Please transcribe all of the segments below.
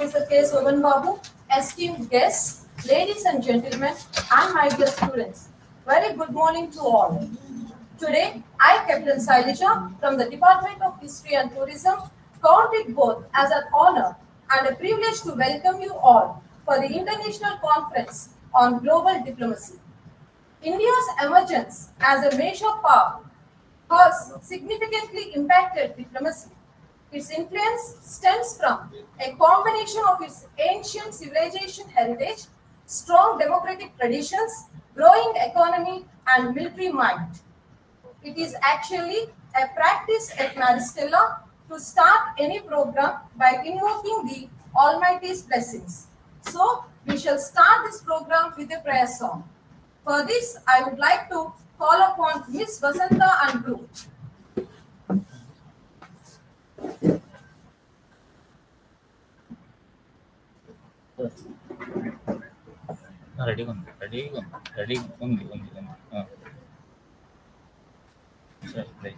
Officer K. Soban Babu, esteemed guests, ladies and gentlemen, and my dear students. Very good morning to all. Today, I, Captain Sailaja, from the Department of History and Tourism, count it both as an honor and a privilege to welcome you all for the International Conference on Global Diplomacy. India's emergence as a major power has significantly impacted diplomacy. Its influence stems from a combination of its ancient civilization heritage, strong democratic traditions, growing economy, and military might. It is actually a practice at Maristella to start any program by invoking the Almighty's blessings. So, we shall start this program with a prayer song. For this, I would like to call upon Miss Vasanta and group. రెడీగా ఉంది సరే play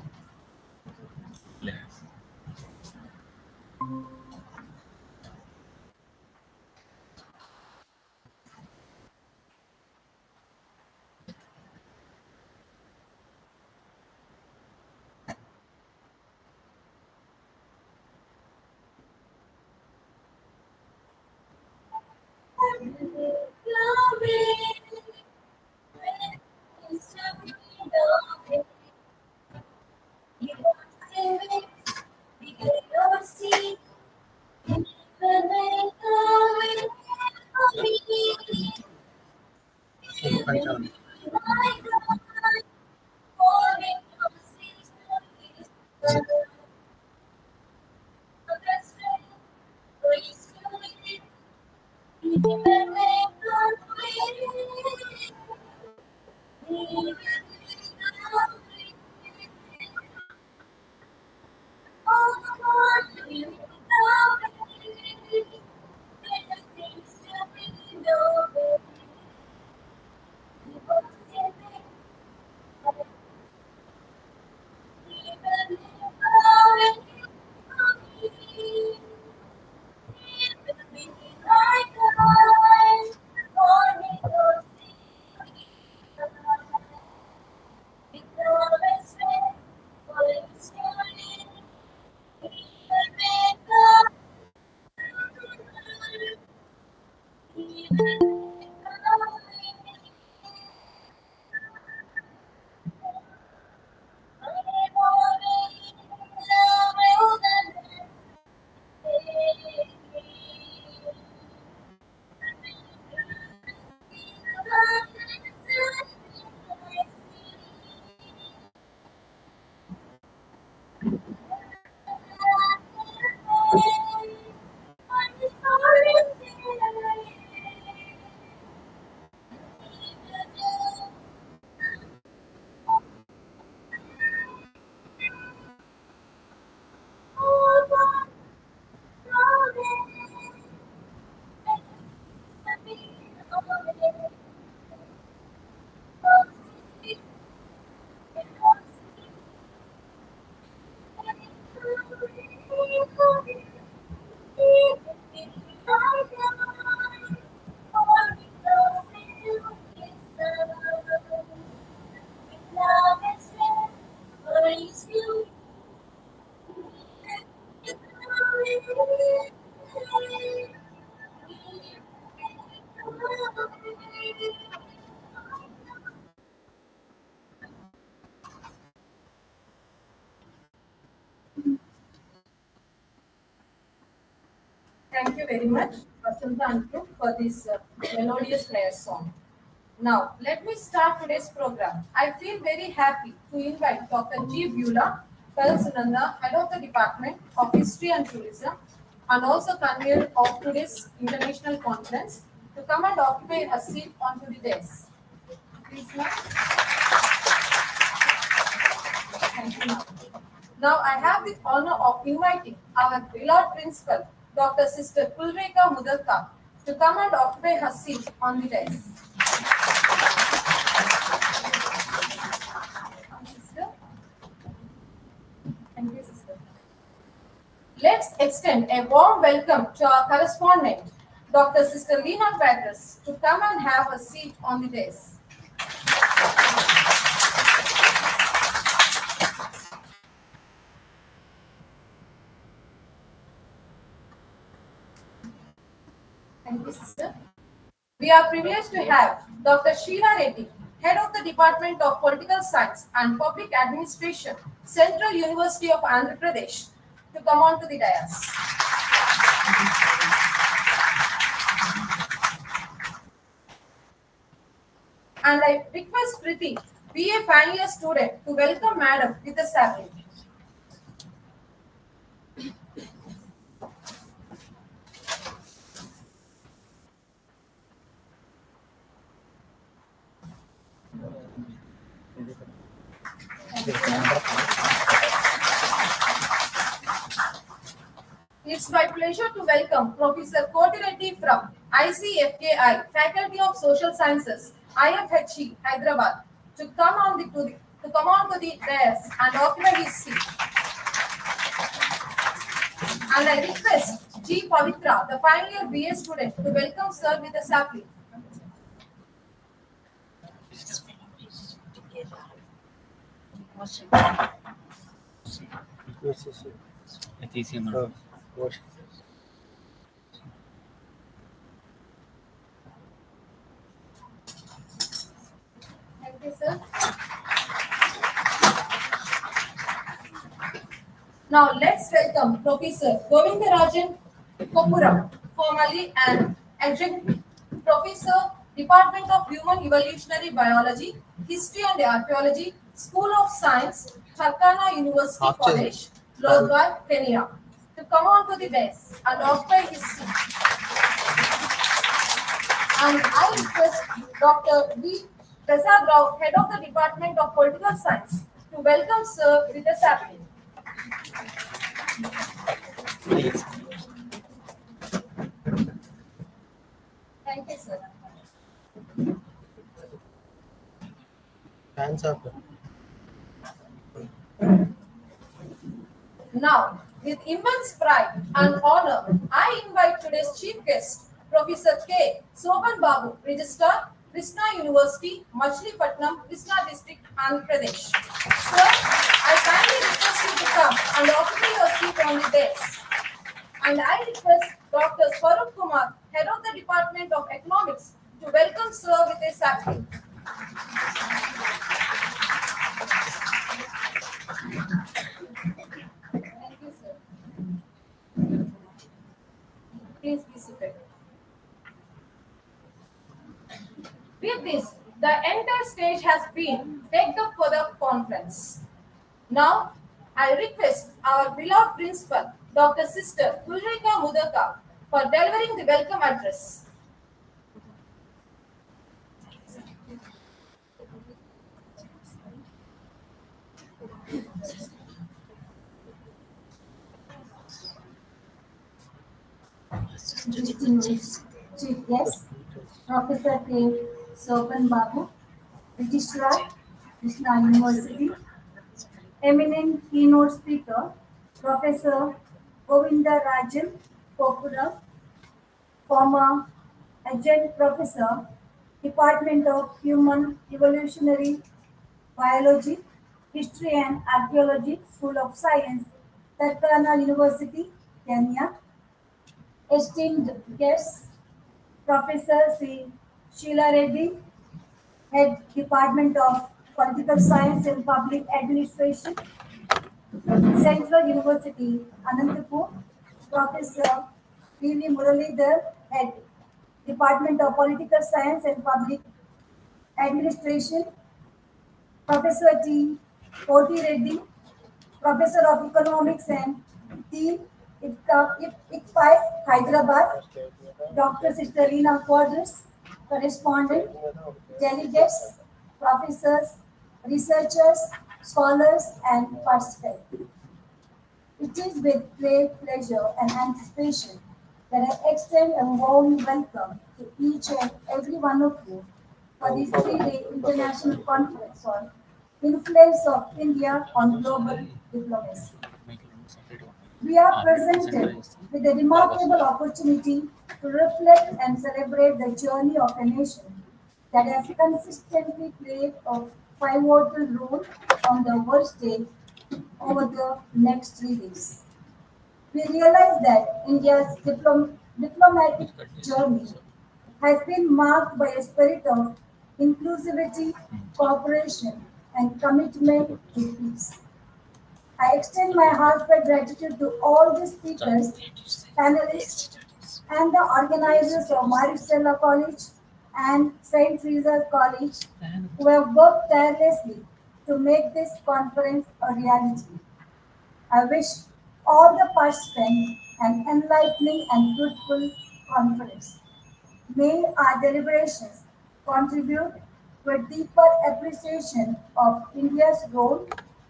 Thank you very much, Vasanta and group, for this melodious prayer song. Now, let me start today's program. I feel very happy to invite Dr. G. Beulah, Sunanda, Head of the Department of History and Tourism, and also convener of today's international conference, to come and occupy a seat onto the desk. Please, ma'am. Thank you, ma'am. Now, I have the honor of inviting our beloved principal, Dr. Sister Kulreka Mudalka, to come and occupy her seat on the desk. Sister. Thank you, sister. let's extend a warm welcome to our correspondent, Dr. Sister Lena Petras, to come and have a seat on the desk. Thank you, sister. We are privileged to have Dr. Sheila Reddy, Head of the Department of Political Science and Public Administration, Central University of Andhra Pradesh, to come on to the dais. And I request Priti, BA final year student, to welcome Madam with a sapling. It's my pleasure to welcome Professor Koti Reddy from ICFKI, Faculty of Social Sciences, IFHE, Hyderabad, to come on to the dais and occupy his seat. And I request G. Pavitra, the final year BA student, to welcome sir with a sapling. Thank you, sir. Now let's welcome Professor Govindarajan Kopuram, formerly an adjunct professor, Department of Human Evolutionary Biology, History and Archaeology, School of Science, Turkana University College, Lodwar, Kenya, to come on to the desk and occupy his seat. And I request Dr. V. Prasad Rao, Head of the Department of Political Science, to welcome Sir with a sapling. Thank you, sir. Hands up. Now, with immense pride and honor, I invite today's chief guest, Professor K. Soban Babu, Registrar, Krishna University, Machilipatnam, Krishna District, Andhra Pradesh. Sir, I kindly request you to come and occupy your seat on the desk. And I request Dr. Swarup Kumar, Head of the Department of Economics, to welcome Sir with a sapling. Thank you, sir. Please be seated. With this, the entire stage has been decked up for the conference. Now, I request our beloved principal, Dr. Sister Tulrika Mudaka, for delivering the welcome address. Distinguished Chief Guest, Professor K. Sopan Babu, Registrar, Krishna University, eminent keynote speaker, Professor Govinda Rajan Kopura, former adjunct professor, Department of Human Evolutionary Biology, History and Archaeology, School of Science, Turkana University, Kenya. Esteemed guests, Professor C. Sheila Reddy, Head Department of Political Science and Public Administration, Central University, Anantapur, Professor P.V. Muralidhar, Head Department of Political Science and Public Administration, Professor T. Koti Reddy, Professor of Economics and T. ICFI, Hyderabad, Dr. Sister Lena Quadras, correspondent, delegates, professors, researchers, scholars, and participants. It is with great pleasure and anticipation that I extend a warm welcome to each and every one of you for this three-day international conference on influence of India on global diplomacy. We are presented with a remarkable opportunity to reflect and celebrate the journey of a nation that has consistently played a pivotal role on the world stage over the next 3 days. We realize that India's diplomatic journey has been marked by a spirit of inclusivity, cooperation, and commitment to peace. I extend my heartfelt gratitude to all the speakers, panelists, and the organizers of Maristella College and St. Teresa's College who have worked tirelessly to make this conference a reality. I wish all the participants an enlightening and fruitful conference. May our deliberations contribute to a deeper appreciation of India's role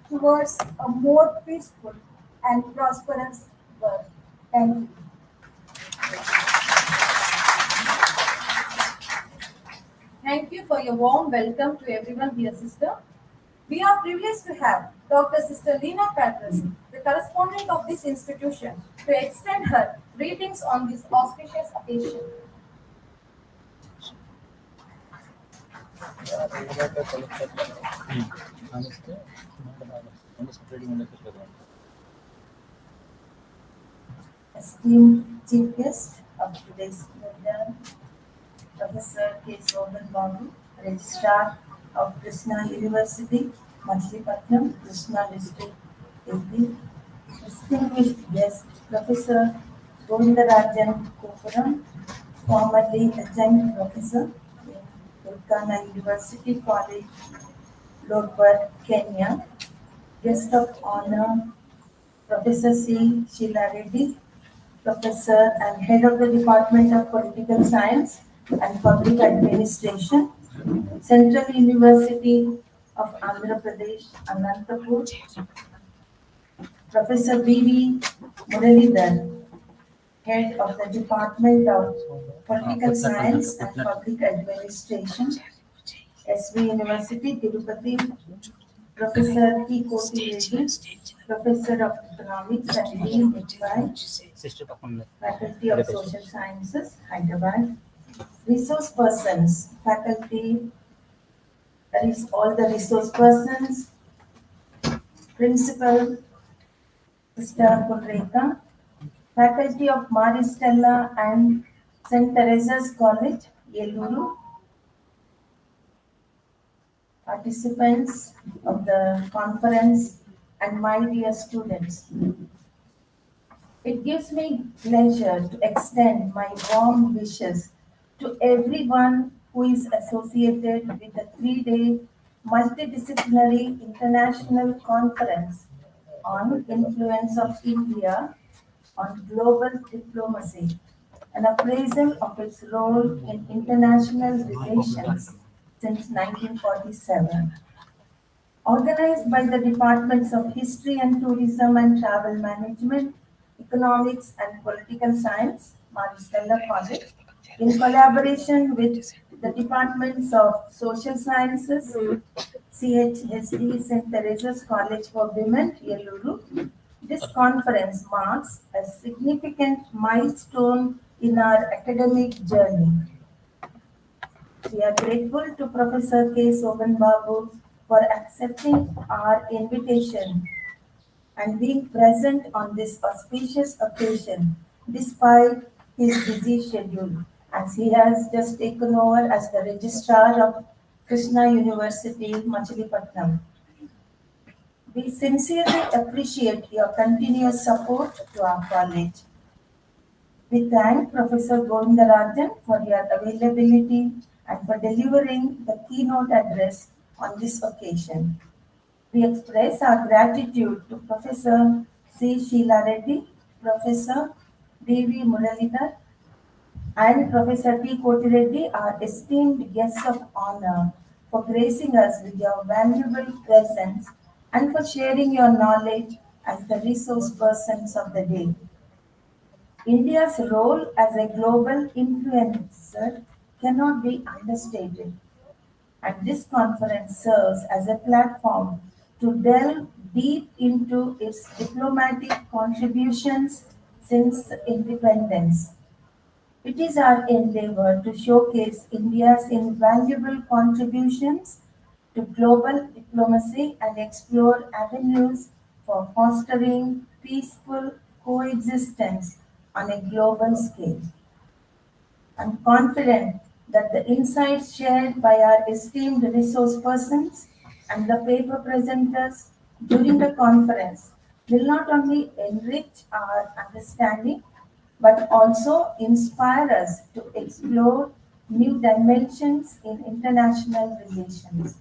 towards a more peaceful and prosperous world. Thank you. Thank you for your warm welcome to everyone here, sister. We are privileged to have Dr. Sister Lena Patras, the correspondent of this institution, to extend her greetings on this auspicious occasion. ಕಾಣಿಸ್ತೆ ಒಂದು separating ಮಾಡಕ್ಕೆ Esteemed chief guest of today's program, Professor K. Soban Babu, Registrar of Krishna University, Machilipatnam, Krishna District, AP. Distinguished guest, Professor Govindarajan Kopuram, formerly adjunct professor in Turkana University College, Lodwar, Kenya. Guest of honor, Professor C. Sheila Reddy, Professor and Head of the Department of Political Science and Public Administration, Central University of Andhra Pradesh, Anantapur, Professor B.V. Muralidhar, Head of the Department of Political Science and Public Administration, SV University, Tirupati, Professor T. Koti Reddy, Professor of Economics and Dean by sister ತಗೊಂಡು Faculty of Social Sciences, Hyderabad. Resource persons, faculty, that is all the resource persons, principal, Sister Kunreka, faculty of Maristella and St. Teresa's College, Yeluru, participants of the conference, and my dear students. It gives me pleasure to extend my warm wishes to everyone who is associated with the 3-day multidisciplinary international conference on influence of India on global diplomacy, an appraisal of its role in international relations since 1947. Organized by the Departments of History and Tourism and Travel Management, Economics and Political Science, Maristella College, in collaboration with the Departments of Social Sciences, CHSD St. Teresa's College for Women, Yeluru. This conference marks a significant milestone in our academic journey. We are grateful to Professor K. Soban Babu for accepting our invitation and being present on this auspicious occasion despite his busy schedule, as he has just taken over as the Registrar of Krishna University, Machilipatnam. We sincerely appreciate your continuous support to our college. We thank Professor Govindarajan for your availability and for delivering the keynote address on this occasion. We express our gratitude to Professor C. Sheila Reddy, Professor D.V. Muralidhar, and Professor T. Koti Reddy, our esteemed guests of honor, for gracing us with your valuable presence and for sharing your knowledge as the resource persons of the day. India's role as a global influencer cannot be understated, and this conference serves as a platform to delve deep into its diplomatic contributions since independence. It is our endeavor to showcase India's invaluable contributions to global diplomacy and explore avenues for fostering peaceful coexistence on a global scale. I'm confident that the insights shared by our esteemed resource persons and the paper presenters during the conference will not only enrich our understanding but also inspire us to explore new dimensions in international relations.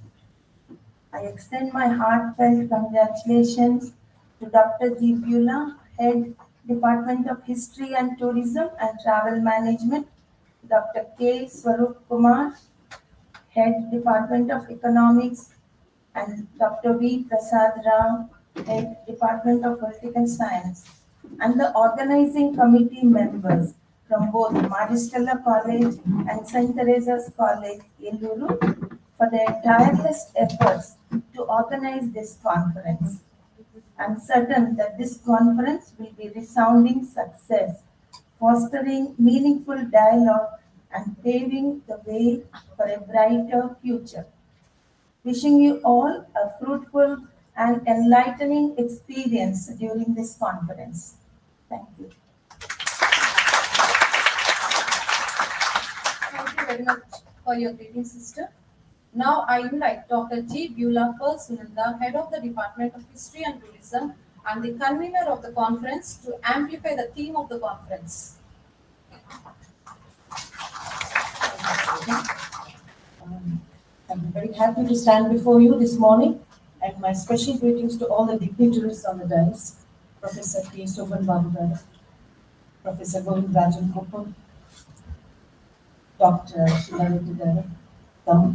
I extend my heartfelt congratulations to Dr. G. Beulah, Head Department of History and Tourism and Travel Management, Dr. K. Swarup Kumar, Head Department of Economics, and Dr. V. Prasad Rao, Head Department of Political Science, and the organizing committee members from both Maristella College and St. Teresa's College, Eluru, for their tireless efforts to organize this conference. I'm certain that this conference will be resounding success, fostering meaningful dialogue and paving the way for a brighter future. Wishing you all a fruitful and enlightening experience during this conference. Thank you. Thank you very much for your greeting, sister. Now I invite Dr. G. Beulah Pearl Sunanda, Head of the Department of History and Tourism and the convener of the conference, to amplify the theme of the conference. I'm very happy to stand before you this morning, and my special greetings to all the dignitaries on the dais, Professor K. Soban Babu Garu, Professor Govind Rajan Kopal, Dr. Shilariti Garu,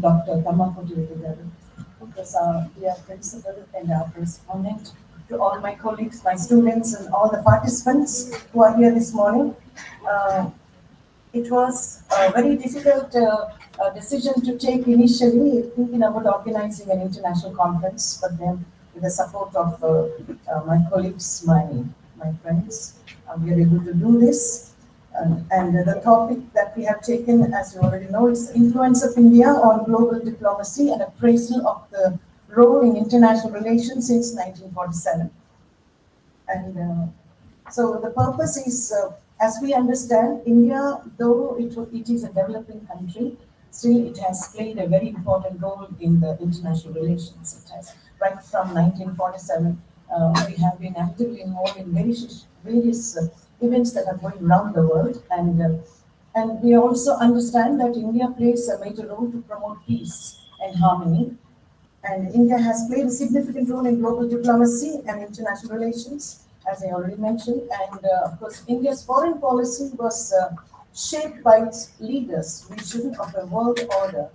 Dr. Tamakoti Garu, Professor dear Principal and our correspondent, to all my colleagues, my students, and all the participants who are here this morning. It was a very difficult decision to take initially, thinking about organizing an international conference, but then with the support of my colleagues, my friends, we are able to do this. And the topic that we have taken, as you already know, is the influence of India on global diplomacy and appraisal of the role in international relations since 1947. And so the purpose is, as we understand, India, though it is a developing country, still it has played a very important role in the international relations. It has, right from 1947, we have been actively involved in various events that are going around the world, and we also understand that India plays a major role to promote peace and harmony. And India has played a significant role in global diplomacy and international relations, as I already mentioned. And of course, India's foreign policy was shaped by its leaders' vision of a world order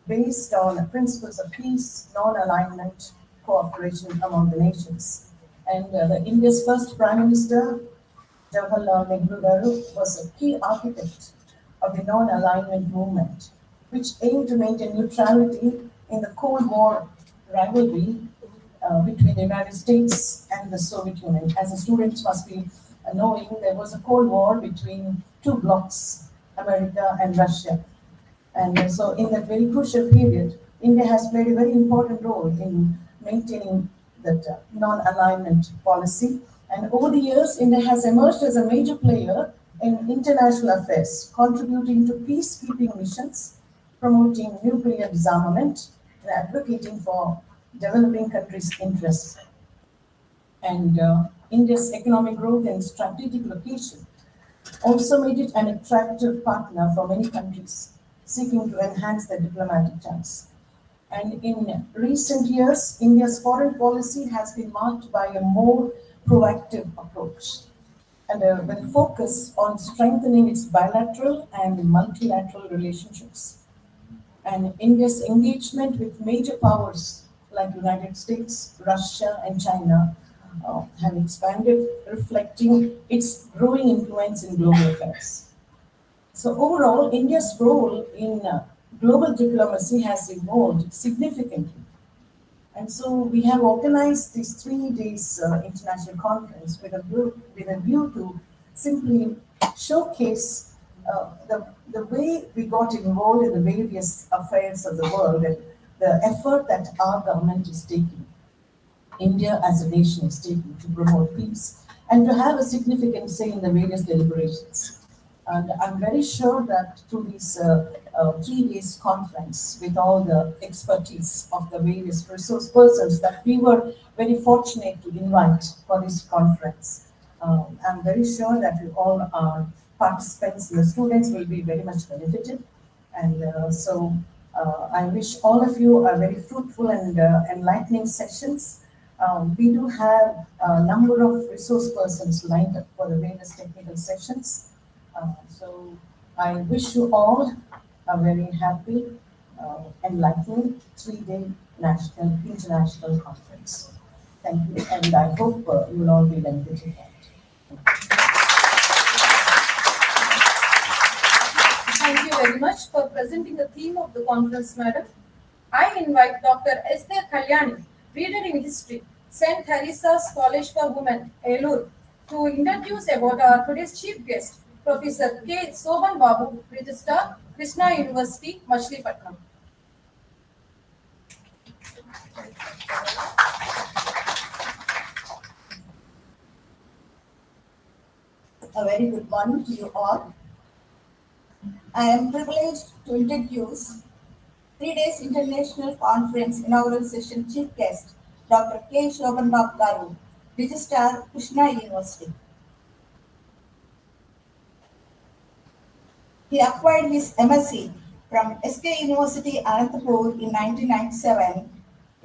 based on principles of peace, non-alignment, cooperation among the nations. And India's first Prime Minister, Jawaharlal Nehru Garu, was a key architect of the non-alignment movement, which aimed to maintain neutrality in the Cold War rivalry between the United States and the Soviet Union. As the students must be knowing, there was a Cold War between two blocs, America and Russia. And so in that very crucial period, India has played a very important role in maintaining that non-alignment policy. And over the years, India has emerged as a major player in international affairs, contributing to peacekeeping missions, promoting nuclear disarmament, and advocating for developing countries' interests. And India's economic growth and strategic location also made it an attractive partner for many countries seeking to enhance their diplomatic ties. And in recent years, India's foreign policy has been marked by a more proactive approach and with focus on strengthening its bilateral and multilateral relationships. And India's engagement with major powers like United States, Russia, and China have expanded, reflecting its growing influence in global affairs. So overall, India's role in global diplomacy has evolved significantly, And so we have organized this 3 days international conference with a view to simply showcase the way we got involved in the various affairs of the world and the effort that our government is taking, India as a nation is taking to promote peace and to have a significant say in the various deliberations. And I'm very sure that through this 3 days conference with all the expertise of the various resource persons that we were very fortunate to invite for this conference, I'm very sure that you all participants and the students will be very much benefited. And I wish all of you a very fruitful and enlightening sessions. We do have a number of resource persons lined up for the various technical sessions. So I wish you all a very happy, enlightening 3 day national, international conference. Thank you, and I hope you will all be benefited from it. Thank you very much for presenting the theme of the conference, madam. I invite Dr. Esther Kalyani, reader in history, St. Teresa's College for Women, Elur, to introduce about our today's chief guest, Professor K. Soban Babu, Registrar, Krishna University, Machilipatnam. A very good morning to you all. I am privileged to introduce 3 days international conference inaugural session chief guest, Dr. K. Shoban Babu Garu, Registrar, Krishna University. He acquired his MSc from SK University, Anantapur in 1997,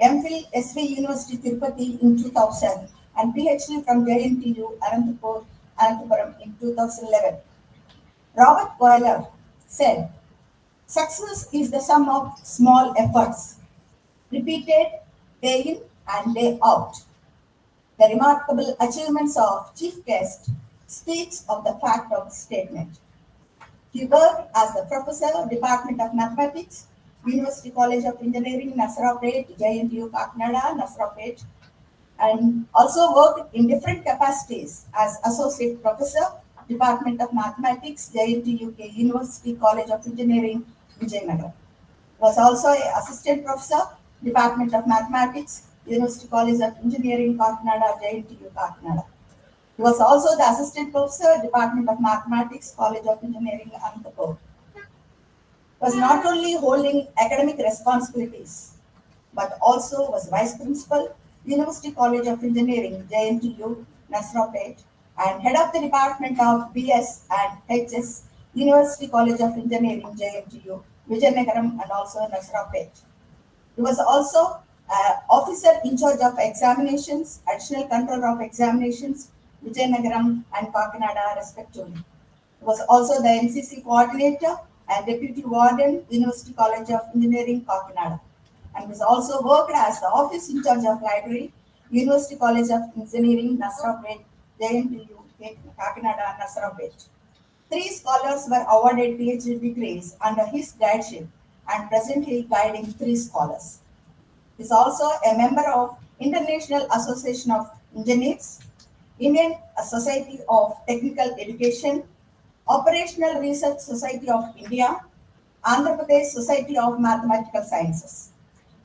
MPhil SV University, Tirupati in 2000, and PhD from JNTU, Anantapuram in 2011. Robert Boiler said, "Success is the sum of small efforts, repeated day in and day out." The remarkable achievements of chief guest speaks of the fact of the statement. He worked as the professor, Department of Mathematics, University College of Engineering, Nasarapet, JNTU, Kakinada, Nasarapet, and also worked in different capacities as associate professor, Department of Mathematics, JNTU, University College of Engineering, Vijayawada. Was also an assistant professor, Department of Mathematics, University College of Engineering, Kakinada, JNTU, Kakinada. He was also the assistant professor, Department of Mathematics, College of Engineering, Anantapur. Was not only holding academic responsibilities, but also was vice principal, University College of Engineering, JNTU, Nasarapet, and head of the Department of BS and HS, University College of Engineering, JNTU, Vijayanagaram, and also Nasarapet. He was also officer in charge of examinations, additional controller of examinations, Vijayanagaram and Kakinada, respectively. He was also the NCC coordinator and deputy warden, University College of Engineering, Kakinada, and was also worked as the office in charge of library, University College of Engineering, Nasarapet, JNTU, Kakinada, Nasarapet. 3 scholars were awarded PhD degrees under his guideship and presently guiding 3 scholars. He is also a member of International Association of Engineers, Indian Society of Technical Education, Operational Research Society of India, Andhra Pradesh Society of Mathematical Sciences.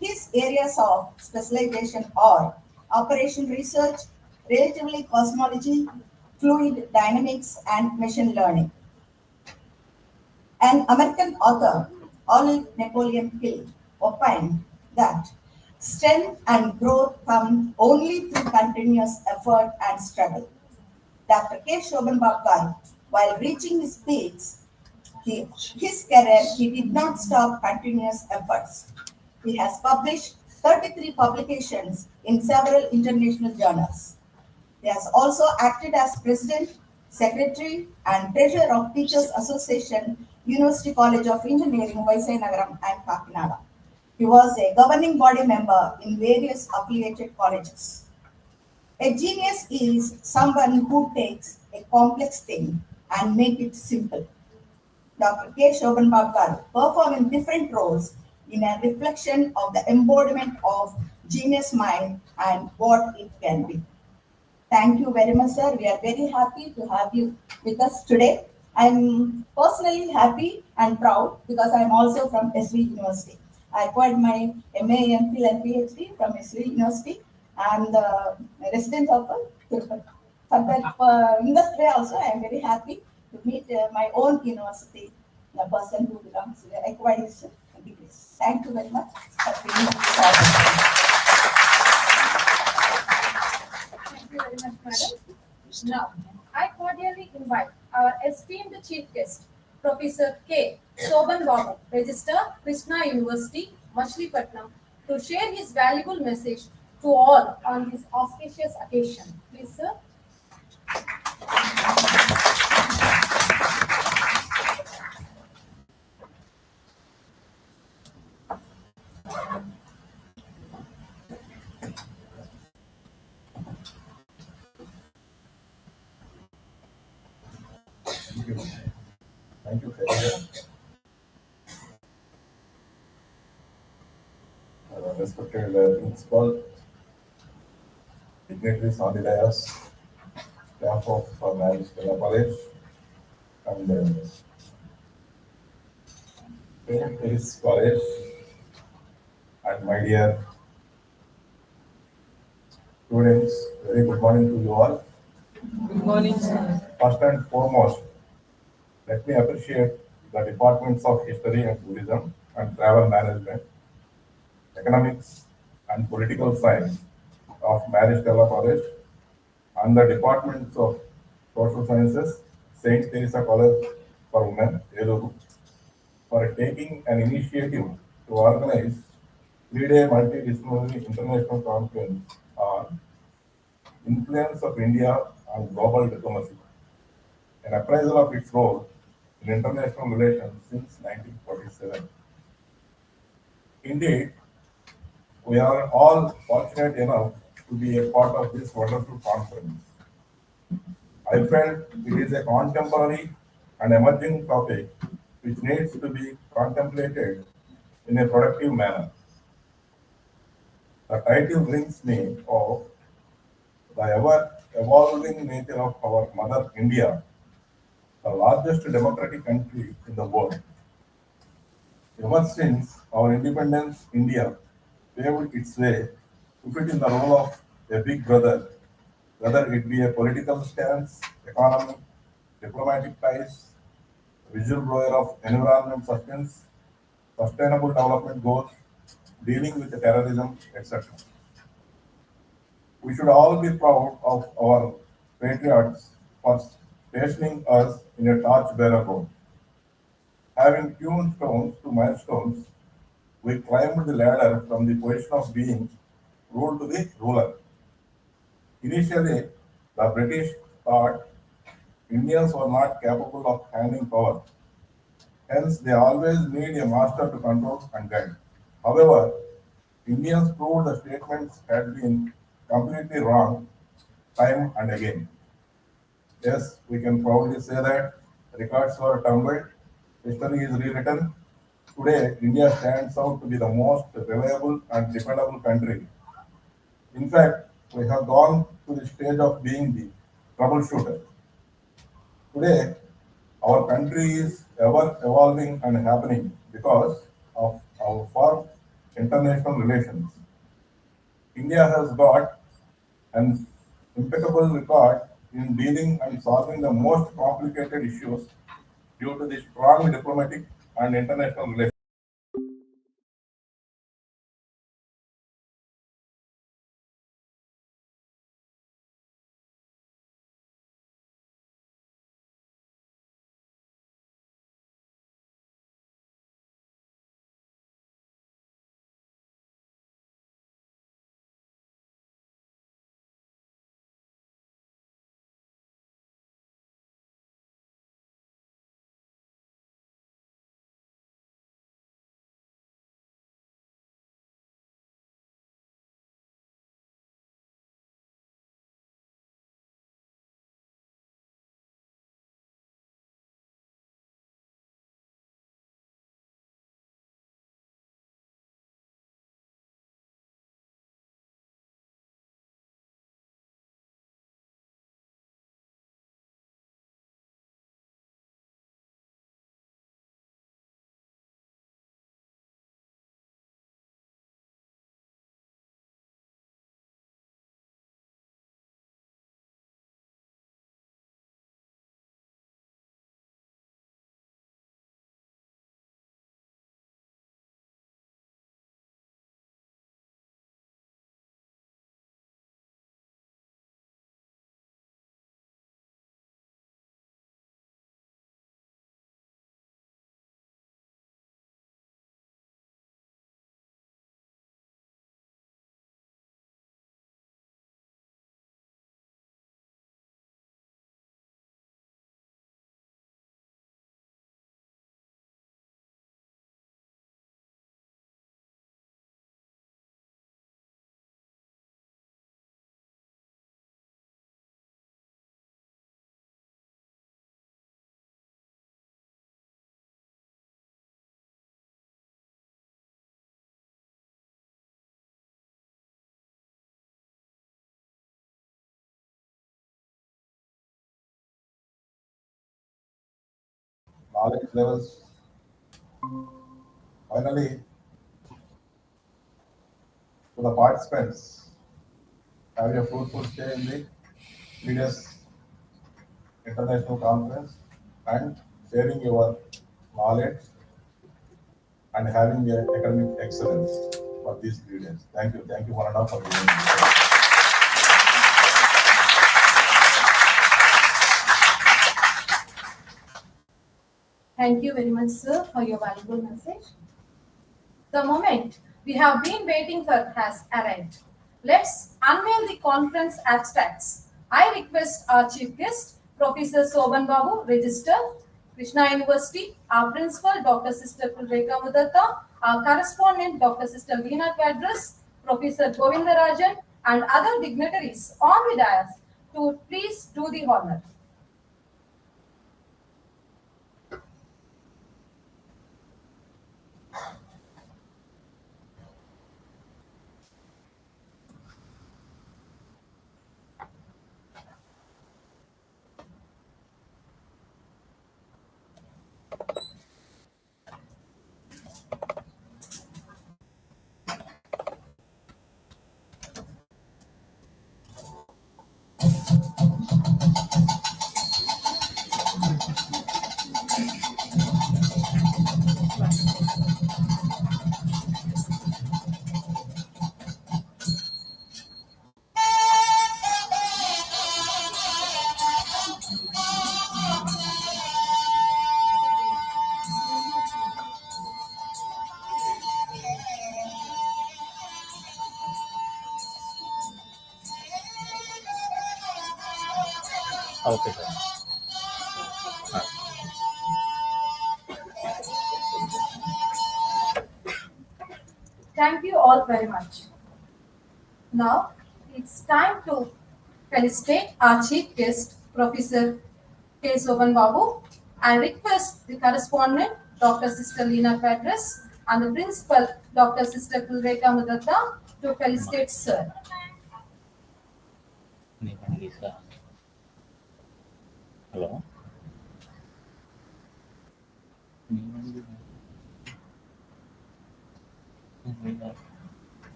His areas of specialization are operation research, relatively cosmology, fluid dynamics, and machine learning. An American author, Olive Napoleon Hill, opined that strength and growth come only through continuous effort and struggle. Dr. K. Shoban Babu, while reaching his peaks, his career, he did not stop continuous efforts. He has published 33 publications in several international journals. He has also acted as president, secretary, and treasurer of Teachers Association, University College of Engineering, Vijayanagar and Kakinada. He was a governing body member in various affiliated colleges. A genius is someone who takes a complex thing and make it simple. Dr. K. Shoban Babu performed in different roles in a reflection of the embodiment of genius mind and what it can be. Thank you very much, sir. We are very happy to have you with us today. I'm personally happy and proud because I'm also from SV University. I acquired my MA, MPhil, and PhD from SV University. I'm the resident of Tirupati. For that industry also, I am very happy to meet my own university, the person who belongs to acquired his degrees. Thank you very much for being here. Thank you very much, madam. Now, I cordially invite our esteemed chief guest, Professor K. Soban Babu, Registrar, Krishna University, Machilipatnam, to share his valuable message to all on this auspicious occasion. Please, sir. Thank you. Thank you, Khairiyya. Respected principal, dignitaries on the dais, staff of Marriage Stella College, and St. Mary's College, and my dear students, very good morning to you all. Good morning, sir. First and foremost, let me appreciate the departments of History and Tourism and Travel Management, Economics and Political Science of Mary Stella College and the departments of Social Sciences, St. Teresa College for Women, Eluru, for taking an initiative to organize three-day multidisciplinary international conference on influence of India on global diplomacy, an appraisal of its role in international relations since 1947. Indeed, we are all fortunate enough to be a part of this wonderful conference. I felt it is a contemporary and emerging topic which needs to be contemplated in a productive manner. The title brings me of the ever evolving nature of our mother India, the largest democratic country in the world. Ever since our independence, India paved its way to fit in the role of a big brother, whether it be a political stance, economy, diplomatic ties, whistleblower of environment sustainable development goals, dealing with terrorism, etc. We should all be proud of our patriots for stationing us in a torch-bearer role. Having tuned stones to milestones, we climbed the ladder from the position of being ruled to the ruler. Initially, the British thought Indians were not capable of handling power. Hence, they always need a master to control and guide. However, Indians proved the statements had been completely wrong time and again. Yes, we can proudly say that records were tumbled, history is rewritten. Today, India stands out to be the most reliable and dependable country. In fact, we have gone to the stage of being the troubleshooter. Today, our country is ever evolving and happening because of our firm international relations. India has got an impeccable record in dealing and solving the most complicated issues due to the strong diplomatic and international relations. knowledge levels. Finally, to the participants, have a fruitful stay in the 3 days international conference and sharing your knowledge and having a academic excellence for these 3 days. Thank you. Thank you, one and all, for giving me. Thank you very much, sir, for your valuable message. The moment we have been waiting for has arrived. Let's unveil the conference abstracts. I request our chief guest, Professor Soban Babu, Register, Krishna University, our principal, Dr. Sister Kulreka Mudatta, our correspondent, Dr. Sister Veena Quadras, Professor Govindarajan, and other dignitaries on the dais to please do the honor. Okay, sir. Thank you all very much. Now it's time to felicitate our chief guest, Professor K. Soban Babu, and request the correspondent, Dr. Sister Leena Quadras, and the principal, Dr. Sister Kulreka Mudatta, to felicitate Sir. Hello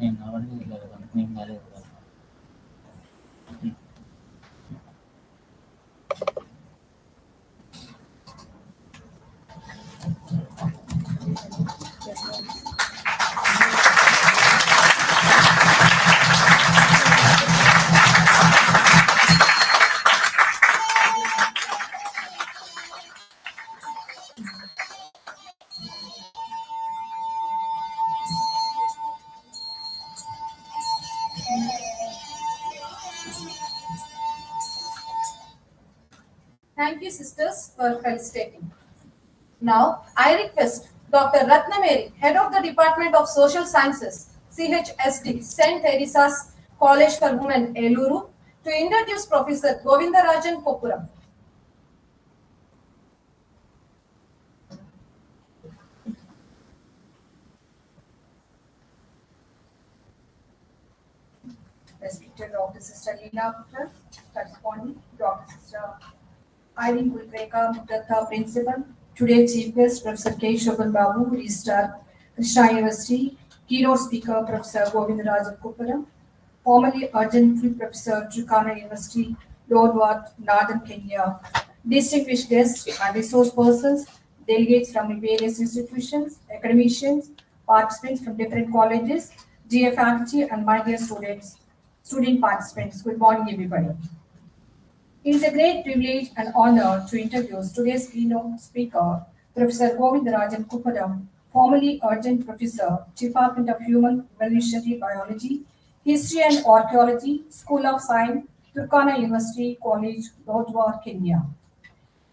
నేను అవన్నీ లేదు నేను కాలేదు కదా. Thank you, sisters, for felicitating. Now, I request Dr. Ratnameri, Head of the Department of Social Sciences, CHSD, St. Teresa's College for Women, Eluru, to introduce Professor Govindarajan Koppuram. Respected Dr. Sister Leena Putra, correspondent, Dr. Sister Irene Kulreka Mudatta, principal. Today, chief guest Professor K. Shoban Babu, Registrar, Krishna University. Keynote speaker Professor Govindarajan Koppuram. Formerly Urgent Field Professor, Turkana University, Lodward, Northern Kenya. Distinguished guests and resource persons, delegates from various institutions, academicians, participants from different colleges, dear faculty, and my dear students, student participants. Good morning, everybody. It is a great privilege and honor to introduce today's keynote speaker, Professor Govindarajan Koppuram, formerly Adjunct Professor, Department of Human Evolutionary Biology, History and Archaeology, School of Science, Turkana University College, Lodwar, Kenya.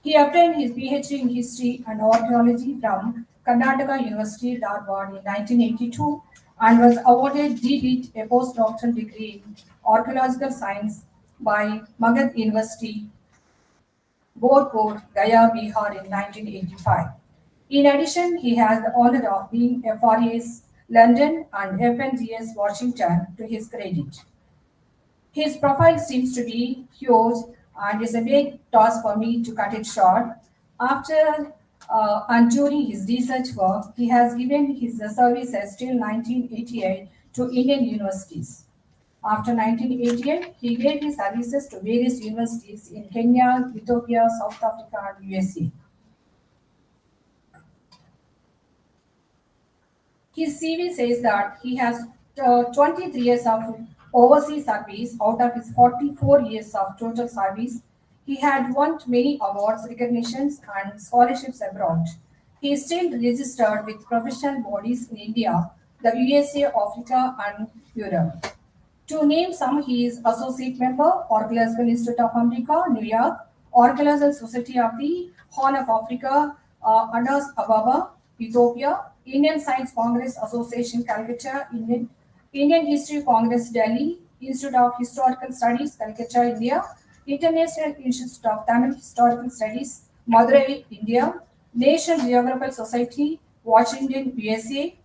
He obtained his PhD in History and Archaeology from Karnataka University, Dharwad in 1982 and was awarded D.Litt, a postdoctoral degree in Archaeological Science by Magad University, Bodhpur, Gaya, Bihar in 1985. In addition, he has the honor of being FRA's London and FNGS Washington to his credit. His profile seems to be huge and is a big task for me to cut it short. After and during his research work, he has given his services till 1988 to Indian universities. After 1988, he gave his services to various universities in Kenya, Ethiopia, South Africa, and USA. His CV says that he has 23 years of overseas service out of his 44 years of total service. He had won many awards, recognitions, and scholarships abroad. He is still registered with professional bodies in India, the USA, Africa, and Europe. To name some, he is associate member, Orglassville Institute of America, New York, Orglassville Society of the Horn of Africa, Addis Ababa, Ethiopia, Indian Science Congress Association, Calcutta, Indian History Congress, Delhi, Institute of Historical Studies, Calcutta, India, International Institute of Tamil Historical Studies, Madurai, India, National Geographical Society, Washington, USA,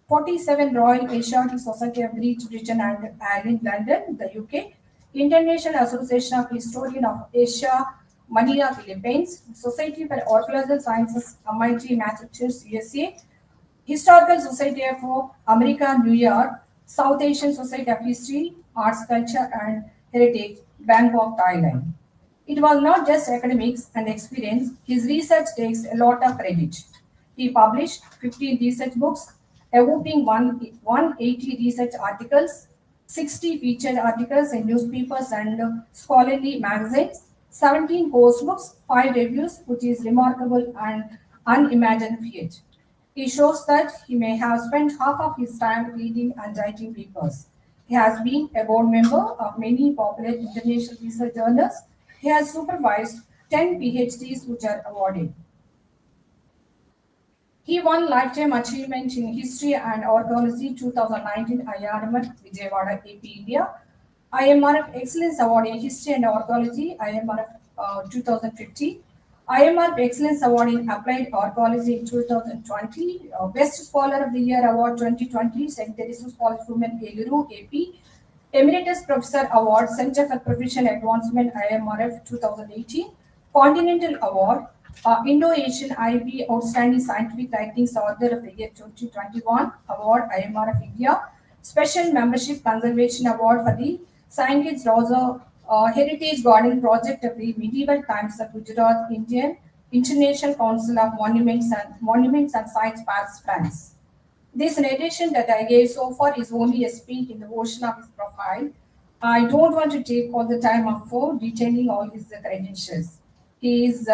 47 Royal Asiatic Society of Great Britain and Ireland, London, the UK, International Association of Historian of Asia, Manila, Philippines, Society for Archaeological Sciences, MIT, Massachusetts, USA, Historical Society of America, New York, South Asian Society of History, Arts, Culture, and Heritage, Bangkok, Thailand. It was not just academics and experience, his research takes a lot of credit. He published 15 research books, a whopping 180 research articles, 60 featured articles in newspapers and scholarly magazines, 17 course books, 5 reviews, which is remarkable and unimagined feat. He shows that he may have spent half of his time reading and writing papers. He has been a board member of many popular international research journals. He has supervised 10 PhDs which are awarded. He won Lifetime Achievement in History and Archaeology 2019 IRMF Vijayawada, AP, India. IMRF Excellence Award in History and Archaeology, IMRF 2050. IMRF Excellence Award in Applied Archaeology in 2020. Best Scholar of the Year Award 2020, St. Teresa's College Women, Eluru, AP. Emeritus Professor Award, Center for Professional Advancement, IMRF 2018. Continental Award, Indo-Asian IB Outstanding Scientific Writings Author of the Year 2021 Award, IMRF India. Special Membership Conservation Award for the Sankit Rosa Heritage Garden Project of the Medieval Times of Gujarat, Indian International Council of Monuments and Sites, Paris, France. This narration that I gave so far is only a speak in the ocean of his profile. I don't want to take all the time up for detailing all his credentials. He is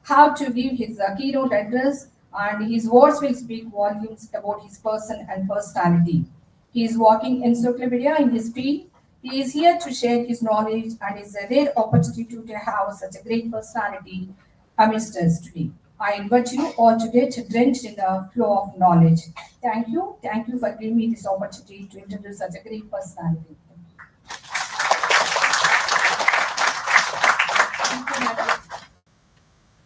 how to give his keynote address, and his words will speak volumes about his person and personality. He is walking encyclopedia in his field. He is here to share his knowledge, and it's a rare opportunity to have such a great personality amidst us today. I invite you all to get drenched in the flow of knowledge. Thank you. Thank you for giving me this opportunity to introduce such a great personality.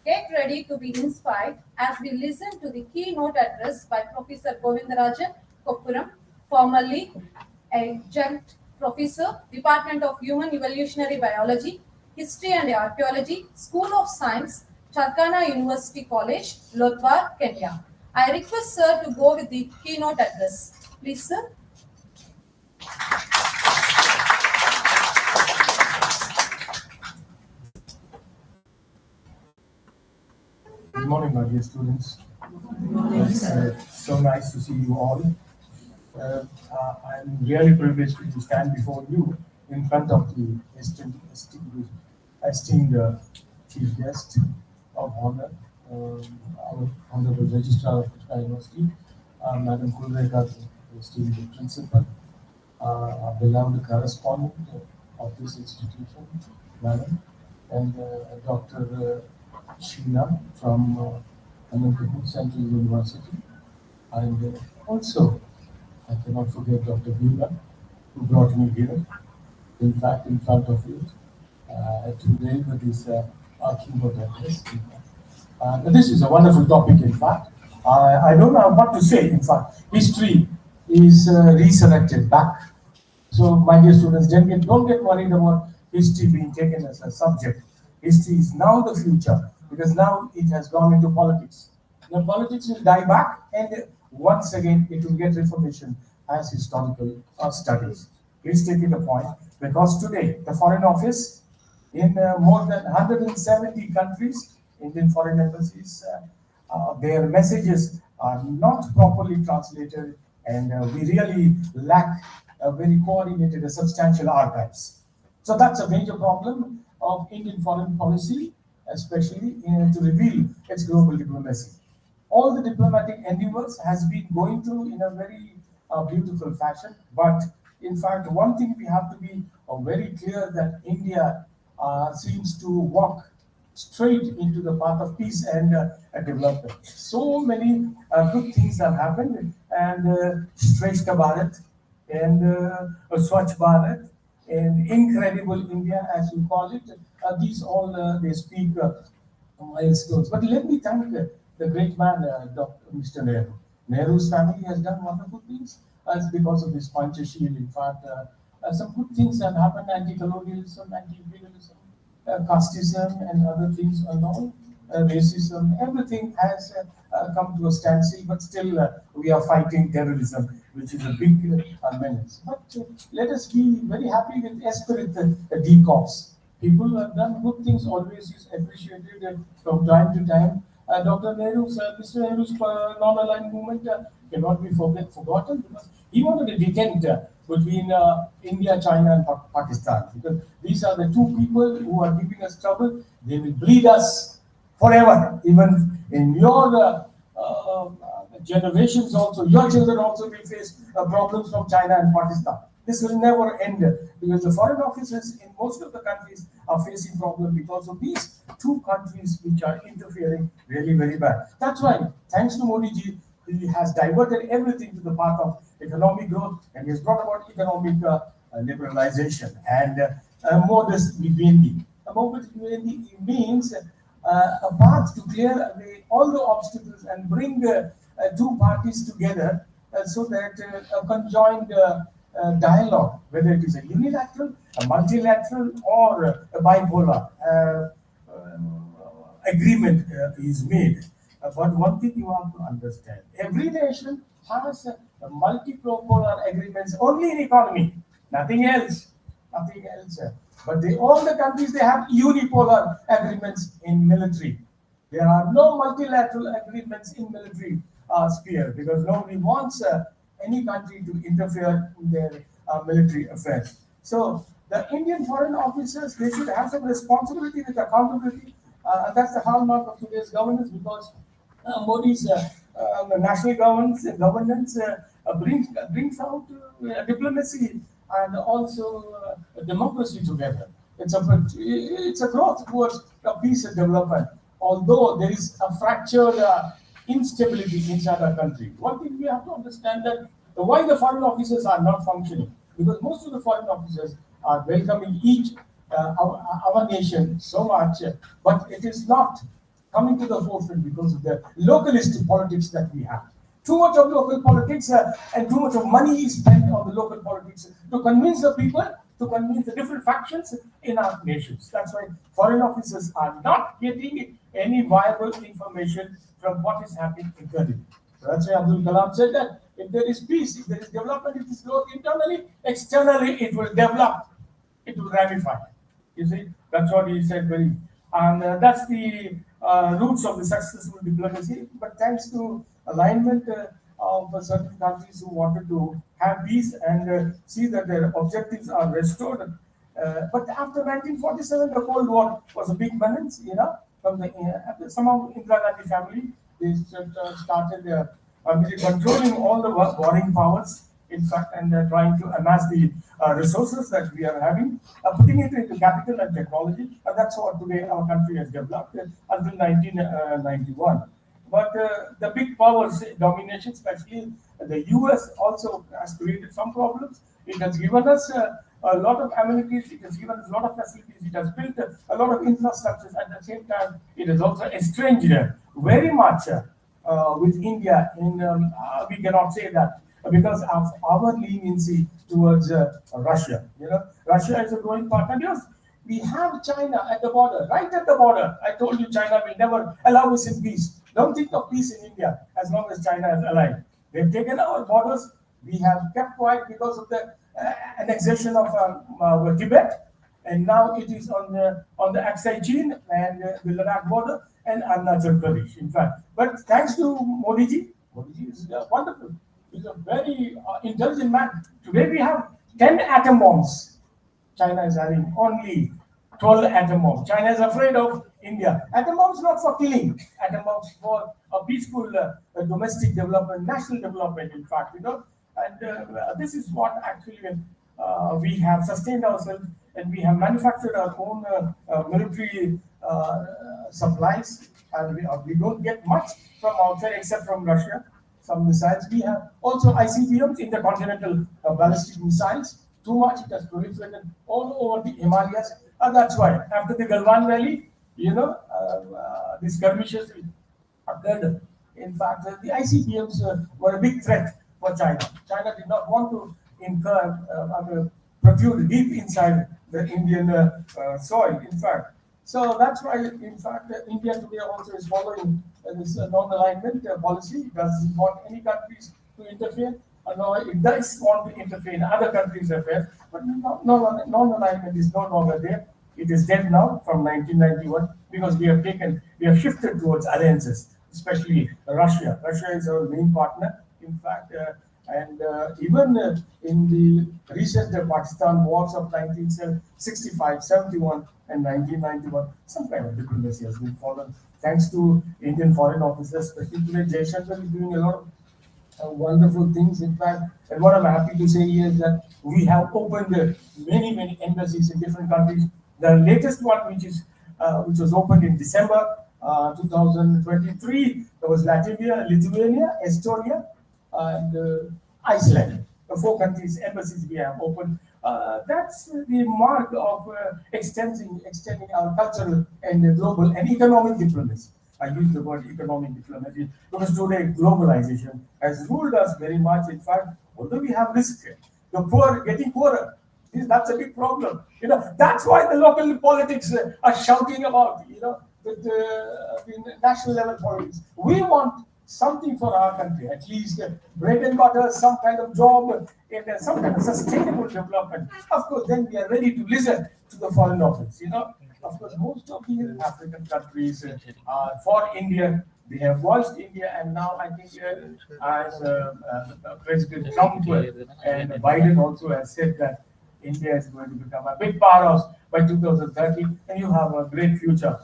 Get ready to be inspired as we listen to the keynote address by Professor Govindarajan Koppuram, formerly adjunct professor, Department of Human Evolutionary Biology, History and Archaeology, School of Science, Turkana University College, Lodwar, Kenya. I request sir to go with the keynote address. Please, sir. Good morning, my dear students. It's so nice to see you all. I'm really privileged to stand before you in front of the esteemed chief guest of honor, our Honorable Registrar of Kutka University, Madam Kulreka, the esteemed principal, our beloved correspondent of this institution, Madam, and Dr. Sheila from Anantapur Central University, and also I cannot forget Dr. Bhima, who brought me here, in fact, in front of you today with this keynote address. This is a wonderful topic, in fact. I don't know what to say, in fact. History is resurrected back. So, my dear students, don't get worried about history being taken as a subject. History is now the future, because now it has gone into politics. The politics will die back, and once again it will get reformation as historical studies. Please take it a point, because today the Foreign Office in more than 170 countries, Indian foreign embassies, their messages are not properly translated, and we really lack a very coordinated, substantial archives. So that's a major problem of Indian foreign policy, especially to reveal its global diplomacy. All the diplomatic endeavors has been going through in a very beautiful fashion, but in fact, one thing we have to be very clear, that India seems to walk straight into the path of peace and development. So many good things have happened, and Shrestha Bharat, and Swachh Bharat, and Incredible India, as you call it. These all they speak milestones. But let me thank the great man, Dr. Mr. Nehru. Nehru's family has done wonderful things. It's because of his Panchashil. In fact, some good things have happened: anti-colonialism, anti-imperialism, casteism, and other things, and all racism. Everything has come to a standstill, but still we are fighting terrorism, which is a big menace. But let us be very happy with Esprit Decops. People have done good things, always is appreciated from time to time. Dr. Nehru's, Mr. Nehru's non-aligned movement cannot be forgotten, because he wanted a detent between India, China, and Pakistan, because these are the two people who are giving us trouble. They will bleed us forever. Even in your generations also, your children also will face problems from China and Pakistan. This will never end, because the foreign offices in most of the countries are facing problems because of these two countries which are interfering really very bad. That's why, thanks to Modi ji, he has diverted everything to the path of economic growth, and he has brought about economic liberalization and modus vivendi. A modus vivendi means a path to clear away all the obstacles and bring two parties together, so that a conjoined dialogue, whether it is a unilateral, a multilateral, or a bipolar agreement is made. But one thing you have to understand: every nation has multipolar agreements only in economy, nothing else, nothing else. But all the countries, they have unipolar agreements in military. There are no multilateral agreements in military sphere, because nobody wants any country to interfere in their military affairs. So the Indian foreign officers, they should have some responsibility with accountability. That's the hallmark of today's governance, because Modi's national governance brings out diplomacy and also democracy together. It's a growth towards peace and development. Although there is a fractured instability inside our country, one thing we have to understand, that why the foreign officers are not functioning, because most of the foreign officers are welcoming our nation so much, but it is not coming to the forefront because of the localist politics that we have. Too much of local politics and too much of money is spent on the local politics to convince the people, to convince the different factions in our nations. That's why foreign officers are not getting any viable information from what is happening internally. So that's why Abdul Kalam said that if there is peace, if there is development, if there is growth internally, externally it will develop, it will ramify. You see, that's what he said very, and that's the roots of the successful diplomacy. But thanks to alignment of certain countries who wanted to have peace and see that their objectives are restored. But after 1947, the Cold War was a big menace, from the somehow Indira Gandhi family. They started controlling all the warring powers, in fact, and trying to amass the resources that we are having, putting it into capital and technology. And that's what today our country has developed until 1991. But the big powers domination, especially the US, also has created some problems. It has given us a lot of amenities, it has given us a lot of facilities, it has built a lot of infrastructures. At the same time, it has also estranged very much with India. We cannot say that because of our leniency towards Russia. Russia is a growing partner. Because we have China at the border, right at the border. I told you China will never allow us in peace. don't think of peace in India as long as China is alive. They've taken our borders. We have kept quiet because of the annexation of Tibet, and now it is on the Aksai Chin and the Ladakh border and Arunachal Pradesh. In fact, but thanks to Modi ji is wonderful. He's a very intelligent man. Today we have 10 atom bombs. China is having only 12 atom bombs. China is afraid of India. Atom bombs not for killing. Atom bombs for a peaceful domestic development, national development. In fact, and this is what actually we have sustained ourselves, and we have manufactured our own military supplies, and we don't get much from outside except from Russia. Some missiles. We have also ICBMs, intercontinental ballistic missiles. Too much, it has proliferated all over the Himalayas. And that's why, after the Galwan Valley, these skirmishes occurred. In fact, the ICBMs were a big threat for China. China did not want to protrude deep inside the Indian soil, in fact. So that's why, in fact, India today also is following this non-alignment policy. It doesn't want any countries to interfere. No, it does want to interfere in other countries' affairs, but non-alignment is no longer there. It is dead now from 1991 because we have shifted towards alliances, especially Russia. Russia is our main partner, in fact, and even in the recent Pakistan wars of 1965, 71, and 1991, some kind of diplomacy has been followed. Thanks to Indian foreign officers, especially today, Jaishankar is doing a lot of wonderful things, in fact. And what I'm happy to say here is that we have opened many embassies in different countries. The latest one, which was opened in December 2023, there was Latvia, Lithuania, Estonia, and Iceland. The 4 countries embassies we have opened. That's the mark of extending our cultural and global and economic diplomacy. I use the word economic diplomacy because today globalization has ruled us very much. In fact, although we have risk, the poor getting poorer. That's a big problem. That's why the local politics are shouting about, the national level politics. We want something for our country, at least bread and butter, some kind of job, and some kind of sustainable development. Of course, then we are ready to listen to the foreign office. Of course, most of the African countries are for India. They have voiced India, and now I think as President Trump and Biden also has said that India is going to become a big powerhouse by 2030, and you have a great future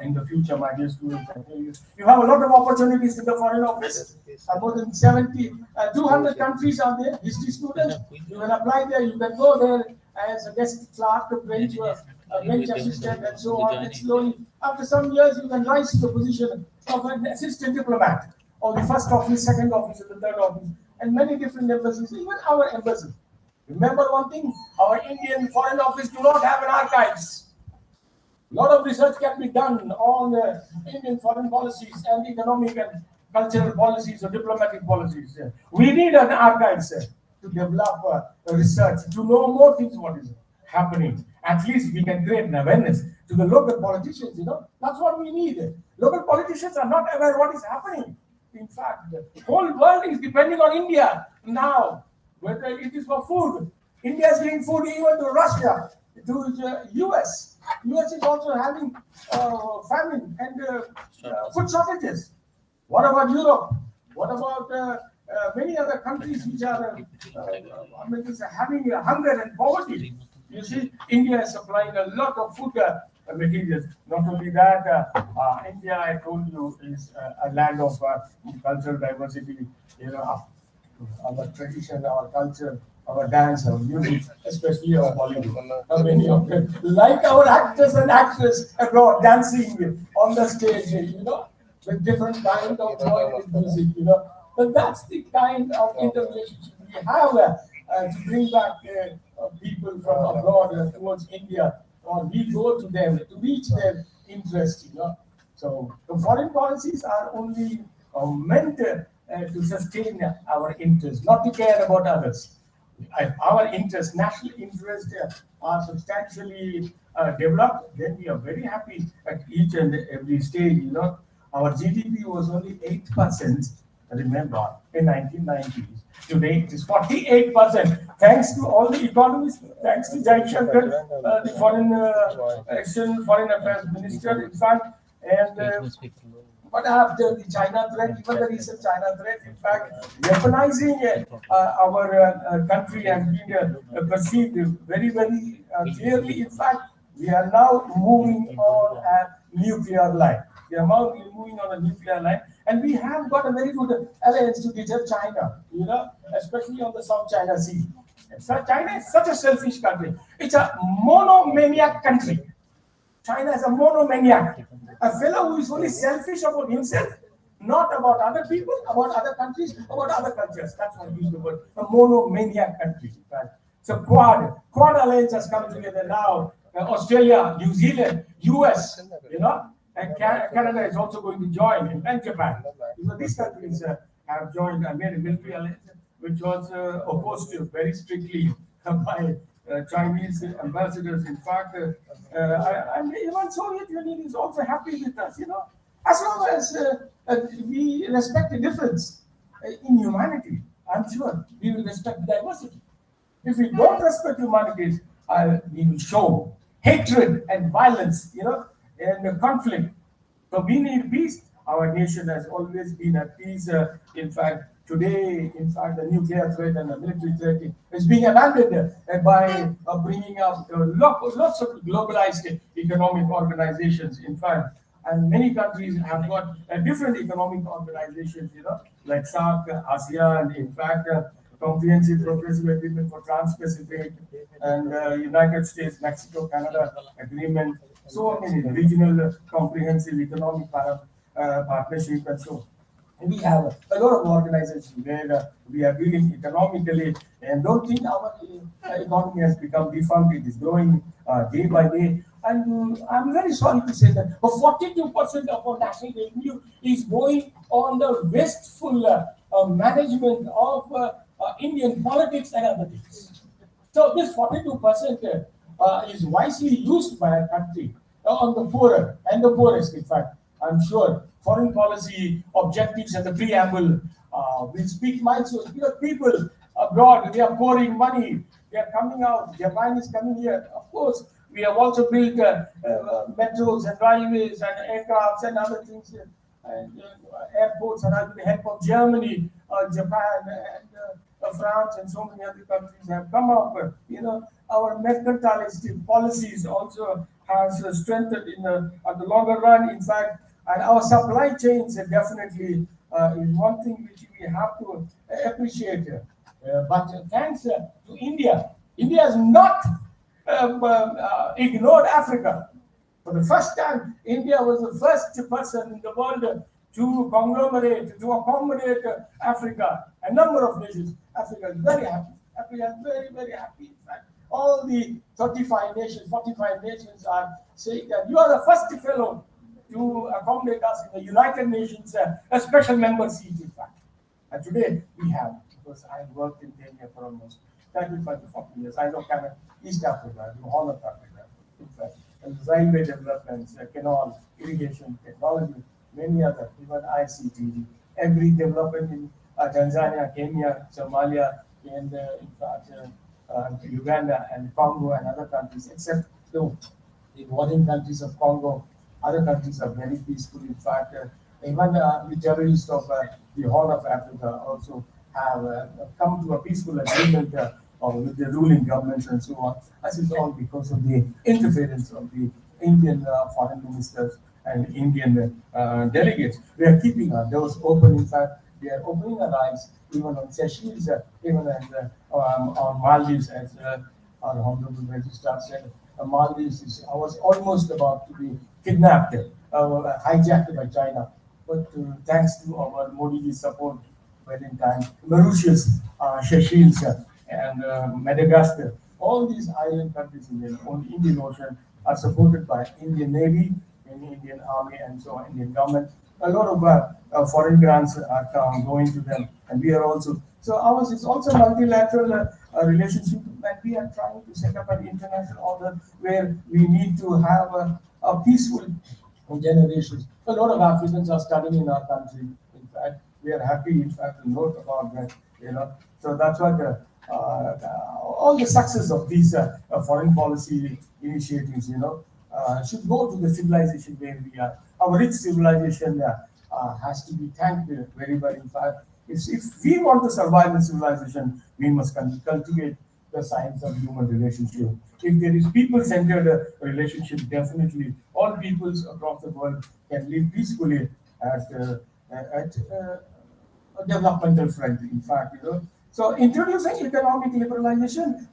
in the future, my dear students. You have a lot of opportunities in the foreign office. More than 200 countries are there. History students, you can apply there. You can go there as a guest clerk, a bench assistant, and so on. And slowly, after some years, you can rise to the position of an assistant diplomat, or the first office, second office, or the third office, and many different embassies, even our embassy. Remember one thing, our Indian foreign office do not have an archives. A lot of research can be done on Indian foreign policies and economic and cultural policies or diplomatic policies. We need an archives to develop research, to know more things what is happening. At least we can create an awareness to the local politicians, That's what we need. Local politicians are not aware what is happening. In fact, the whole world is depending on India now, whether it is for food. India is giving food even to Russia, to the US. US is also having famine and food shortages. What about Europe? What about many other countries which are having hunger and poverty? You see, India is supplying a lot of food materials. Not only that, India, I told you, is a land of cultural diversity. Our tradition, our culture, our dance, our music, especially our Bollywood. Many of them, like our actors and actresses abroad, dancing on the stage, with different kind of Bollywood music, But that's the kind of interrelationship we have to bring back people from abroad towards India, or we go to them to reach their interest, So the foreign policies are only meant to sustain our interests, not to care about others. If our interests, national interests, are substantially developed, then we are very happy at each and every stage, Our GDP was only 8%, remember, in 1990s. Today it is 48%. Thanks to all the economists, thanks to Jai Shankar, the foreign foreign affairs minister, in fact, and but after the China threat, even the recent China threat, in fact, weaponizing our country has been perceived very, very clearly. In fact, we are now moving on a nuclear line. We are now moving on a nuclear line, and we have got a very good alliance to deter China, especially on the South China Sea. So China is such a selfish country. It's a monomaniac country. China is a monomaniac, a fellow who is only selfish about himself, not about other people, about other countries, about other cultures. That's why I use the word, a monomaniac country. Right? So Quad alliance has come together now. Australia, New Zealand, US, and Canada is also going to join, and Japan. These countries have joined and made a military alliance, which was opposed to very strictly by Chinese ambassadors. In fact, and even Soviet Union is also happy with us, as long as we respect the difference in humanity. I'm sure we will respect diversity. If we don't respect humanities, we will show hatred and violence, and the conflict. So we need peace. Our nation has always been at peace. In fact, today, the nuclear threat and the military threat is being abandoned by bringing up lots of globalized economic organizations. In fact, and many countries have got different economic organizations, like SAARC, ASEAN. In fact, Comprehensive Progressive Agreement for Trans-Pacific, and United States, Mexico, Canada Agreement. So many regional comprehensive economic partnership, and so. And we have a lot of organizations where we are dealing economically, and don't think our economy has become defunct. It is growing day by day. And I'm very sorry to say that 42% of our national revenue is going on the wasteful management of Indian politics and other things. So this 42% is wisely used by a country on the poorer and the poorest. In fact, I'm sure foreign policy objectives and the preamble will speak minds. Because people abroad, they are pouring money. They are coming out. Japan is coming here. Of course, we have also built metros and railways and aircrafts and other things, and airports, and with the help of Germany, Japan, and France, and so many other countries have come up. Our mercantilist policies also has strengthened at the longer run. In fact, and our supply chains definitely is one thing which we have to appreciate. But thanks to India, India has not ignored Africa. For the first time, India was the first person in the world to accommodate Africa, a number of nations. Africa is very happy. Africa is very, very happy. In fact, all the 45 nations are saying that you are the first fellow to accommodate us in the United Nations, a special member seat, in fact. And today we have, because I worked in Kenya for almost 35 to 40 years. I know Canada, East Africa, the Horn of Africa, in fact, and railway developments, canal, irrigation, technology, many other, even ICT, every development in Tanzania, Kenya, Somalia, and in fact, Uganda and Congo and other countries, except the warring countries of Congo. Other countries are very peaceful. In fact, even the terrorists of the Horn of Africa also have come to a peaceful agreement with the ruling governments and so on. This is all because of the interference of the Indian foreign ministers and Indian delegates. We are keeping our doors open. In fact, we are opening our eyes even on Seychelles, even on Maldives, as our Honorable Registrar said. Maldives was almost about to be kidnapped, hijacked by China. But thanks to our Modi support, well in time, Mauritius, Seychelles, and Madagascar, all these island countries in the Indian Ocean are supported by Indian Navy, Indian Army, and so on, Indian government. A lot of foreign grants are going to them, and we are also. So ours is also multilateral relationship, and we are trying to set up an international order where we need to have a peaceful generations. A lot of Africans are studying in our country. In fact, we are happy, in fact, to note about that. So that's what all the success of these foreign policy initiatives, should go to the civilization where we are. Our rich civilization has to be thanked very well. In fact, if we want to survive in civilization, we must cultivate the science of human relationship. If there is people-centered relationship, definitely all peoples across the world can live peacefully at a developmental front, in fact, So introducing economic liberalization,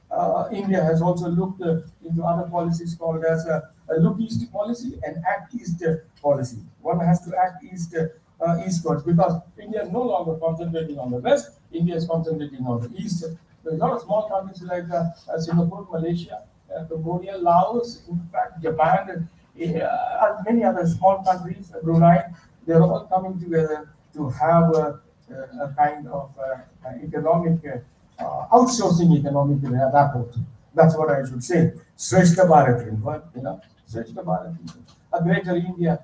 India has also looked into other policies called as a look east policy and act east policy. One has to act eastwards because India is no longer concentrating on the west. India is concentrating on the east. There are a lot of small countries like Singapore, Malaysia, Cambodia, Laos, in fact, Japan, and many other small countries, Brunei. They're all coming together to have a kind of economic outsourcing economic rapport. That's what I should say. Shrestha Bharat, Shrestha Bharat, a greater India.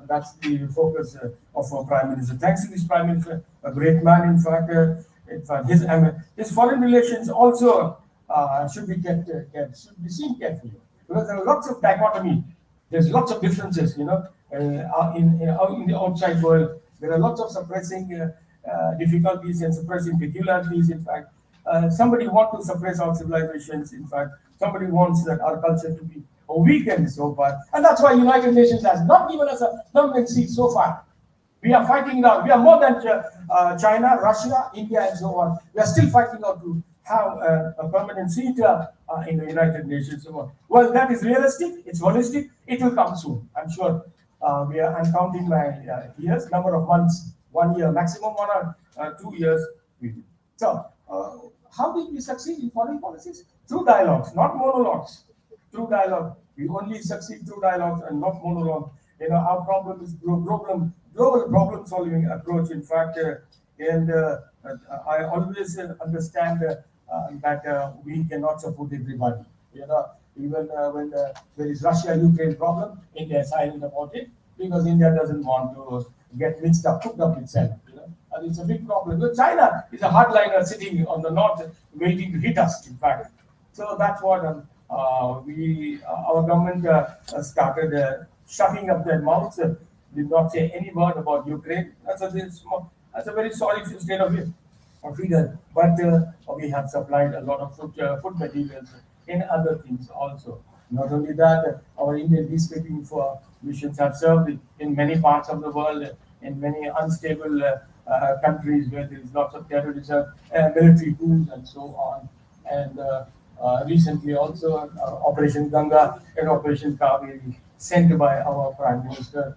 That's the focus of our Prime Minister. Thanks to this Prime Minister, a great man, in fact, his foreign relations also should be should be seen carefully because there are lots of dichotomy. There's lots of differences, in the outside world. There are lots of suppressing difficulties and suppressing peculiarities. In fact, somebody wants to suppress our civilizations. In fact, somebody wants that our culture to be weakened so far, and that's why United Nations has not given us a permanent seat so far. We are fighting it out. We are more than China, Russia, India, and so on. We are still fighting out to have a permanent seat in the United Nations. Well, that is realistic. It's holistic. It will come soon. I'm sure. I'm counting my years, number of months, 1 year, maximum 1 or 2 years. So, how did we succeed in foreign policies? Through dialogues, not monologues. Through dialogue. We only succeed through dialogues and not monologue. Our problem is global problem-solving approach. In fact, I always understand that we cannot support everybody. Even when there is Russia-Ukraine problem, India is silent about it because India doesn't want to get hooked up itself. And it's a big problem. But China is a hardliner sitting on the north, waiting to hit us. In fact, so that's what our government started shutting up their mouths. Did not say any word about Ukraine. That's a very sorry state of figure. But we have supplied a lot of food materials in other things also. Not only that, our Indian peacekeeping missions have served in many parts of the world, in many unstable countries where there is lots of terrorism, military coups, and so on. And recently also Operation Ganga and Operation Kaveri, sent by our Prime Minister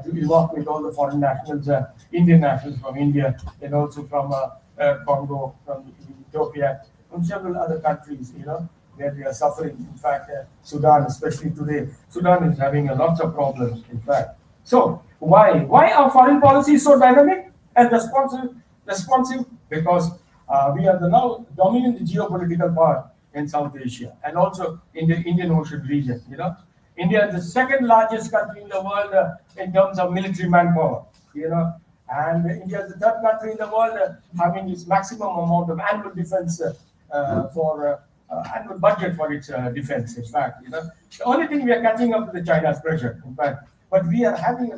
to evacuate all the foreign nationals, Indian nationals from India, and also from Congo, from Ethiopia, from several other countries, where they are suffering. In fact, Sudan, especially today, Sudan is having lots of problems, in fact. So, why are foreign policy so dynamic and responsive? Because we are the now dominant geopolitical power in South Asia and also in the Indian Ocean region. India is the second largest country in the world in terms of military manpower. And India is the third country in the world having its maximum amount of annual defense annual budget for its defense. In fact, the only thing we are catching up with China's pressure. In fact, but we are having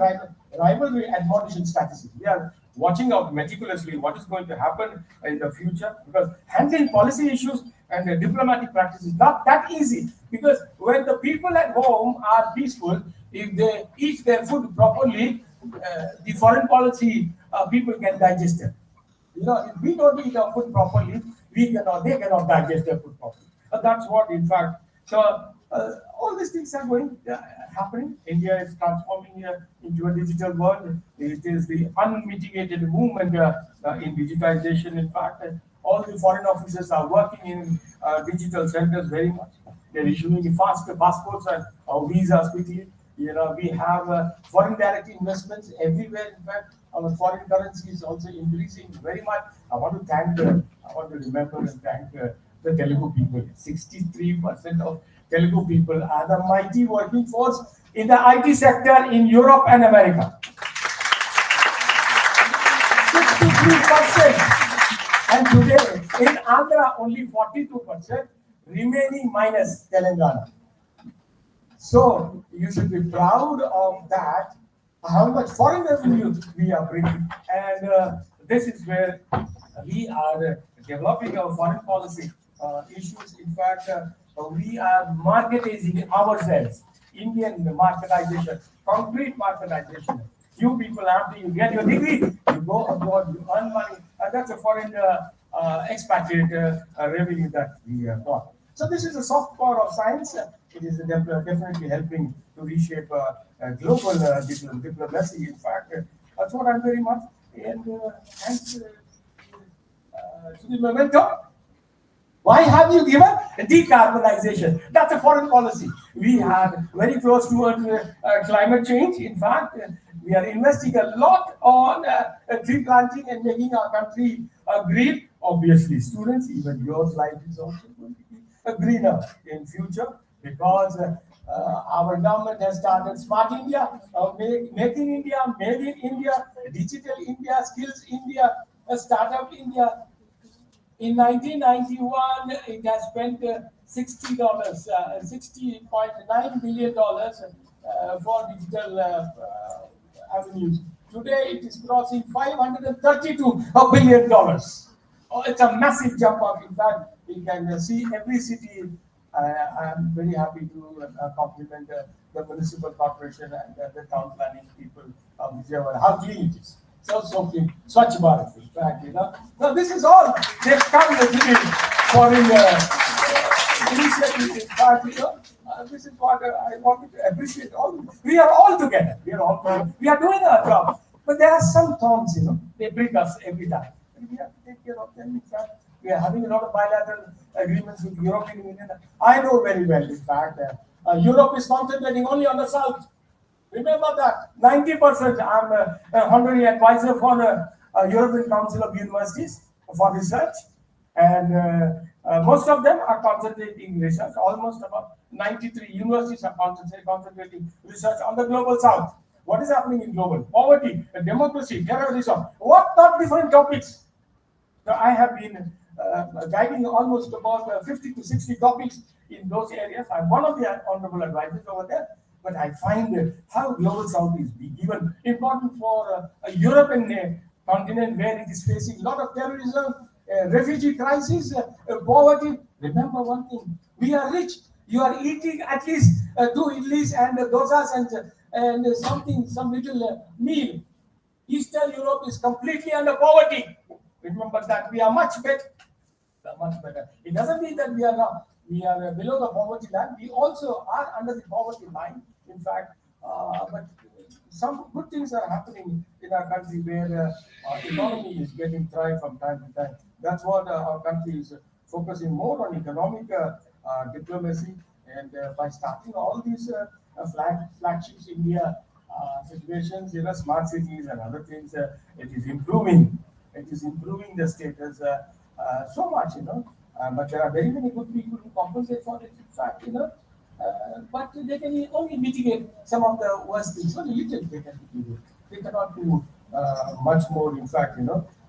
rivalry admonition statistics. We are watching out meticulously what is going to happen in the future because handling policy issues and diplomatic practice is not that easy. Because when the people at home are peaceful, if they eat their food properly, the foreign policy people can digest it. If we don't eat our food properly, they cannot digest their food properly. That's what, in fact, so all these things are happening. India is transforming into a digital world. It is the unmitigated movement in digitization. In fact, all the foreign officers are working in digital centers very much. They're issuing faster passports and visas quickly. We have foreign direct investments everywhere. In fact, our foreign currency is also increasing very much. I want to remember and thank the Telugu people. 63% of Telugu people are the mighty working force in the IT sector in Europe and America. 63%. And today in Andhra only 42%, remaining minus Telangana. So you should be proud of that, how much foreign revenue we are bringing. And this is where we are developing our foreign policy issues. In fact, we are marketizing ourselves, Indian marketization, concrete marketization. You people, after you get your degree, you go abroad, you earn money, and that's a foreign expatriate revenue that we got. So this is a soft power of science. It is definitely helping to reshape global diplomacy. In fact, that's what I'm very much. And thanks to the momentum. Why have you given decarbonization? That's a foreign policy. We are very close towards climate change. In fact, we are investing a lot on tree planting and making our country green. Obviously, students, even your life is also going to be greener in future because our government has started Smart India, Making India, Made in India, Digital India, Skills India, Startup India. In 1991, it has spent $60.9 billion for digital avenues. Today, it is crossing $532 billion. Oh, it's a massive jump up. In fact, we can see every city. I'm very happy to compliment the municipal corporation and the town planning people of Vijayawada. How clean it is. So clean. Swachh Bharat, in fact, Now, this is all. They've come with me foreign initiatives. In fact, this is what I wanted to appreciate. We are all together. We are doing our job. But there are some thorns, they break us every time. And we have to take care of them. In fact, we are having a lot of bilateral agreements with the European Union. I know very well, in fact, Europe is concentrating only on the south. Remember that 90%. I'm a honorary advisor for the European Council of Universities for research, and most of them are concentrating research. Almost about 93 universities are concentrating research on the global south. What is happening in global? Poverty, democracy, terrorism. What not different topics? So I have been guiding almost about 50 to 60 topics in those areas. I'm one of the honorable advisors over there. But I find how global south is given important for a European continent where it is facing a lot of terrorism, refugee crisis, poverty. Remember one thing: we are rich. You are eating at least 2 idlis and dosas and some little meal. Eastern Europe is completely under poverty. Remember that we are much better. Much better. It doesn't mean that we are not. We are below the poverty line. We also are under the poverty line. In fact, but some good things are happening in our country where our economy is getting tried from time to time. That's what our country is focusing more on economic diplomacy, and by starting all these flagships India situations, smart cities and other things, it is improving. It is improving the status so much, but there are very many good people who compensate for it. In fact, but they can only mitigate some of the worst things. Only little they can mitigate. They cannot do much more. In fact,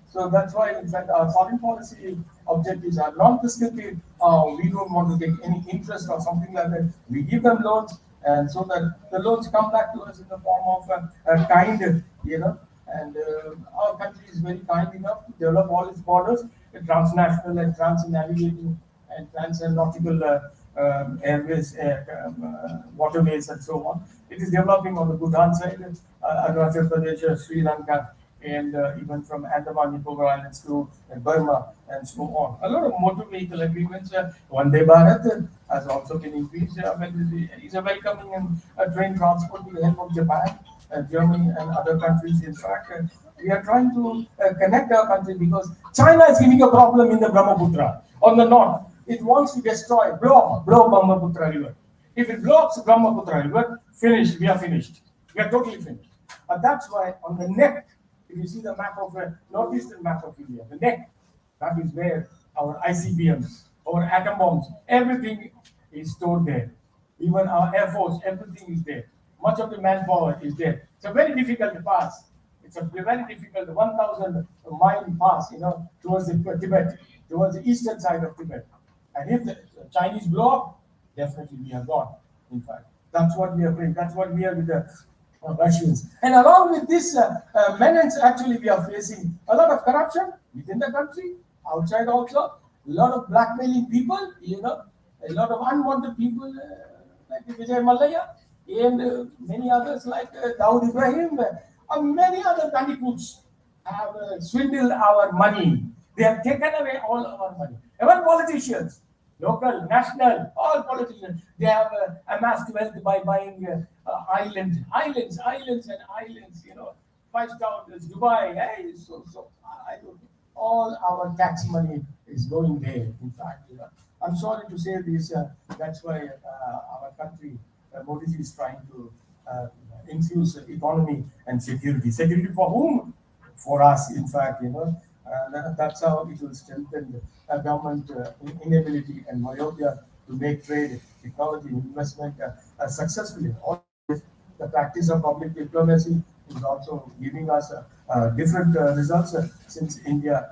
So that's why, in fact, our foreign policy objectives are non-prescriptive. We don't want to take any interest or something like that. We give them loans, and so that the loans come back to us in the form of a kind, And our country is very kind enough to develop all its borders, transnational and trans-navigating and trans-nautical airways, waterways, and so on. It is developing on the Bhutan side, Arunachal Pradesh, Sri Lanka, and even from Andaman Nicobar Islands to Burma, and so on. A lot of motor vehicle agreements. Vande Bharat has also been increased. Is a welcoming and train transport with the help of Japan, Germany, and other countries. In fact, we are trying to connect our country because China is giving a problem in the Brahmaputra on the north. It wants to blow Brahmaputra river. If it blocks Brahmaputra river, finished. We are finished. We are totally finished. And that's why on the neck, if you see the map of northeastern map of India, the neck, that is where our ICBMs, our atom bombs, everything is stored there. Even our air force, everything is there. much of the manpower is there. It's a very difficult pass. It's a very difficult 1,000-mile pass, towards the Tibet, towards the eastern side of Tibet. And if the Chinese blow up, definitely we are gone. In fact, that's what we are praying. That's what we are with the Russians. And along with this menace, actually, we are facing a lot of corruption within the country, outside also, a lot of blackmailing people, a lot of unwanted people like Vijayawada and many others like Dawood Ibrahim, and many other bandicoots have swindled our money. They have taken away all our money. Even politicians, local, national, all politicians, they have amassed wealth by buying islands, and islands, 5 star Dubai. Hey, I don't know. All our tax money is going there. In fact, I'm sorry to say this. That's why our country, Modi ji is trying to infuse economy and security. Security for whom? For us, in fact, that's how it will strengthen the government inability and myopia to make trade, technology, investment successfully. The practice of public diplomacy is also giving us different results since India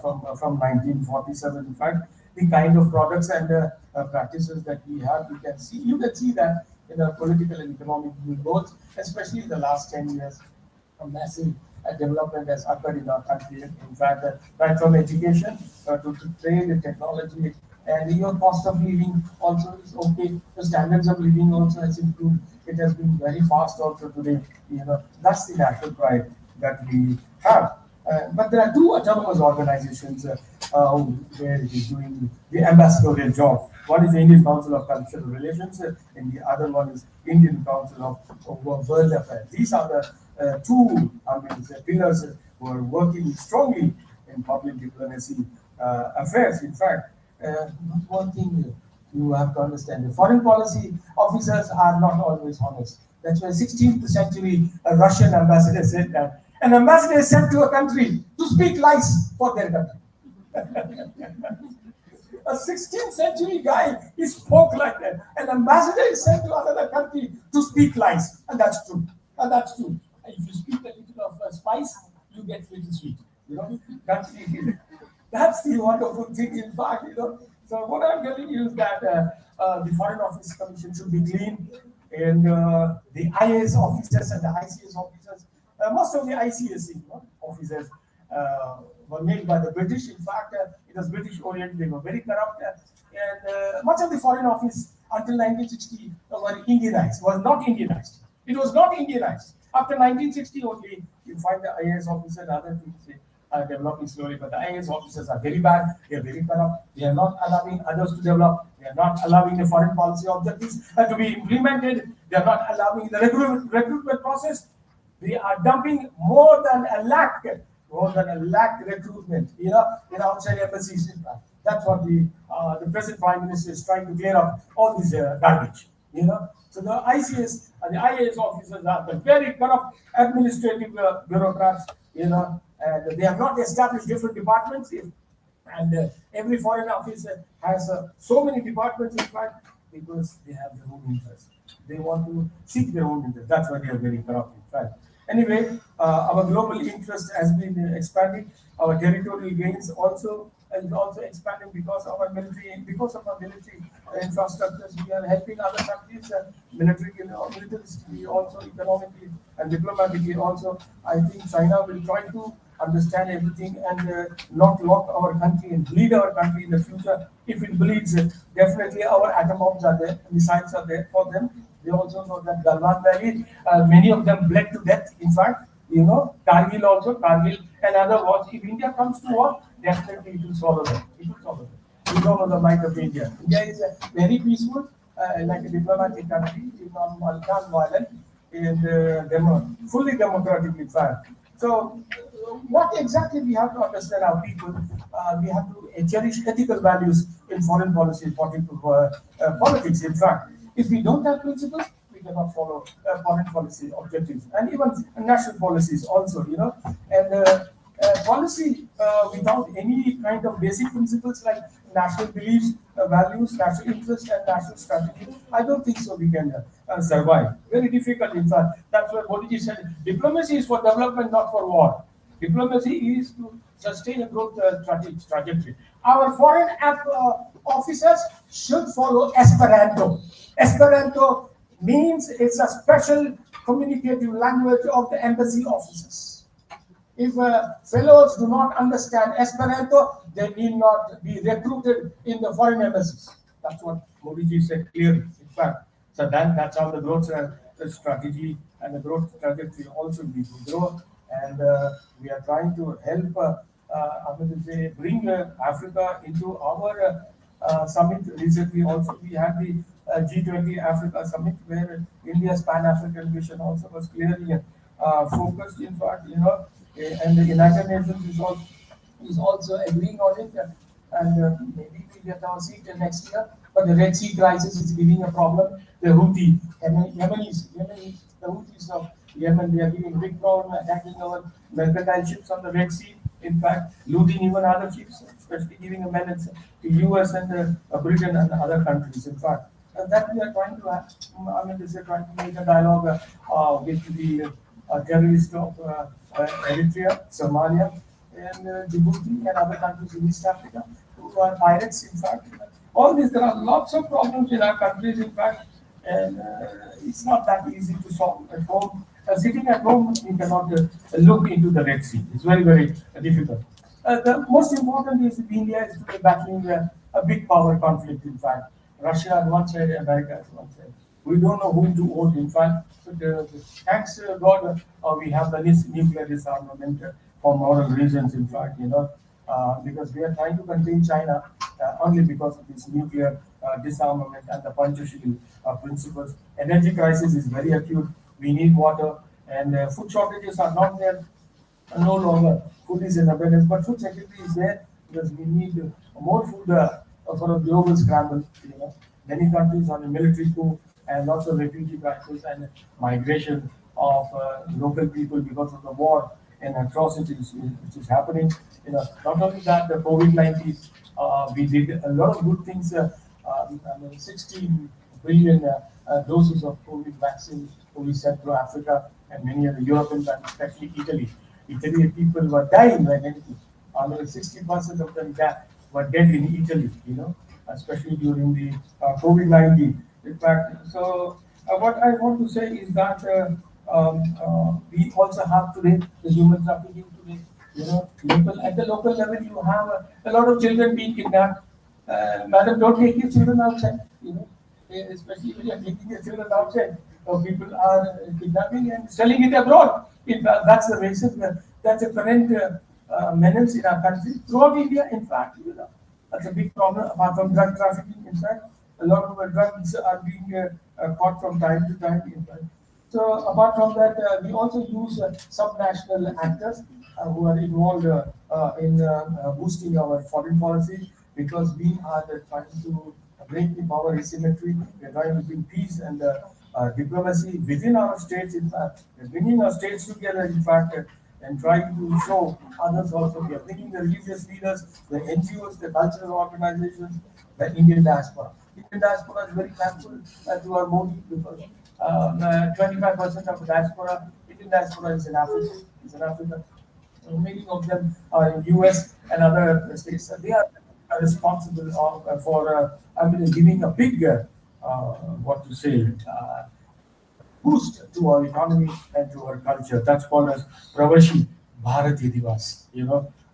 from 1947. In fact, the kind of products and practices that we have, you can see that in the political and economic growth, especially in the last 10 years, a massive development has occurred in our country. In fact, right from education to trade and technology, and your cost of living also is okay. The standards of living also has improved. It has been very fast also today. That's the national pride that we have. But there are two autonomous organizations where it is doing the ambassadorial job. One is the Indian Council of Cultural Relations, and the other one is Indian Council of World Affairs. These are the two pillars who are working strongly in public diplomacy affairs. In fact, one thing you have to understand: the foreign policy officers are not always honest. That's why 16th century Russian ambassador said that an ambassador is sent to a country to speak lies for their country. A 16th century guy, he spoke like that. An ambassador is sent to another country to speak lies, and that's true. And that's true. And if you speak a little of spice, you get little sweet. That's the wonderful thing. In fact, So what I'm telling you is that the Foreign Office Commission should be clean, and the IAS officers and the ICS officers, most of the ICS officers were made by the British. In fact, it was British oriented. They were very corrupt, and much of the Foreign Office until 1960 were Indianized. Was not Indianized. It was not Indianized. After 1960 only, you find the IAS officer and other things developing slowly. But the IAS officers are very bad. They are very corrupt. They are not allowing others to develop. They are not allowing the foreign policy objectives to be implemented. They are not allowing the recruitment process. They are dumping more than a lakh recruitment, in outside embassies. That's what the present Prime Minister is trying to clear up all this garbage, So the ICS and the IAS officers are the very corrupt administrative bureaucrats, and they have not established different departments. And every foreign office has so many departments, in fact, because they have their own interests. They want to seek their own interest. That's why they are very corrupt, in fact. Anyway, our global interest has been expanding. Our territorial gains also is also expanding because of our military infrastructures. We are helping other countries militarily, also economically and diplomatically. Also, I think China will try to understand everything and not lock our country and bleed our country in the future. If it bleeds, definitely our atom bombs are there, missiles are there for them. They also know that Galwan Valley, many of them bled to death. In fact, Kargil and other wars. If India comes to war, definitely it will swallow them. It will swallow them. You don't know the might of India. India is very peaceful, like a diplomatic country, non-violent, and fully democratically fair. So, what exactly we have to understand our people? We have to cherish ethical values in foreign policy, politics. In fact, if we don't have principles, we cannot follow foreign policy objectives and even national policies also. And policy without any kind of basic principles like national beliefs, values, national interest, and national strategy, I don't think so we can survive. Very difficult, in fact. That's what Modi said. Diplomacy is for development, not for war. Diplomacy is to sustain a growth trajectory. Our foreign officers should follow Esperanto. Esperanto means it's a special communicative language of the embassy officers. If fellows do not understand Esperanto, they need not be recruited in the foreign embassies. That's what Modi said clearly. In fact, so that's how the growth strategy and the growth trajectory also be to grow. And we are trying to help, bring Africa into our summit. Recently, also we had the G20 Africa summit where India's Pan-African vision also was clearly focused. In fact, and the United Nations is also agreeing on it, and maybe we get our seat next year. But the Red Sea crisis is giving a problem. The Yemenis, the Houthis of Yemen, they are giving big problem, attacking our mercantile ships on the Red Sea. In fact, looting even other ships, especially giving a menace to US and Britain and other countries. In fact, that we are trying to trying to make a dialogue with the terrorists of Eritrea, Somalia, and Djibouti and other countries in East Africa who are pirates. In fact, all these, there are lots of problems in our countries. In fact, and it's not that easy to solve at home. Sitting at home, you cannot look into the Red Sea. It's very, very difficult. The most important is that India is today battling a big power conflict. In fact, Russia on one side, America on one side. We don't know whom to vote. In fact, but, thanks God, we have this nuclear disarmament for moral reasons. In fact, because we are trying to contain China only because of this nuclear disarmament and the Panchashili principles. Energy crisis is very acute. We need water, and food shortages are not there no longer. Food is in abundance, but food security is there because we need more food for a global scramble. Many countries are in military coup and lots of refugee crisis and migration of local people because of the war and atrocities which is happening. Not only that, the COVID-19, we did a lot of good things. 16 billion doses of COVID vaccine we sent to Africa and many of the European countries, especially Italy. Italy people were dying like anything. 60% of them were dead in Italy, especially during the COVID-19. In fact, so what I want to say is that we also have today the human trafficking today. At the local level, you have a lot of children being kidnapped. Madam, don't take your children outside. Especially when you're taking your children outside. People are kidnapping and selling it abroad. In fact, that's the racism. That's a current menace in our country. Throughout India, in fact, that's a big problem. Apart from drug trafficking, in fact, a lot of drugs are being caught from time to time. In fact. So apart from that, we also use subnational actors who are involved in boosting our foreign policy because we are trying to break the power asymmetry. We are trying to bring peace and diplomacy within our states. In fact, we are bringing our states together. In fact, and trying to show others also. We are bringing the religious leaders, the NGOs, the cultural organizations, the Indian diaspora. Indian diaspora is very thankful to our Modi because 25% of the diaspora, Indian diaspora is in Africa. Many of them are in US and other states. They are responsible for giving a big, boost to our economy and to our culture. That's called as Pravashi Bharati Divas.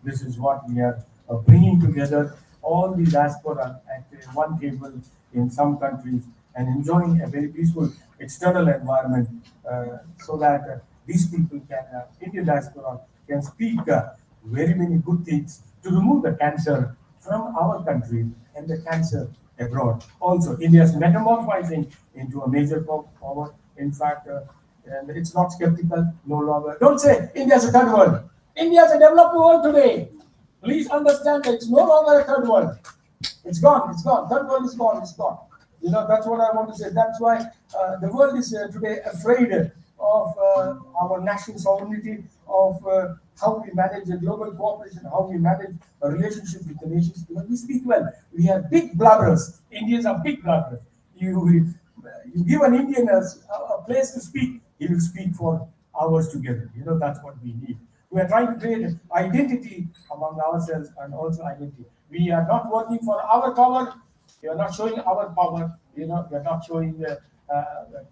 This is what we are bringing together all the diaspora at one table in some countries and enjoying a very peaceful external environment so that these people can, Indian diaspora, can speak very many good things to remove the cancer from our country and the cancer abroad. Also, India is metamorphizing into a major power. In fact, and it's not skeptical no longer. Don't say India is a third world. India is a developed world today. Please understand that it's no longer a third world. It's gone. It's gone. Third world is gone. It's gone. That's what I want to say. That's why the world is today afraid of our national sovereignty, of how we manage the global cooperation, how we manage a relationship with the nations. Because we speak well. We are big blabberers. Indians are big blabberers. You give an Indian a place to speak, he will speak for hours together. That's what we need. We are trying to create identity among ourselves and also identity. We are not working for our power. We are not showing our power. We are not showing,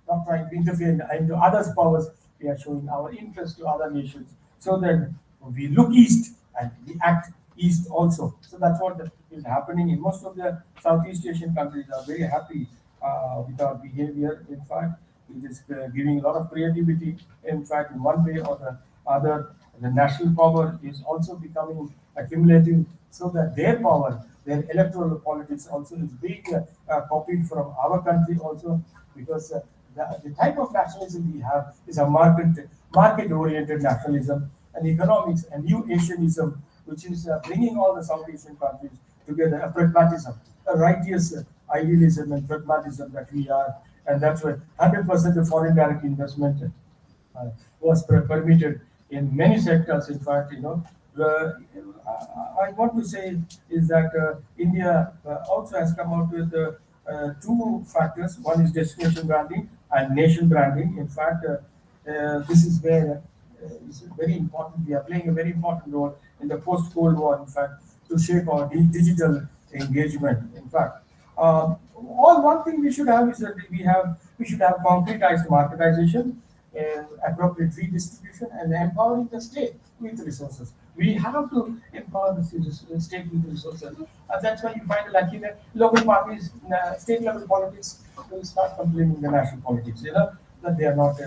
not trying to interfere into others' powers. We are showing our interest to other nations so that we look east and we act east also. So that's what is happening in most of the Southeast Asian countries. Are very happy with our behavior. In fact, it is giving a lot of creativity. In fact, in one way or the other, the national power is also becoming accumulating so that their power, their electoral politics also is being copied from our country also, because the type of nationalism we have is a market-oriented nationalism, and economics and new Asianism, which is bringing all the South Asian countries together, a pragmatism, a righteous idealism and pragmatism that we are, and that's why 100% of foreign direct investment was permitted in many sectors. In fact, I want to say is that India also has come out with two factors. One is destination branding and nation branding. In fact, this is where it's very important. We are playing a very important role in the post-Cold War, in fact, to shape our digital engagement. In fact, all one thing we should have is that we should have concretized marketization, appropriate redistribution, and empowering the state with resources. We have to empower the state with resources. And that's why you find like in local parties, state level politics will start complaining the national politics, that they are not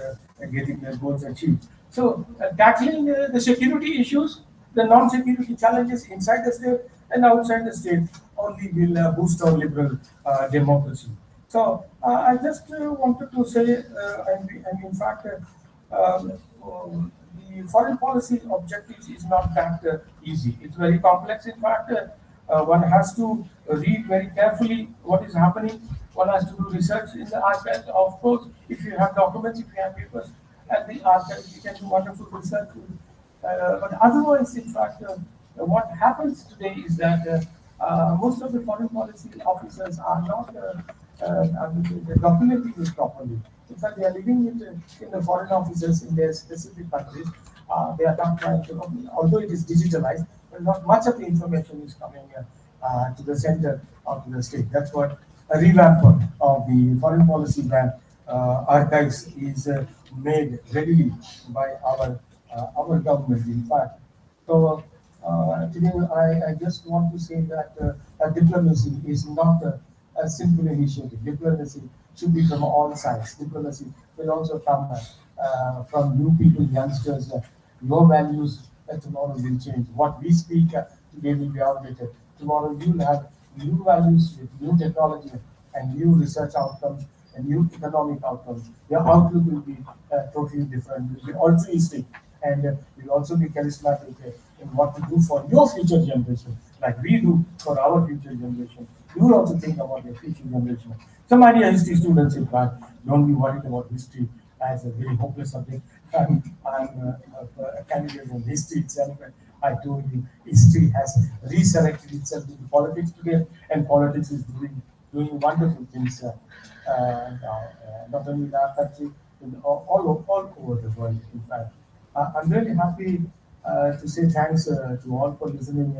getting their goals achieved. So tackling the security issues, the non-security challenges inside the state and outside the state only will boost our liberal democracy. So I just wanted to say, and in fact, the foreign policy objectives is not that easy. It's very complex. In fact, one has to read very carefully what is happening. One has to do research in the archives. Of course, if you have documents, if you have papers at the archives, you can do wonderful research. But otherwise, in fact, what happens today is that most of the foreign policy officers are not documenting it properly. In fact, they are living it in the foreign offices in their specific countries. They are not trying to, although it is digitalized, but not much of the information is coming to the center or to the state. That's what a revamp of the foreign policy archives is made readily by our government. In fact, so today I just want to say that diplomacy is not a simple initiative. Diplomacy should be from all sides. Diplomacy will also come from new people, youngsters. Your values tomorrow will change. What we speak today will be outdated. Tomorrow you will have new values with new technology and new research outcomes and new economic outcomes. Your outlook will be totally different. Will be altruistic and will also be charismatic in what to do for your future generation, like we do for our future generation. You will also think about your future generation. Some idea history students, in fact, don't be worried about history as a very hopeless subject. I'm a candidate in history itself. And I told you, history has resurrected itself into politics today, and politics is doing wonderful things, not only in our country, but all over the world. In fact, I'm really happy to say thanks to all for listening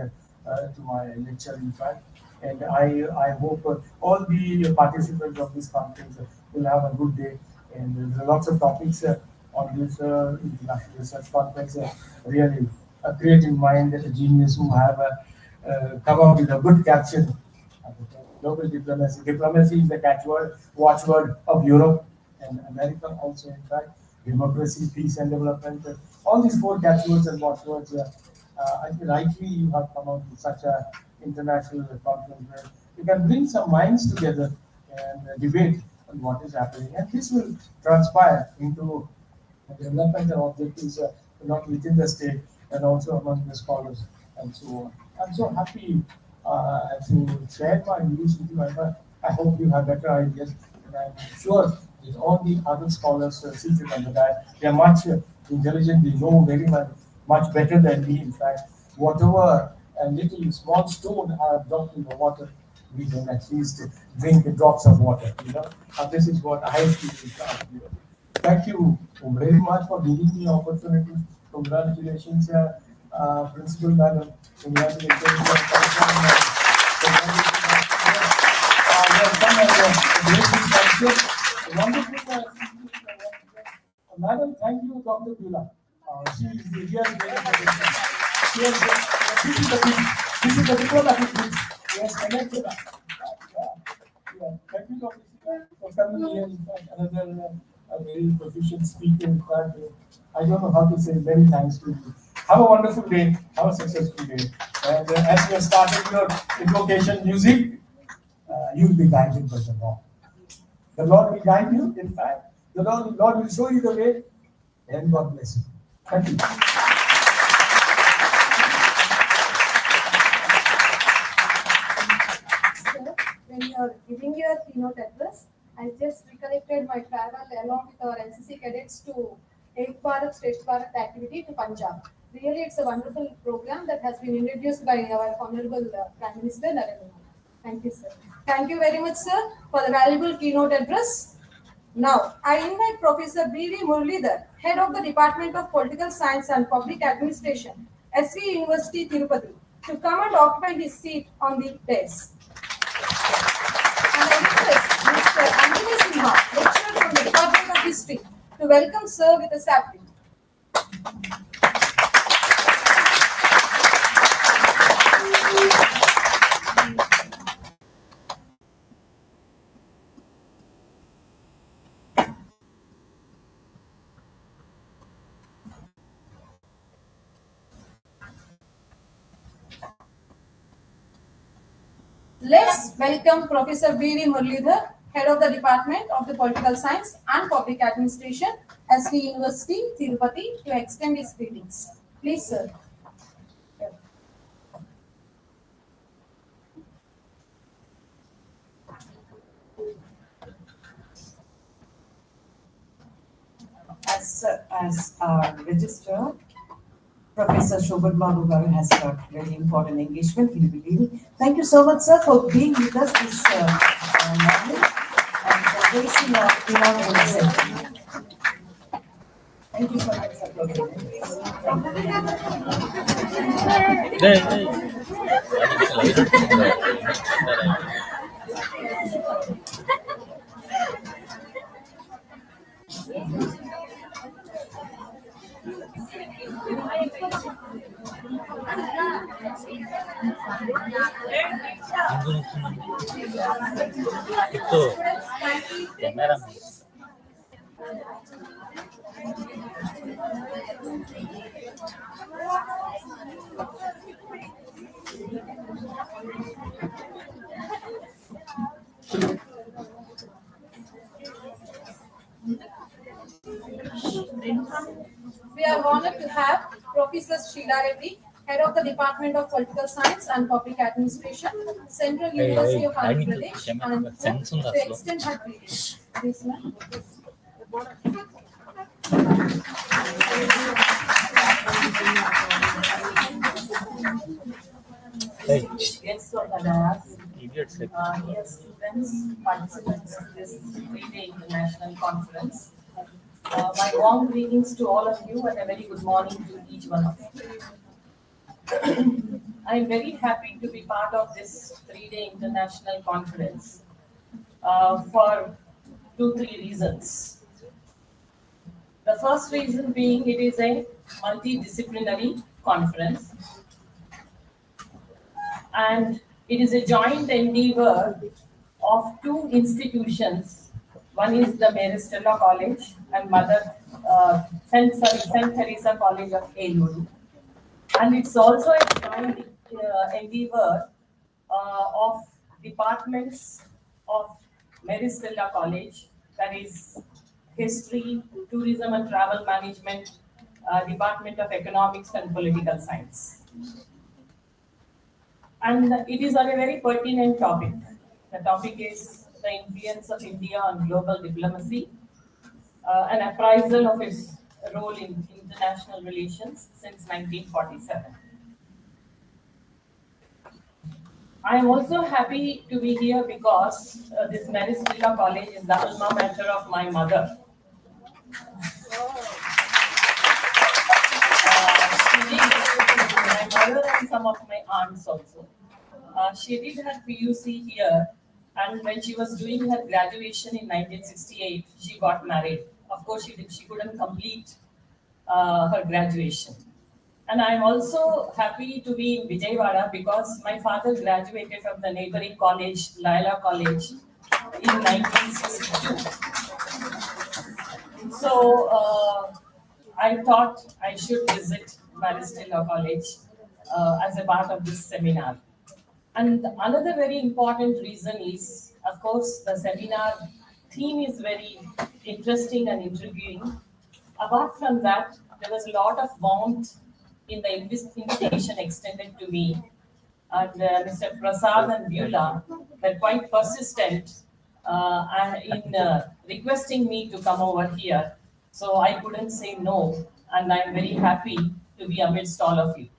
to my lecture. In fact, and I hope all the participants of this conference will have a good day. And there are lots of topics on this international research conference. Really, a creative mind, a genius who have come up with a good caption. Global diplomacy. Diplomacy is the watchword of Europe and America also. In fact, democracy, peace, and development. All these four catchwords and watchwords. I think rightly you have come out with such a international conference where you can bring some minds together and debate on what is happening, and this will transpire into development of objectives not within the state and also among the scholars and so on. I'm so happy to share my views with you. I hope you have better ideas, and I'm sure with all the other scholars seated under that. They are much intelligent, they know very much better than me. In fact, whatever a little small stone I have dropped in the water, we can at least drink drops of water, And this is what I feel in fact, Thank you very much for giving me the opportunity. Congratulations, Principal Madam. Congratulations. Wonderful. Madam, thank you, Dr. Bula. She is the real This is the diplomatic bridge. Yes, connected. Thank you, Dr. Bula, for coming here. In fact, another a very proficient speaker. In fact, I don't know how to say many thanks to you. Have a wonderful day. Have a successful day. And as you have started your invocation music, you will be guided by the Lord. The Lord will guide you. In fact, the Lord will show you the way. And God bless you. Thank you. Sir, when you are giving your keynote address, I just recollected my travel along with our NCC cadets to Ek Bharat Shresth Bharat activity to Punjab. Really, it's a wonderful program that has been introduced by our Honorable Prime Minister Narendra Modi. Thank you, sir. Thank you very much, sir, for the valuable keynote address. Now, I invite Professor B.V. Muralidhar, Head of the Department of Political Science and Public Administration, SV University, Tirupati, to come and occupy his seat on the dais. And I request Mr. Andhra Sinha, lecturer from the Department of History, to welcome sir with a sapling. Let's welcome Professor B.V. Muralidhar, Head of the Department of the Political Science and Public Administration, SV University, Tirupati, to extend his greetings. Please, sir. As our registrar, Professor Shobhat Babu Garu has got very important engagement. He'll be leaving. Thank you so much, sir, for being with us this morning and for gracing our inaugural assembly. Thank you so much, sir. Itu kamera. We are honored to have Professor Sheila Reddy, Head of the Department of Political Science and Public Administration, Central University of Andhra Pradesh, and to extend her greetings. Please, ma'am. Yes, so Adas. Idiots. Dear students, participants in this 3-day international conference, my warm greetings to all of you and a very good morning to each one of you. I am very happy to be part of this 3-day international conference for 2-3 reasons. The first reason being it is a multidisciplinary conference and it is a joint endeavor of 2 institutions. One is the Mary Stella College and St. Teresa College of Eluru. And it's also a joint endeavor of departments of Mary Stella College, that is History, Tourism and Travel Management, Department of Economics and Political Science. And it is on a very pertinent topic. The topic is the influence of India on global diplomacy, an appraisal of its role in international relations since 1947. I am also happy to be here because this Mary Stella College is the alma mater of my mother. My mother and some of my aunts also. She did her PUC here, and when she was doing her graduation in 1968, she got married. Of course, she couldn't complete her graduation. And I'm also happy to be in Vijayawada because my father graduated from the neighboring college, Laila College, in 1962. So I thought I should visit Maristella College as a part of this seminar. And another very important reason is, of course, the seminar theme is very interesting and intriguing. Apart from that, there was a lot of warmth in the invitation extended to me. And Mr. Prasad and Beulah were quite persistent in requesting me to come over here. So I couldn't say no, and I'm very happy to be amidst all of you.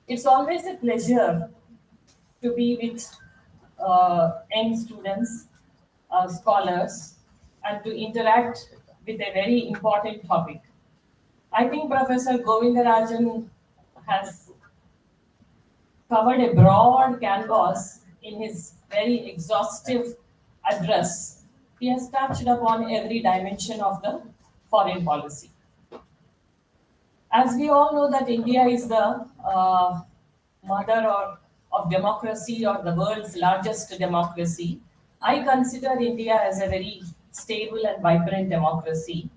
It's always a pleasure to be with young students, scholars, and to interact with a very important topic. I think Professor Govindarajan has covered a broad canvas in his very exhaustive address. He has touched upon every dimension of the foreign policy. As we all know that India is the mother of democracy or the world's largest democracy, I consider India as a very stable and vibrant democracy.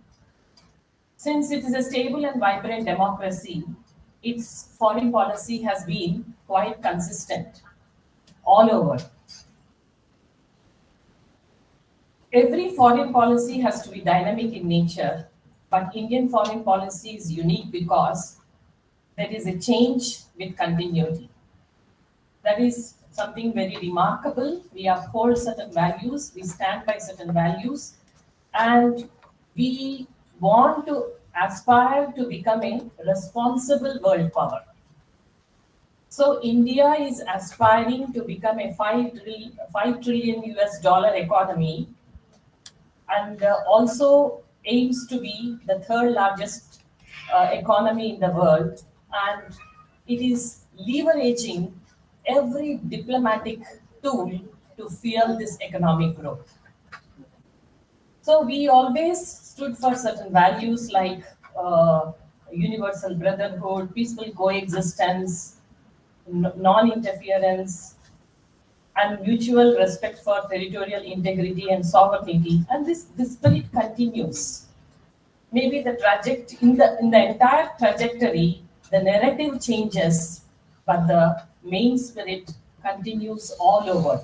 Since it is a stable and vibrant democracy, its foreign policy has been quite consistent all over. Every foreign policy has to be dynamic in nature, but Indian foreign policy is unique because there is a change with continuity. That is something very remarkable. We uphold certain values, we stand by certain values, and we want to aspire to become a responsible world power. So India is aspiring to become a $5 trillion US economy, and also aims to be the third largest economy in the world, and it is leveraging every diplomatic tool to fuel this economic growth. So we always stood for certain values like universal brotherhood, peaceful coexistence, non-interference, and mutual respect for territorial integrity and sovereignty. And this spirit continues. Maybe the in the entire trajectory, the narrative changes, but the main spirit continues all over.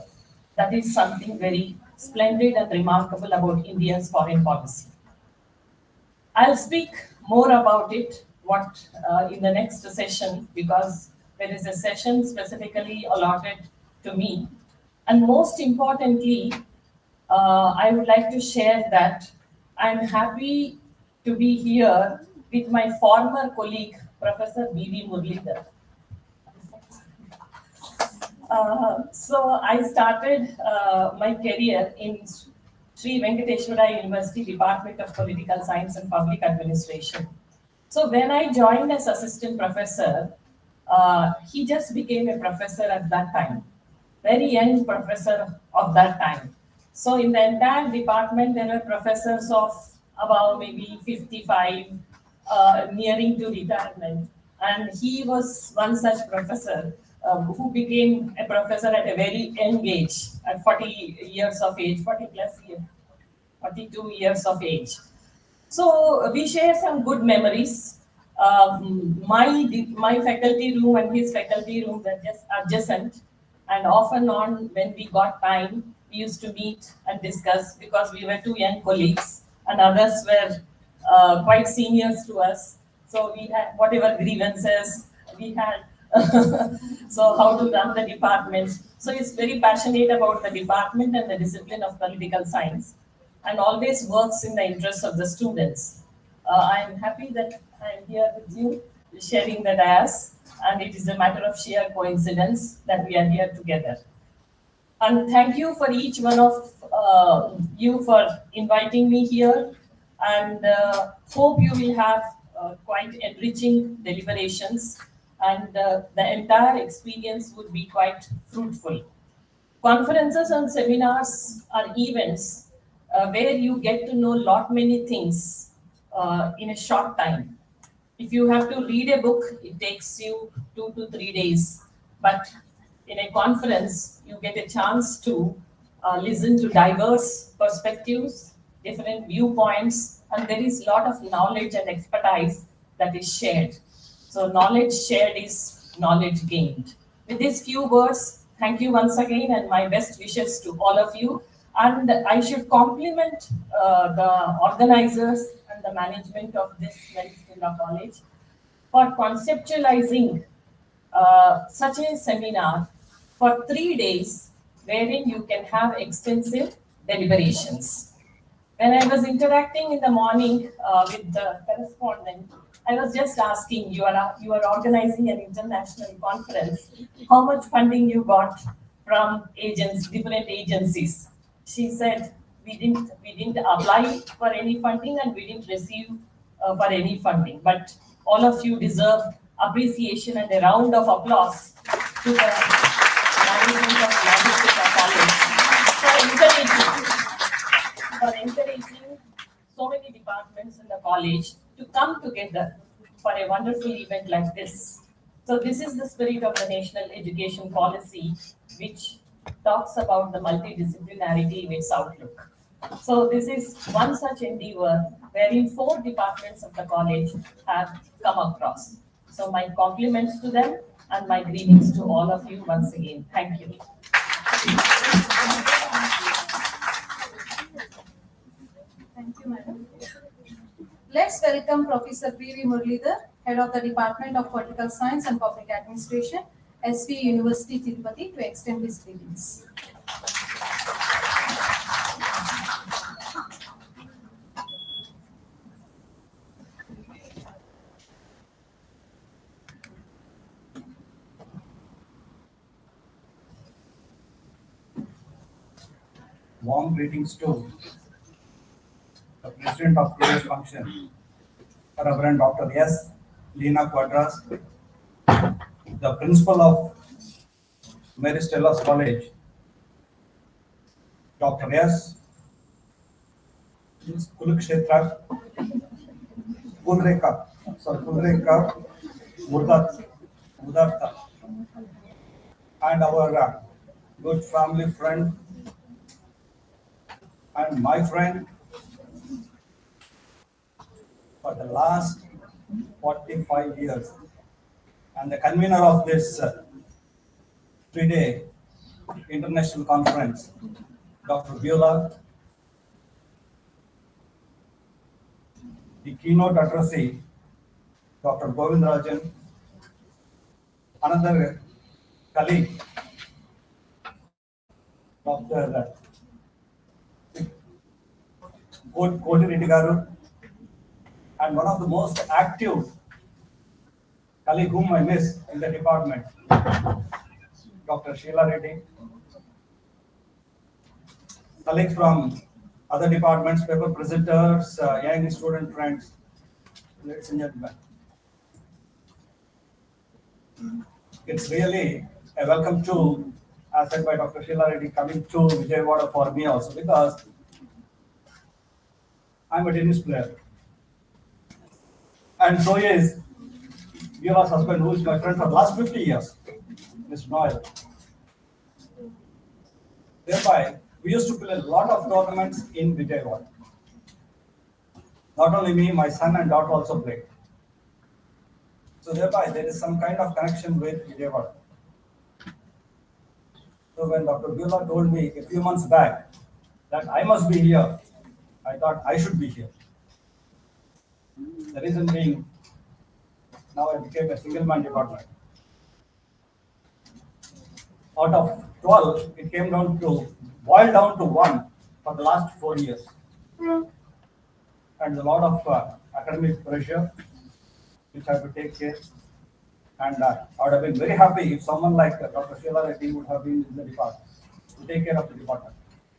That is something very splendid and remarkable about India's foreign policy. I'll speak more about it in the next session, because there is a session specifically allotted to me. And most importantly, I would like to share that I'm happy to be here with my former colleague, Professor B.V. Muralidhar. So I started my career in Sri Venkateswara University Department of Political Science and Public Administration. So when I joined as assistant professor, he just became a professor at that time, very young professor of that time. So in the entire department, there were professors of about maybe 55, nearing to retirement. And he was one such professor who became a professor at a very young age, at 40 years of age, 40 plus years, 42 years of age. So we share some good memories. My faculty room and his faculty room were just adjacent, and off and on, when we got time, we used to meet and discuss, because we were two young colleagues and others were quite seniors to us. So we had whatever grievances, we had So how to run the department. So he's very passionate about the department and the discipline of political science, and always works in the interest of the students. I am happy that I am here with you, sharing the dais, and it is a matter of sheer coincidence that we are here together. And thank you for each one of you for inviting me here. And hope you will have quite enriching deliberations, and the entire experience would be quite fruitful. Conferences and seminars are events where you get to know lot many things in a short time. If you have to read a book, it takes you 2 to 3 days. But in a conference, you get a chance to listen to diverse perspectives, different viewpoints, and there is a lot of knowledge and expertise that is shared. So knowledge shared is knowledge gained. With these few words, thank you once again and my best wishes to all of you. And I should compliment the organizers and the management of this Stella College for conceptualizing such a seminar for 3 days, wherein you can have extensive deliberations. When I was interacting in the morning with the correspondent, I was just asking, you are organizing an international conference. How much funding you got from different agencies? She said, we didn't apply for any funding and we didn't receive for any funding. But all of you deserve appreciation and a round of applause to the management of College for encouraging so many departments in the college to come together for a wonderful event like this. So this is the spirit of the National Education Policy, which talks about the multidisciplinarity in its outlook. So this is one such endeavor wherein 4 departments of the college have come across. So my compliments to them and my greetings to all of you once again. Thank you. Thank you, madam. Let's welcome Professor P.V. Muralidhar, Head of the Department of Political Science and Public Administration, SV University, Tirupati, to extend his greetings. Warm greetings to the President of today's function, Reverend Dr. S. Lina Quadras, the Principal of Mary Stella's College, Dr. S. Kulukshetra Kulreka Mudarta, and our good family friend and my friend for the last 45 years, and the convener of this 3-day international conference, Dr. Viola, the keynote addressee, Dr. Govindarajan, another colleague, Dr. Koti Reddy Garu, and one of the most active colleague whom I miss in the department, Dr. Sheila Reddy, colleagues from other departments, paper presenters, young student friends, ladies and gentlemen. It's really a welcome to, as said by Dr. Sheila Reddy, coming to Vijayawada for me also, because I'm a tennis player. And so is Viola's husband, who is my friend for the last 50 years, Mr. Noel. Thereby, we used to play a lot of tournaments in Vijayawada. Not only me, my son and daughter also played. So thereby, there is some kind of connection with Vijayawada. So when Dr. Viola told me a few months back that I must be here, I thought I should be here. The reason being, now I became a single man department. out of 12, it came down to, boiled down to 1 for the last 4 years. And a lot of academic pressure, which I have to take care. And I would have been very happy if someone like Dr. Sheila Reddy would have been in the department to take care of the department.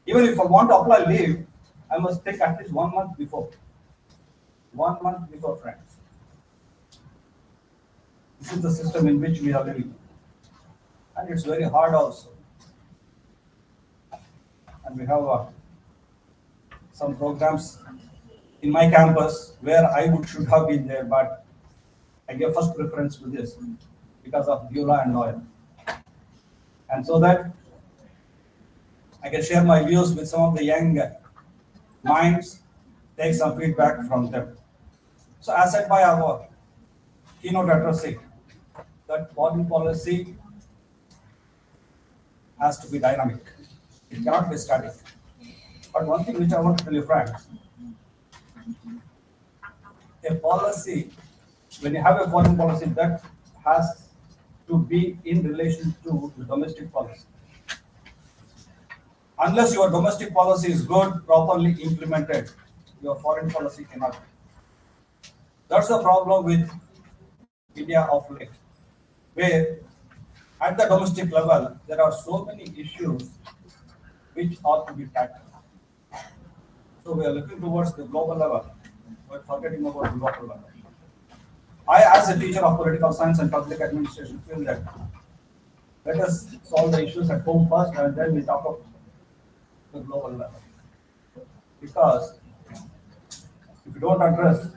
Even if I want to apply leave, I must take at least 1 month before. 1 month before, friends. This is the system in which we are living. And it's very hard also. And we have some programs in my campus where I should have been there, but I give first preference to this because of Beulah and Noel. And so that I can share my views with some of the young minds, take some feedback from them. So as said by our keynote addressee, that foreign policy has to be dynamic. It cannot be static. But one thing which I want to tell you, friends, a policy, when you have a foreign policy, that has to be in relation to the domestic policy. Unless your domestic policy is good, properly implemented, your foreign policy cannot be. That's the problem with India of late, where at the domestic level, there are so many issues which ought to be tackled. So we are looking towards the global level, but forgetting about the local level. I, as a teacher of political science and public administration, feel that let us solve the issues at home first and then we talk of the global level. Because if you don't address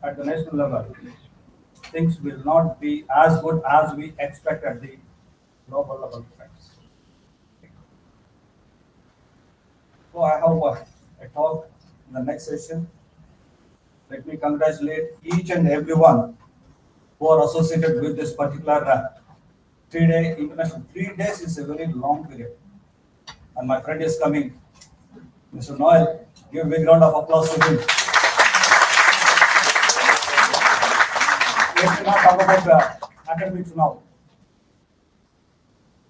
at the national level, things will not be as good as we expect at the global level. Friends. So I have a talk in the next session. Let me congratulate each and everyone who are associated with this particular 3-day international. 3 days is a very long period. And my friend is coming, Mr. Noel. Give a big round of applause to him. Let me not talk about academics now.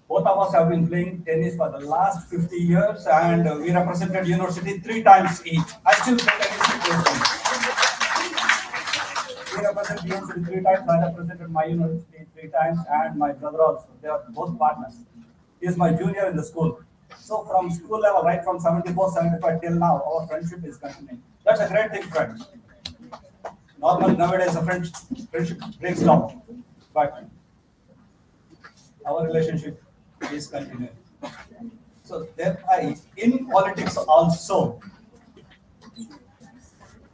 Both of us have been playing tennis for the last 50 years and we represented university 3 times each. I still play tennis. We represented university 3 times. I represented my university 3 times and my brother also. They are both partners. He is my junior in the school. So from school level, right from 74, 75 till now, our friendship is continuing. That's a great thing, friends. Normally nowadays a friendship breaks down, but our relationship is continuing. So there in politics also,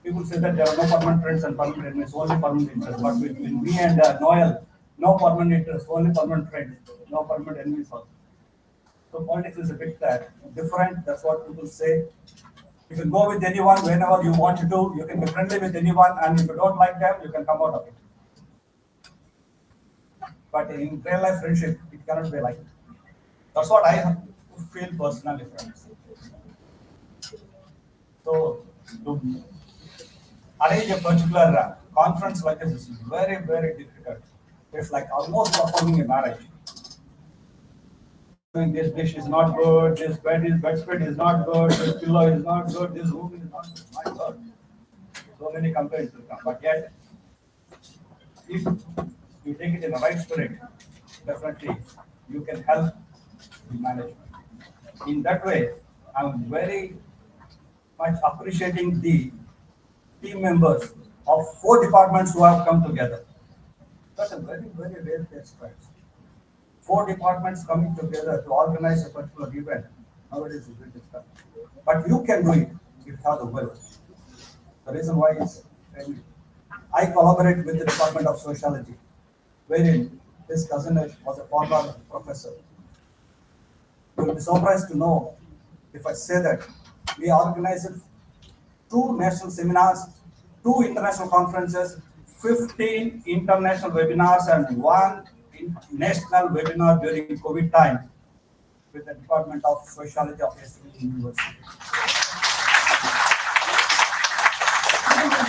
people say that there are no permanent friends and permanent enemies, only permanent interests. But between me and Noel, no permanent interests, only permanent friends, no permanent enemies also. So politics is a bit different. That's what people say. You can go with anyone whenever you want to do. You can be friendly with anyone, and if you don't like them, you can come out of it. But in real life friendship, it cannot be like that. That's what I feel personally, friends. So to arrange a particular conference like this is very, very difficult. It's like almost performing a marriage. This dish is not good, this bedspread is not good, this pillow is not good, this room is not good. My God. So many complaints will come. But yet, if you take it in the right spirit, definitely you can help the management. In that way, I'm very much appreciating the team members of 4 departments who have come together. That's a very, very rare case, friends. 4 departments coming together to organize a particular event. Nowadays is very difficult. But you can do it if you have the will. The reason why is I collaborate with the Department of Sociology, wherein his cousin was a former professor. You will be surprised to know if I say that we organized 2 national seminars, 2 international conferences, 15 international webinars, and 1 national webinar during COVID time with the Department of Sociology of SC University.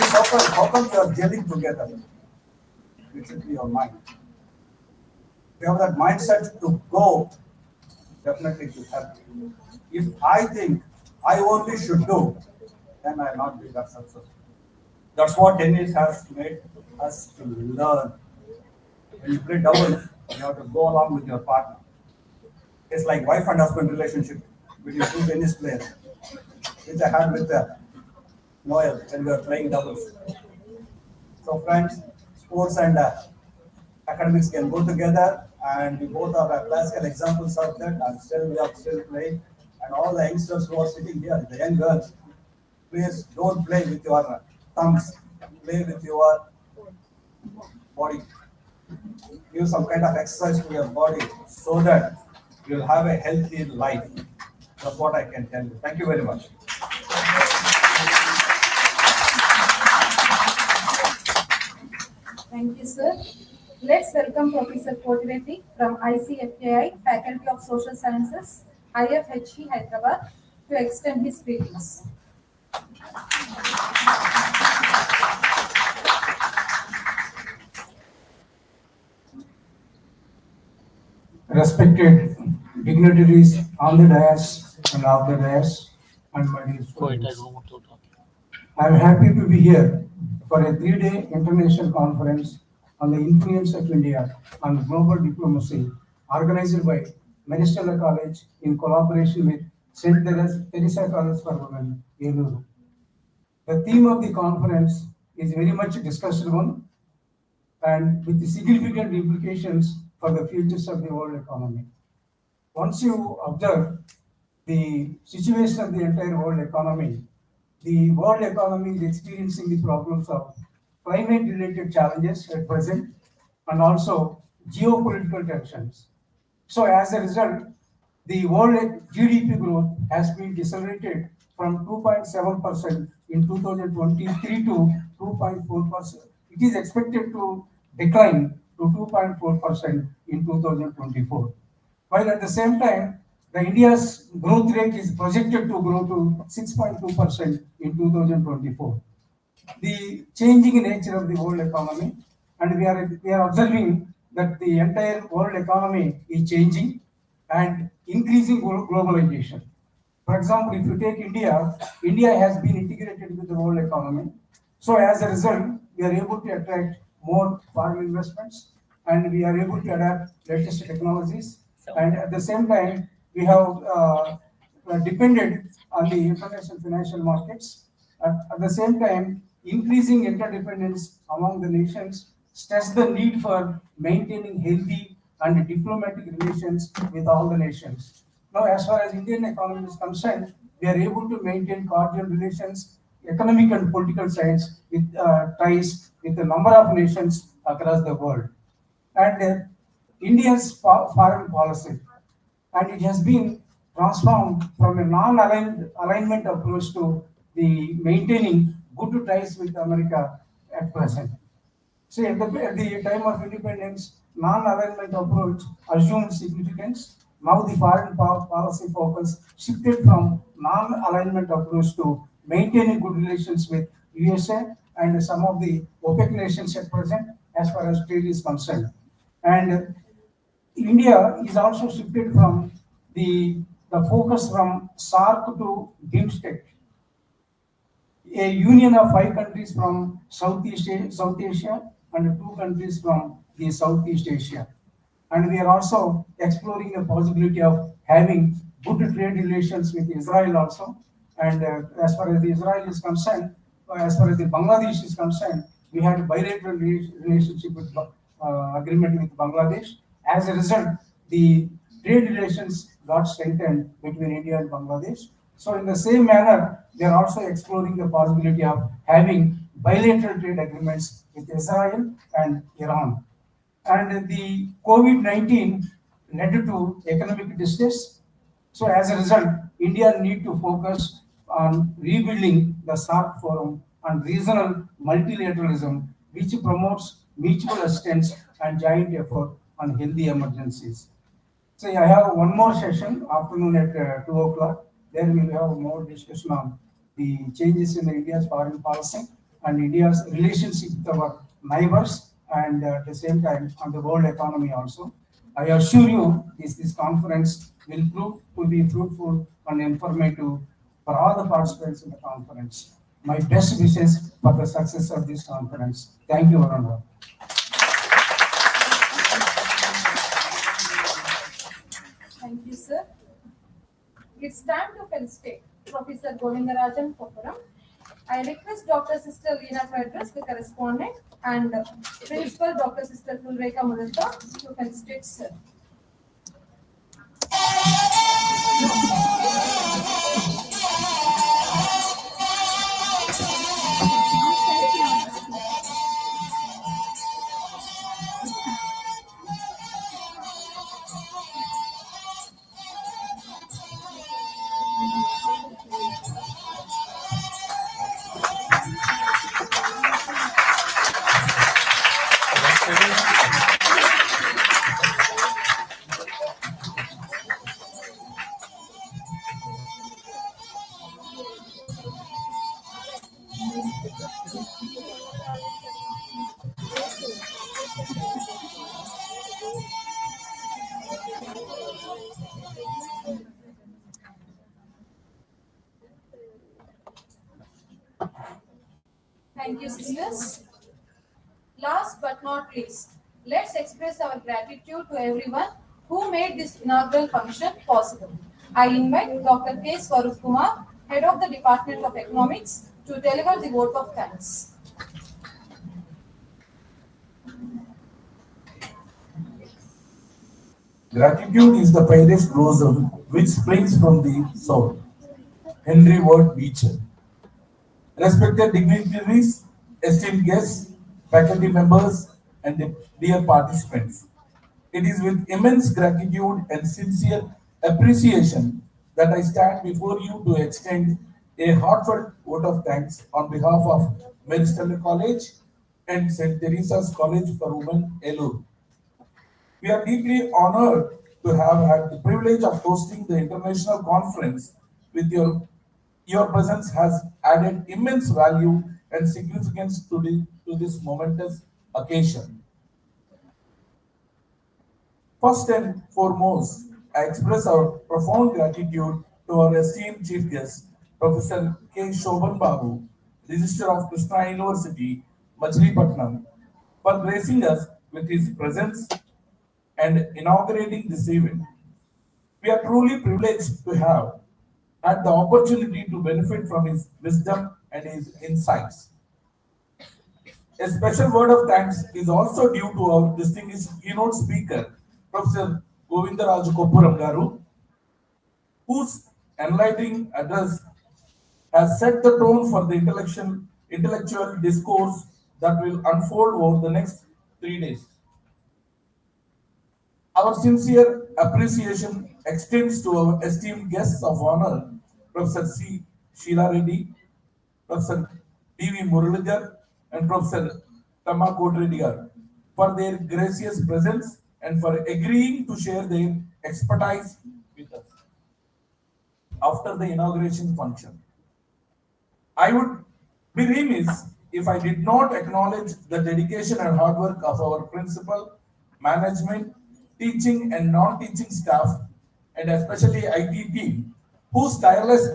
How come you are gelling together? It should be your mind. We have that mindset to go definitely it will help. If I think I only should do, then I'll not be that successful. That's what tennis has made us to learn. When you play doubles, you have to go along with your partner. It's like wife and husband relationship between two tennis players, which I had with Noel when we were playing doubles. So friends, sports and academics can go together, and we both are classical examples of that, and still we are still playing. And all the youngsters who are sitting here, the young girls, please don't play with your thumbs, play with your body. Give some kind of exercise to your body so that you'll have a healthy life. That's what I can tell you. Thank you very much. Thank you, sir. Let's welcome Professor Kotireddy from ICFAI, Faculty of Social Sciences, IFHE Hyderabad, to extend his greetings. Respected dignitaries on the dais and off the dais, and my dear students. I am happy to be here for a 3-day international conference on the influence of India on global diplomacy, organized by Stella College in collaboration with St. Teresa College for Women, Eluru. The theme of the conference is very much discussed one, and with significant implications for the futures of the world economy. Once you observe the situation of the entire world economy is experiencing the problems of climate-related challenges at present and also geopolitical tensions. So as a result, the world GDP growth has been decelerated from 2.7% in 2023 to 2.4%. It is expected to decline to 2.4% in 2024. While at the same time, the India's growth rate is projected to grow to 6.2% in 2024. The changing nature of the world economy, and we are observing that the entire world economy is changing and increasing globalization. For example, if you take India, India has been integrated with the world economy. So as a result, we are able to attract more foreign investments, and we are able to adapt latest technologies. And at the same time, we have depended on the international financial markets. At the same time, increasing interdependence among the nations stress the need for maintaining healthy and diplomatic relations with all the nations. Now, as far as Indian economy is concerned, we are able to maintain cordial relations, economic and political ties with a number of nations across the world. And India's foreign policy, and it has been transformed from a non-alignment approach to the maintaining good ties with America at present. So at the time of independence, non-alignment approach assumed significance. Now the foreign policy focus shifted from non-alignment approach to maintaining good relations with USA and some of the OPEC nations at present as far as trade is concerned. And India is also shifted from the focus from SAARC to BIMSTEC, a union of 5 countries from South Asia and 2 countries from the Southeast Asia. And we are also exploring the possibility of having good trade relations with Israel also. And as far as Israel is concerned, as far as the Bangladesh is concerned, we had a bilateral relationship with agreement with Bangladesh. As a result, the trade relations got strengthened between India and Bangladesh. So in the same manner, we are also exploring the possibility of having bilateral trade agreements with Israel and Iran. And the COVID-19 led to economic distress. So as a result, India need to focus on rebuilding the SAARC forum and regional multilateralism, which promotes mutual assistance and joint effort on healthy emergencies. So I have one more session afternoon at 2 o'clock. Then we will have more discussion on the changes in India's foreign policy and India's relationship with our neighbors, and at the same time on the world economy also. I assure you, this conference will prove to be fruitful and informative for all the participants in the conference. My best wishes for the success of this conference. Thank you, Varun. Thank you, sir. It's time to felicitate Professor Govindarajan Kopuram. I request Dr. Sister Leena to address the correspondent and Principal Dr. Sister Kulreka Mudalta to felicitate sir. Thank you, sisters. Last but not least, let's express our gratitude to everyone who made this inaugural function possible. I invite Dr. K. Swarup Kumar, Head of the Department of Economics, to deliver the vote of thanks. Gratitude is the finest blossom which springs from the soul. Henry Ward Beecher. Respected dignitaries, esteemed guests, faculty members, and dear participants, it is with immense gratitude and sincere appreciation that I stand before you to extend a heartfelt vote of thanks on behalf of Mary Stella College and St. Teresa's College for Women, Elur. We are deeply honored to have had the privilege of hosting the international conference with your presence has added immense value and significance to this momentous occasion. First and foremost, I express our profound gratitude to our esteemed chief guest, Professor K. Shobhan Babu, Registrar of Krishna University, Machilipatnam, for gracing us with his presence and inaugurating this event. We are truly privileged to have had the opportunity to benefit from his wisdom and his insights. A special word of thanks is also due to our distinguished keynote speaker, Professor Govindaraju Koppuram Garu, whose enlightening address has set the tone for the intellectual discourse that will unfold over the next 3 days. Our sincere appreciation extends to our esteemed guests of honor, Professor C. Sheila Reddy, Professor D.V. Muralidhar, and Professor Tama Kodreddyar for their gracious presence and for agreeing to share their expertise with us after the inauguration function. I would be remiss if I did not acknowledge the dedication and hard work of our principal, management, teaching and non-teaching staff, and especially IT team, whose tireless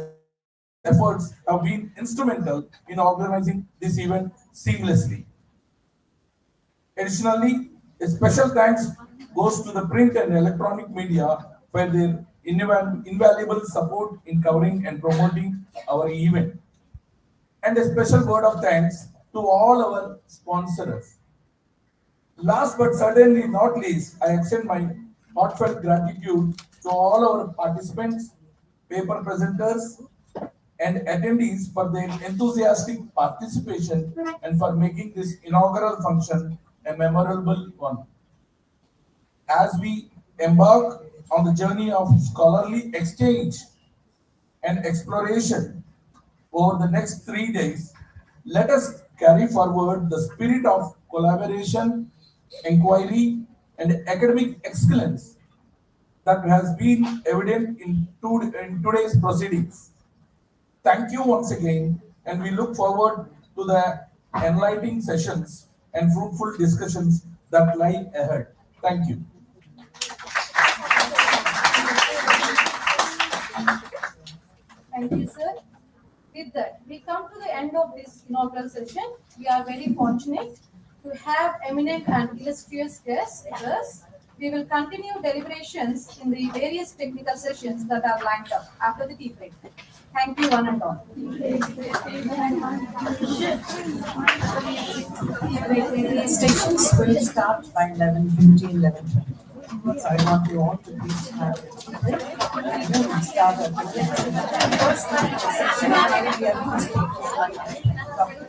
efforts have been instrumental in organizing this event seamlessly. Additionally, a special thanks goes to the print and electronic media for their invaluable support in covering and promoting our event. And a special word of thanks to all our sponsors. Last but certainly not least, I extend my heartfelt gratitude to all our participants, paper presenters, and attendees for their enthusiastic participation and for making this inaugural function a memorable one. As we embark on the journey of scholarly exchange and exploration over the next 3 days, let us carry forward the spirit of collaboration, inquiry, and academic excellence that has been evident in today's proceedings. Thank you once again, and we look forward to the enlightening sessions and fruitful discussions that lie ahead. Thank you. Thank you, sir. With that, we come to the end of this inaugural session. We are very fortunate to have eminent and illustrious guests with us. We will continue deliberations in the various technical sessions that are lined up after the tea break. Thank you, one and all. Stations will start by 11:15, 11:20. So I want you all to please have it. We start at the first section. We are going to speak like Dr.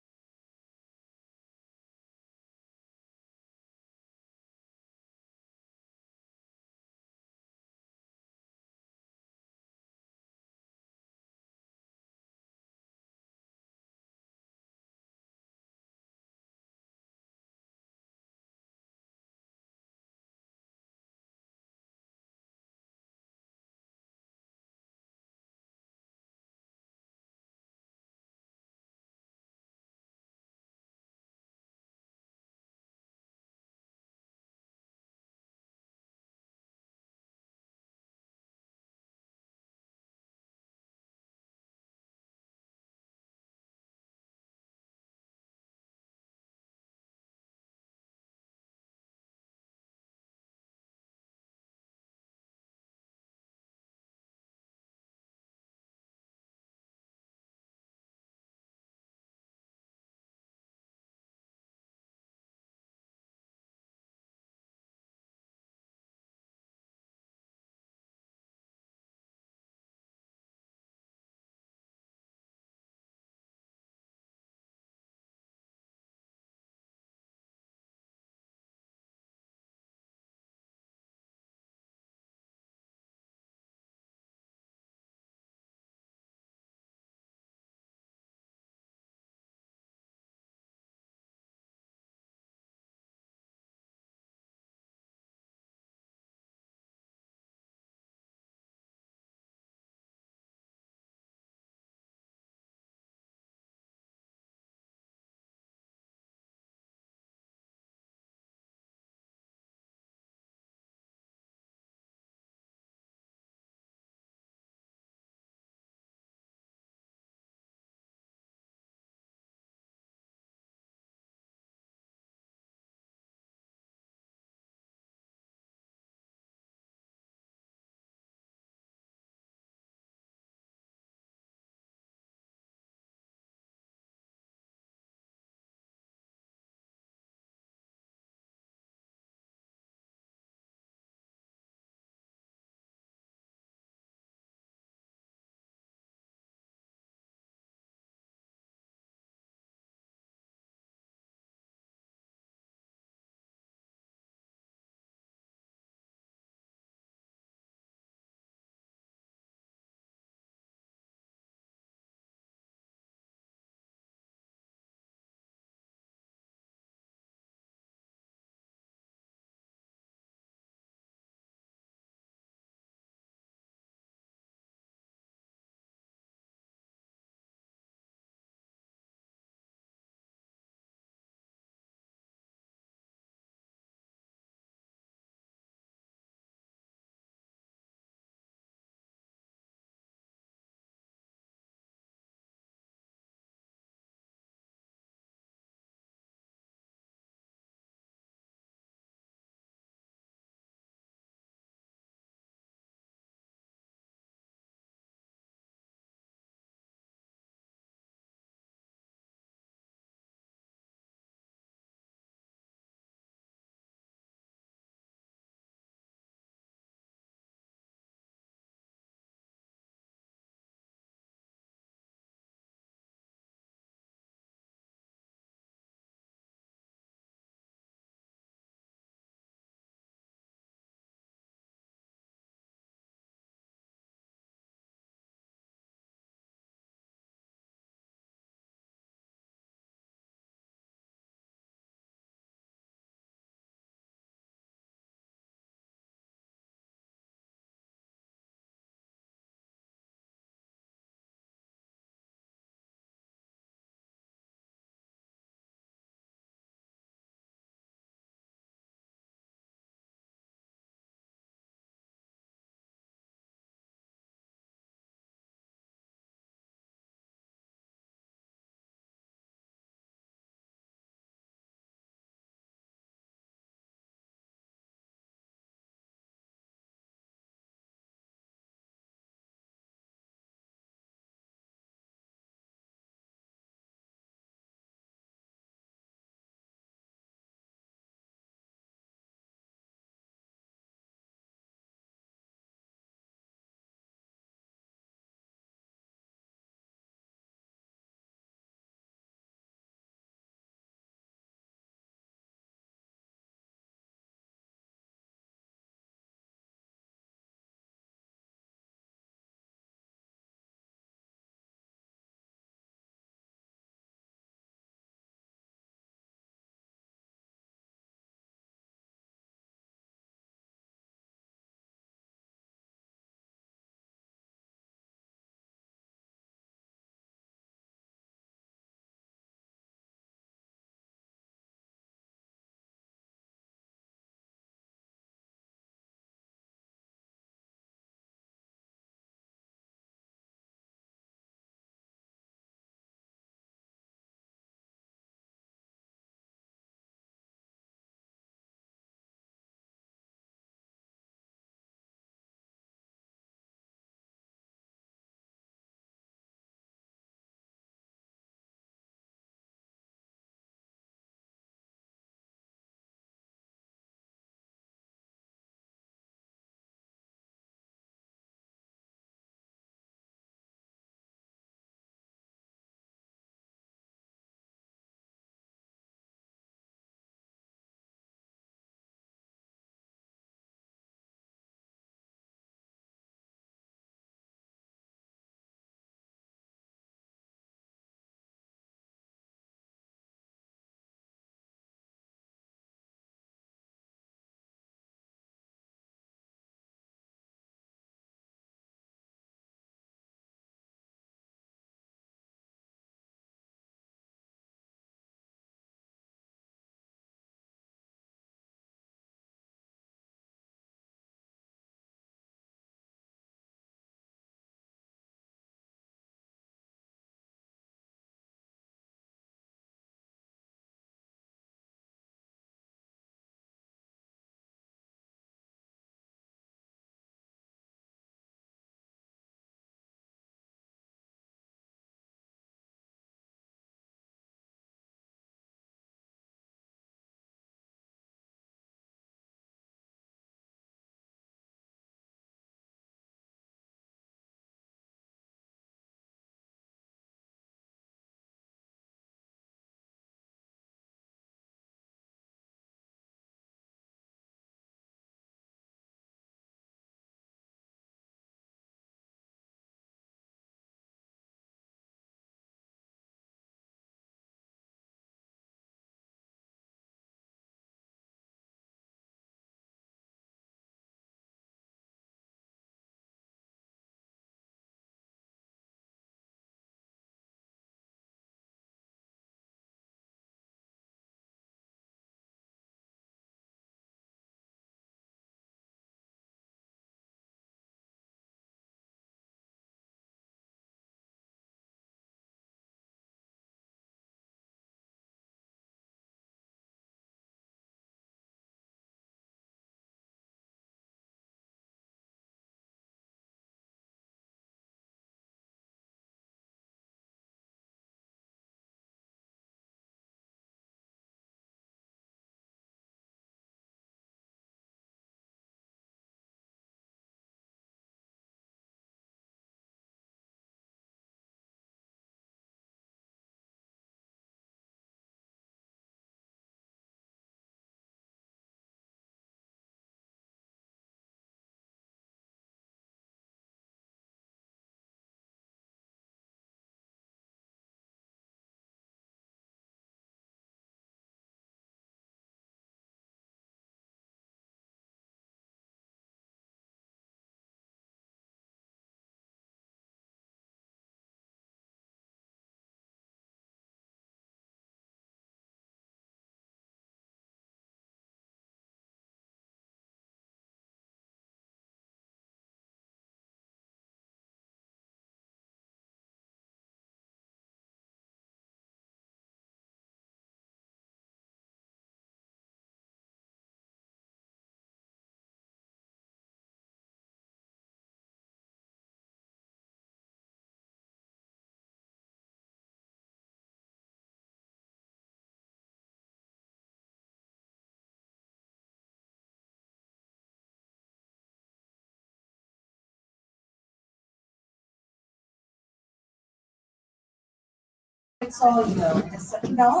It's all just settle down.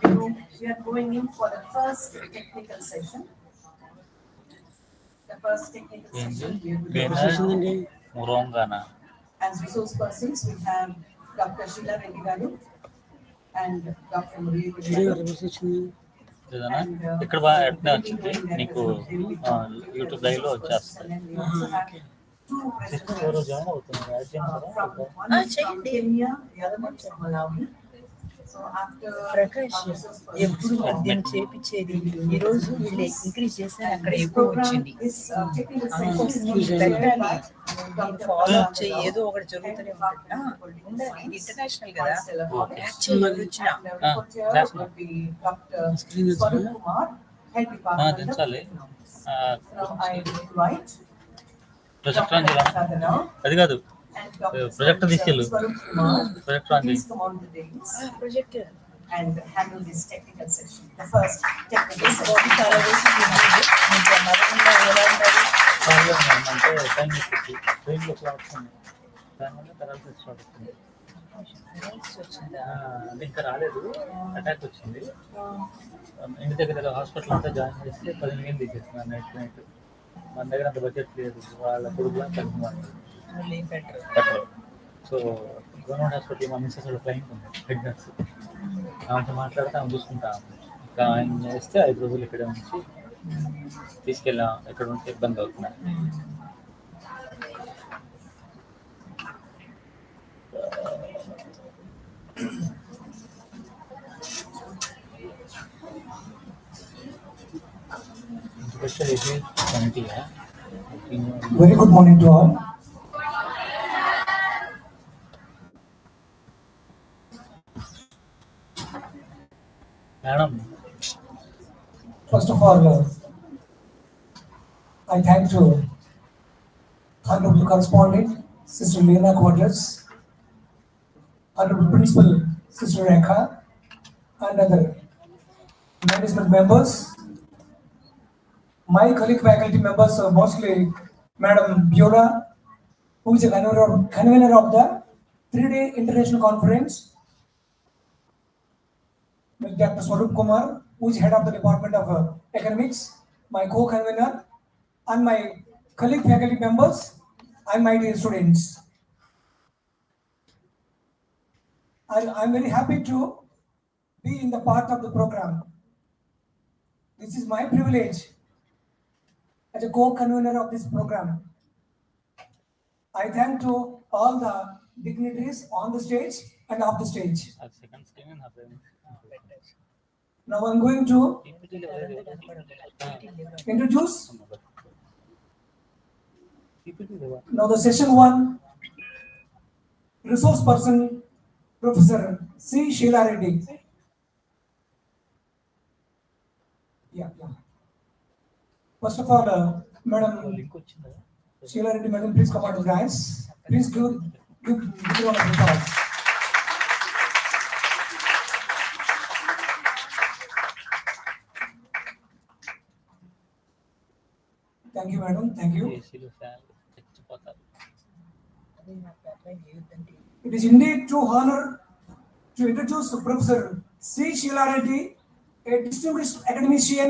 We are going in for the first technical session. The first technical session. We are going to have, as resource persons, we have Dr. Sheila Reddy Garu and Dr. Murali Garu. ఇక్కడ బాగా ఎట్లా వచ్చింది నీకు YouTube live లో వచ్చేస్తుంది చేయండి. ప్రకాష్ ఎప్పుడు మధ్యాహ్నం చేపించేది ఈ రోజు వీళ్ళు ఇంక్రీజ్ చేస్తే అక్కడ ఎక్కువ వచ్చింది ఫాలో అప్ చేయి ఏదో ఒకటి జరుగుతూనే ఉండాలి ఇది ఇంటర్నేషనల్ కదా యాక్చువల్ దించాలి ప్రొజెక్టర్ అది కాదు ప్రొజెక్టర్ తీసుకెళ్ళు projector and handle this technical session. The first technical session. ఇంకా రాలేదు అటాక్ వచ్చింది ఇంటి దగ్గర హాస్పిటల్ అంతా జాయిన్ చేస్తే 15,000 తీసేస్తున్నాను నైట్ మన దగ్గర అంత బడ్జెట్ లేదు వాళ్ళ కొడుకులా బెటర్ సో గవర్నమెంట్ హాస్పిటల్ మా మిస్సెస్ వాళ్ళ క్లయింట్ ఉంది ప్రెగ్నెన్సీ ఆమెతో మాట్లాడితే ఆమె చూసుకుంటా ఇంకా ఆయన చేస్తే 5 రోజులు ఇక్కడ నుంచి తీసుకెళ్ళాం ఎక్కడ ఉంటే ఇబ్బంది అవుతున్నాయి Very good morning to all. Madam. First of all, I thank to Honorable Correspondent, Sister Leena Quadras, Honorable Principal, Sister Rekha, and other management members. My colleague faculty members, mostly Madam Biola, who is a convener of the 3-day international conference, Dr. Swarup Kumar, who is head of the Department of Economics, my co-convener, and my colleague faculty members, and my dear students. I'm very happy to be in the part of the program. This is my privilege as a co-convener of this program. I thank to all the dignitaries on the stage and off the stage. Now I'm going to introduce now the session 1 resource person Professor C. Sheila Reddy. Yeah. First of all, Madam Sheila Reddy, Madam, please come out, guys. Please give round of applause. Thank you, Madam. Thank you. It is indeed true honor to introduce Professor C. Sheila Reddy, a distinguished academician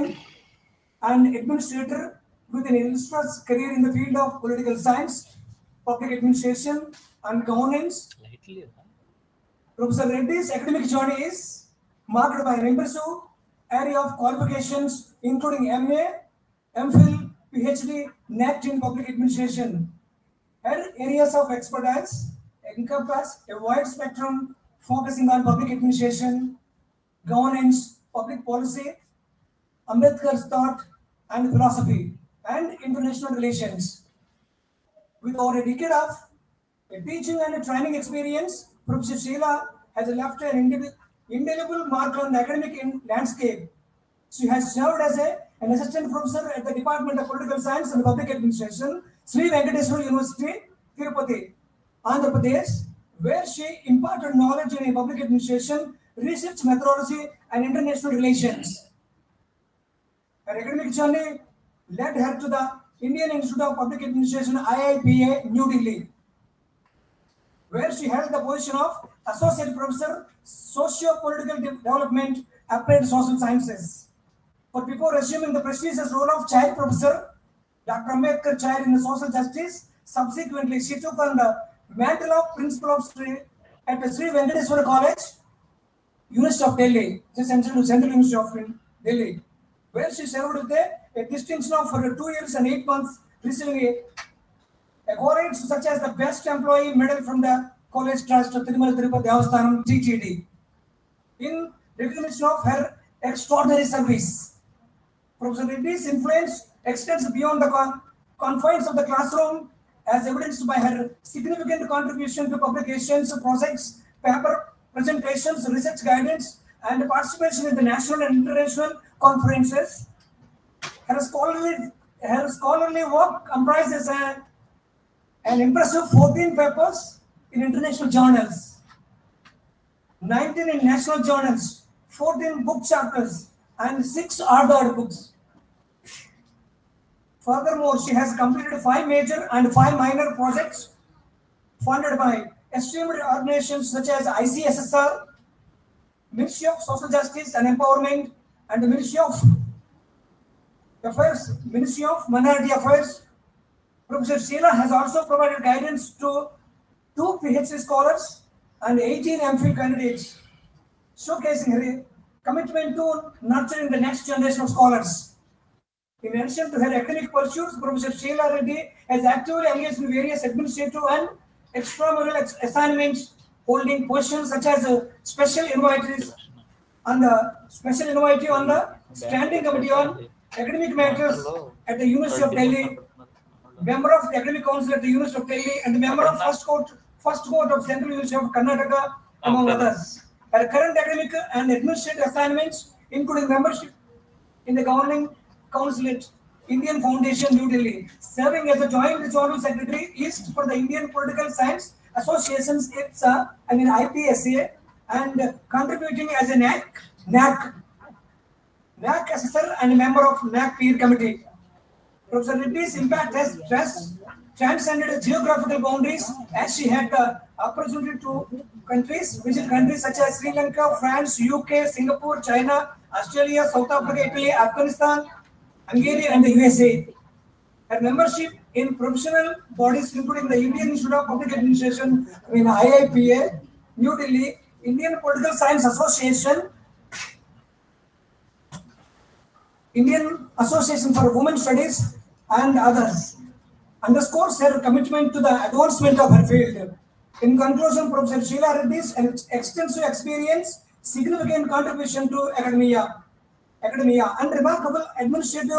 and administrator with an illustrious career in the field of political science, public administration, and governance. Professor Reddy's academic journey is marked by an impressive area of qualifications, including MA, MPhil, PhD, NET in public administration. Her areas of expertise encompass a wide spectrum focusing on public administration, governance, public policy, Ambedkar's thought and philosophy, and international relations. With over a decade of teaching and training experience, Professor Sheila has left an indelible mark on the academic landscape. She has served as an assistant professor at the Department of Political Science and Public Administration, Sri Venkateswara University, Tirupati, Andhra Pradesh, where she imparted knowledge in public administration, research methodology, and international relations. Her academic journey led her to the Indian Institute of Public Administration, IIPA, New Delhi, where she held the position of Associate Professor, Socio-Political Development, Applied Social Sciences. But before assuming the prestigious role of Chair Professor, Dr. Ambedkar Chair in the Social Justice, subsequently she took on the mantle of Principal of at the Sri Venkateswara College, University of Delhi, Central University of Delhi, where she served with a distinction of for 2 years and 8 months, receiving accolades such as the Best Employee Medal from the College Trust of Tirumala Tirupati Devasthanam TTD. In recognition of her extraordinary service, Professor Reddy's influence extends beyond the confines of the classroom, as evidenced by her significant contribution to publications, projects, paper presentations, research guidance, and participation in the national and international conferences. Her scholarly work comprises an impressive 14 papers in international journals, 19 in national journals, 14 book chapters, and 6 authored books. Furthermore, she has completed 5 major and 5 minor projects funded by esteemed organizations such as ICSSR, Ministry of Social Justice and Empowerment, and the Ministry of Affairs, Ministry of Minority Affairs. Professor Stella has also provided guidance to 2 PhD scholars and 18 MPhil candidates, showcasing her commitment to nurturing the next generation of scholars. In addition to her academic pursuits, Professor Stella Reddy has actively engaged in various administrative and extramural assignments, holding positions such as special invitee on the Standing Committee on Academic Matters at the University of Delhi, member of the Academic Council at the University of Delhi, and member of First Court of Central University of Karnataka, among others. Her current academic and administrative assignments, including membership in the Governing Council at Indian Foundation, New Delhi, serving as a Joint Regional Secretary East for the Indian Political Science Associations IPSA and in IPSA, and contributing as a NAC assessor and member of NAC Peer Committee. Professor Reddy's impact has transcended geographical boundaries, as she had the opportunity to visit countries such as Sri Lanka, France, UK, Singapore, China, Australia, South Africa, Italy, Afghanistan, Hungary, and the USA. Her membership in professional bodies including the Indian Institute of Public Administration, IIPA, New Delhi, Indian Political Science Association, Indian Association for Women Studies, and others, underscores her commitment to the advancement of her field. In conclusion, Professor Sheila Reddy's extensive experience, significant contribution to academia, and remarkable administrative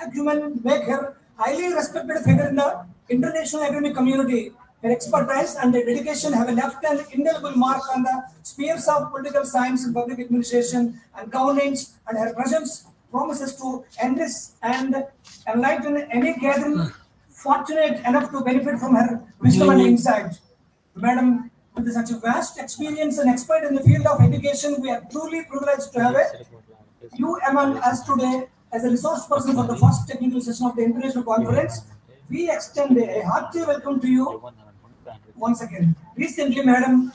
acumen make her highly respected figure in the international academic community. Her expertise and dedication have left an indelible mark on the spheres of political science and public administration and governance, and her presence promises to enrich and enlighten any gathering fortunate enough to benefit from her wisdom and insight. Madam, with such a vast experience and expert in the field of education, we are truly privileged to have you among us today as a resource person for the first technical session of the international conference. We extend a hearty welcome to you once again. Recently, Madam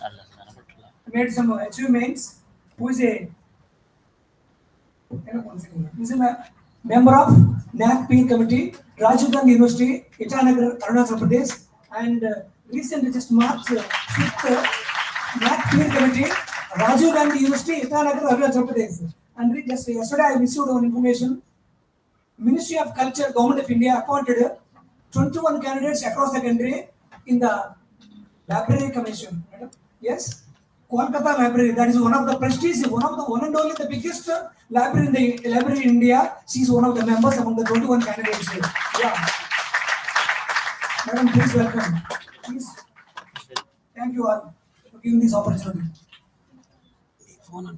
made some achievements. Who is a member of NAC Peer Committee, Rajiv Gandhi University, Itanagar, Arunachal Pradesh, and recently just March 5th, NAC Peer Committee, Rajiv Gandhi University, Itanagar, Arunachal Pradesh. And just yesterday I received one information. Ministry of Culture, Government of India appointed 21 candidates across the country in the Library Commission. Yes, Kolkata Library, that is one of the prestigious, one and only the biggest library in India. She is one of the members among the 21 candidates. Yeah. Madam, please welcome. Please. Thank you all for giving this opportunity. Once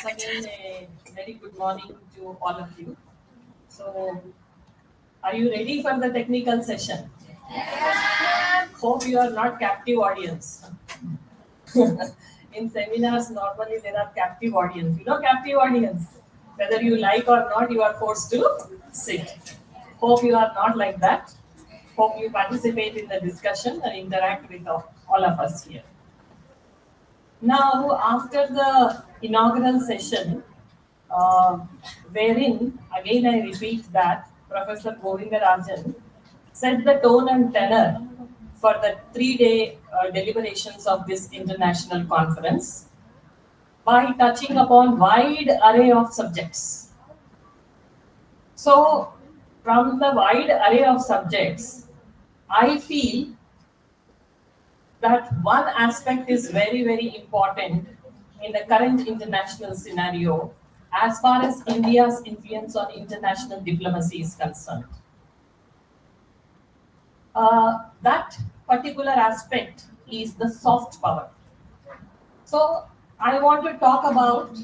again, a very good morning to all of you. So, are you ready for the technical session? Yes. Hope you are not captive audience. in seminars, normally there are captive audience. You know captive audience? Whether you like or not, you are forced to sit. Hope you are not like that. Hope you participate in the discussion and interact with all of us here. Now, after the inaugural session, wherein, again I repeat that Professor Govindarajan set the tone and tenor for the 3-day deliberations of this international conference by touching upon wide array of subjects. So, from the wide array of subjects, I feel that one aspect is very, very important in the current international scenario as far as India's influence on international diplomacy is concerned. That particular aspect is the soft power. So I want to talk about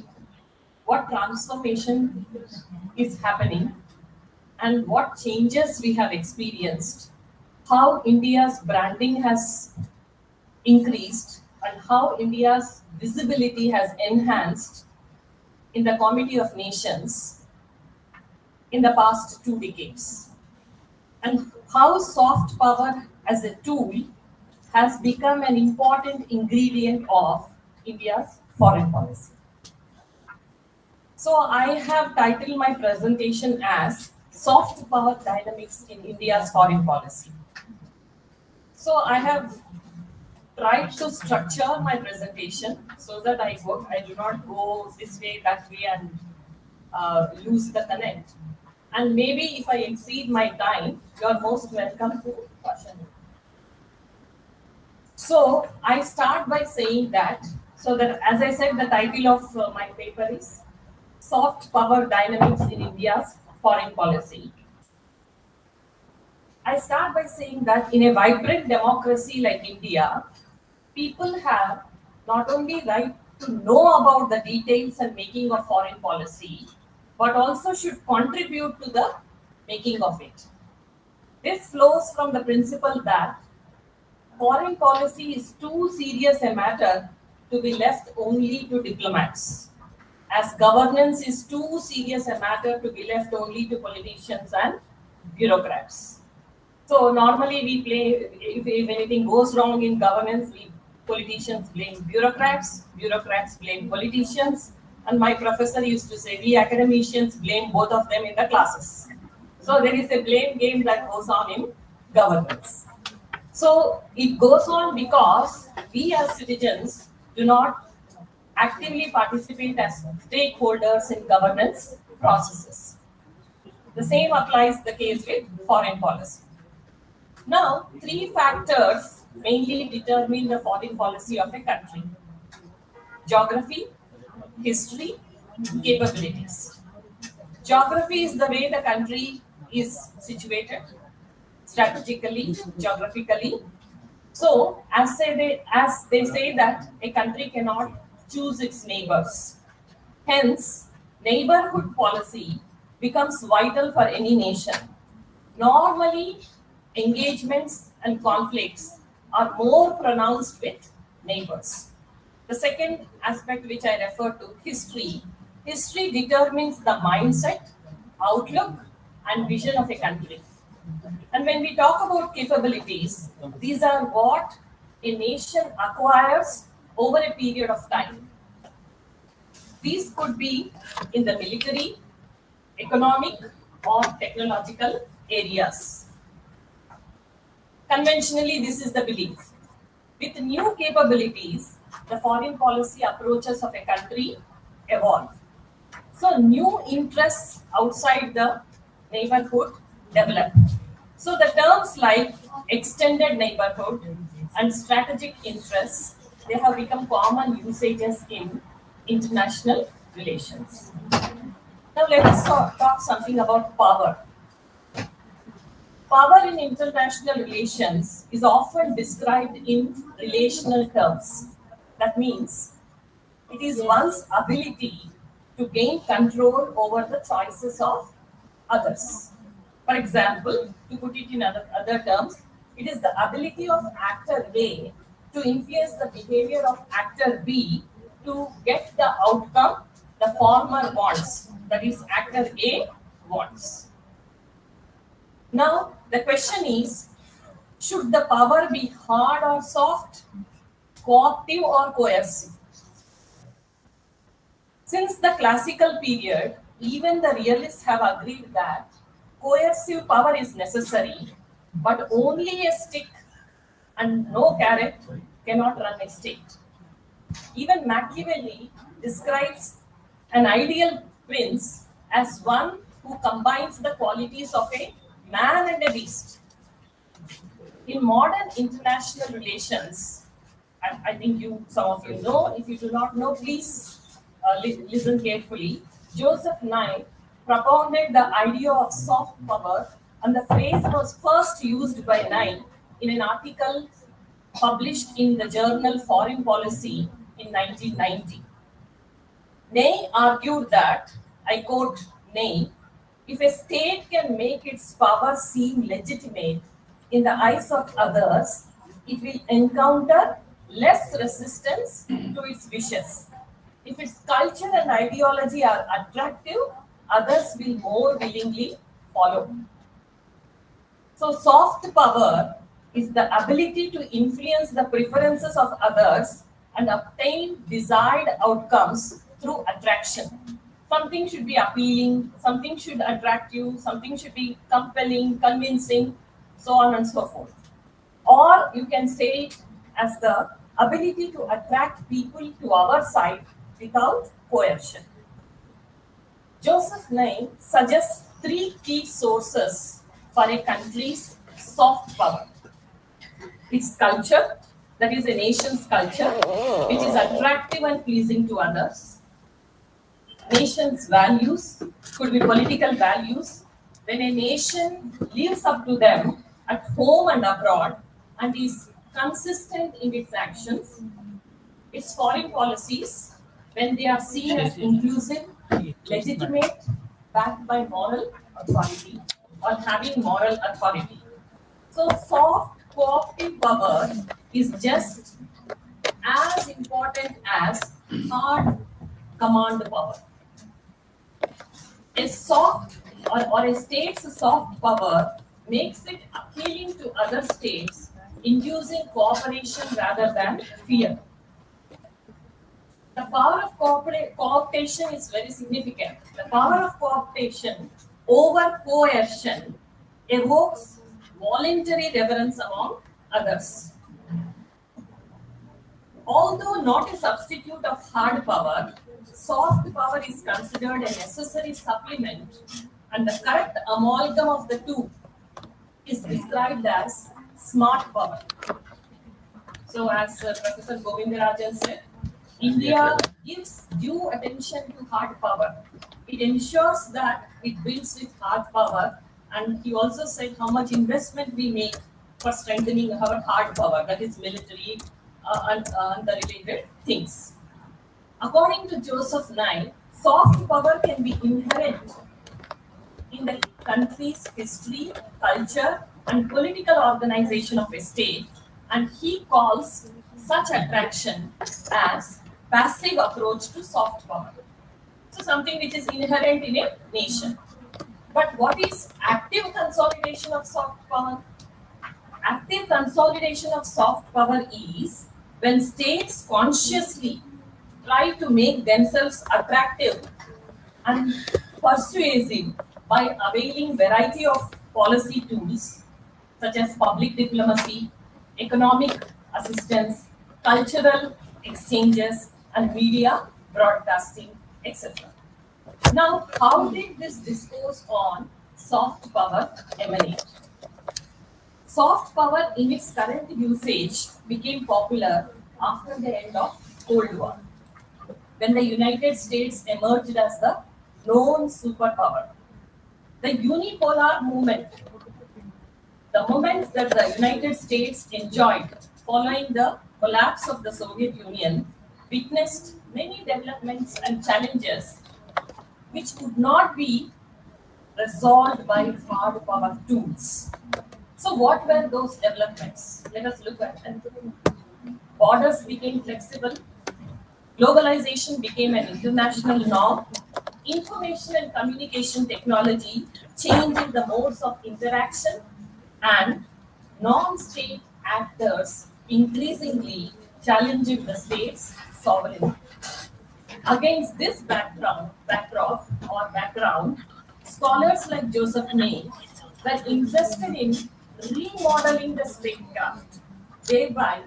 what transformation is happening and what changes we have experienced, how India's branding has increased, and how India's visibility has enhanced in the Committee of Nations in the past 2 decades, and how soft power as a tool has become an important ingredient of India's foreign policy. So I have titled my presentation as Soft Power Dynamics in India's Foreign Policy. So I have tried to structure my presentation so that I do not go this way, that way, and lose the connect. And maybe if I exceed my time, you are most welcome to question. So I start by saying that, so that as I said, the title of my paper is Soft Power Dynamics in India's Foreign Policy. I start by saying that in a vibrant democracy like India, people have not only right to know about the details and making of foreign policy, but also should contribute to the making of it. This flows from the principle that foreign policy is too serious a matter to be left only to diplomats, as governance is too serious a matter to be left only to politicians and bureaucrats. So normally we play, if anything goes wrong in governance, politicians blame bureaucrats, bureaucrats blame politicians, and my professor used to say, we academicians blame both of them in the classes. So there is a blame game that goes on in governance. So it goes on because we as citizens do not actively participate as stakeholders in governance processes. The same applies the case with foreign policy. Now, 3 factors mainly determine the foreign policy of a country: geography, history, capabilities. Geography is the way the country is situated, strategically, geographically. So, as they say that a country cannot choose its neighbors. Hence, neighborhood policy becomes vital for any nation. Normally, engagements and conflicts are more pronounced with neighbors. The second aspect which I refer to, history. History determines the mindset, outlook, and vision of a country. And when we talk about capabilities, these are what a nation acquires over a period of time. These could be in the military, economic, or technological areas. Conventionally, this is the belief. With new capabilities, the foreign policy approaches of a country evolve. So new interests outside the neighborhood develop. So the terms like extended neighborhood and strategic interests, they have become common usages in international relations. Now let us talk something about power. Power in international relations is often described in relational terms. That means it is one's ability to gain control over the choices of others. For example, to put it in other terms, it is the ability of actor A to influence the behavior of actor B to get the outcome the former wants, that is actor A wants. Now, the question is, should the power be hard or soft, cooperative or coercive? Since the classical period, even the realists have agreed that coercive power is necessary, but only a stick and no carrot cannot run a state. Even Machiavelli describes an ideal prince as one who combines the qualities of a man and a beast. In modern international relations, I think some of you know, if you do not know, please listen carefully. Joseph Nye propounded the idea of soft power, and the phrase was first used by Nye in an article published in the journal Foreign Policy in 1990. Nye argued that, I quote Nye, if a state can make its power seem legitimate in the eyes of others, it will encounter less resistance to its wishes. If its culture and ideology are attractive, others will more willingly follow. So soft power is the ability to influence the preferences of others and obtain desired outcomes through attraction. Something should be appealing, something should attract you, something should be compelling, convincing, so on and so forth. Or you can say it as the ability to attract people to our side without coercion. Joseph Nye suggests 3 key sources for a country's soft power. Its culture, that is a nation's culture, which is attractive and pleasing to others. Nation's values, could be political values, when a nation lives up to them at home and abroad and is consistent in its actions. Its foreign policies, when they are seen as inclusive, legitimate, backed by moral authority or having moral authority. So soft cooperative power is just as important as hard command power. A soft or a state's soft power makes it appealing to other states, inducing cooperation rather than fear. The power of cooptation is very significant. The power of cooptation over coercion evokes voluntary reverence among others. Although not a substitute of hard power, soft power is considered a necessary supplement, and the correct amalgam of the two is described as smart power. So as Professor Govindarajan said, India gives due attention to hard power. It ensures that it builds with hard power, and he also said how much investment we make for strengthening our hard power, that is military and the related things. According to Joseph Nye, soft power can be inherent in the country's history, culture, and political organization of a state, and he calls such attraction as passive approach to soft power. So something which is inherent in a nation. But what is active consolidation of soft power? Active consolidation of soft power is when states consciously try to make themselves attractive and persuasive by availing variety of policy tools such as public diplomacy, economic assistance, cultural exchanges, and media broadcasting, etc. Now, how did this discourse on soft power emanate? Soft power in its current usage became popular after the end of Cold War, when the United States emerged as the known superpower. The unipolar movement, the moment that the United States enjoyed following the collapse of the Soviet Union, witnessed many developments and challenges which could not be resolved by hard power tools. So what were those developments? Let us look at them. borders became flexible, globalization became an international norm, information and communication technology changing the modes of interaction, and non-state actors increasingly challenging the state's sovereignty. Against this background, scholars like Joseph May were interested in remodeling the statecraft, thereby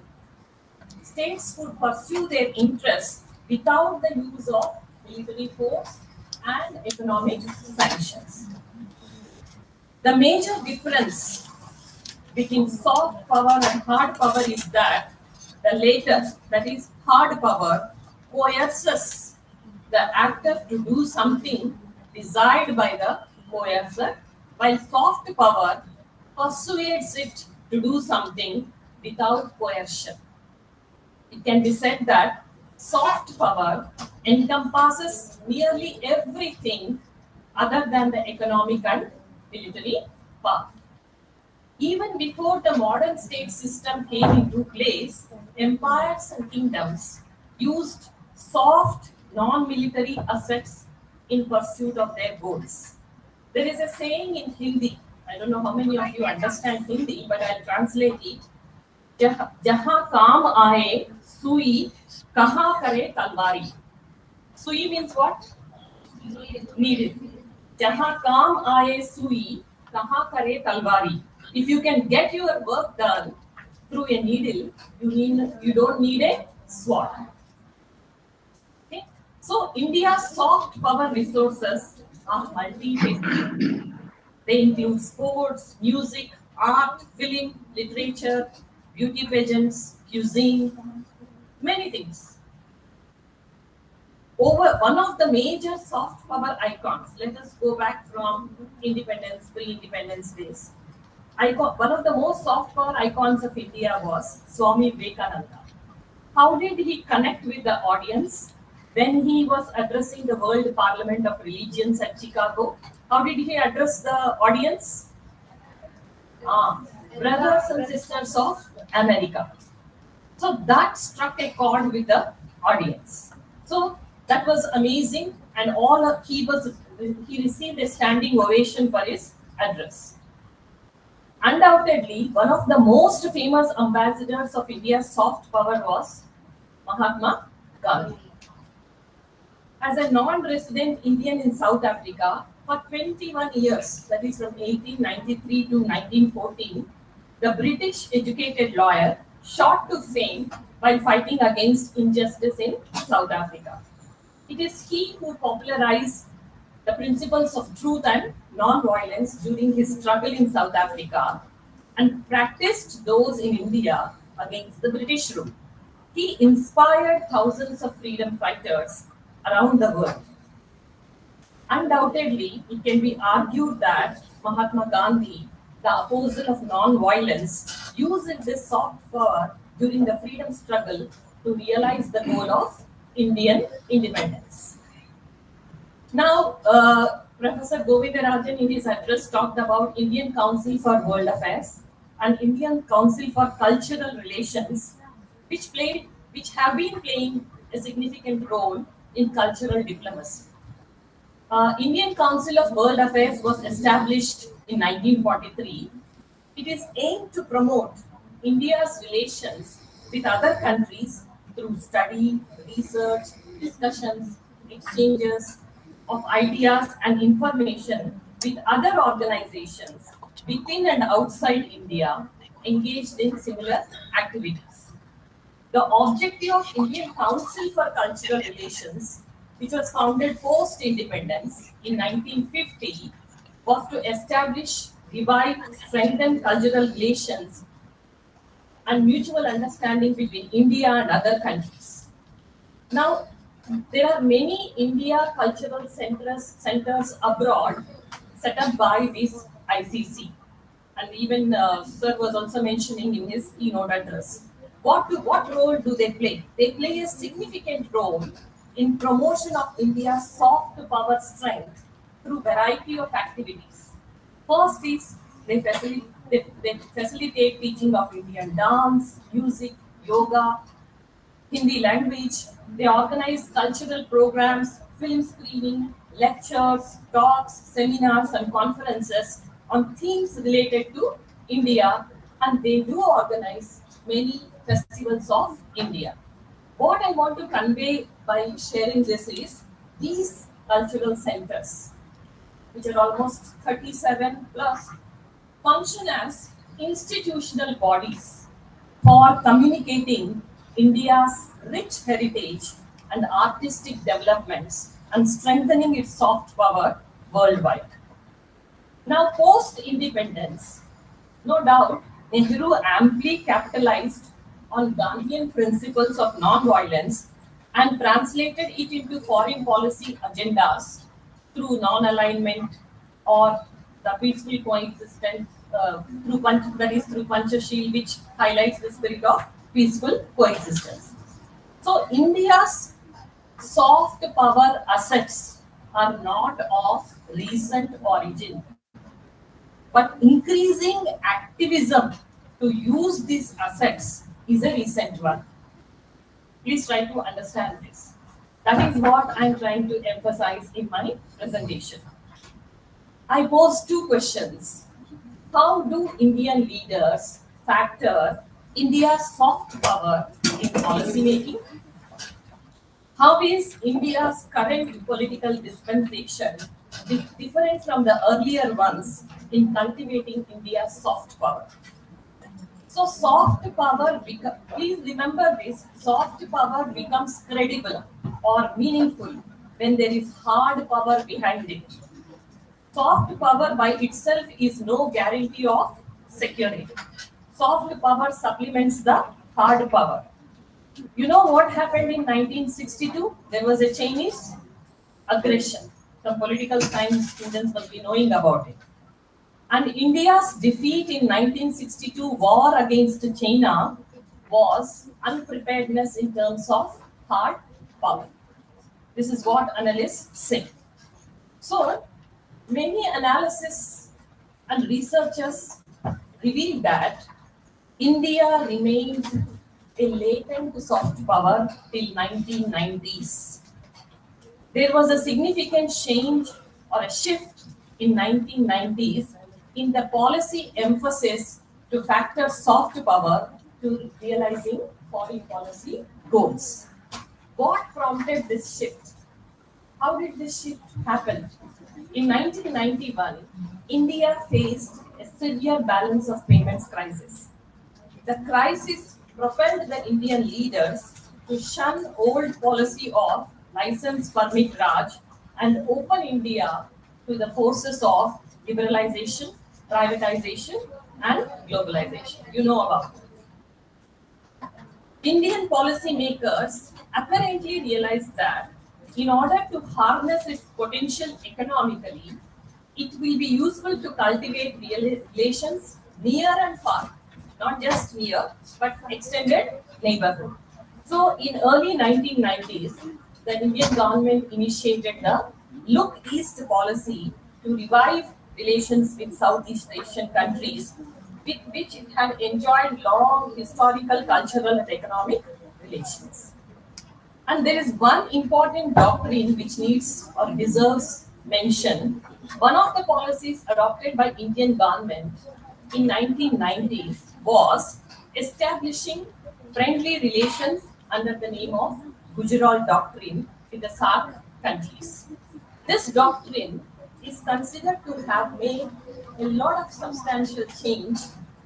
states could pursue their interests without the use of military force and economic sanctions. The major difference between soft power and hard power is that the latter, that is hard power, coerces the actor to do something desired by the coercer, while soft power persuades it to do something without coercion. It can be said that soft power encompasses nearly everything other than the economic and military power. Even before the modern state system came into place, empires and kingdoms used soft, non-military assets in pursuit of their goals. There is a saying in Hindi, I don't know how many of you understand Hindi, but I'll translate it. Jahan kaam aaye, sui, kaha kare talwari. Sui means what? Needed. Jahan kaam aaye, sui, kaha kare talwari. If you can get your work done through a needle, you don't need a sword. Okay? So India's soft power resources are multi-faceted. They include sports, music, art, film, literature, beauty pageants, cuisine, many things. One of the major soft power icons, let us go back from independence, pre-independence days. One of the most soft power icons of India was Swami Vivekananda. How did he connect with the audience when he was addressing the World Parliament of Religions at Chicago? How did he address the audience? Brothers and sisters of America. So that struck a chord with the audience. So that was amazing, and he received a standing ovation for his address. Undoubtedly, one of the most famous ambassadors of India's soft power was Mahatma Gandhi. As a non-resident Indian in South Africa, for 21 years, that is from 1893 to 1914, the British educated lawyer shot to fame while fighting against injustice in South Africa. It is he who popularized the principles of truth and non-violence during his struggle in South Africa and practiced those in India against the British rule. He inspired thousands of freedom fighters around the world. Undoubtedly, it can be argued that Mahatma Gandhi, the apostle of non-violence, used this soft power during the freedom struggle to realize the goal of Indian independence. Now, Professor Govindarajan in his address talked about Indian Council for World Affairs and Indian Council for Cultural Relations, which have been playing a significant role in cultural diplomacy. Indian Council of World Affairs was established in 1943. It is aimed to promote India's relations with other countries through study, research, discussions, exchanges of ideas and information with other organizations within and outside India engaged in similar activities. The objective of Indian Council for Cultural Relations, which was founded post-independence in 1950, was to establish, revive, strengthen cultural relations and mutual understanding between India and other countries. Now, there are many India cultural centers abroad set up by this ICC. And even Sir was also mentioning in his keynote address. What role do they play? They play a significant role in promotion of India's soft power strength through variety of activities. First is they facilitate teaching of Indian dance, music, yoga, Hindi language. They organize cultural programs, film screening, lectures, talks, seminars, and conferences on themes related to India, and they do organize many festivals of India. What I want to convey by sharing this is these cultural centers, which are almost 37 plus, function as institutional bodies for communicating India's rich heritage and artistic developments and strengthening its soft power worldwide. Now, post independence, no doubt, Nehru amply capitalized on Gandhian principles of non-violence and translated it into foreign policy agendas through non-alignment or the peaceful coexistence that is through Panchashil, which highlights the spirit of peaceful coexistence. So India's soft power assets are not of recent origin, but increasing activism to use these assets is a recent one. Please try to understand this. That is what I'm trying to emphasize in my presentation. I pose two questions. How do Indian leaders factor India's soft power in policy making? How is India's current political dispensation different from the earlier ones in cultivating India's soft power? So soft power, please remember this, soft power becomes credible or meaningful when there is hard power behind it. Soft power by itself is no guarantee of security. Soft power supplements the hard power. You know what happened in 1962? There was a Chinese aggression. Some political science students must be knowing about it. And India's defeat in 1962 war against China was unpreparedness in terms of hard power. This is what analysts say. So, many analysis and researchers reveal that India remained a latent soft power till 1990s. There was a significant change or a shift in 1990s in the policy emphasis to factor soft power to realizing foreign policy goals. What prompted this shift? How did this shift happen? In 1991, India faced a severe balance of payments crisis. The crisis propelled the Indian leaders to shun old policy of license permit Raj and open India to the forces of liberalization, privatization, and globalization. You know about it. Indian policymakers apparently realized that in order to harness its potential economically, it will be useful to cultivate relations near and far, not just near, but extended neighborhood. So in early 1990s, the Indian government initiated the Look East policy to revive relations with Southeast Asian countries with which it had enjoyed long historical, cultural, and economic relations. And there is one important doctrine which needs or deserves mention. One of the policies adopted by Indian government in 1990s was establishing friendly relations under the name of Gujarat Doctrine with the SAARC countries. This doctrine is considered to have made a lot of substantial change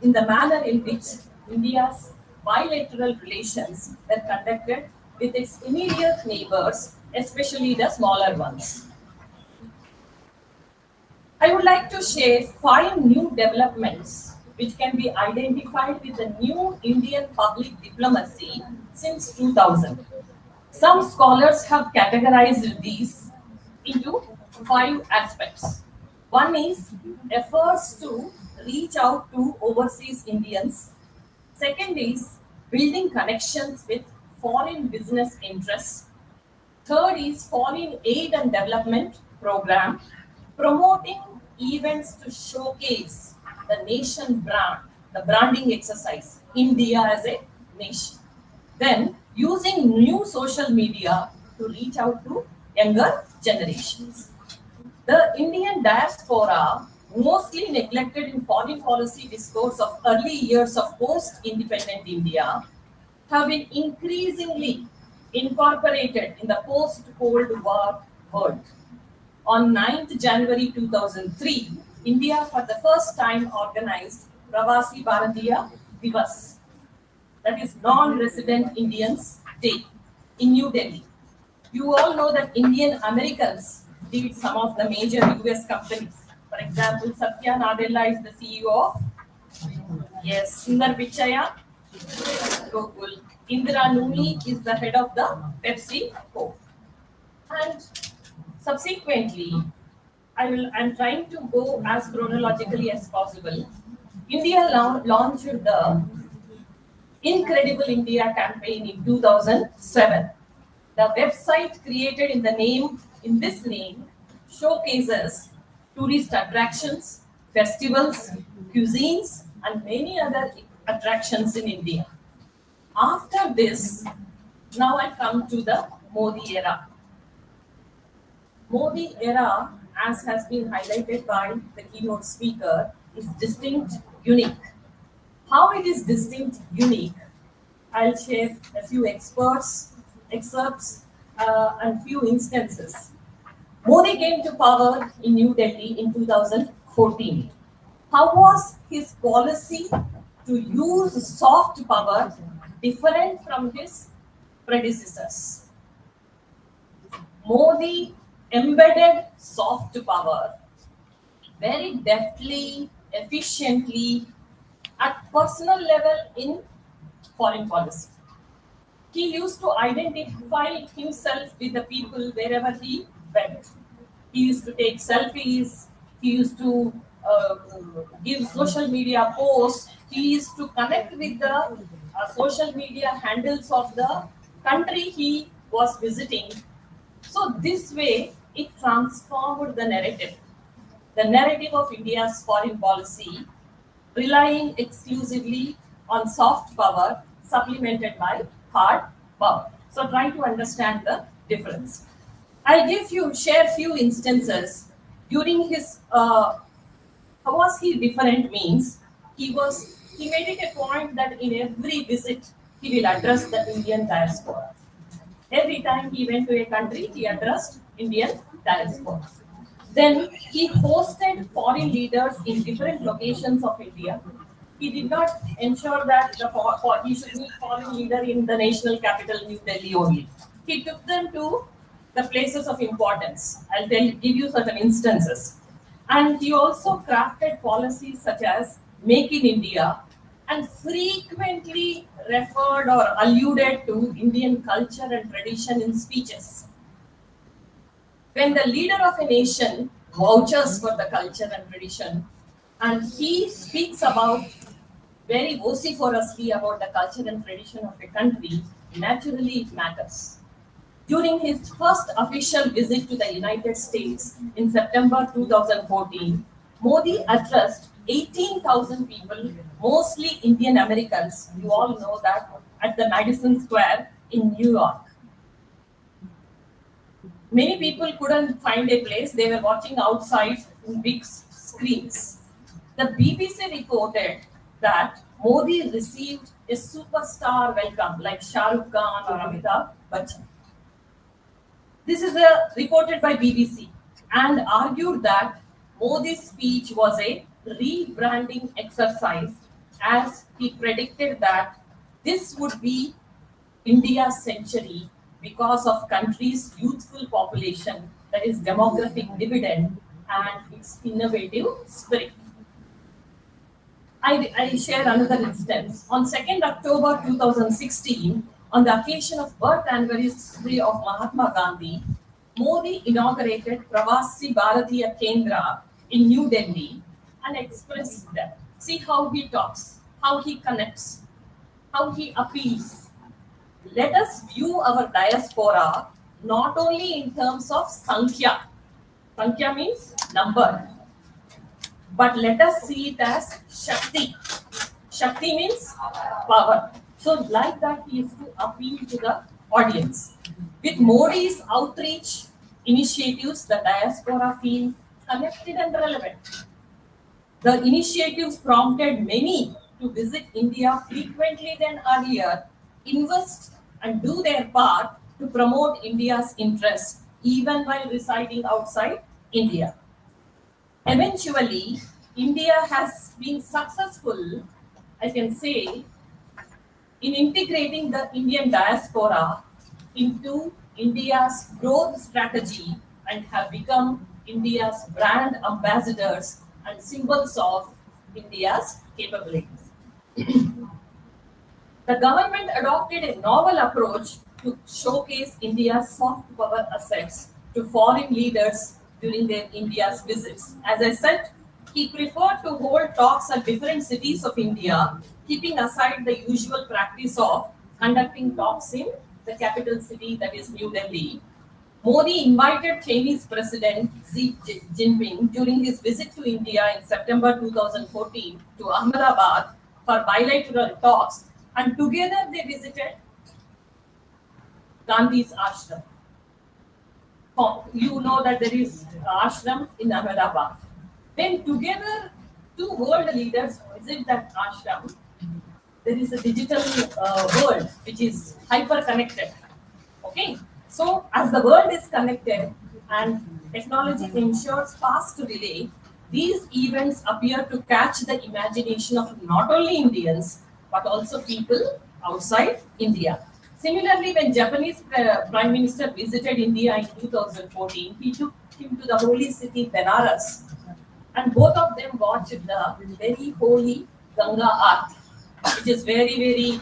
in the manner in which India's bilateral relations were conducted with its immediate neighbors, especially the smaller ones. I would like to share 5 new developments which can be identified with the new Indian public diplomacy since 2000. Some scholars have categorized these into 5 aspects. One is efforts to reach out to overseas Indians. Second is building connections with foreign business interests. Third is foreign aid and development program, promoting events to showcase the nation brand, the branding exercise, India as a nation. Then using new social media to reach out to younger generations. The Indian diaspora, mostly neglected in foreign policy discourse of early years of post-independent India, have been increasingly incorporated in the post-Cold War world. On 9th January 2003, India for the first time organized Pravasi Bharatiya Divas, that is non-resident Indians Day, in New Delhi. You all know that Indian Americans lead some of the major US companies. For example, Satya Nadella is the CEO of, yes, Sundar Pichai, Gokul. Indira Nuni is the head of the Pepsi Co. And subsequently, I'm trying to go as chronologically as possible. India launched the Incredible India campaign in 2007. The website created in this name showcases tourist attractions, festivals, cuisines, and many other attractions in India. After this, now I come to the Modi era. Modi era, as has been highlighted by the keynote speaker, is distinct, unique. How it is distinct, unique, I'll share a few excerpts, and few instances. Modi came to power in New Delhi in 2014. How was his policy to use soft power different from his predecessors? Modi embedded soft power very deftly, efficiently, at personal level in foreign policy. He used to identify himself with the people wherever he went. He used to take selfies, he used to give social media posts, he used to connect with the social media handles of the country he was visiting. So this way, it transformed the narrative. The narrative of India's foreign policy, relying exclusively on soft power, supplemented by hard power. So try to understand the difference. I'll share few instances during his. How was he different? Means he made it a point that in every visit he will address the Indian diaspora. Every time he went to a country, he addressed Indian diaspora. Then he hosted foreign leaders in different locations of India. He did not ensure that he should meet foreign leader in the national capital, New Delhi only. He took them to the places of importance. Give you certain instances. And he also crafted policies such as Make in India and frequently referred or alluded to Indian culture and tradition in speeches. When the leader of a nation vouches for the culture and tradition, and he speaks about very vociferously about the culture and tradition of a country, naturally it matters. During his first official visit to the United States in September 2014, Modi addressed 18,000 people, mostly Indian Americans. You all know that, at the Madison Square in New York. Many people couldn't find a place. They were watching outside in big screens. The BBC reported that Modi received a superstar welcome like Shah Rukh Khan or Amitabh Bachchan. This is reported by BBC and argued that Modi's speech was a rebranding exercise, as he predicted that this would be India's century because of country's youthful population, that is demographic dividend, and its innovative spirit. I share another instance. On 2nd October 2016, on the occasion of birth anniversary of Mahatma Gandhi, Modi inaugurated Pravasi Bharatiya Kendra in New Delhi and expressed that. See how he talks, how he connects, how he appeals. Let us view our diaspora not only in terms of Sankhya. Sankhya means number. But let us see it as Shakti. Shakti means power. So like that, he used to appeal to the audience. With Modi's outreach initiatives, the diaspora feel connected and relevant. The initiatives prompted many to visit India frequently than earlier, invest and do their part to promote India's interests even while residing outside India. Eventually, India has been successful, I can say, in integrating the Indian diaspora into India's growth strategy and have become India's brand ambassadors and symbols of India's capabilities. The government adopted a novel approach to showcase India's soft power assets to foreign leaders during their India's visits. As I said, he preferred to hold talks at different cities of India, keeping aside the usual practice of conducting talks in the capital city, that is New Delhi. Modi invited Chinese President Xi Jinping during his visit to India in September 2014 to Ahmedabad for bilateral talks, and together they visited Gandhi's ashram. You know that there is ashram in Ahmedabad. When together two world leaders visit that ashram, there is a digital world which is hyper connected. Okay, so as the world is connected and technology ensures fast relay, these events appear to catch the imagination of not only Indians but also people outside India. Similarly, when Japanese Prime Minister visited India in 2014, he took him to the holy city Benares, and both of them watched the very holy Ganga Aarti, which is very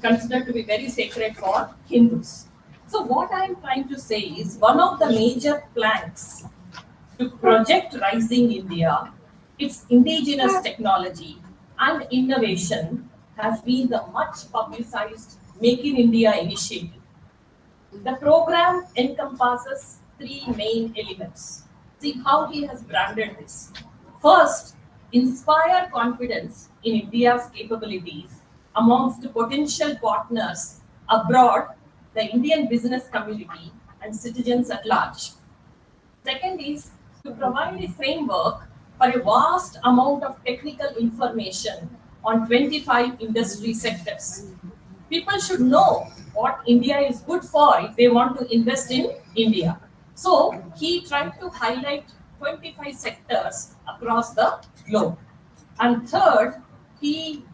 considered to be very sacred for Hindus. So what I am trying to say is one of the major planks to project Rising India, its indigenous technology and innovation has been the much publicized Make in India initiative. The program encompasses three main elements. See how he has branded this. First, inspire confidence in India's capabilities amongst potential partners abroad, the Indian business community, and citizens at large. Second is to provide a framework for a vast amount of technical information on 25 industry sectors. People should know what India is good for if they want to invest in India. So he tried to highlight 25 sectors across the globe. And third, he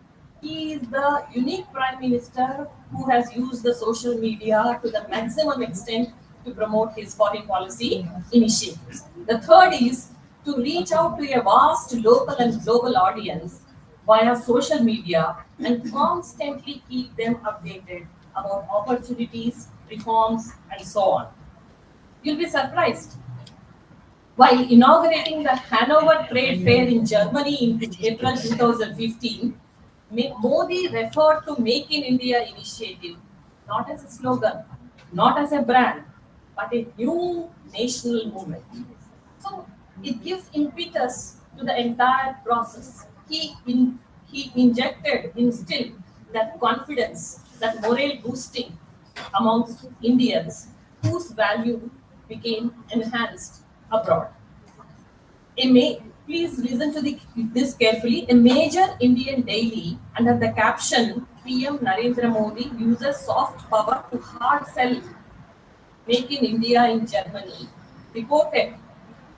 is the unique prime minister who has used the social media to the maximum extent to promote his foreign policy initiatives. The third is to reach out to a vast local and global audience via social media and constantly keep them updated about opportunities, reforms, and so on. You'll be surprised. While inaugurating the Hanover Trade Fair in Germany in April 2015, Modi referred to Make in India initiative not as a slogan, not as a brand, but a new national movement. So it gives impetus to the entire process. He instilled that confidence, that morale boosting amongst Indians whose value became enhanced abroad. Please listen to this carefully. A major Indian daily under the caption PM Narendra Modi uses soft power to hard sell Make in India in Germany reported.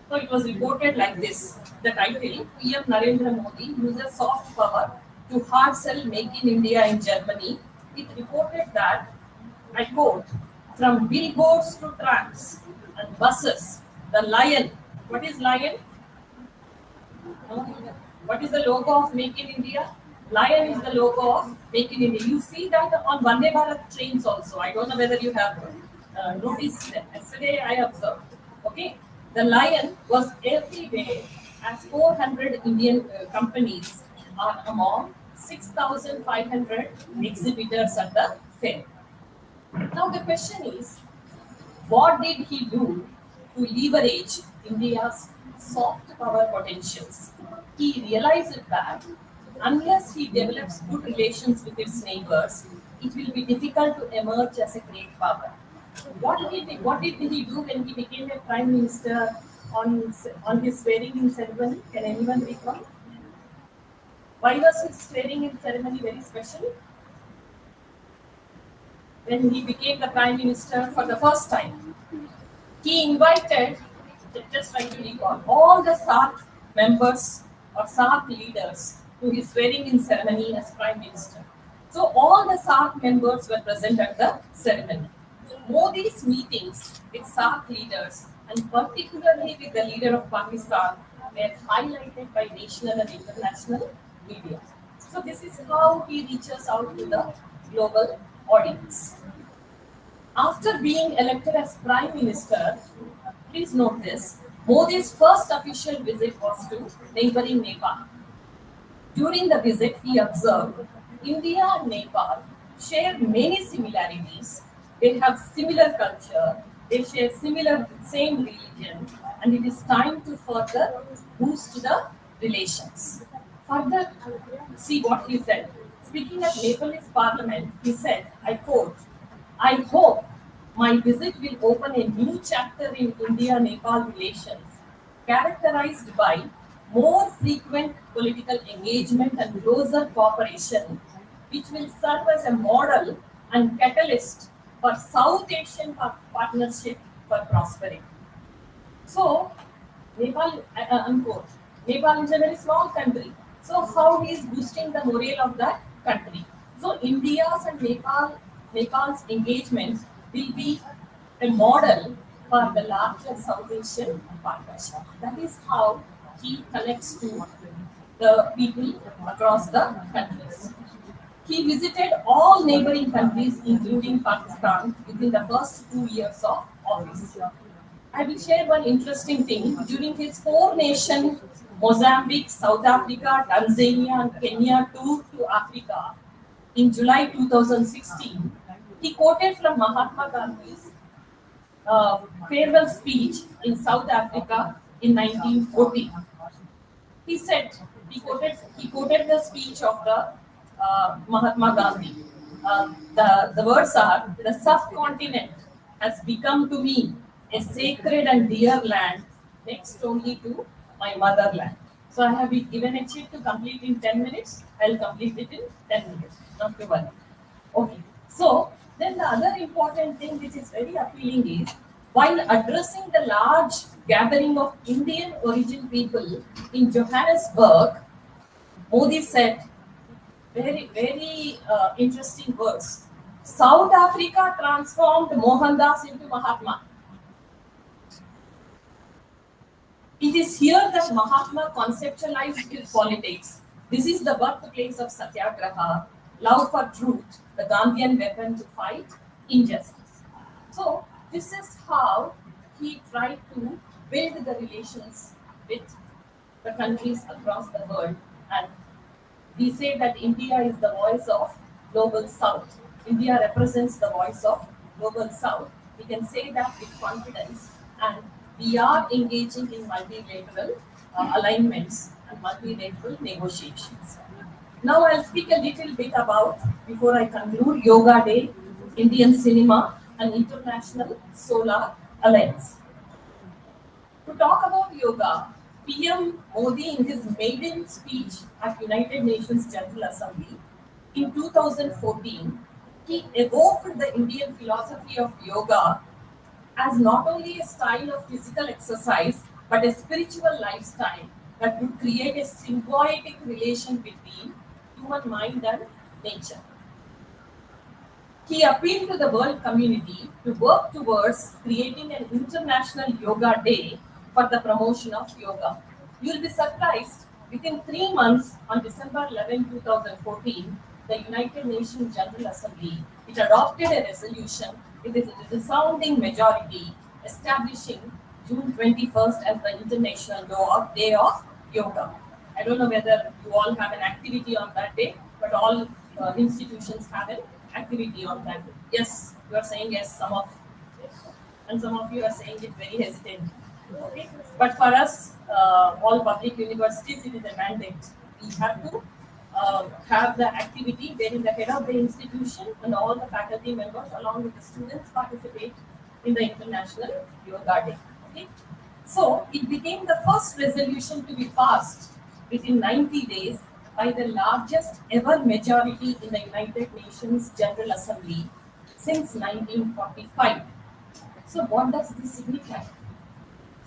So it was reported like this. The title PM Narendra Modi uses soft power to hard sell Make in India in Germany. It reported that, I quote, from billboards to trams and buses, the lion. What is lion? What is the logo of Make in India? Lion is the logo of Make in India. You see that on Vande Bharat trains also. I don't know whether you have noticed that. Yesterday I observed. Okay, the lion was everywhere as 400 Indian companies are among 6,500 exhibitors at the fair. Now the question is, what did he do to leverage India's soft power potentials? He realized that unless he develops good relations with its neighbors, it will be difficult to emerge as a great power. What did he do when he became a prime minister on his swearing-in ceremony? Can anyone recall? Why was his swearing-in ceremony very special? When he became the prime minister for the first time, he invited, just trying to recall, all the SARC members or SARC leaders to his swearing-in ceremony as prime minister. So all the SARC members were present at the ceremony. Modi's meetings with SARC leaders, and particularly with the leader of Pakistan, were highlighted by national and international media. So this is how he reaches out to the global audience. After being elected as Prime Minister, please note this, Modi's first official visit was to neighboring Nepal. During the visit, he observed India and Nepal share many similarities. They have similar culture, they share same religion, and it is time to further boost the relations. Further, see what he said. Speaking at Nepalese parliament, he said, I quote, I hope my visit will open a new chapter in India-Nepal relations, characterized by more frequent political engagement and closer cooperation, which will serve as a model and catalyst for South Asian partnership for prosperity. So, Nepal, unquote, Nepal is a very small country. So, how he is boosting the morale of that country? So, India's and Nepal's engagements will be a model for the larger South Asian partnership. That is how he connects to the people across the countries. He visited all neighboring countries, including Pakistan, within the first 2 years of office. I will share one interesting thing. During his four-nation Mozambique, South Africa, Tanzania, and Kenya tour to Africa in July 2016, he quoted from Mahatma Gandhi's farewell speech in South Africa in 1940. He said, he quoted the speech of the Mahatma Gandhi. The words are, the subcontinent has become to me a sacred and dear land, next only to my motherland. So I have been given a sheet to complete in 10 minutes. I'll complete it in 10 minutes, not to worry. Okay, so then the other important thing which is very appealing is, while addressing the large gathering of Indian origin people in Johannesburg, Modi said, very interesting words. South Africa transformed Mohandas into Mahatma. It is here that Mahatma conceptualized his politics. This is the birthplace of Satyagraha, love for truth, the Gandhian weapon to fight injustice. So, this is how he tried to build the relations with the countries across the world. And we say that India is the voice of global South. India represents the voice of global South. We can say that with confidence, and we are engaging in multilateral alignments and multilateral negotiations. Now I'll speak a little bit about, before I conclude, Yoga Day, Indian cinema, and International Solar Alliance. To talk about yoga, PM Modi, in his maiden speech at United Nations General Assembly in 2014, he evoked the Indian philosophy of yoga as not only a style of physical exercise, but a spiritual lifestyle that would create a symbiotic relation between human mind and nature. He appealed to the world community to work towards creating an international yoga day for the promotion of yoga. You will be surprised, within 3 months, on December 11, 2014, the United Nations General Assembly, it adopted a resolution with a resounding majority establishing June 21st as the International Day of Yoga. I don't know whether you all have an activity on that day, but all institutions have an activity on that day. Yes, you are saying yes, and some of you are saying it very hesitant. Okay, but for us, all public universities, it is a mandate. We have to have the activity wherein the head of the institution and all the faculty members along with the students participate in the International Yoga Day. Okay? So it became the first resolution to be passed within 90 days by the largest ever majority in the United Nations General Assembly since 1945. So what does this signify?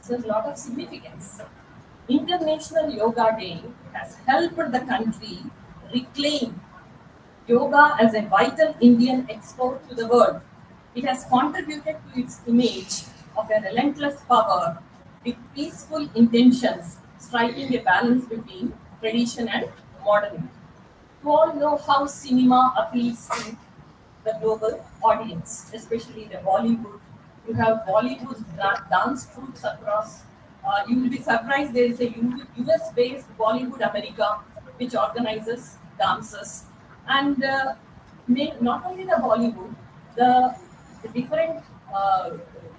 So a lot of significance. International Yoga Day has helped the country reclaim yoga as a vital Indian export to the world. It has contributed to its image of a relentless power with peaceful intentions, striking a balance between tradition and modernity. You all know how cinema appeals to the global audience, especially the Bollywood. You have Bollywood dance troupes across. You will be surprised there is a US-based Bollywood America which organizes dances, and not only the Bollywood, the different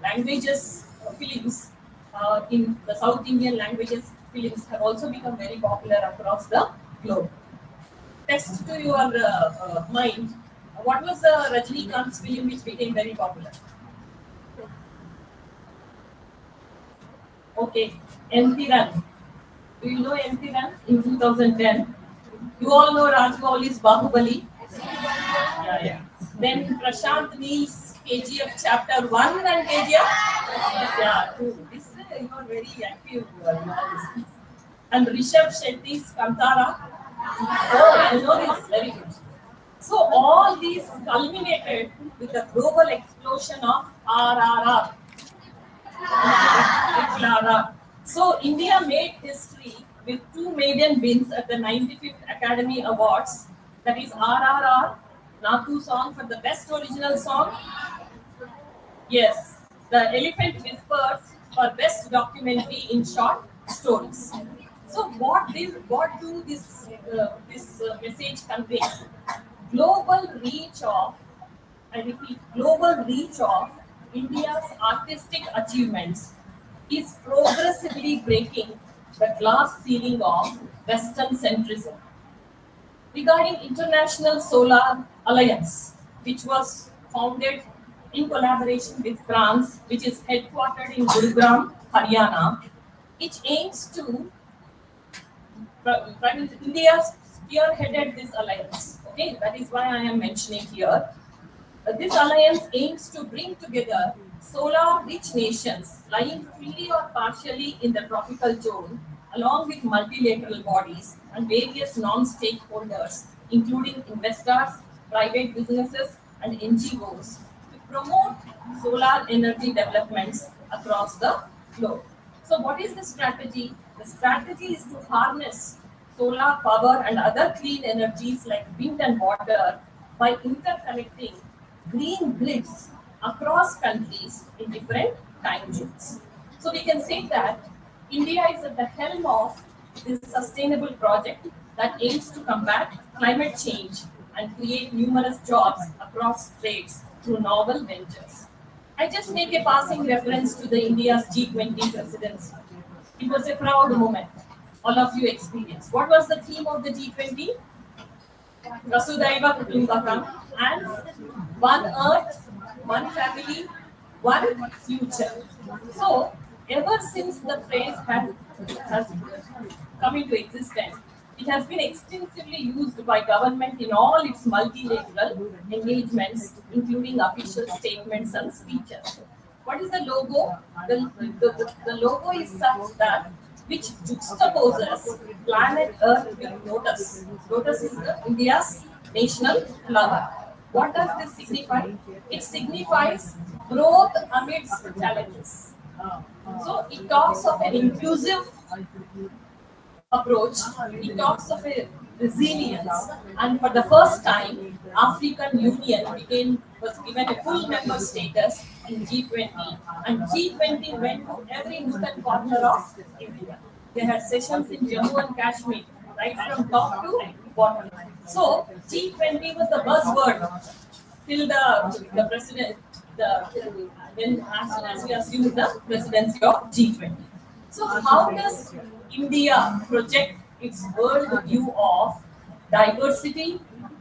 languages films in the South Indian languages films have also become very popular across the globe. Test to your mind, what was the Rajinikanth's film which became very popular? Okay, MP Run. Do you know MP Run in 2010? You all know Rajmouli's Bahubali? Yeah. Then Prashant Neel's KGF Chapter 1 and KGF? Yeah, 2. This you are very active in all this. And Rishabh Shetty's Kantara? Oh, I know this, very good. So all these culminated with the global explosion of RRR. So India made history with 2 maiden wins at the 95th Academy Awards. That is RRR, Natu song for the best original song. Yes, the Elephant Whispers for best documentary in short stories. So what do this message convey? Global reach of, I repeat, global reach of India's artistic achievements is progressively breaking the glass ceiling of Western centrism. Regarding International Solar Alliance, which was founded in collaboration with France, which is headquartered in Gurugram, Haryana, it aims to, India spearheaded this alliance. Okay, that is why I am mentioning here. This alliance aims to bring together solar-rich nations lying freely or partially in the tropical zone, along with multilateral bodies and various non-stakeholders, including investors, private businesses, and NGOs, to promote solar energy developments across the globe. So what is the strategy? The strategy is to harness solar power and other clean energies like wind and water by interconnecting green grids across countries in different time zones. So we can say that India is at the helm of this sustainable project that aims to combat climate change and create numerous jobs across trades through novel ventures. I just make a passing reference to the India's G20 presidency. It was a proud moment. All of you experienced. What was the theme of the G20? Vasudhaiva Kutumbakam, and one earth, one family, one future. So, ever since the phrase has come into existence, it has been extensively used by government in all its multilateral engagements, including official statements and speeches. What is the logo? The logo is such that which juxtaposes planet Earth with lotus. Lotus is India's national flower. What does this signify? It signifies growth amidst challenges. So it talks of an inclusive approach. It talks of a resilience, and for the first time, African Union was given a full member status in G20, and G20 went to every nook and corner of India. They had sessions in Jammu and Kashmir, right from top to bottom. So G20 was the buzzword till the president, as we assume the presidency of G20. So how does India project its world view of diversity,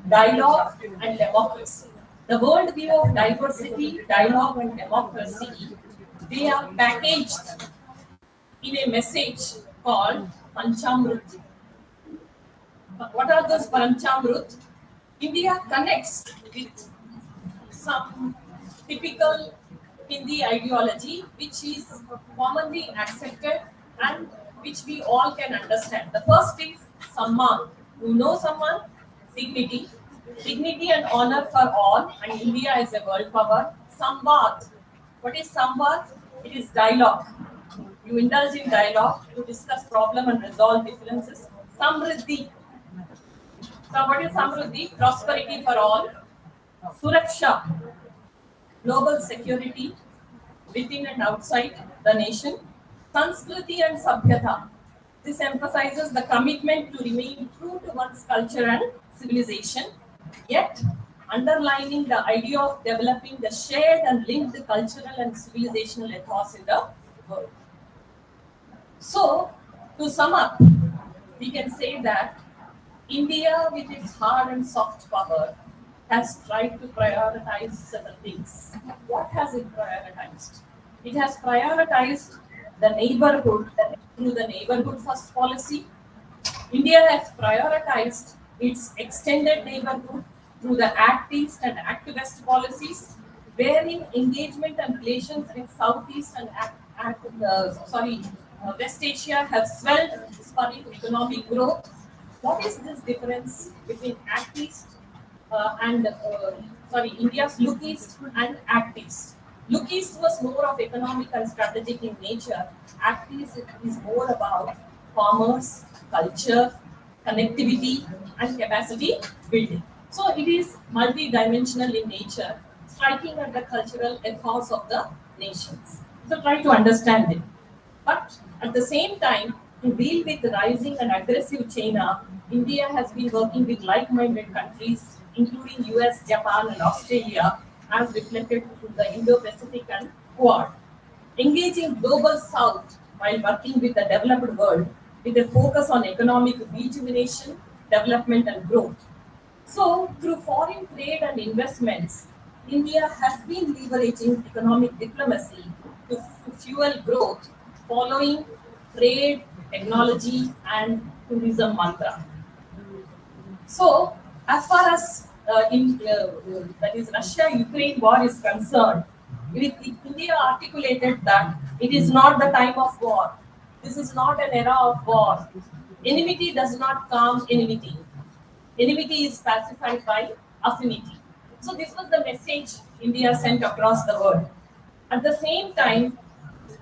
dialogue, and democracy. The worldview of diversity, dialogue, and democracy, they are packaged in a message called Panchamrit. What are those Panchamrit? India connects with some typical Hindi ideology which is commonly accepted and which we all can understand. The first is Samman. You know Samman? Dignity. Dignity and honor for all, and India is a world power. Samvad. What is Samvad? It is dialogue. You indulge in dialogue to discuss problem and resolve differences. Samriddhi. So what is Samriddhi? Prosperity for all. Suraksha. Global security within and outside the nation. Sanskriti and Sabhyata. This emphasizes the commitment to remain true to one's culture and civilization, yet underlining the idea of developing the shared and linked cultural and civilizational ethos in the world. So, to sum up, we can say that India, with its hard and soft power, has tried to prioritize certain things. What has it prioritized? It has prioritized the neighborhood through the neighborhood first policy. India has prioritized its extended neighborhood through the Act East and Act West policies, wherein engagement and relations with Southeast and West Asia have swelled, spurring economic growth. What is this difference between Act East India's Look East and Act East? Look East was more of economic and strategic in nature. Act East is more about commerce, culture, connectivity, and capacity building. So it is multi-dimensional in nature, striking at the cultural ethos of the nations. So try to understand it. But at the same time, to deal with rising and aggressive China, India has been working with like-minded countries, including US, Japan, and Australia, as reflected through the Indo-Pacific and Quad. Engaging Global South while working with the developed world with a focus on economic rejuvenation, development, and growth. So, through foreign trade and investments, India has been leveraging economic diplomacy to fuel growth following trade, technology, and tourism mantra. So, as far as that is Russia-Ukraine war is concerned, India articulated that it is not the time of war. This is not an era of war. Enmity does not calm enmity. Enmity is pacified by affinity. So this was the message India sent across the world. At the same time,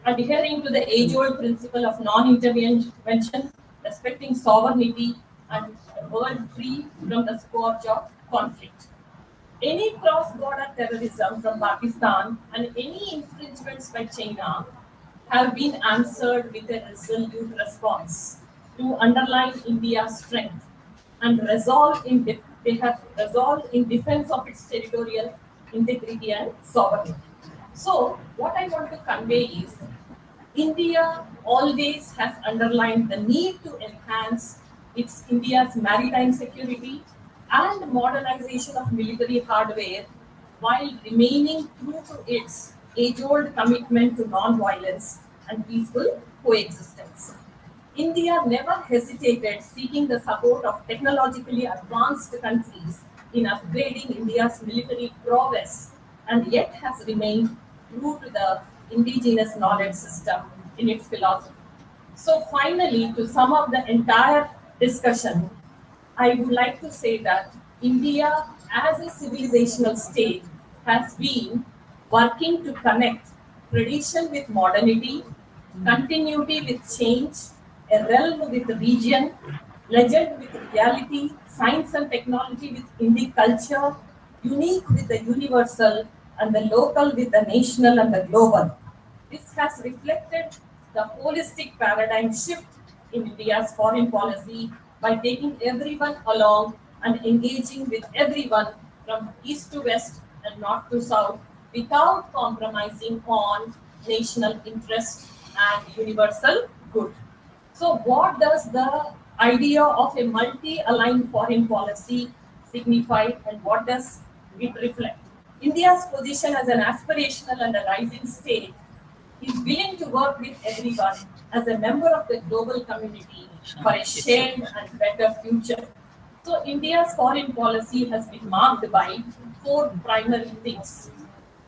adhering to the age-old principle of non-intervention, respecting sovereignty, and a world free from the scourge of conflict. Any cross-border terrorism from Pakistan and any infringements by China have been answered with a resolute response to underline India's strength and they have resolved in defense of its territorial integrity and sovereignty. So, what I want to convey is India always has underlined the need to enhance India's maritime security and modernization of military hardware while remaining true to its age-old commitment to non-violence and peaceful coexistence. India never hesitated seeking the support of technologically advanced countries in upgrading India's military prowess and yet has remained true to the indigenous knowledge system in its philosophy. So finally, to sum up the entire discussion, I would like to say that India as a civilizational state has been working to connect tradition with modernity, continuity with change, a realm with region, legend with reality, science and technology with Indic culture, unique with the universal, and the local with the national and the global. This has reflected the holistic paradigm shift in India's foreign policy by taking everyone along and engaging with everyone from east to west and north to south without compromising on national interest and universal good. So what does the idea of a multi-aligned foreign policy signify and what does it reflect? India's position as an aspirational and a rising state is willing to work with everyone as a member of the global community for a shared and better future. So India's foreign policy has been marked by four primary things: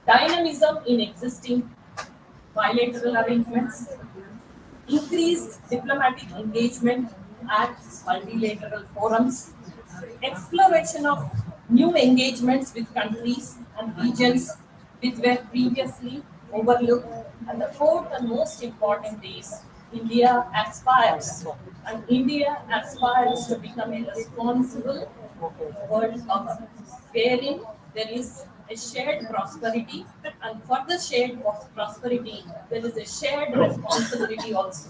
dynamism in existing bilateral arrangements, increased diplomatic engagement at multilateral forums, exploration of new engagements with countries and regions which were previously overlooked, and the fourth and most important is India aspires to become a responsible world power, wherein there is a shared prosperity, and for the shared prosperity, there is a shared responsibility also.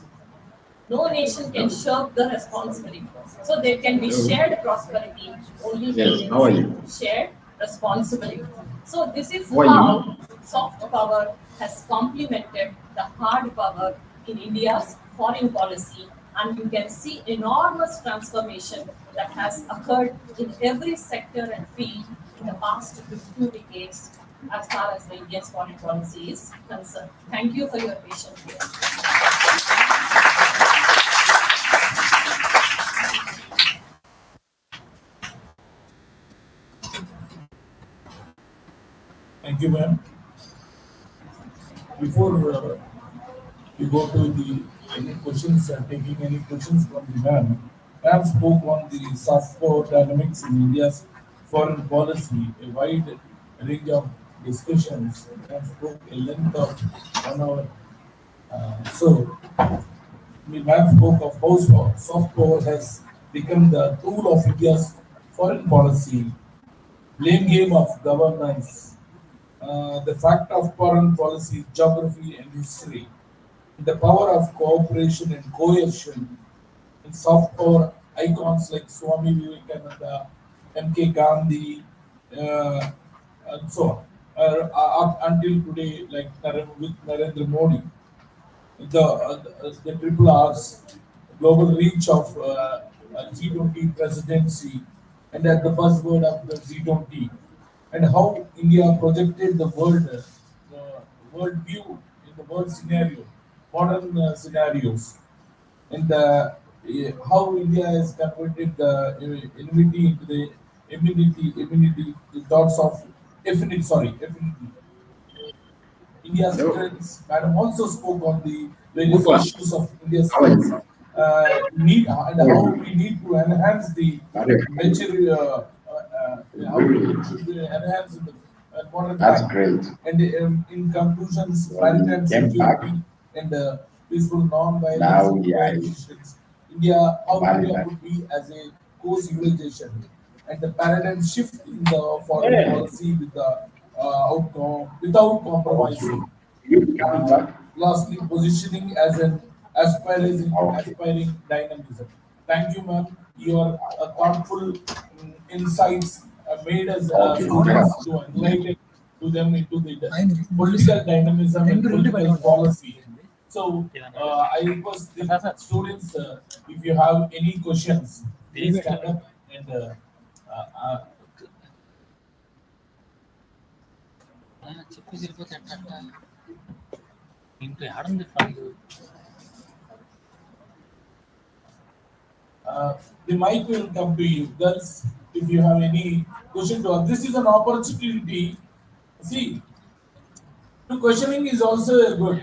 No nation can shirk the responsibility. So there can be shared prosperity only when there is shared responsibility. So this is how soft power has complemented the hard power in India's foreign policy, and you can see enormous transformation that has occurred in every sector and field in the past 50 decades as far as the India's foreign policy is concerned. Thank you for your patience here. Thank you, ma'am. Before we go to the any questions, taking any questions from the ma'am spoke on the soft power dynamics in India's foreign policy, a wide range of discussions. Ma'am spoke a length of 1 hour. So, the ma'am spoke of how soft power has become the tool of India's foreign policy, blame game of governance, the fact of foreign policy, geography, and history, the power of cooperation and coercion, and soft power icons like Swami Vivekananda, M.K. Gandhi, and so on, up until today, like with Narendra Modi, the triple R's, global reach of G20 presidency, and at the buzzword of the G20, and how India projected the world view in the world scenario, modern scenarios, and how India has converted the enmity into the immunity, the thoughts of affinity. India's strengths. Madam also spoke on the various issues of India's strengths, need and how we need to enhance the mature, how we should enhance in the modern time. And in conclusions, maritime security and peaceful non-violence coexistence. How India would be as a co-civilization, and the paradigm shift in the foreign policy with the outcome without compromising. Lastly, positioning as an aspiring dynamism. Thank you, ma'am. Your thoughtful insights made us students to enlighten to them into the political dynamism and political policy. So, I request the students, if you have any questions, please stand up and చెప్పి తిరిగిపోతే ఎట్ట ఇంట్లో ఆడంది fund the mic will come to you. Girls, if you have any question to ask, this is an opportunity. See, the questioning is also good.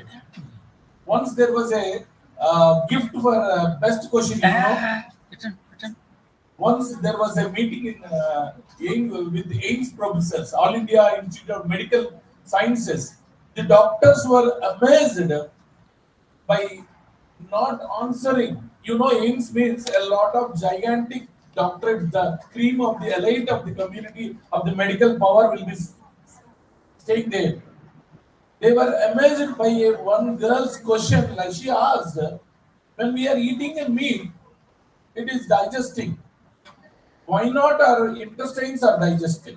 Once there was a gift for best questioning. Once there was a meeting with AIMS professors, All India Institute of Medical Sciences. The doctors were amazed by not answering. You know, AIMS means a lot of gigantic doctorates, the cream of the elite of the community of the medical power will be staying there. They were amazed by one girl's question, like she asked, when we are eating a meat, it is digesting. Why not our intestines are digested?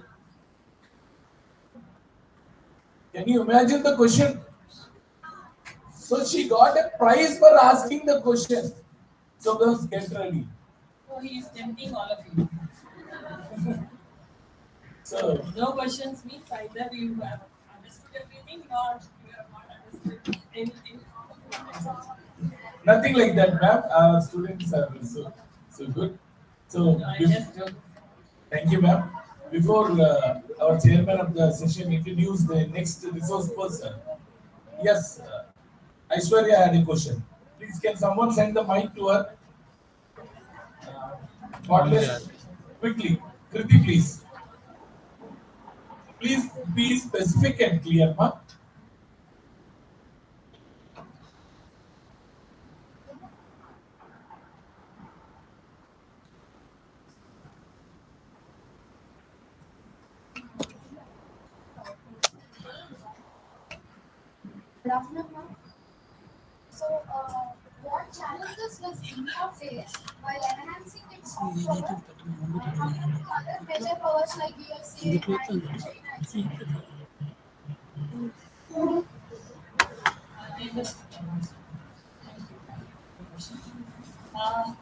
Can you imagine the question? So she got a prize for asking the question. So girls, get ready. So he is tempting all of you. So no questions means either you have understood everything or you have not understood anything. Nothing like that, ma'am. Our students are so good. So, I just joke. thank you, ma'am. Before our chairman of the session introduce the next resource person, yes, Aishwarya had a question. Please, can someone send the mic to her? Godless, quickly. Kriti, please. Please be specific and clear, ma'am. Good afternoon, ma'am. So, what challenges does India face while enhancing its soft power? Coming to other major powers like USA and China, I understand. Uh,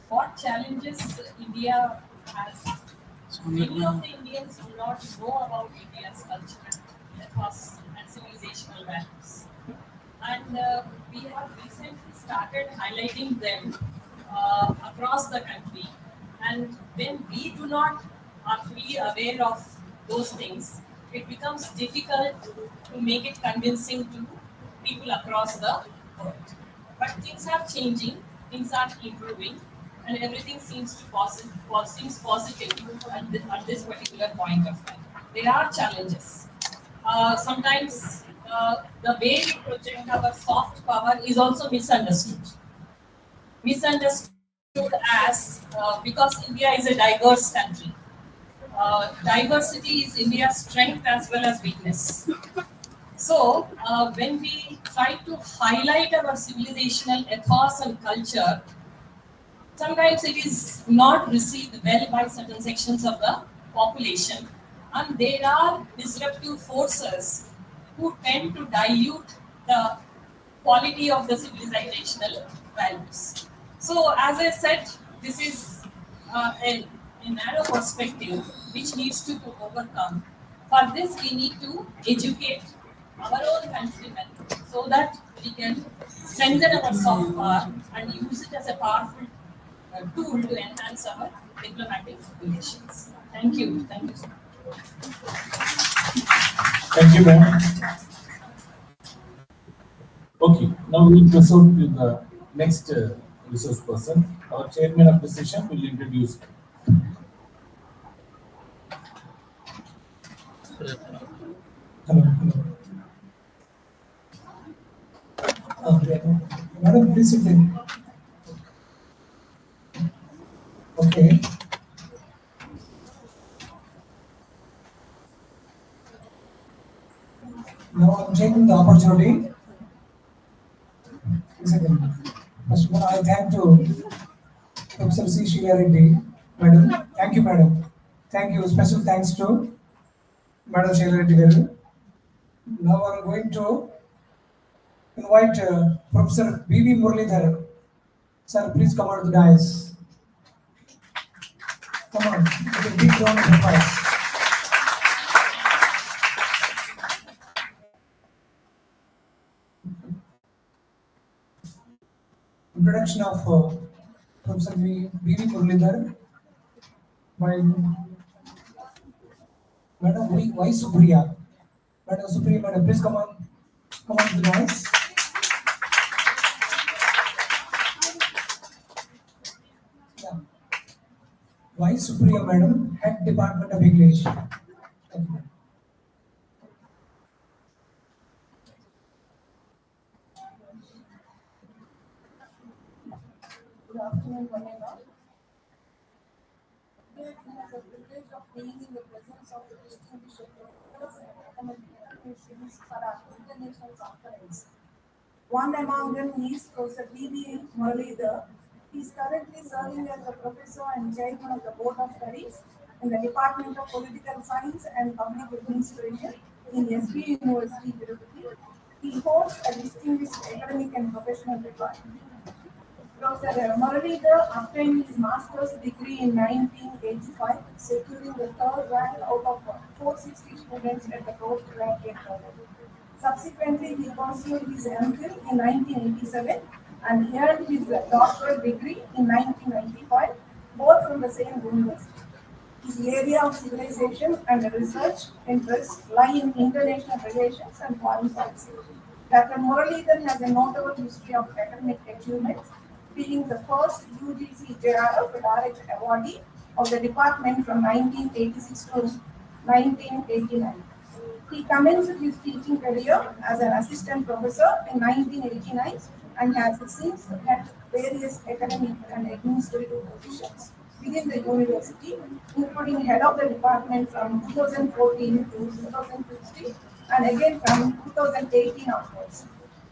what challenges India has? Many of the Indians do not know about India's culture, ethos, and civilizational values. And we have recently started highlighting them across the country. And when we do not are fully aware of those things, it becomes difficult to make it convincing to people across the world. But things are changing, things are improving, and everything seems to seems positive at this particular point of time. There are challenges. Sometimes the way we project our soft power is also misunderstood. Misunderstood as because India is a diverse country. Diversity is India's strength as well as weakness. So, when we try to highlight our civilizational ethos and culture, sometimes it is not received well by certain sections of the population, and there are disruptive forces who tend to dilute the quality of the civilizational values. So, as I said, this is a narrow perspective which needs to be overcome. For this, we need to educate our own countrymen so that we can strengthen our soft power and use it as a powerful tool to enhance our diplomatic relations. Thank you. Thank you, sir. Thank you, ma'am. Okay, now we'll proceed to the next resource person. Our chairman of the session will introduce. Hello. Madam, please sit in. Okay. Now I'm taking the opportunity. A second. First of all, I thank to Professor C. Sheila Reddy, Madam. Thank you, Madam. Thank you. Special thanks to Madam Sheila Reddy garu. Now I'm going to invite Professor B.V. Muralidhar. Sir, please come out of the dais. Come on, with a big round of applause. Introduction of Professor B.V. Muralidhar by Madam Y. Supriya. Madam Supriya, Madam, please come on to the dais. Yeah. Y. Supriya, Madam, Head Department of English. Thank you, madam. Good afternoon, one and all. Today it has the privilege of being in the presence of the distinguished professors and recommended institutions for our international conference. One among them is Professor B.V. Muralidhar. He is currently serving as a professor and chairman of the Board of Studies in the Department of Political Science and Public Administration in SP University, Tirupati. He holds a distinguished academic and professional record. Professor Muralidhar obtained his master's degree in 1985, securing the third rank out of 460 students at the post-graduate level. Subsequently, he pursued his MPhil in 1987 and earned his doctoral degree in 1995, both from the same university. His area of civilization and research interests lie in international relations and foreign policy. Dr. Muralidharan has a notable history of academic achievements, being the first UGC JRF Direct Awardee of the department from 1986 to 1989. He commenced his teaching career as an assistant professor in 1989 and has since held various academic and administrative positions within the university, including head of the department from 2014 to 2016 and again from 2018 onwards.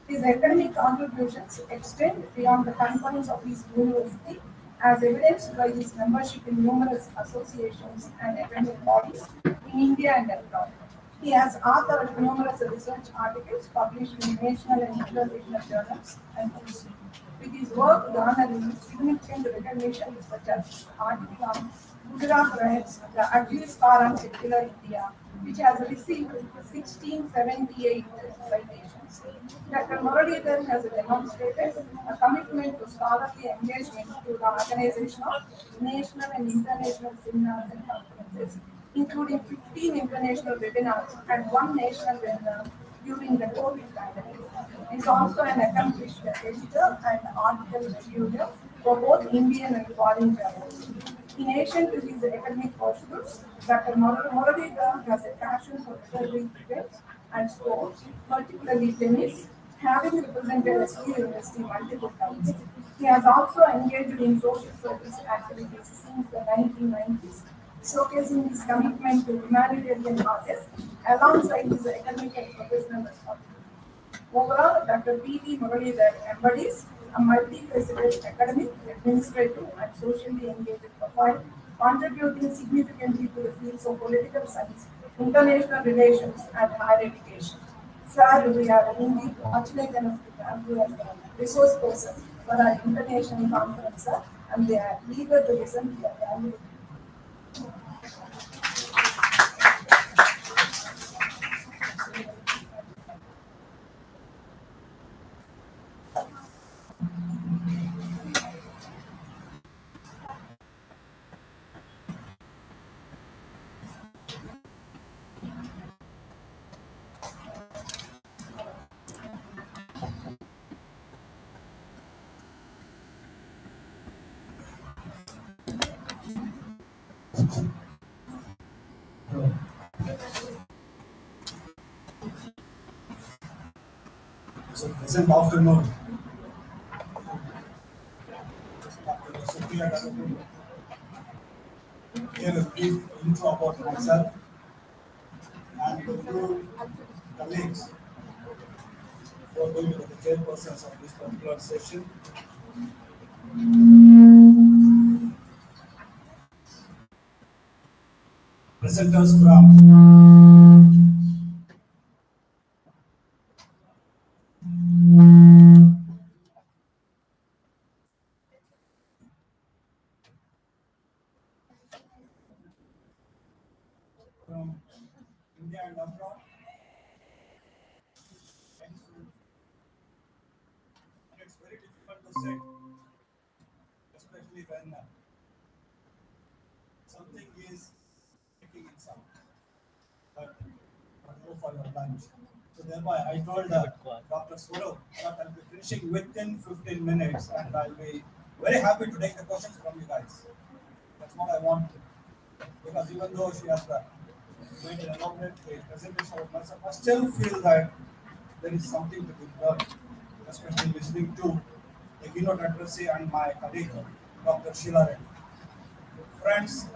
His academic contributions extend beyond the confines of his university, as evidenced by his membership in numerous associations and academic bodies in India and abroad. He has authored numerous research articles published in national and international journals and books. With his work garnering significant recognition such as article on Gujarat riots, the ugly scar on secular India, which has received 1678 citations. Dr. Muralidharan has demonstrated a commitment to scholarly engagement through the organization of national and international seminars and conferences, including 15 international webinars and one national webinar during the COVID pandemic. He is also an accomplished editor and article reviewer for both Indian and foreign journals. In addition to his academic pursuits, Dr. Muralidharan has a passion for recovering cricket and sports, particularly tennis, having represented SU University multiple times. He has also engaged in social service activities since the 1990s, showcasing his commitment to humanitarian causes alongside his academic and professional responsibilities. Overall, Dr. P.V. Muralidhar embodies a multifaceted academic, administrative, and socially engaged profile, contributing significantly to the fields of political science, international relations, and higher education. Sir, we are indeed fortunate enough to have you as a resource person for our international conference, sir, and they are eager to listen to your valuable. So, pleasant afternoon. Dr. Sophia Dadapu. Here a brief intro about myself and the two colleagues who are going to be the chairpersons of this particular session. Presenters from India and abroad. It's very difficult to say, especially when something is making it sound. But go for your lunch. So thereby, I told Dr. Swarup that I'll be finishing within 15 minutes, and I'll be very happy to take the questions from you guys. That's what I want. Because even though she has made an elaborate presentation of myself, I still feel that there is something to be learned, especially listening to the keynote address and my colleague, Dr. Sheila Reddy. Friends,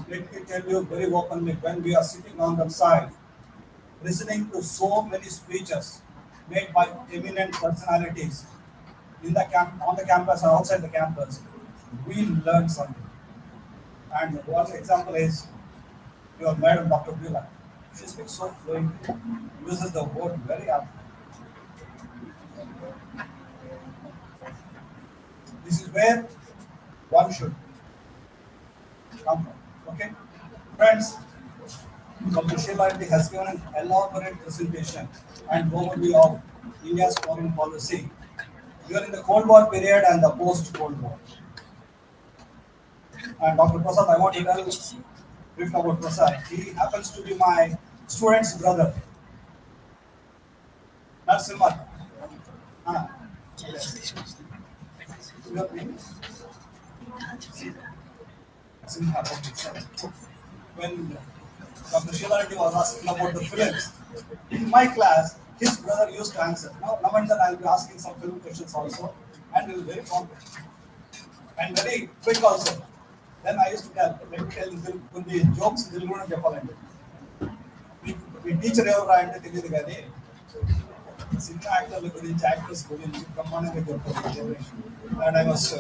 let me tell you very openly, when we are sitting on the side, listening to so many speeches made by eminent personalities in the on the campus and outside the campus, we learn something. And one example is your madam, Dr. Bila. She speaks so fluently, uses the word very aptly. This is where one should come from. Okay? Friends, Dr. Sheila has given an elaborate presentation and overview of India's foreign policy during the Cold War period and the post-Cold War. And Dr. Prasad, I want to tell you brief about Prasad. He happens to be my student's brother. That's Simar. Yes. Your name? Simha. Okay, sorry. When Dr. Sheila was asking about the films, in my class, his brother used to answer. Now and then I'll be asking some film questions also, and he was very confident and very quick also. Then I used to let me tell you కొన్ని jokes తెలుగులో చెప్పాలండి మీ teacher ఎవరు అంటే తెలియదు కానీ cinema యాక్టర్ల గురించి actors గురించి బ్రహ్మాండంగా చెప్తారు and I must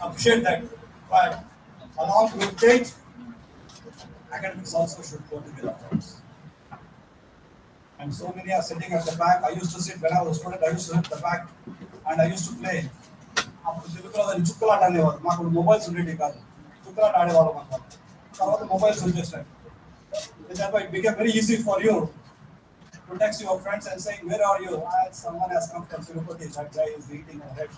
appreciate that. But along with it, academics also should go together. And so many are sitting at the back. I used to sit when I was a student. I used to sit at the back, and I used to play. అప్పుడు తెలుగులో దాన్ని చుక్కలాట అనేవారు. మాకు mobiles ఉండేవి కాదు. చుక్కలాట ఆడేవాళ్ళం అన్నమాట. తర్వాత మొబైల్స్ వచ్చేసాయి. Thereby it became very easy for you to text your friends and saying, "Where are you?" Someone has come from Tirupati. That guy is eating ahead.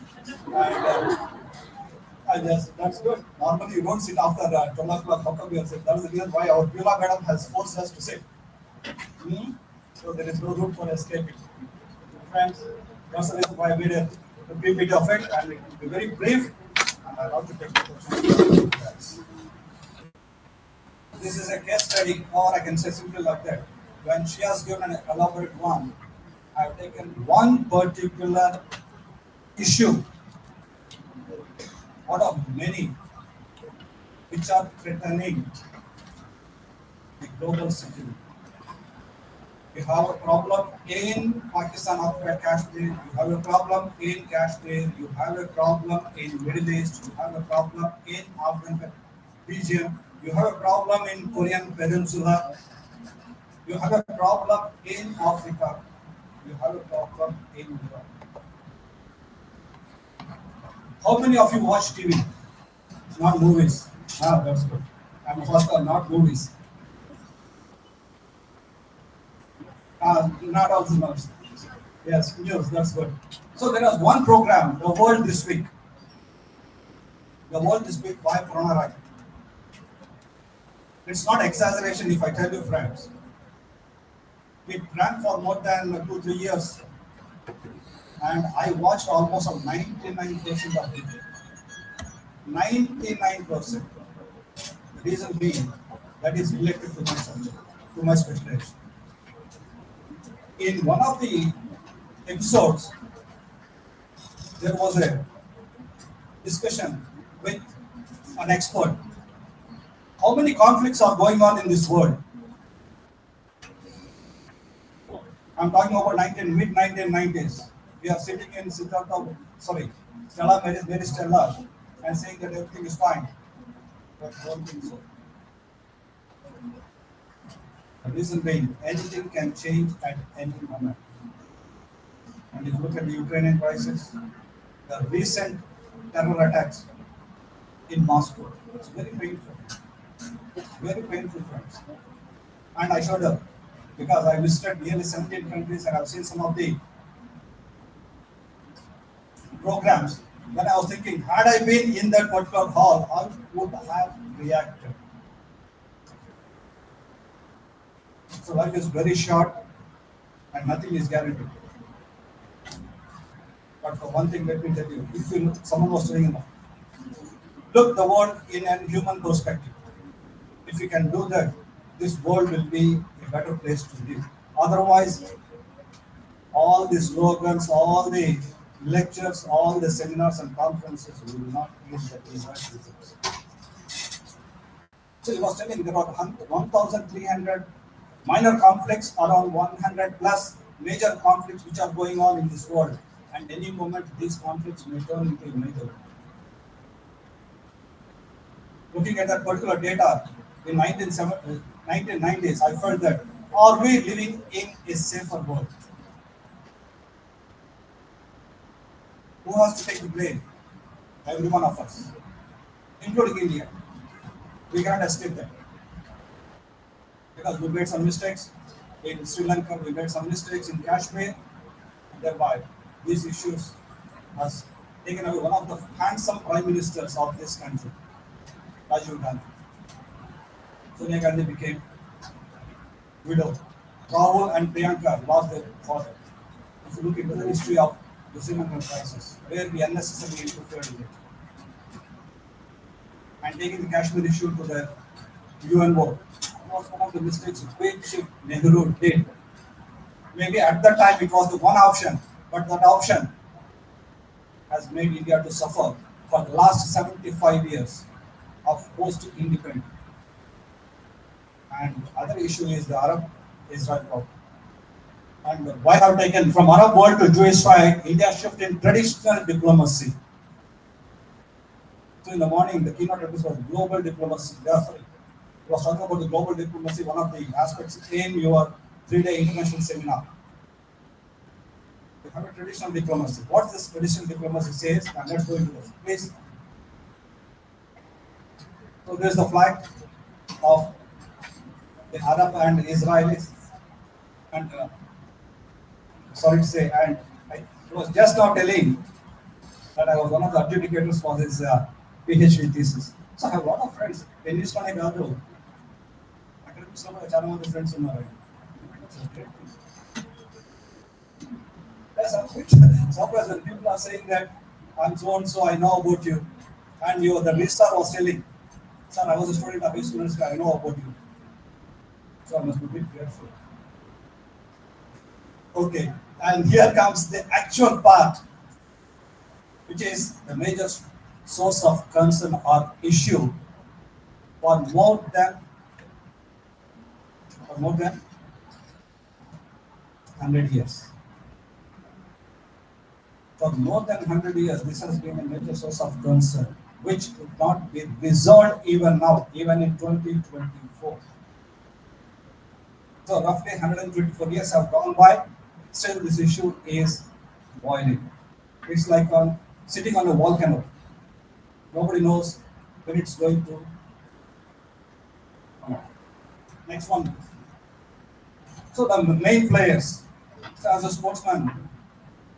And that's good. Normally you don't sit after 12 o'clock. How come you are sitting? That is the reason why our Beulah madam has forced us to sit. So there is no room for escaping. Friends, that's the reason why I made a brief bit of it, and it will be very brief. And I love to take the questions. This is a case study, or I can say simply like that. When she has given an elaborate one, I have taken one particular issue out of many which are threatening the global security. We have a problem in Pakistan occupied Kashmir, you have a problem in Kashmir, you have a problem in Middle East, you have a problem in Afghan region, you have a problem in Korean Peninsula, you have a problem in Africa, you have a problem in Europe. How many of you watch TV? Not movies. That's good. I'm a first one, not movies. Not also not. Yes, news, that's good. So there was one program, The World This Week. The World This Week by Pranay. It's not exaggeration if I tell you, friends. It ran for more than 2-3 years. And I watched almost 99% of it. 99%. The reason being that is related to my subject, to my specialization. In one of the episodes, there was a discussion with an expert. How many conflicts are going on in this world? I'm talking about mid-1990s. We are sitting in Stella, Mary Stella, and saying that everything is fine. But I don't think so. The reason being, anything can change at any moment. And if you look at the Ukrainian crisis, the recent terror attacks in Moscow, it's very painful. Very painful, friends. And I showed up because I visited nearly 17 countries and I've seen some of the programs. When I was thinking, had I been in that particular hall, how would I have reacted? So life is very short and nothing is guaranteed. But for one thing, let me tell you, if you look, someone was telling you, look the world in a human perspective. If you can do that, this world will be a better place to live. Otherwise, all the slogans, all the lectures, all the seminars and conferences will not give the desired results. So he was telling there are 1,300 minor conflicts, around 100 plus major conflicts which are going on in this world. And any moment these conflicts may turn into a major. Looking at that particular data in 1990s, I felt that, are we living in a safer world? Who has to take the blame? Every one of us, including India. We cannot escape that. Because we made some mistakes in Sri Lanka, we made some mistakes in Kashmir, and thereby these issues has taken away one of the handsome prime ministers of this country, Rajiv Gandhi. Sonia Gandhi became widow. Rahul and Priyanka lost their father. If you look into the history of the Sri Lankan crisis, where we unnecessarily interfered in it, and taking the Kashmir issue to the UNO was one of the mistakes which Nehru did. Maybe at that time it was the one option, but that option has made India to suffer for the last 75 years of post-independence. And other issue is the Arab-Israel problem. And why have taken from Arab world to Jewish side, India shift in traditional diplomacy. So in the morning, the keynote address was global diplomacy. Sorry, it was talking about the global diplomacy, one of the aspects in your 3-day international seminar. We have a traditional diplomacy. What this traditional diplomacy says, and let's go into this, please. So there's the flag of the Arab and Israelis, and sorry to say, and I was just now telling that I was one of the adjudicators for this PhD thesis. So I have a lot of friends. Hindustani Gadu, చాలా మంది friends ఉన్నారు. Yes, I'm surprised when people are saying that I'm so and so, I know about you, and the registrar was telling, sir, I was a student of his students, I know about you. So I must be a bit careful. Okay, and here comes the actual part, which is the major source of concern or issue for more than 100 years. For more than 100 years, this has been a major source of concern, which could not be resolved even now, even in 2024. So roughly 124 years have gone by, still this issue is boiling. It's like sitting on a volcano. Nobody knows when it's going to come out. Next one. So the main players. So as a sportsman,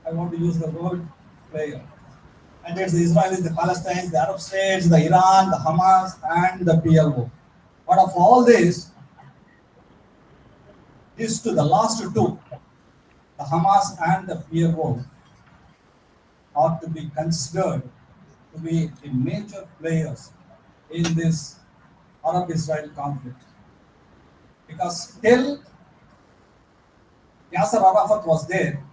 I want to use the word player. And it's the Israelis, the Palestinians, the Arab states, the Iran, the Hamas, and the PLO. Out of all this, these two, the last two, the Hamas and the PLO, are to be considered to be the major players in this Arab-Israel conflict. Because till Yasser Arafat was there,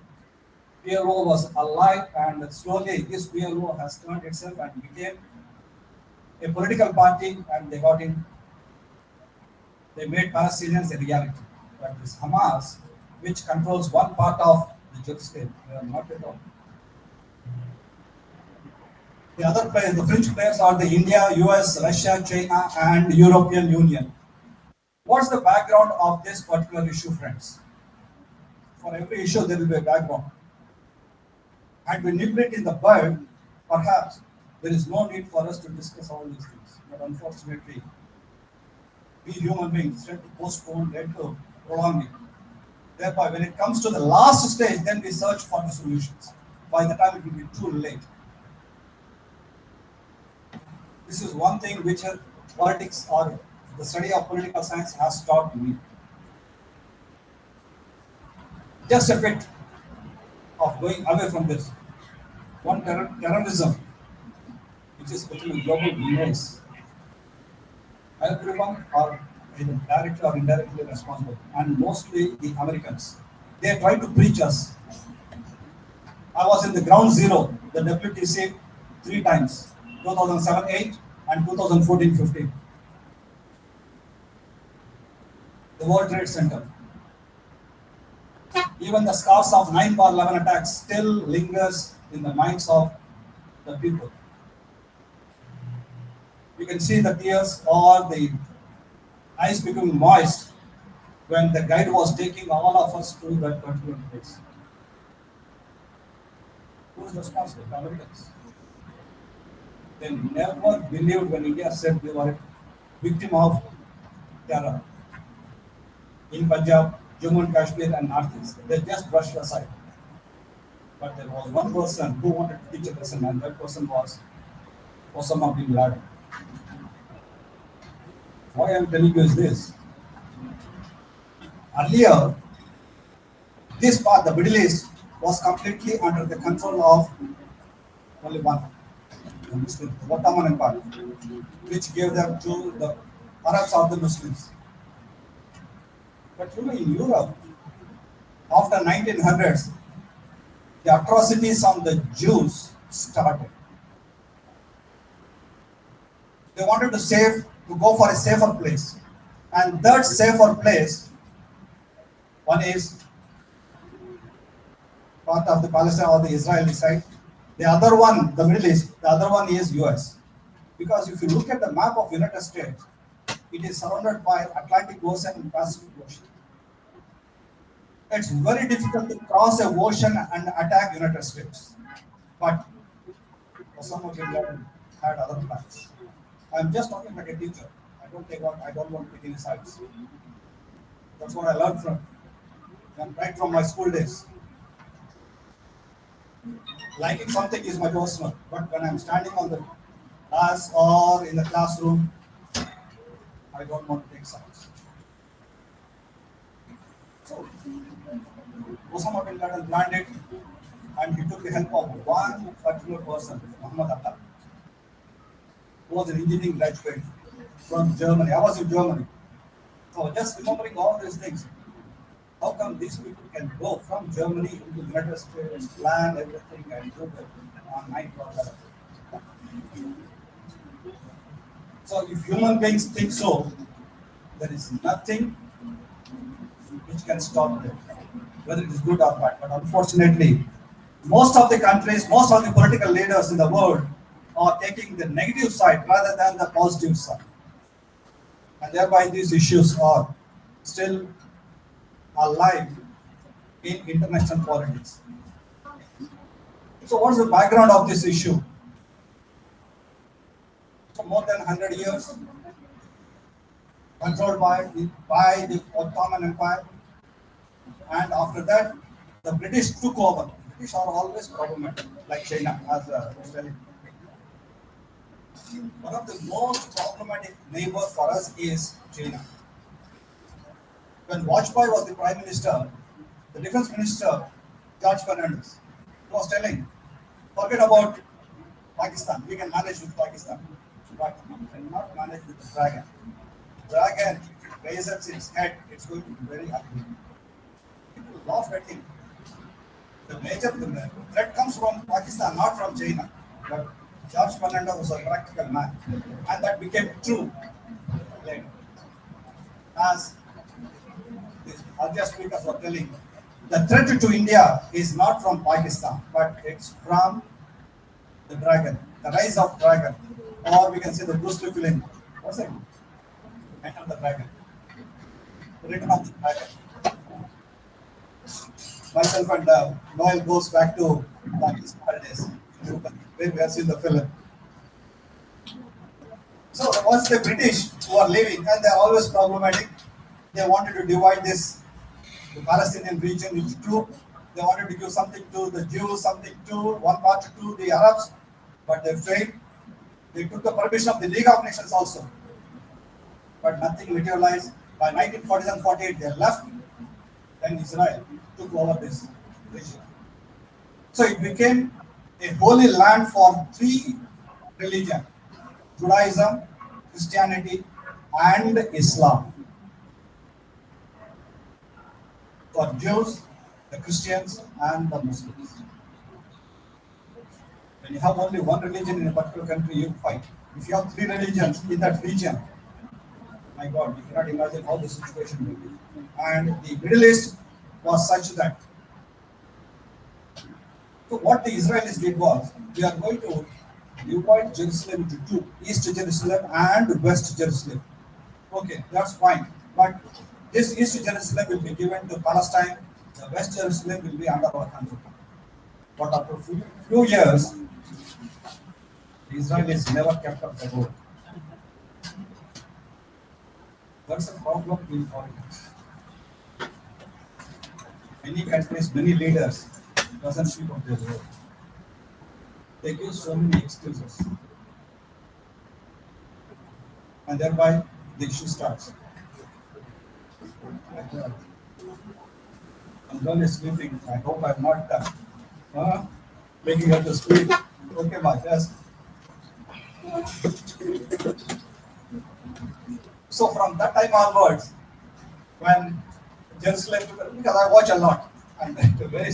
PLO was alive, and slowly this PLO has turned itself and became a political party, and they made Palestinians a reality. But this Hamas, which controls one part of the Jerusalem, they are not at all. The other players, the fringe players, are the India, US, Russia, China, and European Union. What's the background of this particular issue, friends? For every issue, there will be a background. And we nip it in the bud, perhaps there is no need for us to discuss all these things. But unfortunately, we human beings tend to postpone, tend to prolong it. Thereby, when it comes to the last stage, then we search for the solutions. By the time it will be too late. This is one thing which politics or the study of political science has taught me. Just a bit of going away from this. One terrorism, which is becoming a global menace. Everyone are either directly or indirectly responsible, and mostly the Americans. They try to preach us. I was in the ground zero, the WTC, 3 times, 2007-8 and 2014-15. The World Trade Center. Even the scars of 9/11 attacks still lingers in the minds of the people. You can see the tears or the eyes becoming moist when the guide was taking all of us to that particular place. Who's responsible? The Americans. They never believed when India said they were a victim of terror in Punjab, Jammu and Kashmir, and Northeast. They just brushed aside. But there was one person who wanted to teach a lesson, and that person was Osama bin Laden. Why I am telling you is this. Earlier, this part, the Middle East, was completely under the control of only one, the Muslims, the Ottoman Empire, which gave them to the Arabs or the Muslims. But in Europe, after 1900s, the atrocities on the Jews started. They wanted to go for a safer place. And that safer place, one is part of the Palestine or the Israeli side. The other one, the Middle East, the other one is US. Because if you look at the map of United States, it is surrounded by Atlantic Ocean and Pacific Ocean. It's very difficult to cross a ocean and attack United States. But Osama bin Laden had other plans. I'm just talking like a teacher. I don't want to take any sides. That's what I learned right from my school days. Liking something is my personal, but when I'm standing on the class or in the classroom, I don't want to take sides. So, Osama bin Laden planned it, and he took the help of one particular person, Muhammad Atta, who was an engineering graduate from Germany. I was in Germany. So just remembering all these things, how come these people can go from Germany into the United States, plan everything, and do it on night or whatever? So if human beings think so, there is nothing which can stop them, whether it is good or bad. But unfortunately, most of the countries, most of the political leaders in the world are taking the negative side rather than the positive side. And thereby these issues are still alive in international politics. So what's the background of this issue? For more than 100 years, controlled by the Ottoman Empire, and after that, the British took over. The British are always problematic, like China, as I was telling. One of the most problematic neighbors for us is China. When Vajpayee was the Prime Minister, the Defense Minister, George Fernandez, was telling, forget about Pakistan, we can manage with Pakistan, but we cannot manage with the dragon. Dragon, if it raises its head, it's going to be very ugly. People laugh at him. The major threat comes from Pakistan, not from China. But George Fernandez was a practical man, and that became true later. As the earlier speakers were telling, the threat to India is not from Pakistan, but it's from the dragon, the rise of dragon, or we can say the Bruce Lee film. What's it? Enter the Dragon. The Return of the Dragon. Myself and Noel goes back to his holidays, where we have seen the film. So it was the British who are living, and they are always problematic. They wanted to divide the Palestinian region into two. They wanted to give something to the Jews, something to one part to the Arabs, but they failed. They took the permission of the League of Nations also, but nothing materialized. By 1947-48, they left. Then Israel took over this region. So it became a holy land for three religions: Judaism, Christianity, and Islam. For Jews, the Christians, and the Muslims. When you have only one religion in a particular country, you fight. If you have three religions in that region, my God, you cannot imagine how the situation will be. And the Middle East was such that. So what the Israelis did was, we are going to divide Jerusalem into two, East Jerusalem and West Jerusalem. Okay, that's fine. But this East Jerusalem will be given to Palestine, the West Jerusalem will be under our control. But after few years, the Israelis never kept up the road. That's a problem in politics. Many countries, many leaders doesn't keep up their word. They give so many excuses. And thereby the issue starts. I'm only sleeping. I hope I'm not making her to sleep. Okay, my yes. So from that time onwards, when Jerusalem, because I watch a lot, and very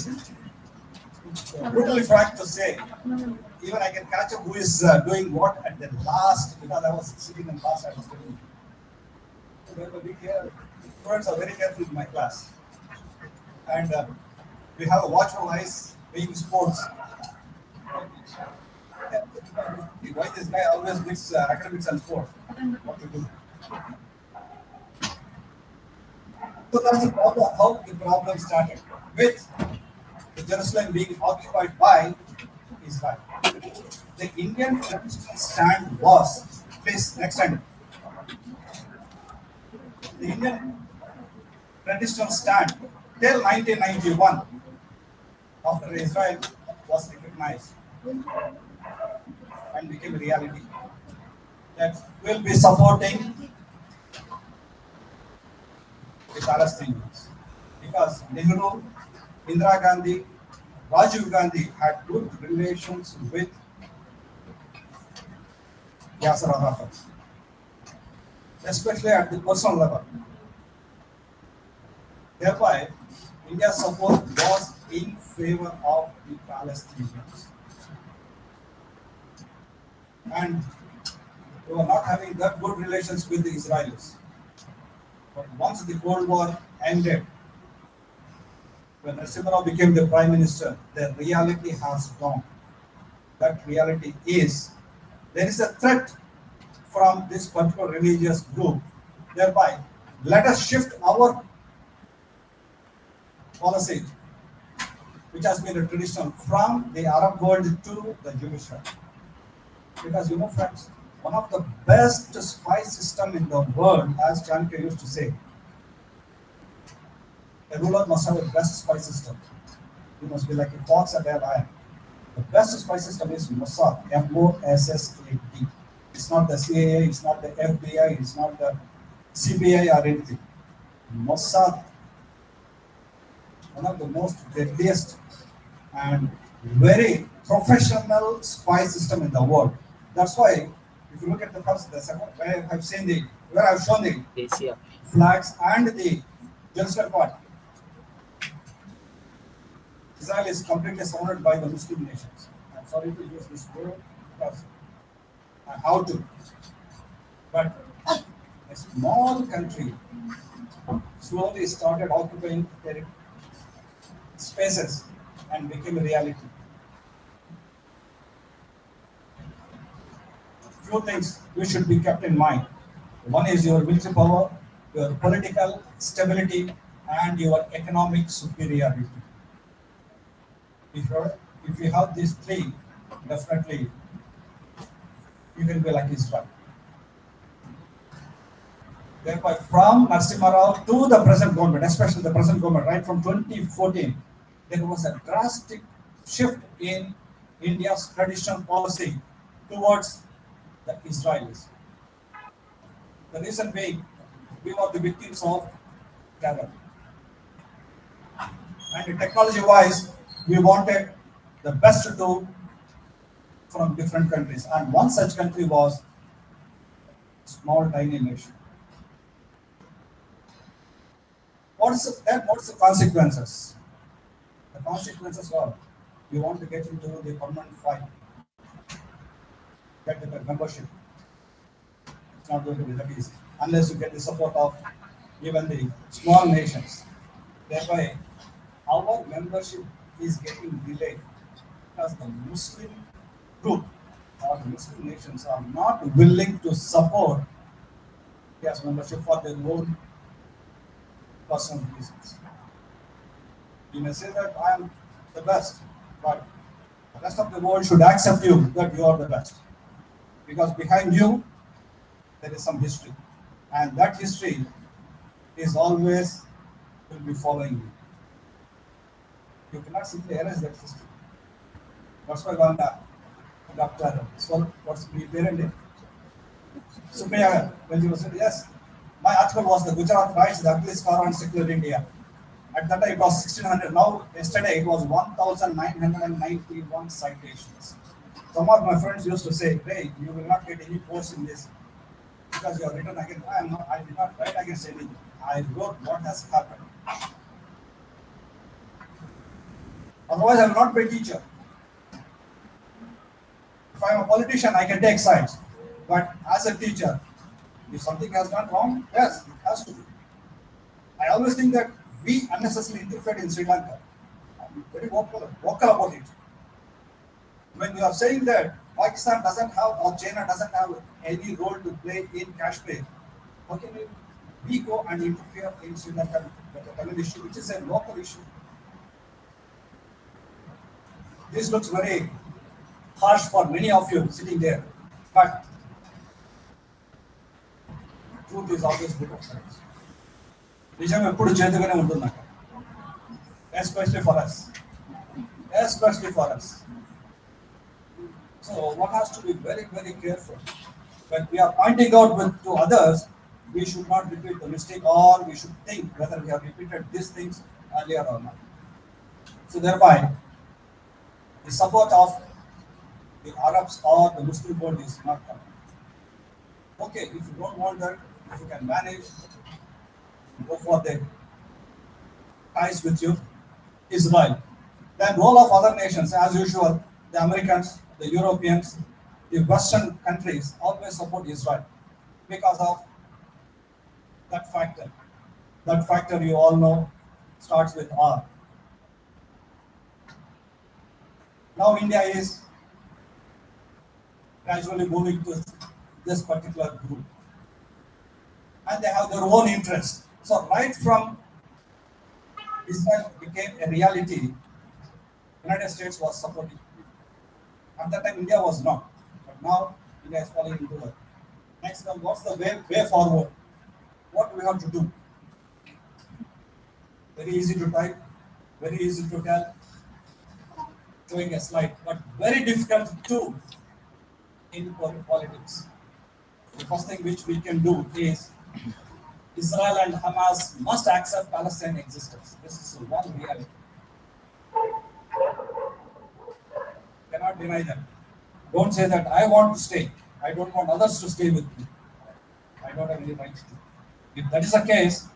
brutally frank to say, even I can catch up who is doing what at the last, because I was sitting in class, I was doing. So they were students are very careful in my class. And we have a watchful eyes being sports. Why this guy always mix academics and sports? What to do? So that's the problem, how the problem started with Jerusalem being occupied by Israel. The Indian traditional stand was, please, next time. The Indian traditional stand till 1991, after Israel was recognized and became a reality, that will be supporting the Palestinians. Because Nehru, Indira Gandhi, Rajiv Gandhi had good relations with Yasser Arafat, especially at the personal level. Thereby, India's support was in favor of the Palestinians. And we were not having that good relations with the Israelis. But once the Cold War ended, when Narasimha Rao became the Prime Minister, the reality has gone. That reality is there is a threat from this particular religious group. Thereby, let us shift our policy, which has been a tradition, from the Arab world to the Jewish world. Because friends, one of the best spy system in the world, as Chanakya used to say, a ruler must have the best spy system. He must be like a fox at a lion. The best spy system is Mossad, M-O-S-S-A-D. It's not the CIA, it's not the FBI, it's not the CBI or anything. Mossad, one of the most deadliest and very professional spy system in the world. That's why, if you look at the first, the second, where I've shown the flags and the Jerusalem part, Israel is completely surrounded by the Muslim nations. I'm sorry to use this word because I have to. But a small country slowly started occupying their spaces and became a reality. Few things we should be kept in mind. One is your military power, your political stability, and your economic superiority. If you have these three, definitely you can be like Israel. Thereby, from Narasimha Rao to the present government, especially the present government, right from 2014, there was a drastic shift in India's traditional policy towards the Israelis. The reason being, we were the victims of terror. And technology-wise, we wanted the best to do from different countries. And one such country was small, tiny nation. What's the consequences? The consequences are you want to get into the permanent fight, get the membership. It's not going to be that easy unless you get the support of even the small nations. Thereby, our membership is getting delayed because the Muslim group or the Muslim nations are not willing to support India's membership for their own personal reasons. You may say that I am the best, But the rest of the world should accept you that you are the best. Because behind you, there is some history. And that history is always will be following you. You cannot simply erase that history. That's why one Dr. What's the parent name? Supriya, when she was saying, yes, my article was the Gujarat writes the ugly scar on secular India. At that time it was 1600. Now, yesterday it was 1991 citations. Some of my friends used to say, hey, you will not get any post in this because you have written against. I did not write against anything. I wrote what has happened. Otherwise, I will not be a teacher. If I am a politician, I can take sides. But as a teacher, if something has gone wrong, yes, it has to be. I always think that we unnecessarily interfered in Sri Lanka. I'm very vocal about it. When you are saying that Pakistan doesn't have or China doesn't have any role to play in Kashmir, how can we go and interfere in Sri Lanka with the Tamil issue, which is a local issue? This looks very harsh for many of you sitting there, but truth is always bitter. నిజం ఎప్పుడు చేతుగానే ఉంటుంది, especially for us. So one has to be very, very careful. When we are pointing out to others, we should not repeat the mistake, or we should think whether we have repeated these things earlier or not. So thereby, the support of the Arabs or the Muslim world is not coming. Okay, if you don't want that, if you can manage, go for the ties with you, Israel. Then role of other nations, as usual, the Americans, the Europeans, the Western countries always support Israel because of that factor. That factor you all know starts with R. Now India is gradually moving to this particular group. And they have their own interests. So right from Israel became a reality, United States was supporting. At that time, India was not. But now, India is falling into that. Next one, what's the way forward? What do we have to do? Very easy to type, very easy to tell, showing a slide, but very difficult to in politics. The first thing which we can do is Israel and Hamas must accept Palestine existence. This is one reality. Cannot deny that. Don't say that I want to stay. I don't want others to stay with me. I don't have any right to. If that is the case,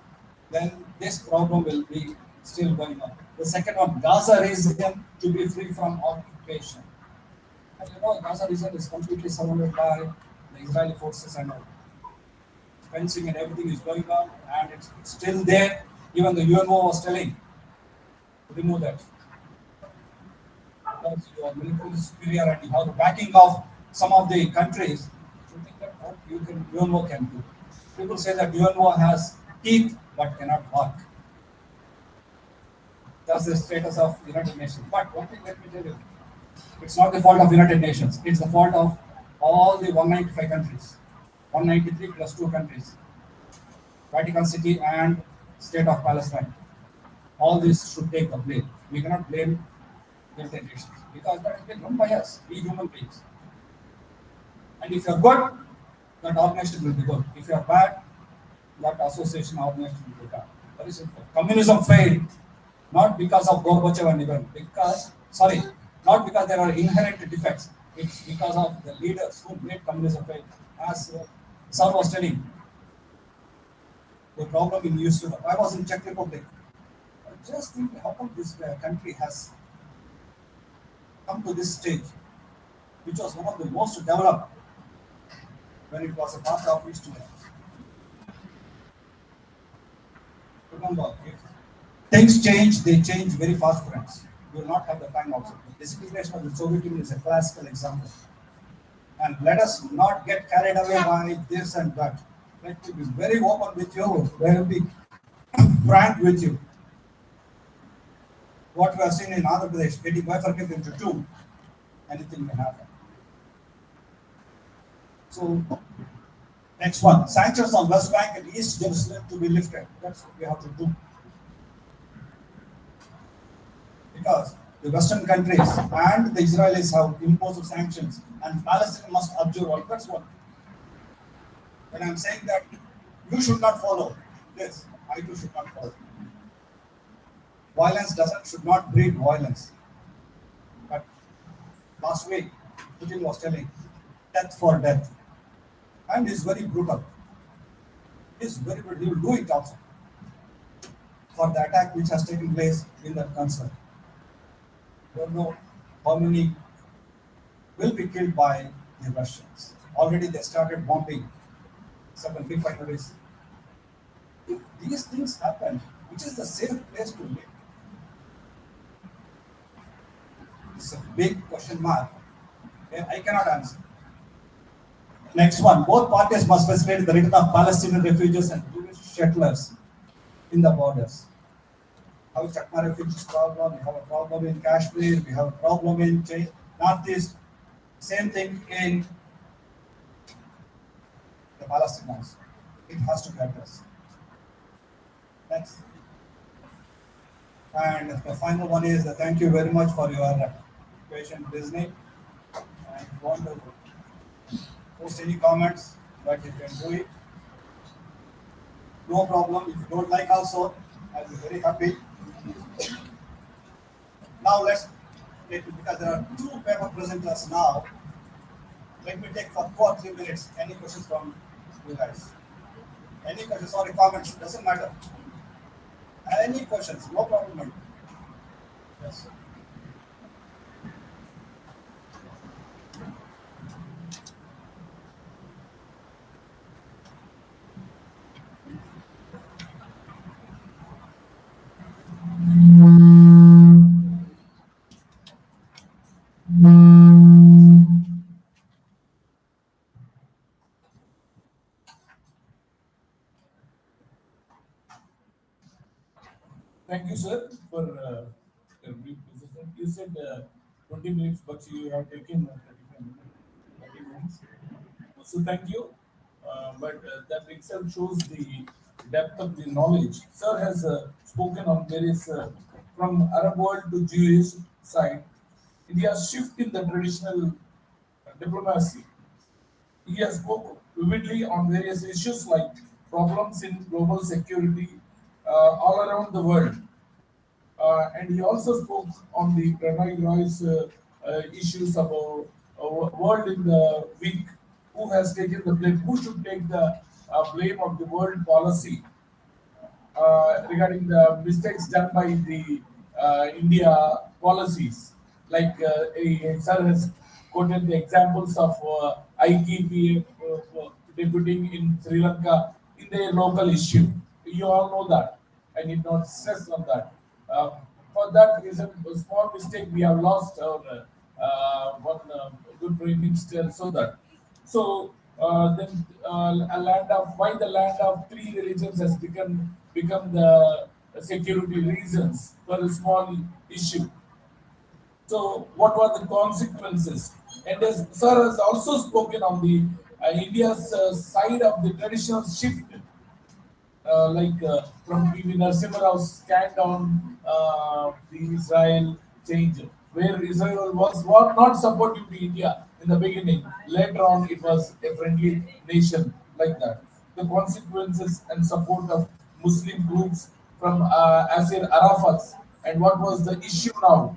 then this problem will be still going on. The second one, Gaza region to be free from occupation. And you know, Gaza region is completely surrounded by the Israeli forces and all. Fencing and everything is going on, and it's still there. Even the UNO was telling, remove that. Because you are militarily superior and you have the backing of some of the countries. You think that what UNO can do. People say that UNO has teeth but cannot walk. That's the status of United Nations. But one thing, let me tell you, it's not the fault of United Nations. It's the fault of all the 195 countries. 193 plus 2 countries, Vatican City and State of Palestine. All this should take the blame. We cannot blame United Nations because that has been run by us, we human beings. And if you are good, that organization will be good. If you are bad, that association organization will be bad. Very simple. Communism failed not because of Gorbachev and Ivan, not because there are inherent defects. It's because of the leaders who made communism fail. As Sir was telling, the problem in Europe. I was in Czech Republic. Just think how come this country has come to this stage, which was one of the most developed when it was a part of East India. Remember, if things change, they change very fast, friends. You will not have the time also. The disintegration of the Soviet Union is a classical example. And let us not get carried away by this and that. Let me be very open with you, very frank with you. what we have seen in Andhra Pradesh, getting bifurcated into two, anything can happen. So, next one, sanctions on West Bank and East Jerusalem to be lifted. That's what we have to do. Because the Western countries and the Israelis have imposed sanctions, and Palestine must observe all. That's what. When I'm saying that you should not follow this, I too should not follow. Violence should not breed violence. But last week, Putin was telling death for death. And it's very brutal. It's very brutal. He will do it also for the attack which has taken place in that concern. Don't know how many will be killed by the Russians. Already they started bombing some big factories. If these things happen, which is the safe place to live? It's a big question mark. I cannot answer. Next one, both parties must facilitate the return of Palestinian refugees and Jewish settlers in the borders. How Chakma refugees problem, we have a problem in Kashmir, we have a problem in Northeast, same thing in the Palestinians. It has to be addressed. Next. And the final one is thank you very much for your patient listening. And wonderful. Post any comments, but you can do it. No problem. If you don't like also, I'll be very happy. Now let's take it because there are two paper presenters now. Let me take for 2 or 3 minutes. Any questions from you guys? Any questions or comments? Doesn't matter. Any questions? No problem. Yes. Thank you, sir, for a brief presentation. You said 20 minutes, but you have taken 30 minutes. So thank you. But that itself shows the depth of the knowledge. Sir has spoken on various, from Arab world to Jewish side, India's shift in the traditional diplomacy. He has spoken vividly on various issues like problems in global security all around the world. And he also spoke on the Pranay Roy's issues about world in the week. Who has taken the blame? Who should take the blame of the world policy regarding the mistakes done by the India policies? Like sir has quoted the examples of IKP debuting in Sri Lanka in their local issue. You all know that. I need not stress on that. For that reason, a small mistake, we have lost our one good Prime Minister. Then a land of why the land of 3 religions has become the security reasons for a small issue. So, what were the consequences? And as Sir has also spoken on the India's side of the traditional shift, from PV Narasimha Rao's stand on the Israel change, where Israel was not supportive to India in the beginning. Later on, it was a friendly nation like that. The consequences and support of Muslim groups from Asir Arafat's, and what was the issue now?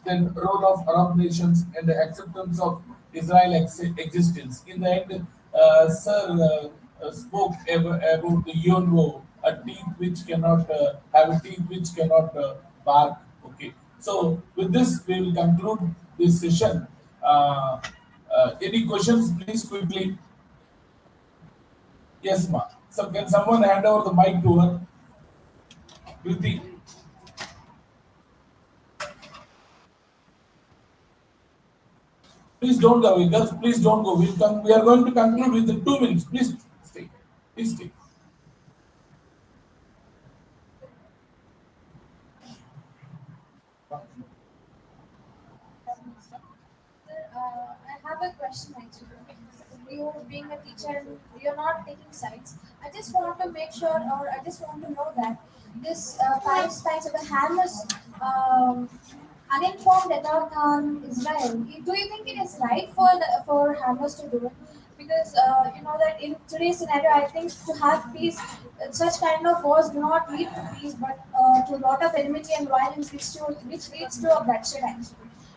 Then role of Arab nations and the acceptance of Israel existence. In the end, Sir spoke about the UNO, a teeth which cannot have a teeth which cannot bark. Okay. So with this, we will conclude this session. Any questions, please quickly. Yes, ma. So can someone hand over the mic to her? Kriti. Please don't go, girls. Please don't go. We are going to conclude within 2 minutes. Please stay. Please stay. have a question actually. You being a teacher and you're not taking sides. I just want to make sure, or I just want to know that this Palestine, so the Hamas uninformed attack on Israel. Do you think it is right for for Hamas to do it? Because you know that in today's scenario, I think to have peace, such kind of wars do not lead to peace, but to a lot of enmity and violence, which leads to a bloodshed. Actually,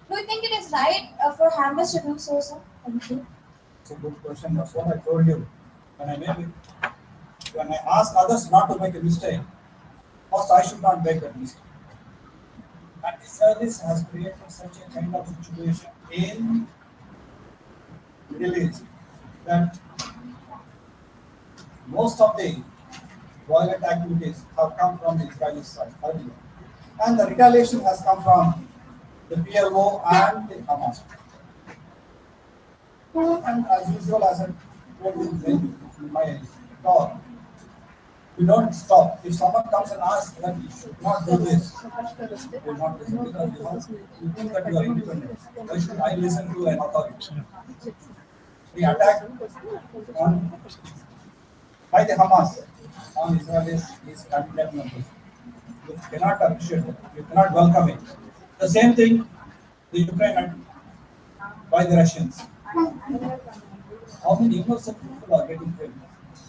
do you think it is right for Hamas to do so, sir? Thank you. It's a good question. That's what I told you. When I ask others not to make a mistake, first I should not make that mistake. And the service has created such a kind of situation in Middle East that most of the violent activities have come from the Israeli side earlier. And the retaliation has come from the PLO and the Hamas. And as usual, as I told you in my talk, we don't stop. If someone comes and asks that you should not do this, we will not listen because you think that you are independent. Why should I listen to an authority? The attack by the Hamas on Israelis is condemnable. You cannot appreciate it. You cannot welcome it. The same thing, the Ukraine by the Russians. How many innocent people are getting killed?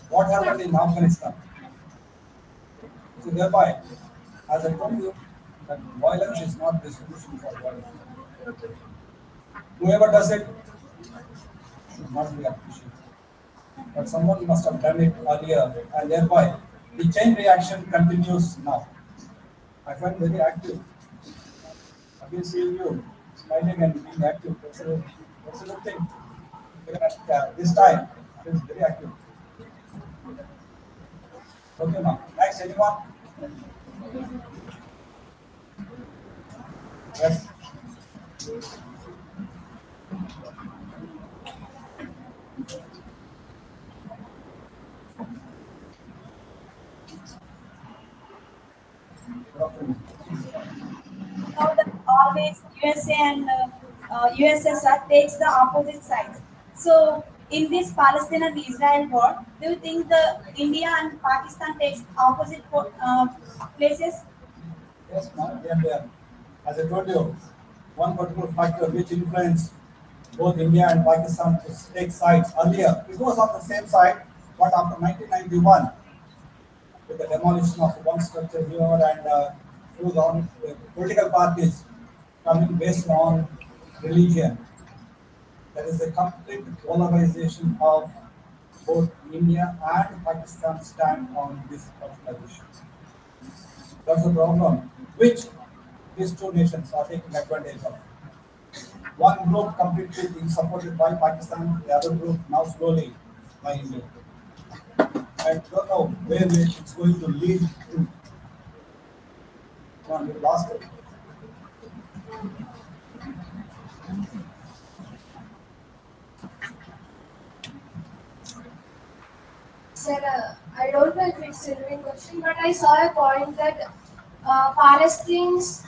What happened in Afghanistan? So thereby, as I told you, that violence is not the solution for violence. Whoever does it should not be appreciated. But someone must have done it earlier, and thereby the chain reaction continues now. I find very active. I've been seeing you smiling and being active. That's a good thing. This time, it is very active. Okay, now. Next, anyone? Yes. Now that always USA and USSR takes the opposite sides. So in this Palestine and Israel war, do you think the India and Pakistan takes opposite places? Yes, ma'am. Yeah. As I told you, one particular factor which influenced both India and Pakistan to take sides earlier. It was on the same side, but after 1991, with the demolition of one structure here and through the political parties coming based on religion, there is a complete polarization of both India and Pakistan stand on this particular issue. That's the problem which these two nations are taking advantage of. One group completely being supported by Pakistan, the other group now slowly by India. I don't know where it's going to lead to. Come on, we lost it. Sir, I don't know if it's a living question, but I saw a point that Palestinians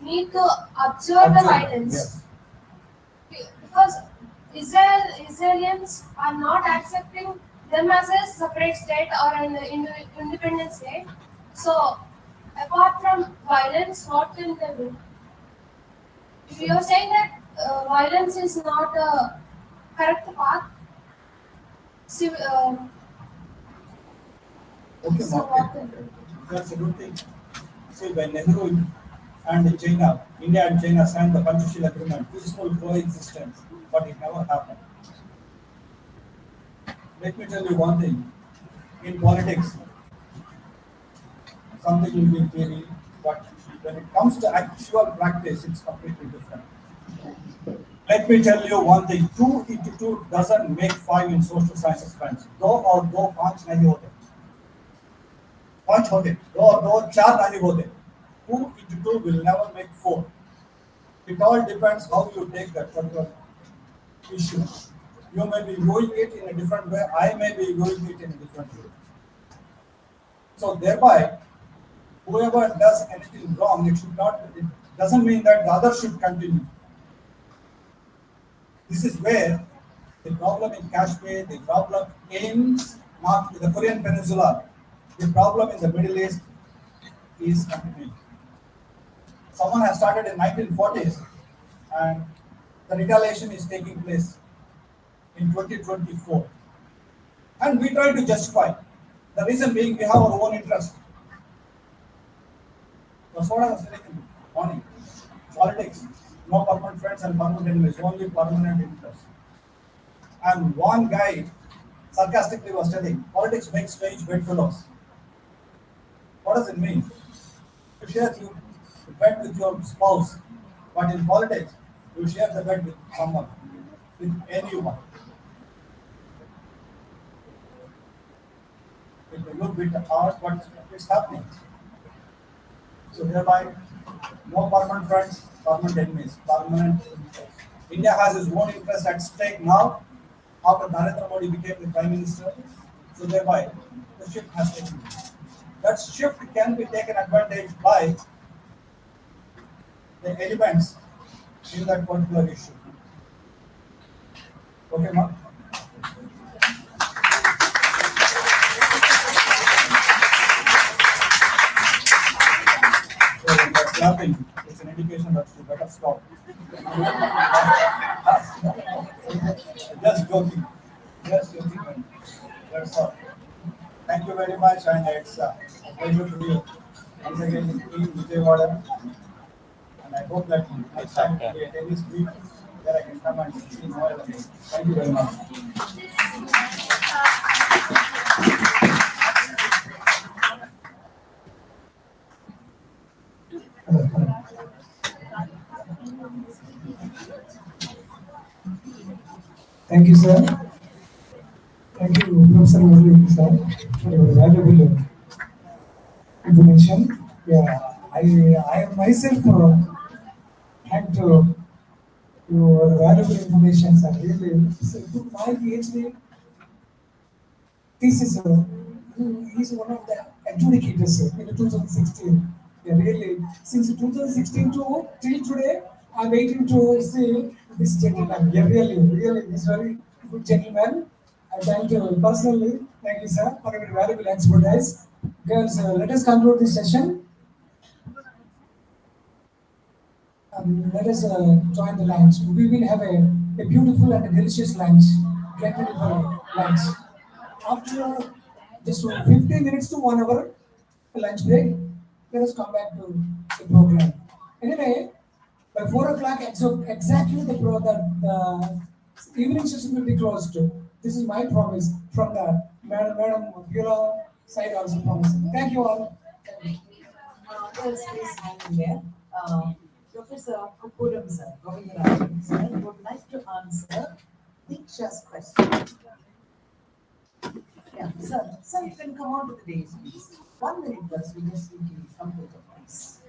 need to observe the violence because Israelians are not accepting them as a separate state or an independent state. So, apart from violence, what can they do? If you're saying that violence is not a correct path, Okay, that's a good thing. See, when Nehru and China, India and China signed the Panchashila Agreement, peaceful coexistence, but it never happened. Let me tell you one thing. In politics, something will be in theory, but when it comes to actual practice, it's completely different. Let me tell you one thing. 2 into 2 doesn't make 5 in social sciences, friends. दो और दो 5 नहीं होते. 5 होते. 2 और 2 4 नहीं होते. 2 into 2 will never make 4. It all depends how you take that particular issue. You may be viewing it in a different way. I may be viewing it in a different way. So thereby, whoever does anything wrong, it doesn't mean that the other should continue. This is where the problem in Kashmir, the problem in the Korean Peninsula, the problem in the Middle East is continuing. Someone has started in 1940s and the retaliation is taking place in 2024. And we try to justify. The reason being we have our own interest. That's what I was telling you. Morning. Politics. No permanent friends and permanent enemies, only permanent interest. And one guy sarcastically was telling, politics makes strange bedfellows. What does it mean? You share you bed with your spouse, but in politics, you share the bed with someone, with anyone. It may look a bit hard, but it's happening. So thereby, no permanent friends, permanent enemies, permanent interests. India has its own interest at stake now, after Narendra Modi became the Prime Minister. So thereby, the shift has taken place. That shift can be taken advantage by the elements in that particular issue. Okay, Mark? So that clapping is an indication that you better stop. Just joking. Just joking. That's all. Thank you very much, and it's a pleasure to be once again in Vijayawada. And I hope that next time we at any speak, where I can come and see more of it. Thank you very much. Thank you, sir. Thank you, Professor Murli, sir, for your valuable information. Yeah, I myself had your valuable information, sir. Really, so to my PhD thesis, he is one of the adjudicators in 2016. Yeah, really, since 2016 to till today, I'm waiting to see this gentleman. Yeah, really, he's very good gentleman. I thank you personally. Thank you, sir, for your valuable expertise. Girls, let us conclude this session. Let us join the lunch. We will have a beautiful and a delicious lunch. Get ready for lunch. After just 15 minutes to 1 hour lunch break, let us come back to the program. Anyway, by 4 o'clock, exactly the evening session will be closed. This is my promise from the Madam Beulah side also promising. Thank you all. Yes, please hang in there. Professor Kupuram sir, Govindarajan sir, would like to answer Diksha's question. Yeah, sir, you can come on to the dais, please. 1 minute, first, we just need to come to the place.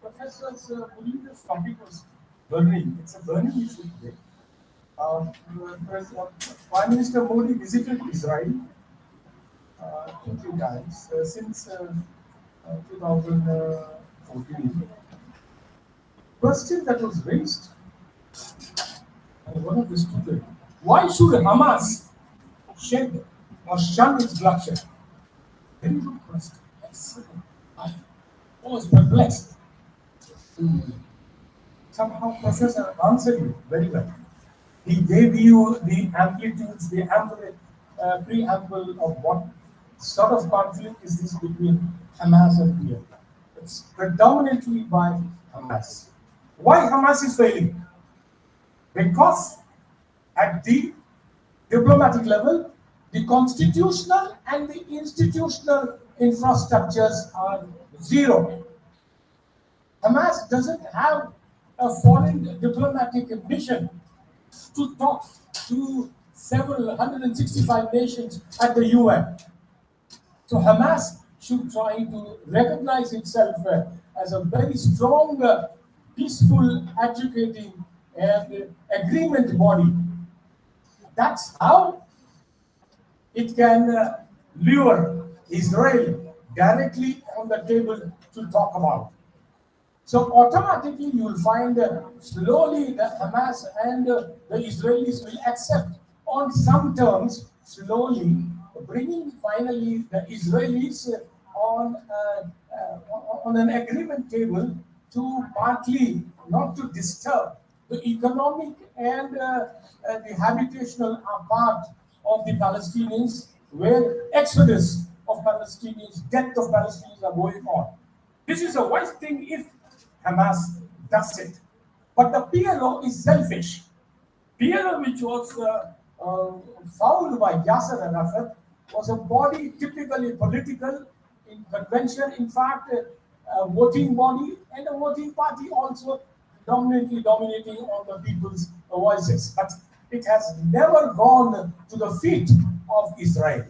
Professor, this topic was burning. It's a burning issue today. Prime Minister Modi visited Israel 2-3 times since 2014. Question that was raised by one of the students: why should Hamas shed or shun its bloodshed? Very good question. Excellent. I was perplexed. Somehow Professor answered you very well. He gave you the amplitudes, the preamble of what sort of conflict is this between Hamas and PLO. It's predominantly by Hamas. Why Hamas is failing? Because at the diplomatic level, the constitutional and the institutional infrastructures are zero. Hamas doesn't have a foreign diplomatic mission to talk to several 165 nations at the UN. So Hamas should try to recognize itself as a very strong, peaceful, advocating and agreement body. That's how it can lure Israel directly on the table to talk about. So automatically you will find slowly the Hamas and the Israelis will accept on some terms, slowly bringing finally the Israelis on an agreement table to partly not to disturb the economic and the habitational part of the Palestinians, where exodus of Palestinians, death of Palestinians are going on. This is a wise thing if Hamas does it. But the PLO is selfish. PLO, which was founded by Yasser Arafat, was a body typically political in convention, in fact, a voting body and a voting party also dominantly dominating on the people's voices. But it has never gone to the feet of Israel.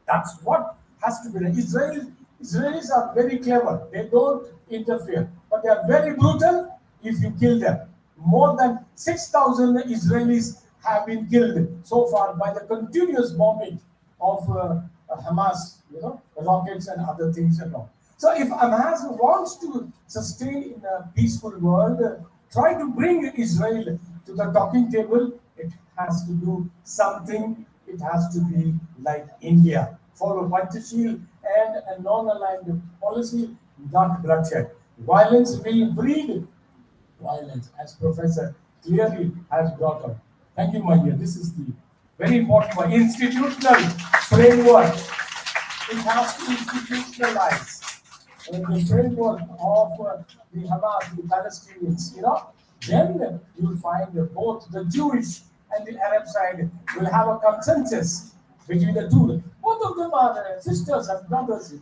That's what has to be done. Israelis are very clever. They don't interfere, but they are very brutal if you kill them. More than 6,000 Israelis have been killed so far by the continuous bombing of Hamas, rockets and other things and all. So if Hamas wants to sustain in a peaceful world, try to bring Israel to the talking table, it has to do something. It has to be like India, follow Panchashil and a non-aligned policy, not bloodshed. Violence will breed violence, as Professor clearly has brought up. Thank you, my dear. This is the very important one. Institutional framework. It has to institutionalize the framework of the Hamas, the Palestinians, then you'll find both the Jewish and the Arab side will have a consensus between the two. Both of them are sisters and brothers,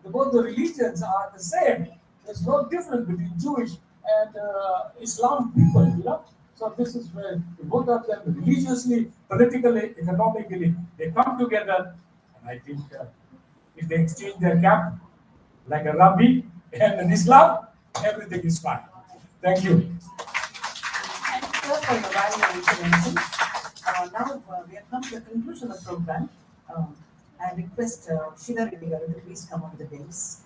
Both the religions are the same. There's no difference between Jewish and Islam people, So this is where both of them religiously, politically, economically, they come together. And I think if they exchange their cap like a Rabbi and an Islam, everything is fine. Thank you. Thank you for your valuable intervention. Now we have come to the conclusion of the program. I request Sheila Reddy to please come on the dais.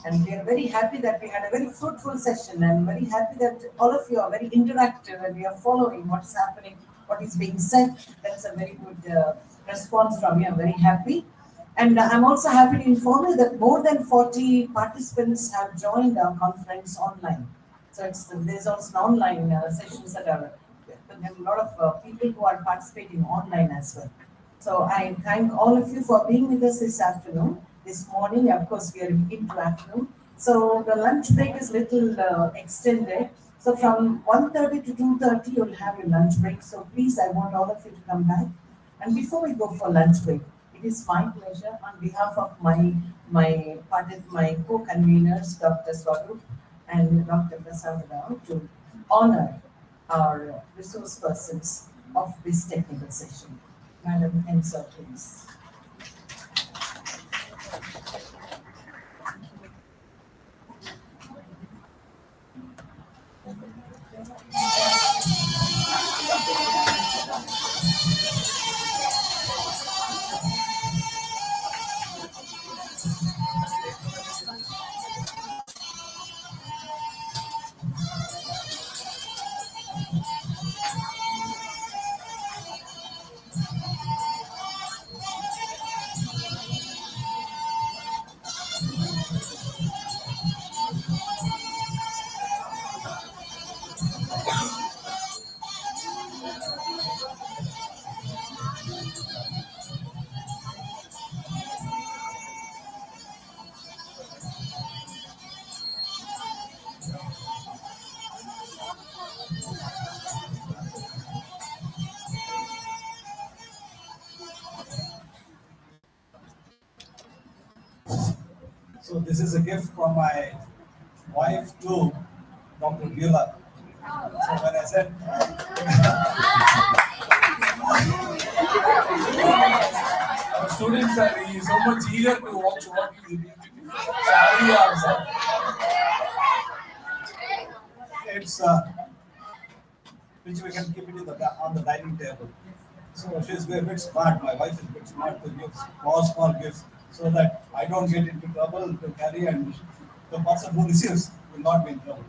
And we are very happy that we had a very fruitful session, and very happy that all of you are very interactive and we are following what is happening, what is being said. That's a very good response from you. I'm very happy. And I'm also happy to inform you that more than 40 participants have joined our conference online. So there's also online sessions that are, there are a lot of people who are participating online as well. So I thank all of you for being with us this afternoon. This morning, of course, we are into afternoon. So the lunch break is little extended. So from 1:30 to 2:30, you'll have your lunch break. So please, I want all of you to come back. And before we go for lunch break, it is my pleasure on behalf of my co-conveners, Dr. Swarup and Dr. Prasad Rao, to honor our resource persons of this technical session. Madam Ensor, please. So this is a gift from my wife to Dr. Beulah. So when I said, our students are so much eager to watch what he is doing. It's which we can keep it on the dining table. So she's a bit smart. My wife is a bit smart to give small gifts, so that I don't get into trouble to carry, and the person who receives will not be in trouble.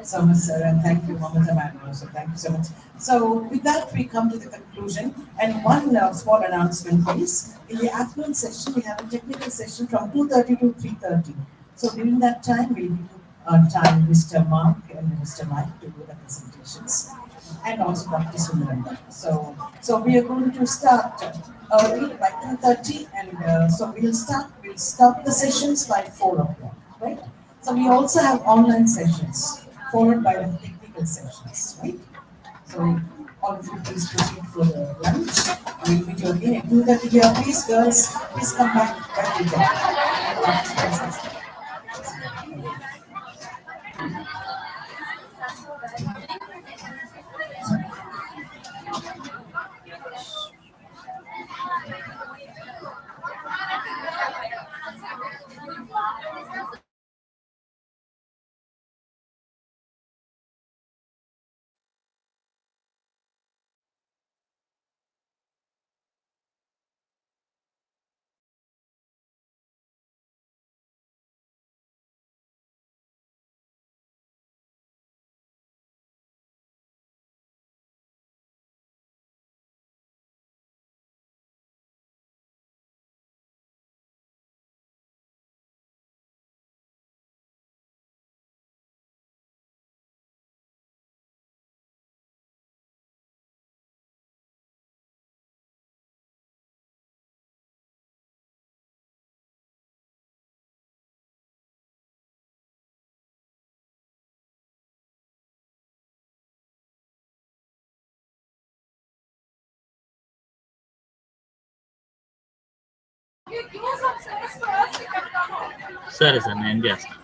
so much, sir, and thank you, Mamata ma'am, also. Thank you so much. So, with that, we come to the conclusion. And one small announcement, please. In the afternoon session, we have a technical session from 2:30 to 3:30. So, during that time, we'll give time Mr. Mark and Mr. Mike to do the presentations, and also Dr. Sundaranda. So we are going to start early by 2:30, and we'll start the sessions by 4 o'clock, right? So we also have online sessions followed by the technical sessions, right? So all of you please proceed for the lunch. We'll meet you again at 2:30 here. Please, girls, please come back when we can. సరే sir నేను చేస్తాను.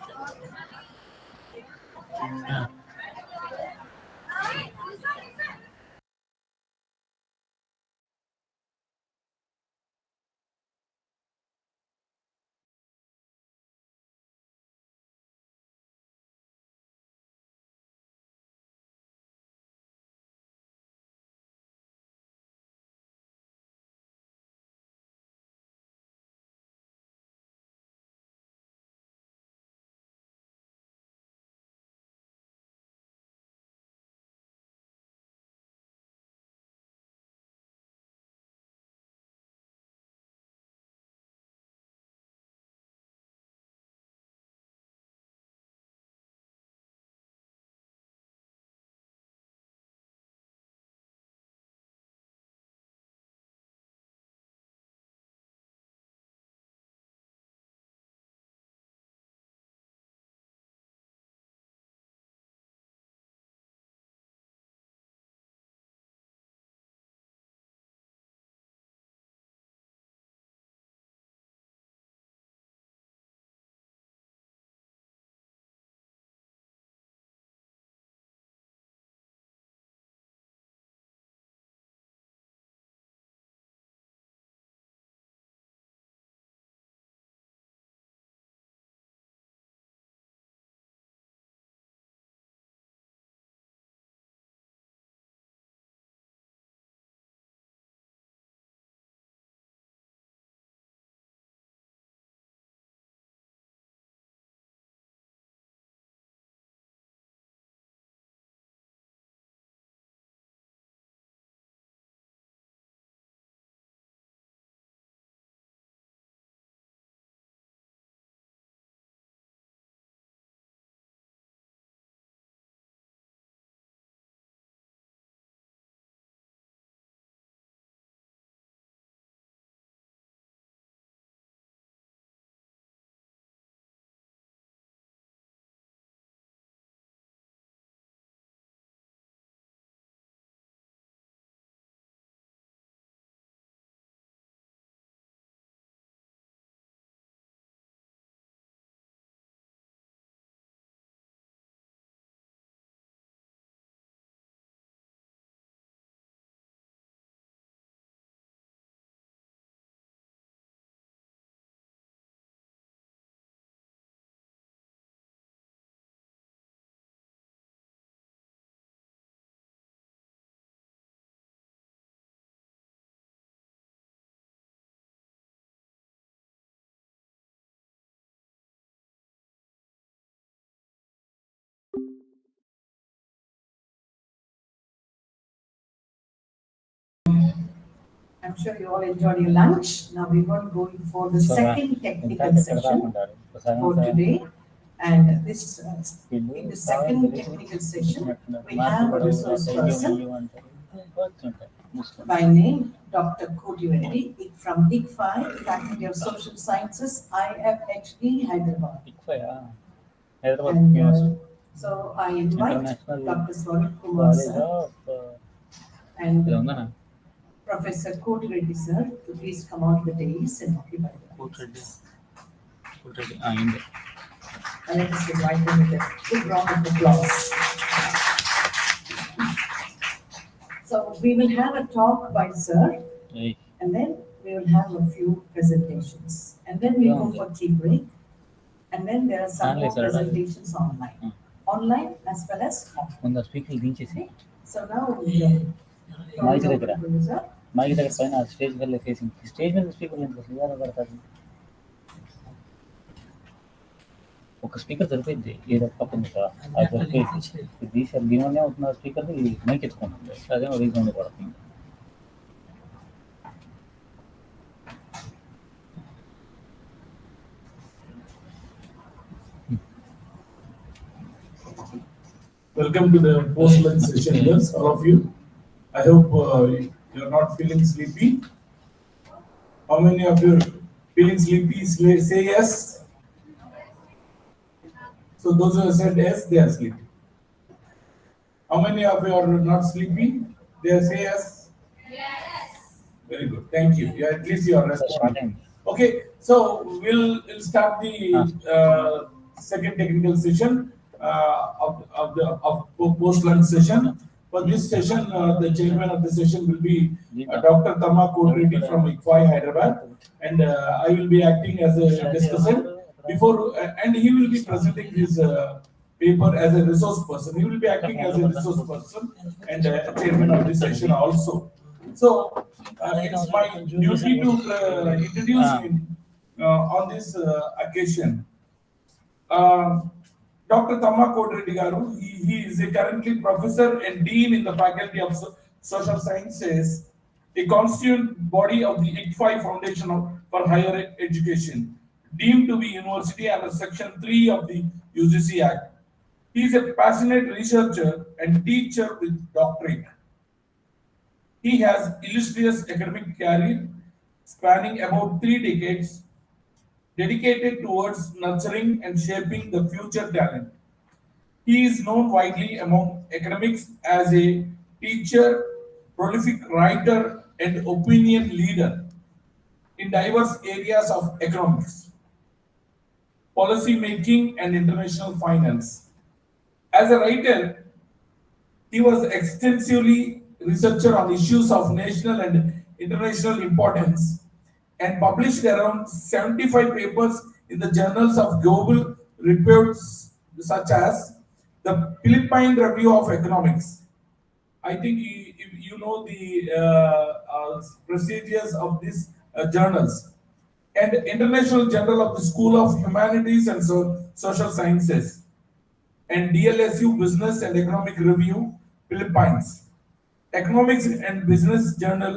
I'm sure you all enjoyed your lunch. Now we're going to go in for the second technical session for today. And this, in the second technical session, we have a resource person by name Dr. Koti Reddy from ICFI, Faculty of Social Sciences, IFHE, Hyderabad. And so I invite Dr. Swarup Kumar sir and Professor Koti Reddy sir to please come out to the dais and occupy the dais. And let us invite them with a big round of applause. So we will have a talk by sir, and then we will have a few presentations. And then we go for tea break. And then there are some more presentations online. Online as well as offline. So now we ఒక speaker సరిపోయింది ఏదో పక్కన అది సరిపోయింది ఇది దీనివల్లే అవుతున్న speaker mic ఎత్తుకుంటుంది అదే రీజన్ పడుతుంది Welcome to the post-lunch session, yes, all of you. I hope you are not feeling sleepy. How many of you are feeling sleepy? Say yes. So those who have said yes, they are sleepy. How many of you are not sleepy? They say yes. Yes. Very good. Thank you. Yeah, at least you are responding. Okay. So we'll start the second technical session of post-lunch session. For this session, the chairman of the session will be Dr. Tama Koti Reddy from ICFI, Hyderabad, and I will be acting as a discussant. And he will be presenting his paper as a resource person. He will be acting as a resource person and chairman of the session also. So it's my duty to introduce him on this occasion. Dr. Tama Koti Reddy garu, he is a currently professor and dean in the Faculty of Social Sciences, a constituent body of the ICFI Foundation for Higher Education, deemed to be university under Section 3 of the UGC Act. He is a passionate researcher and teacher with doctorate. He has illustrious academic career spanning about 3 decades, dedicated towards nurturing and shaping the future talent. He is known widely among academics as a teacher, prolific writer, and opinion leader in diverse areas of economics, policy making, and international finance. As a writer, he was extensively researcher on issues of national and international importance and published around 75 papers in the journals of global reputes such as the Philippine Review of Economics. I think you know the prestigious of these journals, and International Journal of the School of Humanities and Social Sciences, and DLSU Business and Economic Review, Philippines, Economics and Business Journal,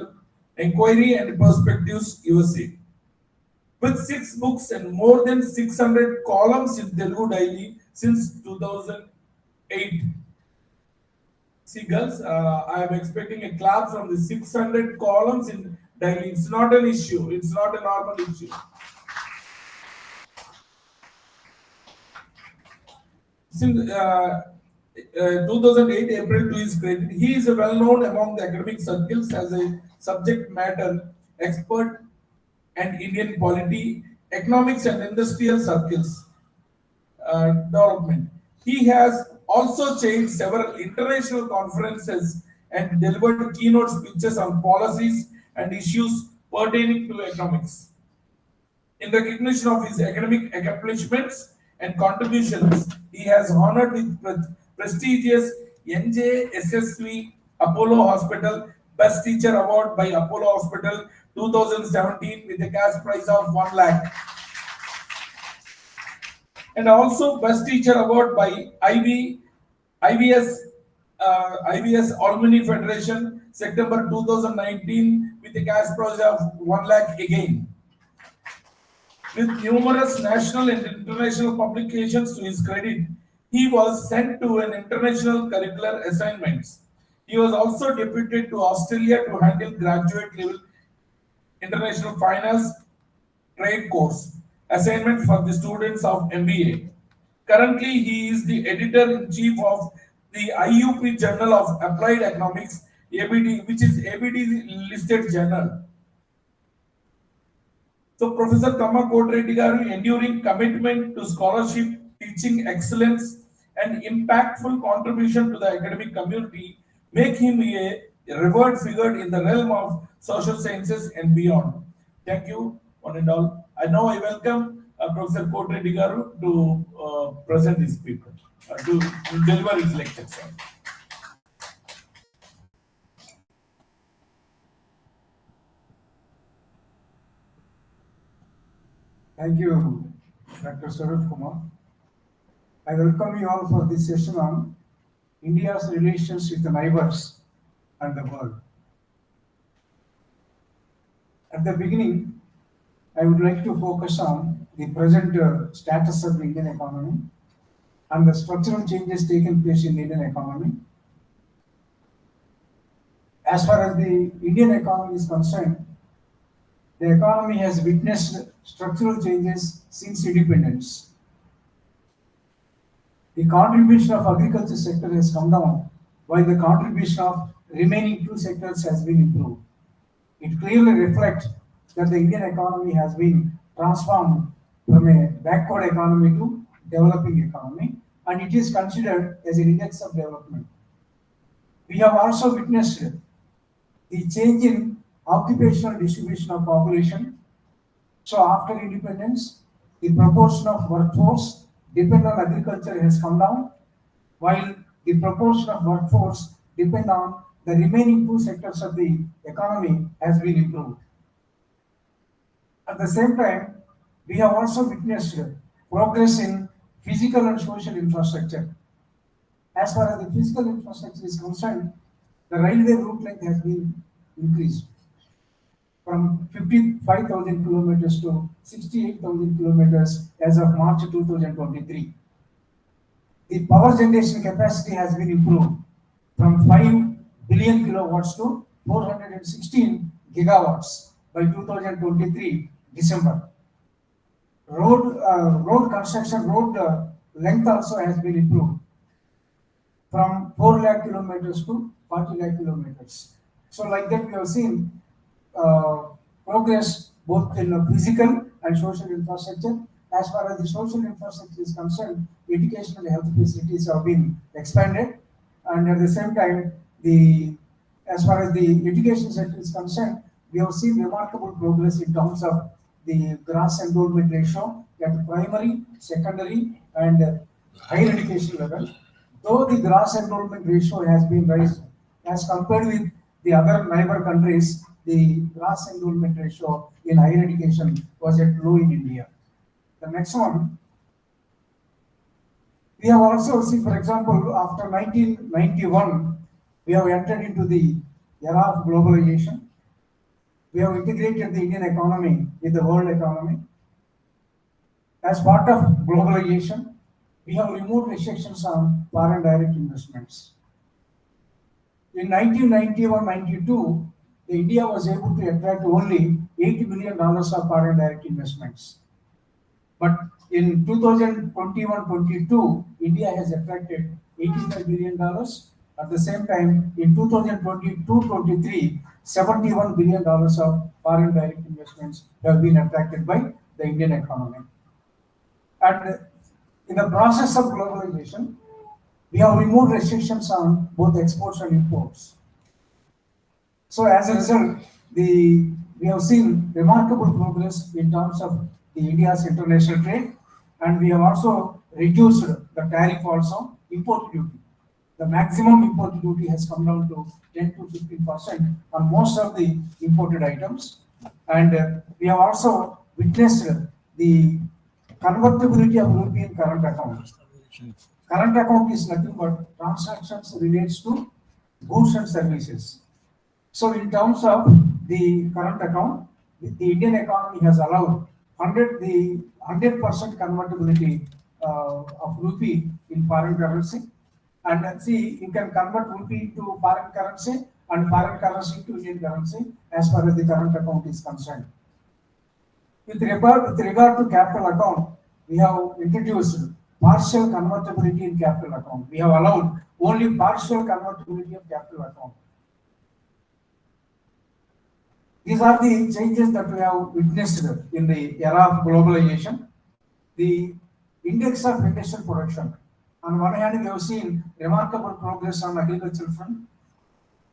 Inquiry and Perspectives, USA. With 6 books and more than 600 columns in Telugu Daily since 2008. See girls, I am expecting a clap from the 600 columns in Daily. It's not an issue. It's not a normal issue. Since 2008 April to his credit, he is well known among the academic circles as a subject matter expert and Indian polity, economics and industrial circles development. He has also chaired several international conferences and delivered keynote speeches on policies and issues pertaining to economics. In recognition of his academic accomplishments and contributions, he has honored with prestigious NJSSV Apollo Hospital Best Teacher Award by Apollo Hospital 2017 with a cash prize of 1 lakh. And also Best Teacher Award by IBS Alumni Federation September 2019 with a cash prize of 1 lakh again. With numerous national and international publications to his credit, he was sent to an international curricular assignments. He was also deputed to Australia to handle graduate level international finance trade course assignment for the students of MBA. Currently, he is the editor-in-chief of the IUP Journal of Applied Economics, ABD, which is ABD listed journal. So Professor Tama Kotreddy garu enduring commitment to scholarship, teaching excellence, and impactful contribution to the academic community make him a revered figure in the realm of social sciences and beyond. Thank you, one and all. I now I welcome Professor Kotreddy garu to present his paper, to deliver his lecture. Thank you, Dr. Saurabh Kumar. I welcome you all for this session on India's relations with the neighbors and the world. At the beginning, I would like to focus on the present status of the Indian economy and the structural changes taken place in the Indian economy. As far as the Indian economy is concerned, the economy has witnessed structural changes since independence. The contribution of agriculture sector has come down, while the contribution of remaining two sectors has been improved. It clearly reflects that the Indian economy has been transformed from a backward economy to developing economy, and it is considered as an index of development. We have also witnessed the change in occupational distribution of population. So after independence, the proportion of workforce depend on agriculture has come down, while the proportion of workforce depend on the remaining two sectors of the economy has been improved. At the same time, we have also witnessed progress in physical and social infrastructure. As far as the physical infrastructure is concerned, the railway route length has been increased from 55,000 kilometers to 68,000 kilometers as of March 2023. The power generation capacity has been improved from 5 billion kilowatts to 416 gigawatts by 2023 December. Road construction, length also has been improved from 4 lakh kilometers to 40 lakh kilometers. So like that we have seen progress both in physical and social infrastructure. As far as the social infrastructure is concerned, education and health facilities have been expanded, and at the same time, as far as the education sector is concerned, we have seen remarkable progress in terms of the gross enrollment ratio at primary, secondary, and higher education level. Though the gross enrollment ratio has been raised as compared with the other neighbor countries, the gross enrollment ratio in higher education was at low in India. The next one, we have also seen, for example, after 1991, we have entered into the era of globalization. We have integrated the Indian economy with the world economy. As part of globalization, we have removed restrictions on foreign direct investments. In 1991-92, India was able to attract only $80 billion of foreign direct investments. But in 2021-22, India has attracted $85 billion. At the same time, in 2022-23, $71 billion of foreign direct investments have been attracted by the Indian economy. And in the process of globalization, we have removed restrictions on both exports and imports. So as a result, we have seen remarkable progress in terms of the India's international trade, and we have also reduced the tariff also, import duty. The maximum import duty has come down to 10 to 15% on most of the imported items, and we have also witnessed the convertibility of European current account. Current account is nothing but transactions relates to goods and services. So in terms of the current account, the Indian economy has allowed 100% convertibility of rupee in foreign currency. And see, you can convert rupee to foreign currency and foreign currency to Indian currency as far as the current account is concerned. With regard to capital account, we have introduced partial convertibility in capital account. We have allowed only partial convertibility of capital account. These are the changes that we have witnessed in the era of globalization. The index of industrial production. On one hand, we have seen remarkable progress on agricultural front.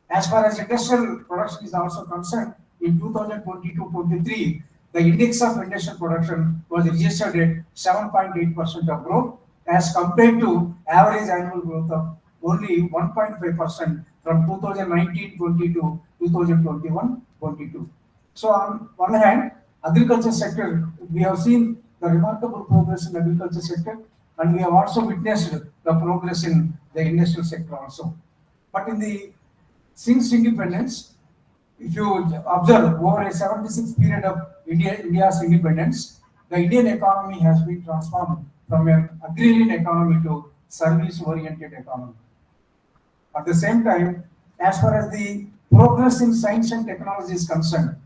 As far as industrial production is also concerned, in 2022-23, the index of industrial production was registered at 7.8% of growth, as compared to average annual growth of only 1.5% from 2019-22 to 2021-22. So on one hand, agriculture sector, we have seen the remarkable progress in the agriculture sector, and we have also witnessed the progress in the industrial sector also. But since independence, if you observe over a 76 period of India's independence, the Indian economy has been transformed from an agrarian economy to service-oriented economy. At the same time, as far as the progress in science and technology is concerned,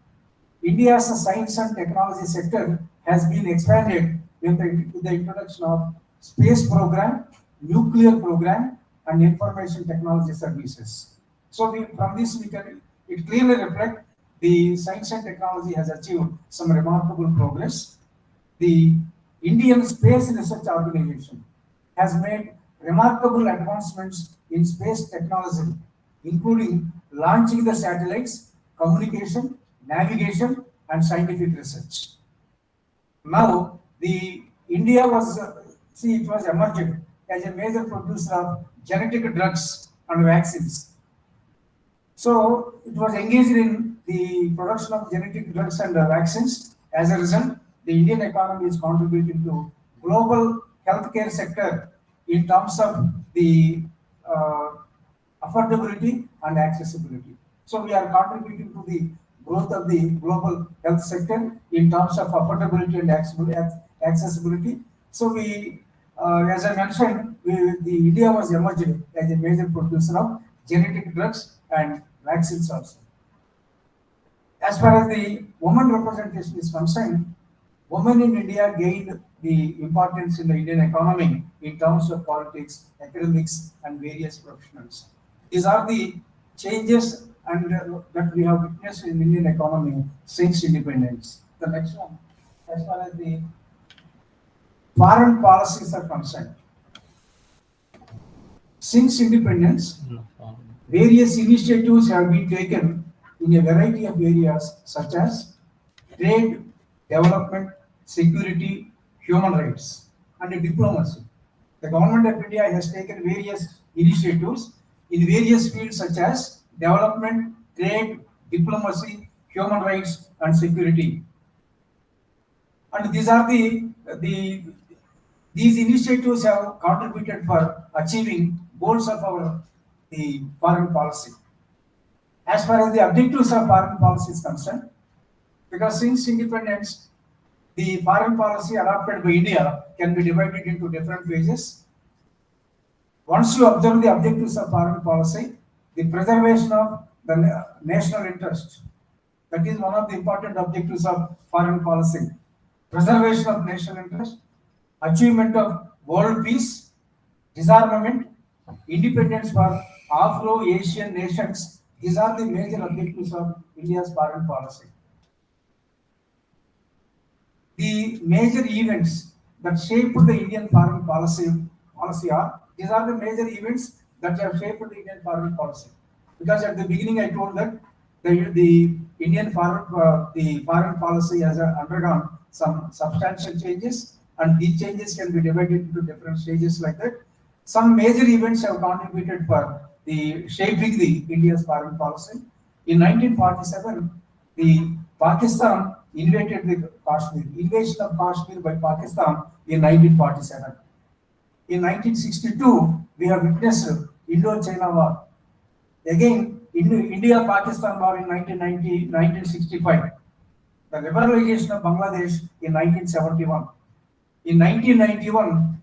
India's science and technology sector has been expanded with the introduction of space program, nuclear program, and information technology services. So from this it clearly reflects the science and technology has achieved some remarkable progress. The Indian Space Research Organization has made remarkable advancements in space technology, including launching the satellites, communication, navigation, and scientific research. Now, India was emerging as a major producer of genetic drugs and vaccines. So it was engaged in the production of genetic drugs and vaccines. As a result, the Indian economy is contributing to global healthcare sector in terms of the affordability and accessibility. So we are contributing to the growth of the global health sector in terms of affordability and accessibility. So as I mentioned, India was emerging as a major producer of genetic drugs and vaccines also. As far as the women representation is concerned, women in India gained the importance in the Indian economy in terms of politics, academics, and various professionals. These are the changes that we have witnessed in Indian economy since independence. The next one, as far as the foreign policies are concerned. Since independence, various initiatives have been taken in a variety of areas such as trade, development, security, human rights, and diplomacy. The government of India has taken various initiatives in various fields such as development, trade, diplomacy, human rights, and security. And these initiatives have contributed for achieving goals of the foreign policy. As far as the objectives of foreign policy is concerned, because since independence, the foreign policy adopted by India can be divided into different phases. Once you observe the objectives of foreign policy, the preservation of the national interest, that is one of the important objectives of foreign policy. Preservation of national interest, achievement of world peace, disarmament, independence for Afro-Asian nations. These are the major objectives of India's foreign policy. The major events that shaped the Indian foreign policy are, these are the major events that have shaped the Indian foreign policy. Because at the beginning I told that the Indian foreign policy has undergone some substantial changes, and these changes can be divided into different stages like that. Some major events have contributed for shaping the India's foreign policy. In 1947, the Pakistan invaded the Kashmir. Invasion of Kashmir by Pakistan in 1947. In 1962, we have witnessed Indo-China War. Again, India-Pakistan War in 1965, the liberalization of Bangladesh in 1971. In 1991,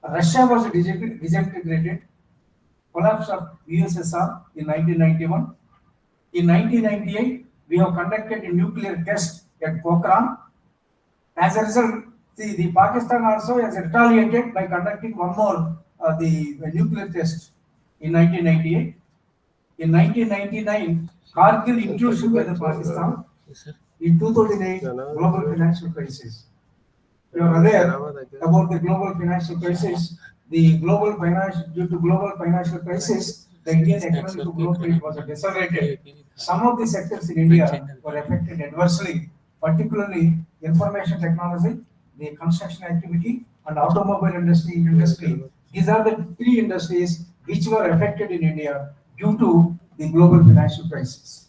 Russia was disintegrated, collapse of USSR in 1991. In 1998, we have conducted a nuclear test at Pokhran. As a result, the Pakistan also has retaliated by conducting one more the nuclear test in 1998. In 1999, Kargil intrusion by the Pakistan. In 2008, global financial crisis. You are aware about the global financial crisis. Due to global financial crisis, the Indian economic growth rate was decelerated. Some of the sectors in India were affected adversely, particularly information technology, the construction activity, and automobile industry. These are the three industries which were affected in India due to the global financial crisis.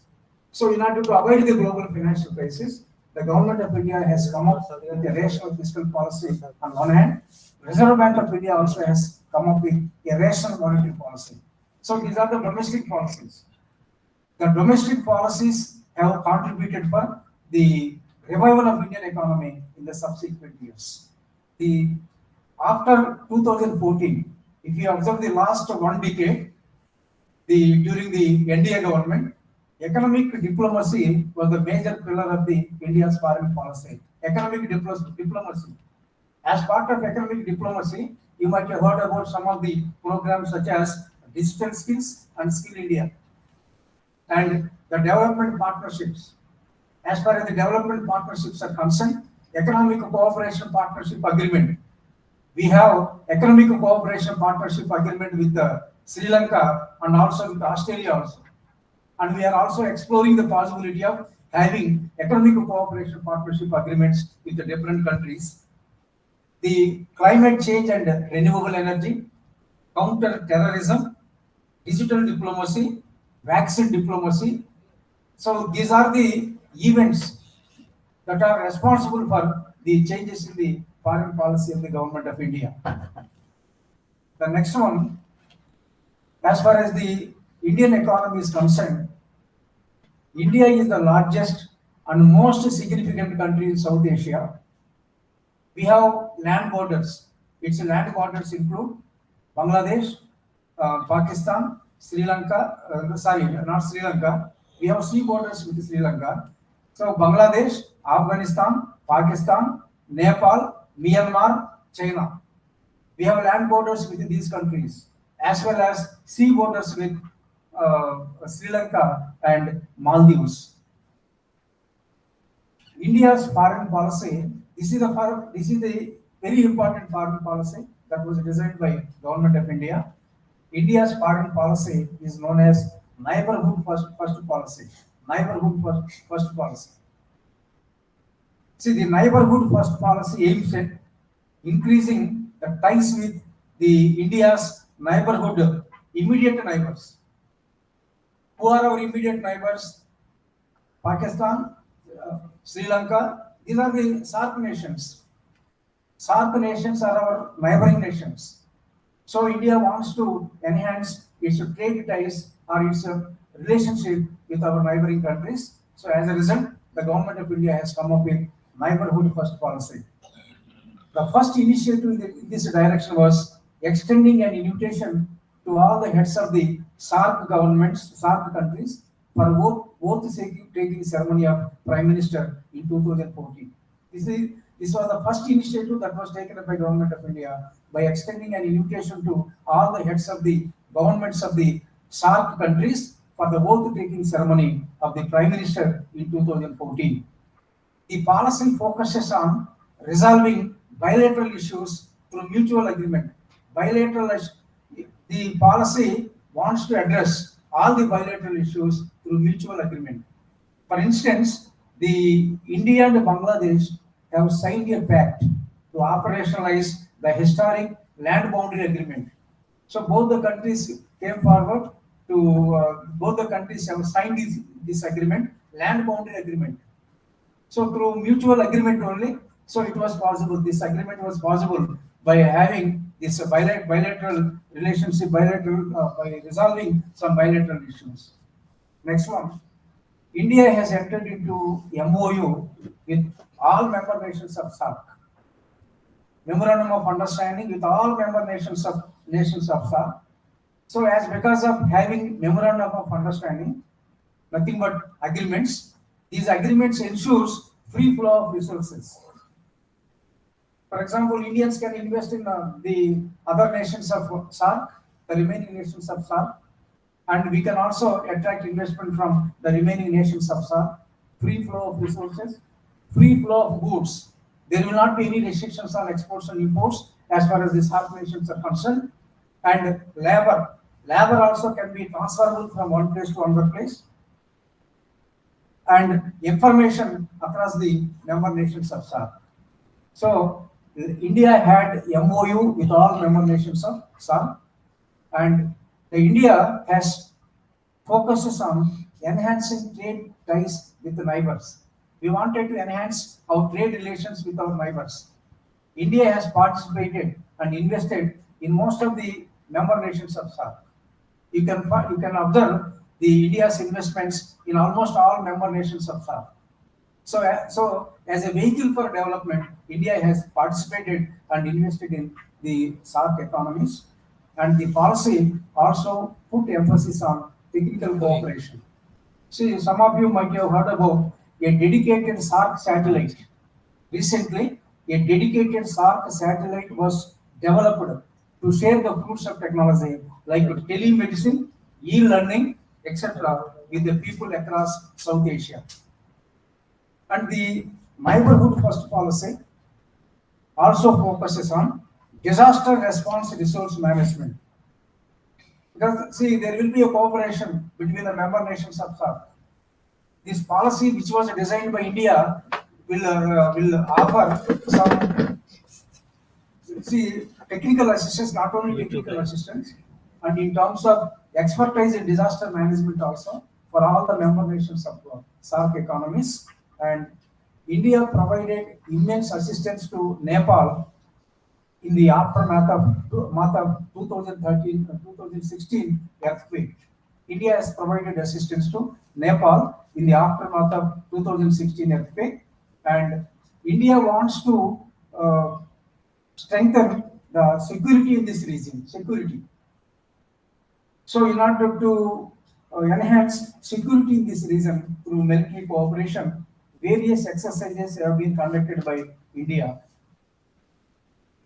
So in order to avoid the global financial crisis, the government of India has come up with a rational fiscal policy on one hand. Reserve Bank of India also has come up with a rational monetary policy. So these are the domestic policies. The domestic policies have contributed for the revival of Indian economy in the subsequent years. After 2014, if you observe the last one decade, during the NDA government, economic diplomacy was the major pillar of the India's foreign policy. Economic diplomacy. As part of economic diplomacy, you might have heard about some of the programs such as Digital Skills and Skill India, and the development partnerships. As far as the development partnerships are concerned, Economic Cooperation Partnership Agreement. We have Economic Cooperation Partnership Agreement with Sri Lanka and also with Australia also. And we are also exploring the possibility of having economic cooperation partnership agreements with the different countries. The climate change and renewable energy, counter terrorism, digital diplomacy, vaccine diplomacy. So these are the events that are responsible for the changes in the foreign policy of the government of India. The next one, as far as the Indian economy is concerned, India is the largest and most significant country in South Asia. We have land borders. Its land borders include Bangladesh, Pakistan, Sri Lanka, not Sri Lanka. We have sea borders with Sri Lanka. So Bangladesh, Afghanistan, Pakistan, Nepal, Myanmar, China. We have land borders with these countries, as well as sea borders with Sri Lanka and Maldives. India's foreign policy, this is the very important foreign policy that was designed by Government of India. India's foreign policy is known as neighborhood first policy. Neighborhood first policy. See, the neighborhood first policy aims at increasing the ties with the India's neighborhood, immediate neighbors. Who are our immediate neighbors? Pakistan, Sri Lanka. These are the SAARC nations. SAARC nations are our neighboring nations. So India wants to enhance its trade ties or its relationship with our neighboring countries. So as a result, the government of India has come up with neighborhood first policy. The first initiative in this direction was extending an invitation to all the heads of the SAARC governments, SAARC countries, for oath taking ceremony of Prime Minister in 2014. This was the first initiative that was taken up by Government of India by extending an invitation to all the heads of the governments of the SAARC countries for the oath taking ceremony of the Prime Minister in 2014. The policy focuses on resolving bilateral issues through mutual agreement. The policy wants to address all the bilateral issues through mutual agreement. For instance, the India and Bangladesh have signed a pact to operationalize the historic land boundary agreement. So both the countries came forward both the countries have signed this agreement, land boundary agreement. So through mutual agreement only, so it was possible, this agreement was possible by having this bilateral relationship, by resolving some bilateral issues. Next one. India has entered into MOU with all member nations of SAARC. Memorandum of Understanding with all member nations of SAARC. So as because of having memorandum of understanding, nothing but agreements, these agreements ensures free flow of resources. For example, Indians can invest in the other nations of SAARC, the remaining nations of SAARC, and we can also attract investment from the remaining nations of SAARC. Free flow of resources, free flow of goods. There will not be any restrictions on exports and imports as far as the SAARC nations are concerned. And labor also can be transferable from one place to another place. And information across the member nations of SAARC. So India had MOU with all member nations of SAARC, and India has focuses on enhancing trade ties with the neighbors. We wanted to enhance our trade relations with our neighbors. India has participated and invested in most of the member nations of SAARC. You can observe the India's investments in almost all member nations of SAARC. So as a vehicle for development, India has participated and invested in the SAARC economies, and the policy also put emphasis on technical cooperation. See, some of you might have heard about a dedicated SAARC satellite. Recently, a dedicated SAARC satellite was developed to share the fruits of technology like telemedicine, e-learning, etc. with the people across South Asia. And the neighborhood first policy also focuses on disaster response resource management. Because see, there will be a cooperation between the member nations of SAARC. This policy, which was designed by India, will offer some technical assistance, not only technical assistance, and in terms of expertise in disaster management also for all the member nations of SAARC economies. And India provided immense assistance to Nepal in the aftermath of 2013 and 2016 earthquake. India has provided assistance to Nepal in the aftermath of 2016 earthquake, and India wants to strengthen the security in this region. So in order to enhance security in this region through military cooperation, various exercises have been conducted by India.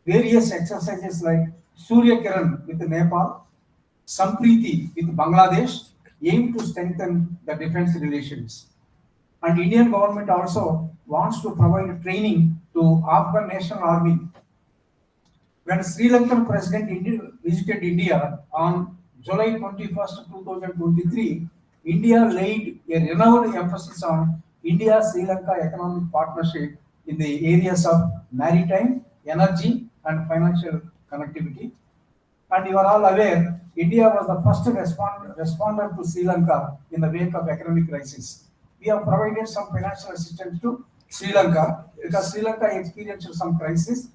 Various exercises like Surya Kiran with Nepal, Sampriti with Bangladesh aim to strengthen the defense relations. And Indian government also wants to provide training to Afghan National Army. When Sri Lankan President visited India on July 21st, 2023, India laid a renowned emphasis on India-Sri Lanka economic partnership in the areas of maritime, energy, and financial connectivity. And you are all aware, India was the first responder to Sri Lanka in the wake of economic crisis. We have provided some financial assistance to Sri Lanka because Sri Lanka experienced some crisis.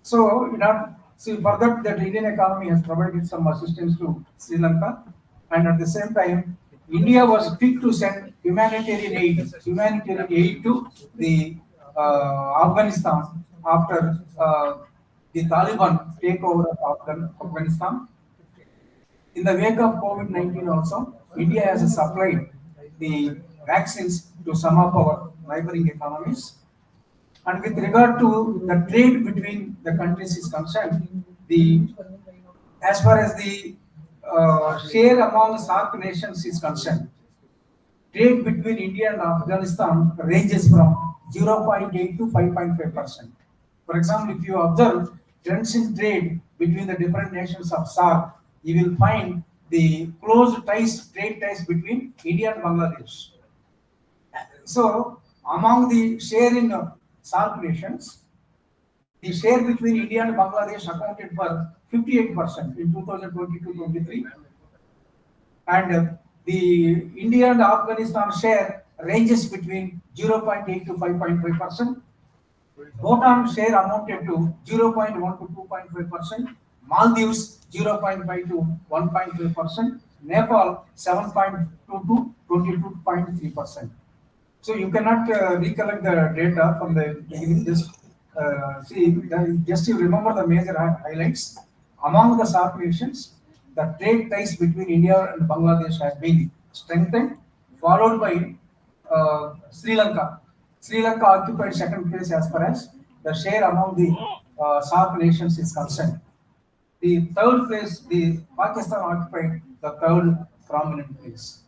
So, for that, the Indian economy has provided some assistance to Sri Lanka, and at the same time, India was quick to send humanitarian aid to the Afghanistan after the Taliban takeover of Afghanistan. In the wake of COVID-19 also, India has supplied the vaccines to some of our neighboring economies. And with regard to the trade between the countries is concerned, as far as the share among SAARC nations is concerned, trade between India and Afghanistan ranges from 0.8 to 5.5%. For example, if you observe trends in trade between the different nations of SAARC, you will find the close trade ties between India and Bangladesh. So, among the share in SAARC nations, the share between India and Bangladesh accounted for 58% in 2022-23, and the India and Afghanistan share ranges between 0.8 to 5.5%. Bhutan share amounted to 0.1 to 2.5%, Maldives 0.5 to 1.5%, Nepal 7.2 to 22.3%. So you cannot recollect the data from the beginning. Just just you remember the major highlights. Among the South nations, the trade ties between India and Bangladesh has been strengthened, followed by Sri Lanka. Sri Lanka occupied second place as far as the share among the South nations is concerned. The third place, the Pakistan occupied the third prominent place.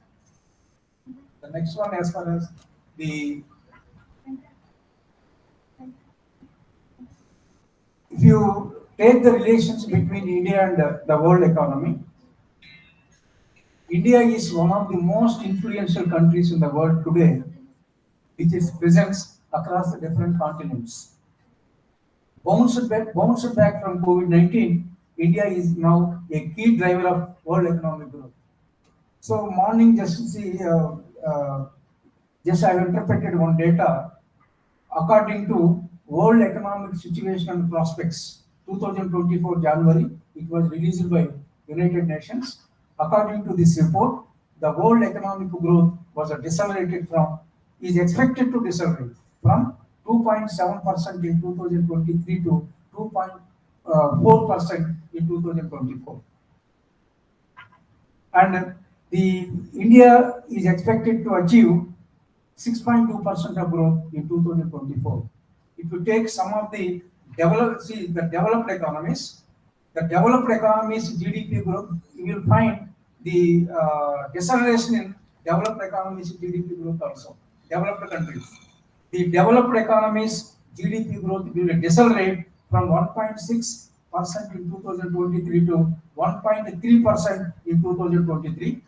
The next one, as far as the, if you take the relations between India and the world economy, India is one of the most influential countries in the world today, with its presence across the different continents. Bounced back from COVID-19, India is now a key driver of world economic growth. So morning, just to see, just I have interpreted one data. According to World Economic Situation and Prospects, 2024 January, it was released by United Nations. According to this report, the world economic growth was is expected to decelerate from 2.7% in 2023 to 2.4% in 2024. And the India is expected to achieve 6.2% of growth in 2024. If you take some of the developed economies, GDP growth, you will find the deceleration in developed economies GDP growth also. Developed countries. The developed economies GDP growth will decelerate from 1.6% in 2023 to 1.3% in 2023.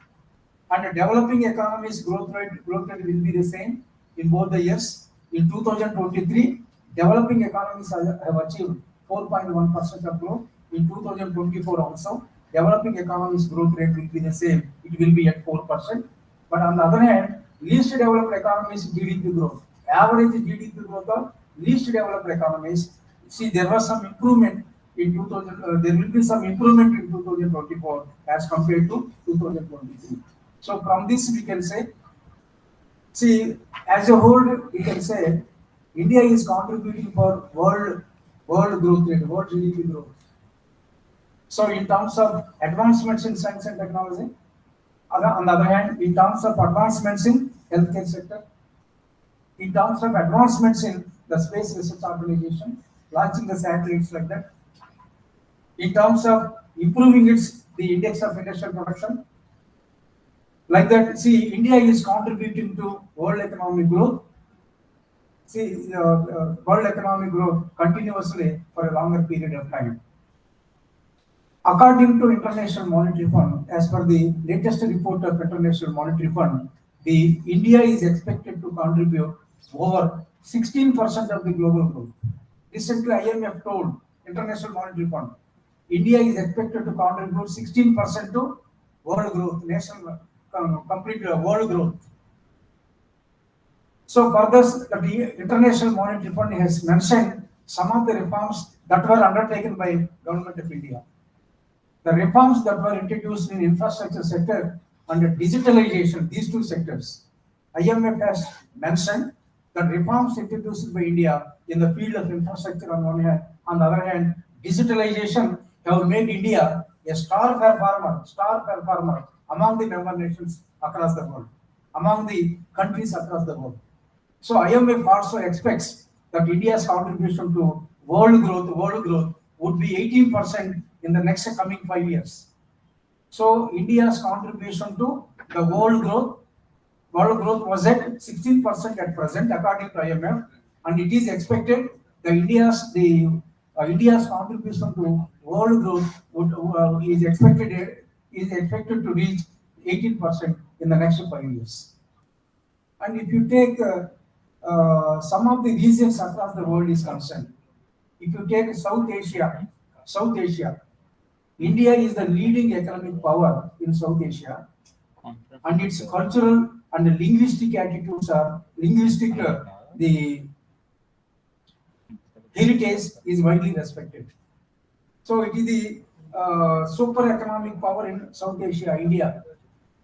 And the developing economies growth rate will be the same in both the years. In 2023, developing economies have achieved 4.1% of growth. In 2024 also, developing economies growth rate will be the same. It will be at 4%. But on the other hand, least developed economies GDP growth, average GDP growth of least developed economies. See, there was some improvement in 2000. There will be some improvement in 2024 as compared to 2023. So from this we can say, see, as a whole we can say India is contributing for world growth rate, world GDP growth. So in terms of advancements in science and technology, on the other hand, in terms of advancements in healthcare sector, in terms of advancements in the space research organization, launching the satellites like that, in terms of improving the index of industrial production, like that. See, India is contributing to world economic growth. See, world economic growth continuously for a longer period of time. According to International Monetary Fund, as per the latest report of International Monetary Fund, the India is expected to contribute over 16% of the global growth. Recently, IMF told International Monetary Fund, India is expected to contribute 16% to world growth, complete world growth. So further, the International Monetary Fund has mentioned some of the reforms that were undertaken by Government of India. The reforms that were introduced in infrastructure sector and digitalization, these two sectors, IMF has mentioned that reforms introduced by India in the field of infrastructure on one hand, on the other hand, digitalization have made India a star performer among the member nations across the world, among the countries across the world. So IMF also expects that India's contribution to world growth would be 18% in the next coming 5 years. So India's contribution to the world growth was at 16% at present, according to IMF, and it is expected that India's contribution to world growth is expected to reach 18% in the next 5 years. And if you take some of the regions across the world is concerned, if you take South Asia, India is the leading economic power in South Asia, and its cultural and linguistic attitudes are the heritage is widely respected. So it is the super economic power in South Asia, India.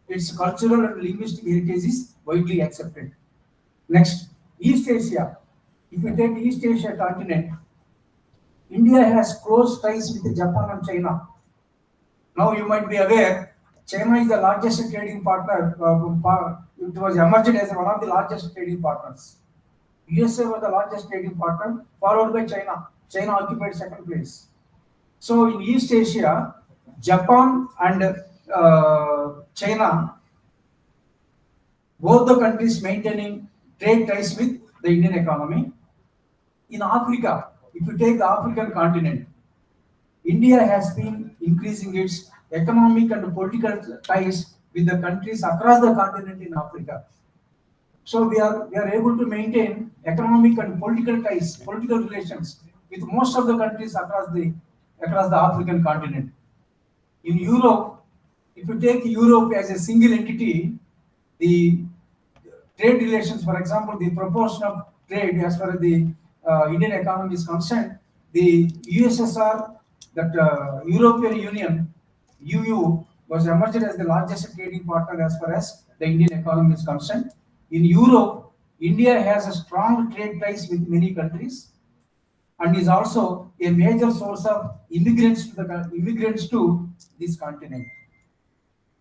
its cultural and linguistic heritage is widely accepted. Next, East Asia. If you take East Asia continent, India has close ties with Japan and China. Now you might be aware, China is the largest trading partner. It was emerged as one of the largest trading partners. USA was the largest trading partner, followed by China. China occupied second place. So in East Asia, Japan and China, both the countries maintaining trade ties with the Indian economy. In Africa, if you take the African continent, India has been increasing its economic and political ties with the countries across the continent in Africa. So we are able to maintain economic and political ties, political relations with most of the countries across the African continent. In Europe, if you take Europe as a single entity, the trade relations, for example, the proportion of trade as far as the Indian economy is concerned, the USSR, that European Union, EU, was emerged as the largest trading partner as far as the Indian economy is concerned. In Europe, India has a strong trade ties with many countries and is also a major source of immigrants to this continent.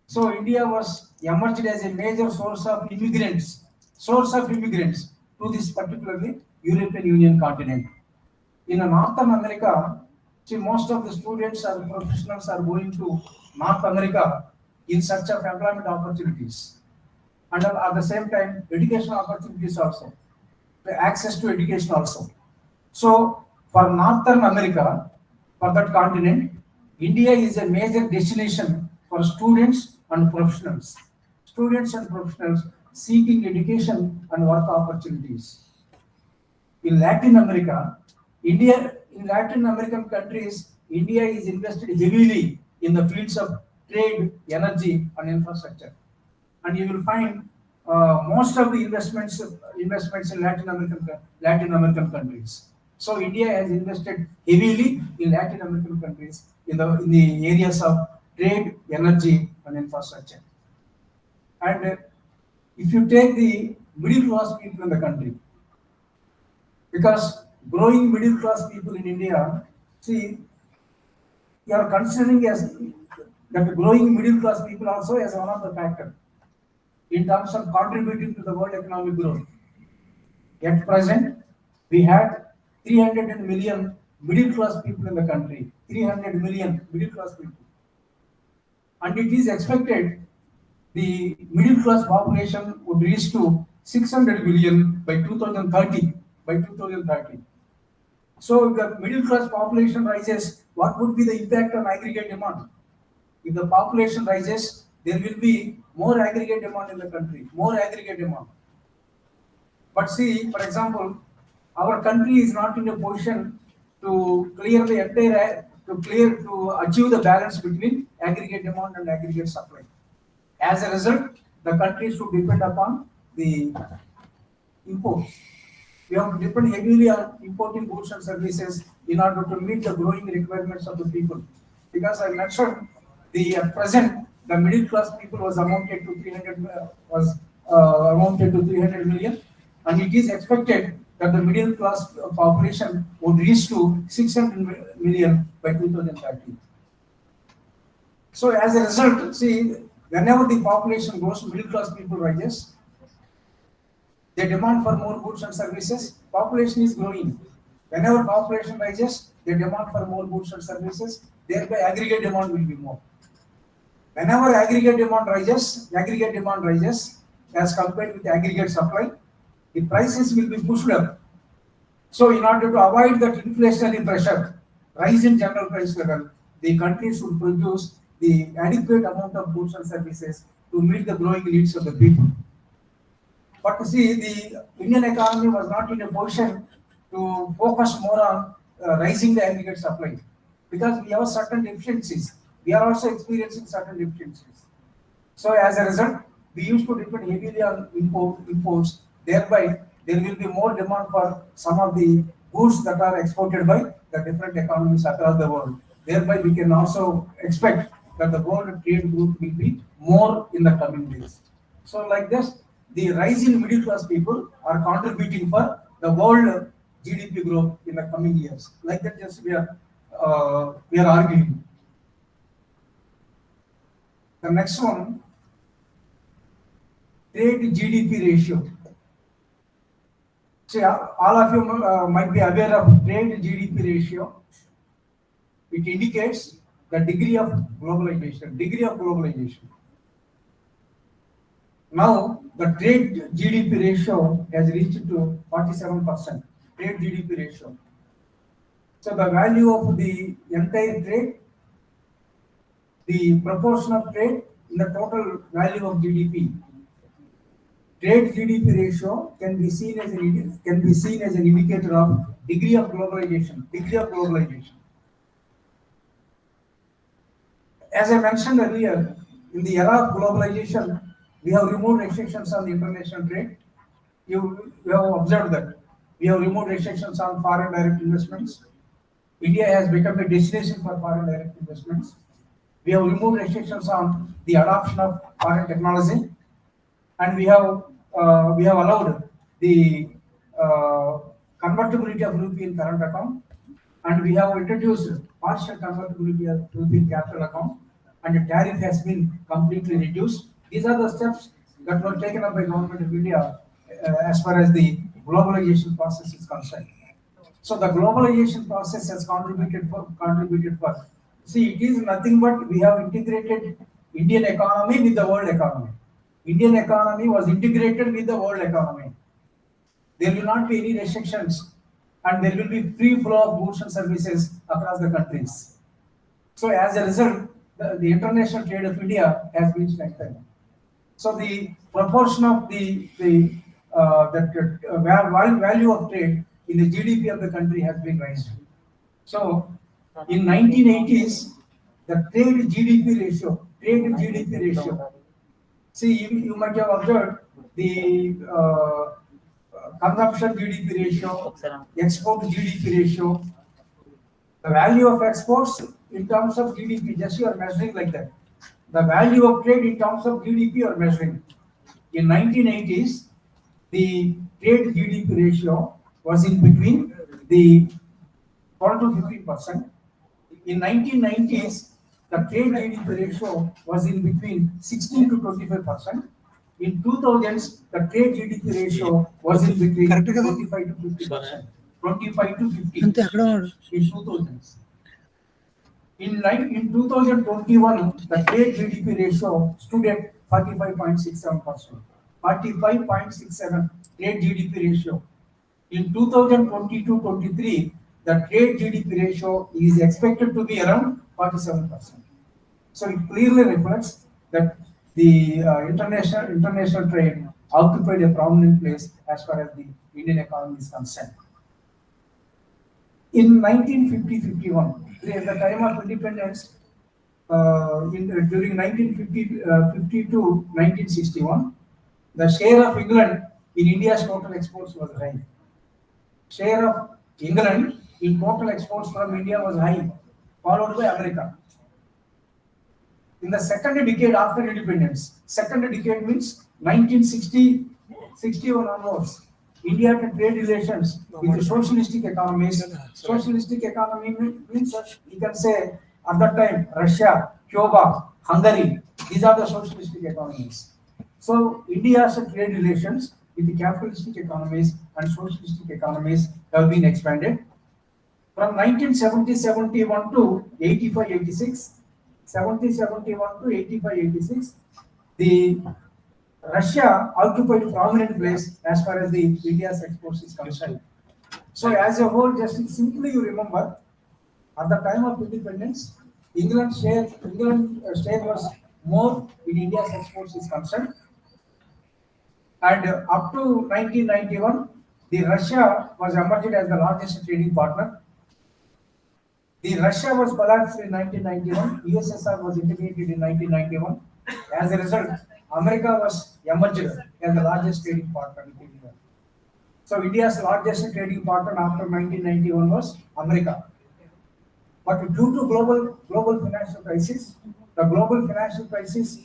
So India was emerged as a major source of immigrants to this particularly European Union continent. In Northern America, see, most of the students and professionals are going to North America in search of employment opportunities. And at the same time, educational opportunities also, the access to education also. So for Northern America, for that continent, India is a major destination for students and professionals seeking education and work opportunities. In Latin America, in Latin American countries, India is invested heavily in the fields of trade, energy, and infrastructure. And you will find most of the investments in Latin American countries. So India has invested heavily in Latin American countries in the areas of trade, energy, and infrastructure. And if you take the middle class people in the country, because growing middle class people in India, see, you are considering as that growing middle class people also as one of the factors in terms of contributing to the world economic growth. At present, we had 300 million middle class people in the country, 300 million middle class people. And it is expected the middle class population would reach to 600 million by 2030. So if the middle class population rises, what would be the impact on aggregate demand? If the population rises, there will be more aggregate demand in the country, more aggregate demand. But see, for example, our country is not in a position to clear the entire, to achieve the balance between aggregate demand and aggregate supply. As a result, the country should depend upon the imports. We have to depend heavily on importing goods and services in order to meet the growing requirements of the people. Because I mentioned at present the middle class people was amounted to 300 million, and it is expected that the middle class population would reach to 600 million by 2030. So as a result, see, whenever the population grows, middle class people rises. They demand for more goods and services. Population is growing. Whenever population rises, they demand for more goods and services. Thereby, aggregate demand will be more. Whenever aggregate demand rises as compared with aggregate supply, the prices will be pushed up. So, in order to avoid that inflationary pressure, rise in general price level, the country should produce the adequate amount of goods and services to meet the growing needs of the people. But to see, the Indian economy was not in a position to focus more on raising the aggregate supply because we have certain deficiencies. We are also experiencing certain deficiencies. So as a result, we used to depend heavily on imports. Thereby, there will be more demand for some of the goods that are exported by the different economies across the world. Thereby, we can also expect that the world trade growth will be more in the coming days. So like this, the rise in middle class people are contributing for the world GDP growth in the coming years. Like that, just we are arguing. The next one, trade GDP ratio. See, all of you might be aware of trade GDP ratio. It indicates the degree of globalization. Now, the trade GDP ratio has reached to 47%, trade GDP ratio. So the value of the entire trade, the proportion of trade in the total value of GDP, trade GDP ratio can be seen as an indicator of degree of globalization. As I mentioned earlier, in the era of globalization, we have removed restrictions on the international trade. You have observed that we have removed restrictions on foreign direct investments. India has become a destination for foreign direct investments. We have removed restrictions on the adoption of foreign technology, and we have allowed the convertibility of rupee in current account, and we have introduced partial convertibility of rupee in capital account, and the tariff has been completely reduced. These are the steps that were taken up by government of India as far as the globalization process is concerned. So the globalization process has contributed for. See, it is nothing but we have integrated Indian economy with the world economy. Indian economy was integrated with the world economy. There will not be any restrictions, and there will be free flow of goods and services across the countries. So as a result, the international trade of India has been strengthened. So the proportion of the value of trade in the GDP of the country has been raised. So in 1980s, the trade GDP ratio. See, you might have observed the consumption GDP ratio, export GDP ratio, the value of exports in terms of GDP, just you are measuring like that. The value of trade in terms of GDP you are measuring. In 1980s, the trade GDP ratio was in between the 12 to 15%. In 1990s, the trade GDP ratio was in between 16 to 25%. In 2000s, the trade GDP ratio was in between 25 to 50%. 25 to 50 in 2000s. In 2021, the trade GDP ratio stood at 45.67%. 45.67 trade GDP ratio. In 2022-23, the trade GDP ratio is expected to be around 47%. So it clearly reflects that the international trade occupied a prominent place as far as the Indian economy is concerned. In 1950-51, at the time of independence, during 1950 to 1961, the share of England in India's total exports was high. Share of England in total exports from India was high, followed by America. In the second decade after independence, second decade means 1961 onwards, India had trade relations with the socialistic economies. Socialistic economy means you can say at that time Russia, Cuba, Hungary, these are the socialistic economies. So India's trade relations with the capitalistic economies and socialistic economies have been expanded. From 1970-71 to 85-86, 70-71 to 85-86, the Russia occupied a prominent place as far as the India's exports is concerned. So as a whole, just simply you remember, at the time of independence, England's share was more in India's exports is concerned. And up to 1991, the Russia was emerged as the largest trading partner. The Russia was collapsed in 1991. USSR was integrated in 1991. As a result, America was emerged as the largest trading partner in India. So India's largest trading partner after 1991 was America. But due to global financial crisis, the global financial crisis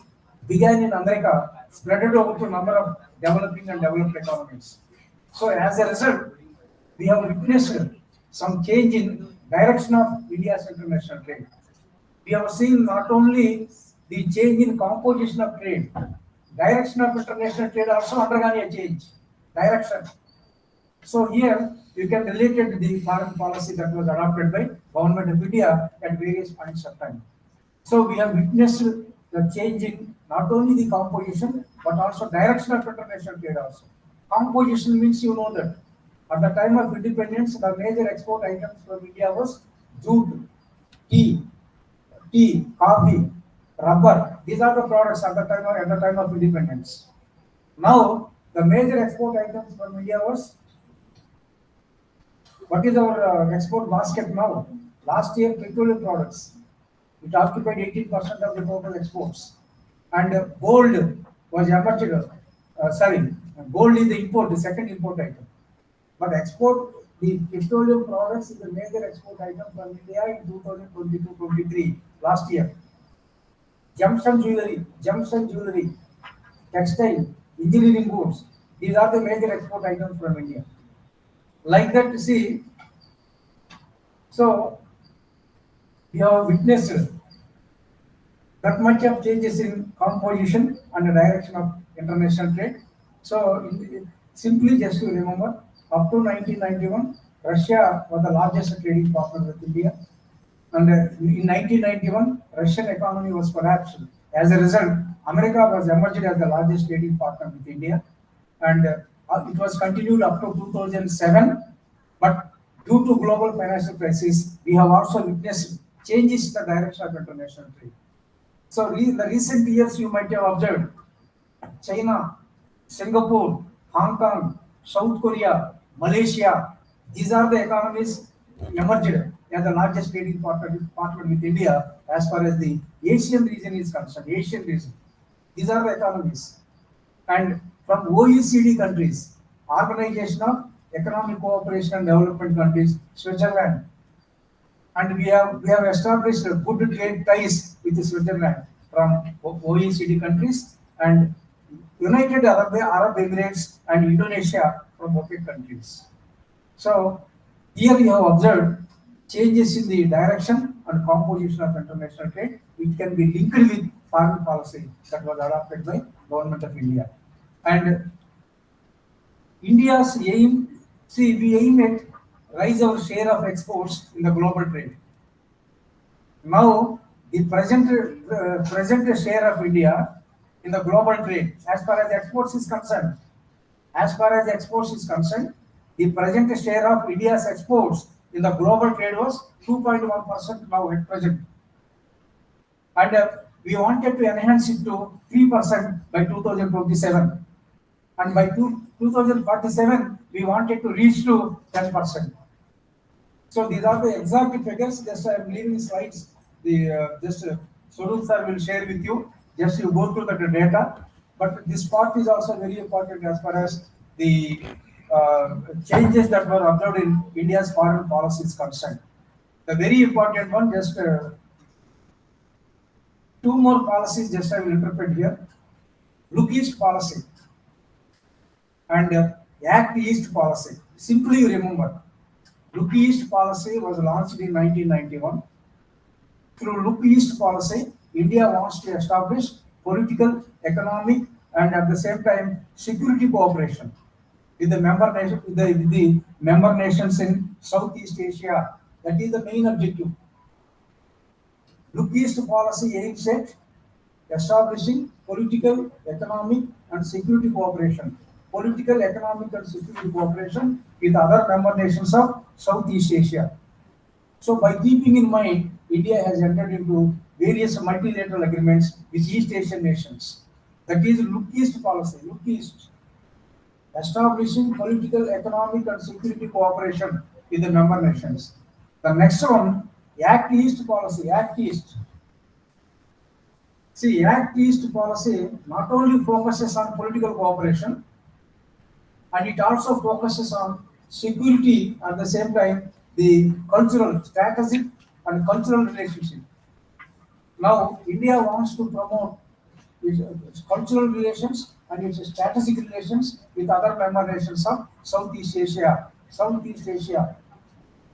began in America, spread it over to a number of developing and developed economies. So as a result, we have witnessed some change in direction of India's international trade. We have seen not only the change in composition of trade, direction of international trade also undergone a change, direction. So here you can relate it to the foreign policy that was adopted by government of India at various points of time. So we have witnessed the change in not only the composition but also direction of international trade also. Composition means you know that at the time of independence, the major export items from India was jute, tea, coffee, rubber. These are the products at the time of independence. Now the major export items from India was, what is our export basket now? Last year, petroleum products. It occupied 18% of the total exports. And gold was emerged. Gold is the import, the second import item. But export, the petroleum products is the major export item from India in 2022-23, last year. Gems and jewelry, textile, engineering goods. These are the major export items from India. Like that, you see, so we have witnessed that much of changes in composition and the direction of international trade. So simply just to remember, up to 1991, Russia was the largest trading partner with India. And in 1991, Russian economy was collapsed. As a result, America was emerged as the largest trading partner with India. And it was continued up to 2007. But due to global financial crisis, we have also witnessed changes in the direction of international trade. So in the recent years, you might have observed China, Singapore, Hong Kong, South Korea, Malaysia. These are the economies emerged as the largest trading partner with India as far as the Asian region is concerned. Asian region. These are the economies. And from OECD countries, Organization of Economic Cooperation and Development countries, Switzerland. And we have established good trade ties with Switzerland from OECD countries and United Arab Emirates and Indonesia from OPEC countries. So here we have observed changes in the direction and composition of international trade. It can be linked with foreign policy that was adopted by Government of India. And India's aim, we aim at rise our share of exports in the global trade. Now, the present share of India in the global trade, as far as exports is concerned, the present share of India's exports in the global trade was 2.1% now at present. And we wanted to enhance it to 3% by 2027. And by 2047, we wanted to reach to 10%. So these are the exact figures. Just I am leaving slides. Surul sir will share with you. Just you go through the data. But this part is also very important as far as the changes that were observed in India's foreign policy is concerned. The very important one, just two more policies. Just I will interpret here. Look East policy and Act East policy. Simply remember, Look East policy was launched in 1991. Through Look East policy, India wants to establish political, economic, and at the same time security cooperation with the member nations in Southeast Asia. That is the main objective. Look East policy aims at establishing political, economic, and security cooperation. Political, economic, and security cooperation with other member nations of Southeast Asia. So by keeping in mind, India has entered into various multilateral agreements with East Asian nations. That is Look East policy, Look East. Establishing political, economic, and security cooperation with the member nations. The next one, Act East policy, Act East. See, Act East policy not only focuses on political cooperation, and it also focuses on security at the same time, the cultural, strategic, and cultural relationship. Now, India wants to promote its cultural relations and its strategic relations with other member nations of Southeast Asia. Southeast Asia.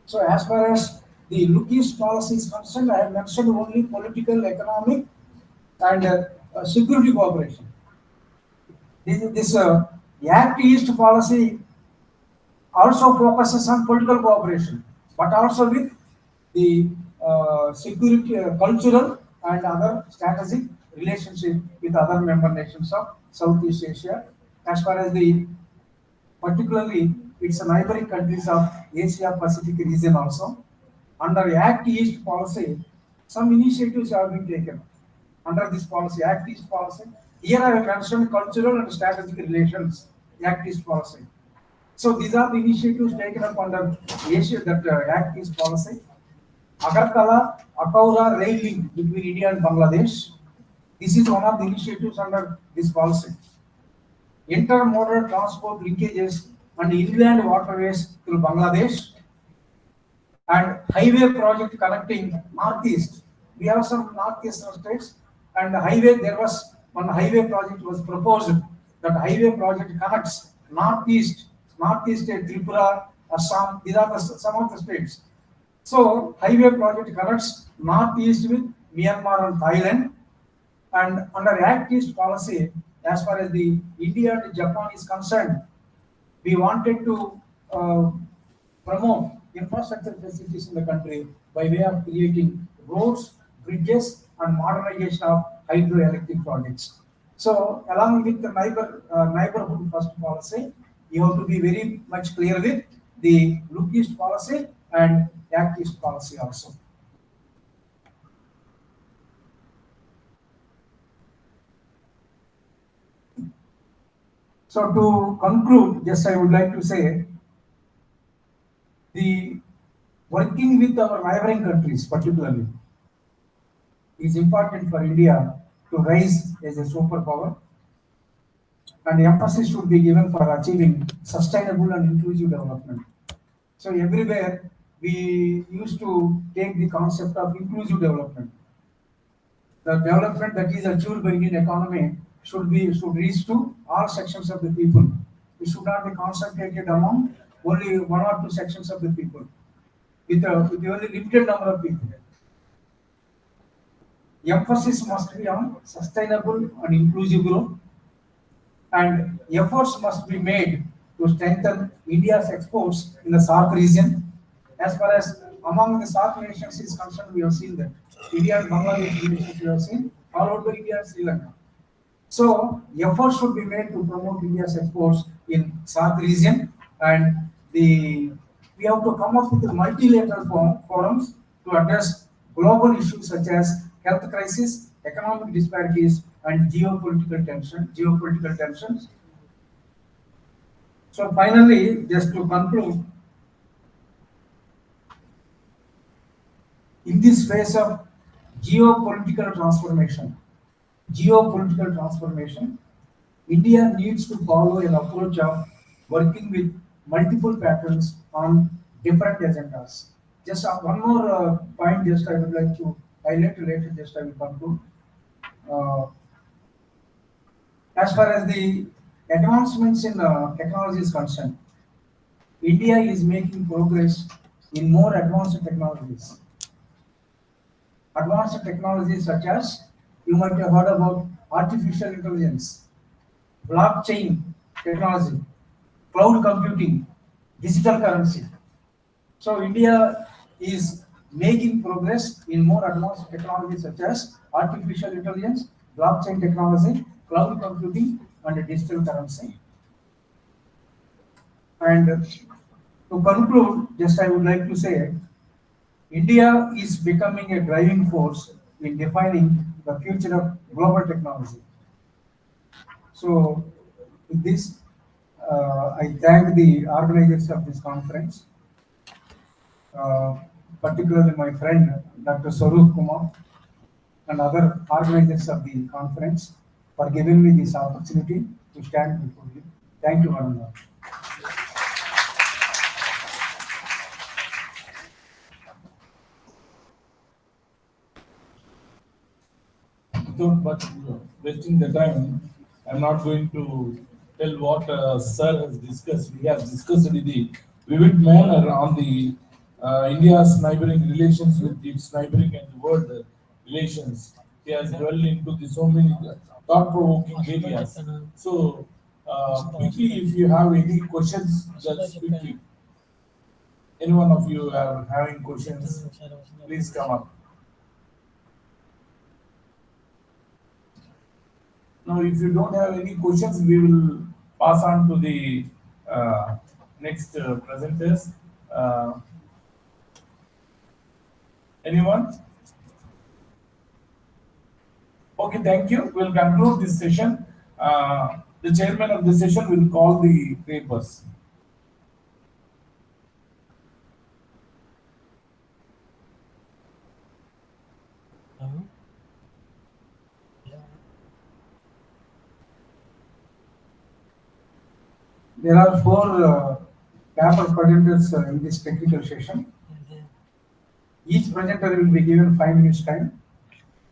So as far as the Look East policy is concerned, I have mentioned only political, economic, and security cooperation. This Act East policy also focuses on political cooperation, but also with the security, cultural, and other strategic relationship with other member nations of Southeast Asia. As far as the particularly its neighboring countries of Asia Pacific region also. Under Act East policy, some initiatives have been taken. Under this policy, Act East policy, here I have mentioned cultural and strategic relations, Act East policy. So these are the initiatives taken up under Asia, that Act East policy. Agartala Akaura rail link between India and Bangladesh. This is one of the initiatives under this policy. Intermodal transport linkages and inland waterways through Bangladesh, and highway project connecting northeast. We have some northeastern states, and the highway, there was one highway project was proposed. That highway project connects northeast state, Tripura, Assam. These are some of the states. So highway project connects northeast with Myanmar and Thailand. And under Act East policy, as far as the India and Japan is concerned, we wanted to promote infrastructure facilities in the country by way of creating roads, bridges, and modernization of hydroelectric projects. So, along with the neighborhood first policy, you have to be very much clear with the Look East policy and Act East policy also. So to conclude, just I would like to say, the working with our neighboring countries particularly is important for India to rise as a superpower, and emphasis should be given for achieving sustainable and inclusive development. So everywhere we used to take the concept of inclusive development. The development that is achieved by Indian economy should reach to all sections of the people. It should not be concentrated among only one or two sections of the people, with only limited number of people. The emphasis must be on sustainable and inclusive growth, and efforts must be made to strengthen India's exports in the SAARC region. As far as among the SAARC nations is concerned, we have seen that India and Bangladesh relations we have seen, followed by India and Sri Lanka. So efforts should be made to promote India's exports in SAARC region, and we have to come up with multilateral forums to address global issues such as health crisis, economic disparities, and geopolitical tensions. So finally, just to conclude, in this phase of geopolitical transformation, India needs to follow an approach of working with multiple patterns on different agendas. Just one more point, just I would like to highlight later, just I will conclude. As far as the advancements in technology is concerned, India is making progress in more advanced technologies. Advanced technologies such as, you might have heard about artificial intelligence, blockchain technology, cloud computing, digital currency. So India is making progress in more advanced technologies such as artificial intelligence, blockchain technology, cloud computing, and digital currency. And to conclude, just I would like to say, India is becoming a driving force in defining the future of global technology. So, with this, I thank the organizers of this conference, particularly my friend Dr. Swaroop Kumar and other organizers of the conference for giving me this opportunity to stand before you. Thank you very much. without much wasting the time, I'm not going to tell what Sir has discussed. He has discussed in the vivid manner on the India's neighboring relations with its neighboring and world relations. He has dwelled into the so many thought-provoking areas. So, quickly, if you have any questions, just quickly. Any one of you are having questions, please come up. Now, if you don't have any questions, we will pass on to the next presenters. Anyone? Okay, thank you. We'll conclude this session. The chairman of the session will call the papers. There are four paper presenters in this technical session. Each presenter will be given 5 minutes time,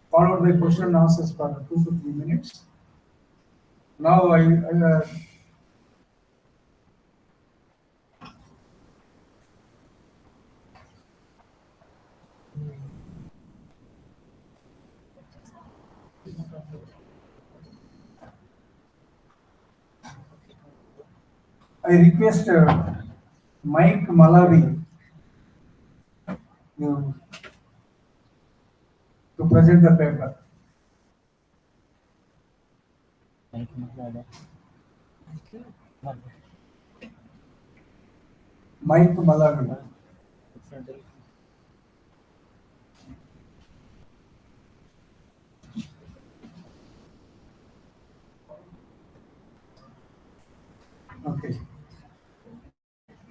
followed by question and answers for 2 to 3 minutes. Now I request Mike Malawi to present the paper. Mike Malawi. Okay.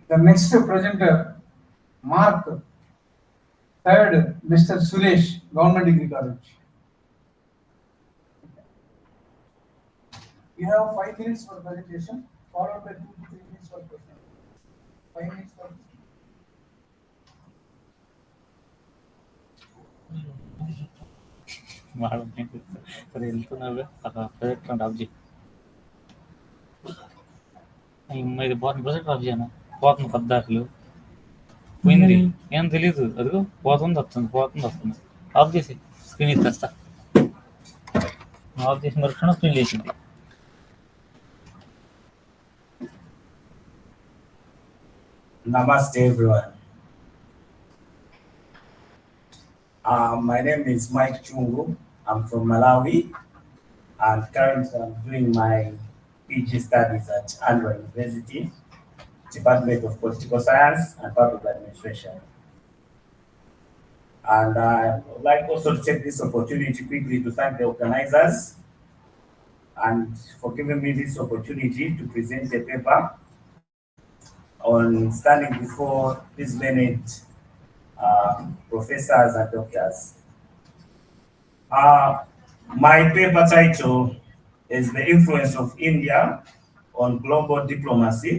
The next presenter, Mark. Third, Mr. Suresh, Government Degree College. You have 5 minutes for presentation, followed by 2 to 3 minutes for question. 5 minutes for సరే వెళ్తున్నావుగా అక్కడ project of చేయి ఇది పోతుంది project of చేయను పోతుంది పద్దాకులు పోయింది ఏం తెలీదు అదిగో పోతుంది వస్తుంది ఆఫ్ చేసి స్క్రీన్ ఇచ్చేస్తా ఆఫ్ చేసిన మరుక్షణం స్క్రీన్ లేచింది. Namaste everyone. My name is Mike Chungu. I'm from Malawi and currently I'm doing my PG studies at Andhra University, Department of Political Science and Public Administration. And I would like also to take this opportunity quickly to thank the organizers and for giving me this opportunity to present a paper on standing before these learned professors and doctors. My paper title is The Influence of India on Global Diplomacy,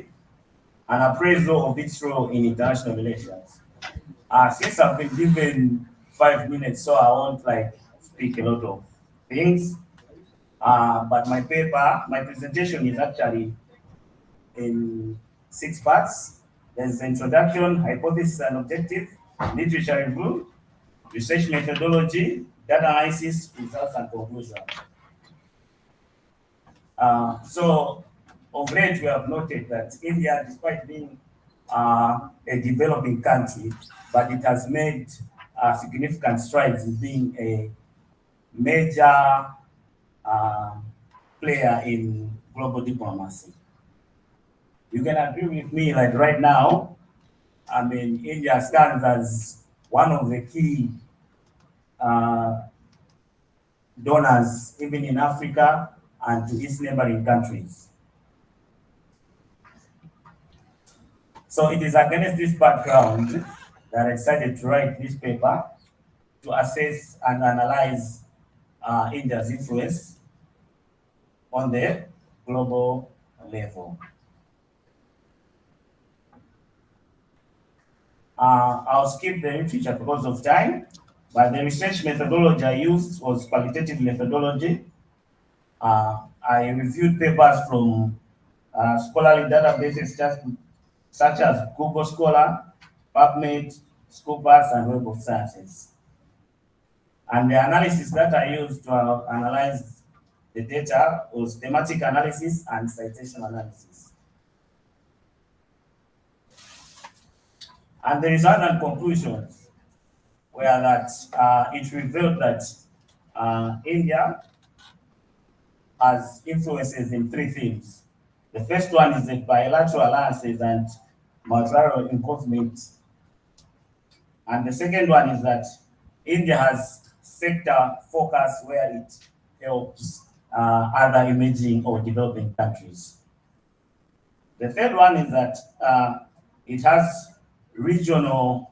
an appraisal of its role in international relations. Since I've been given 5 minutes, so I won't speak a lot of things. But my presentation is actually in 6 parts. There's the introduction, hypothesis and objective, literature review, research methodology, data analysis, results and conclusion. So of late, we have noted that India, despite being a developing country, but it has made significant strides in being a major player in global diplomacy. You can agree with me, like right now, I mean, India stands as one of the key donors, even in Africa and to its neighboring countries. So it is against this background that I decided to write this paper to assess and analyze India's influence on the global level. I'll skip the literature because of time. But the research methodology I used was qualitative methodology. I reviewed papers from scholarly databases such as Google Scholar, PubMed, Scopus, and Web of Sciences. And the analysis that I used to analyze the data was thematic analysis and citation analysis. And the result and conclusions were that it revealed that India has influences in three themes. The first one is the bilateral alliances and multilateral involvement. And the second one is that India has sector focus where it helps other emerging or developing countries. The third one is that it has regional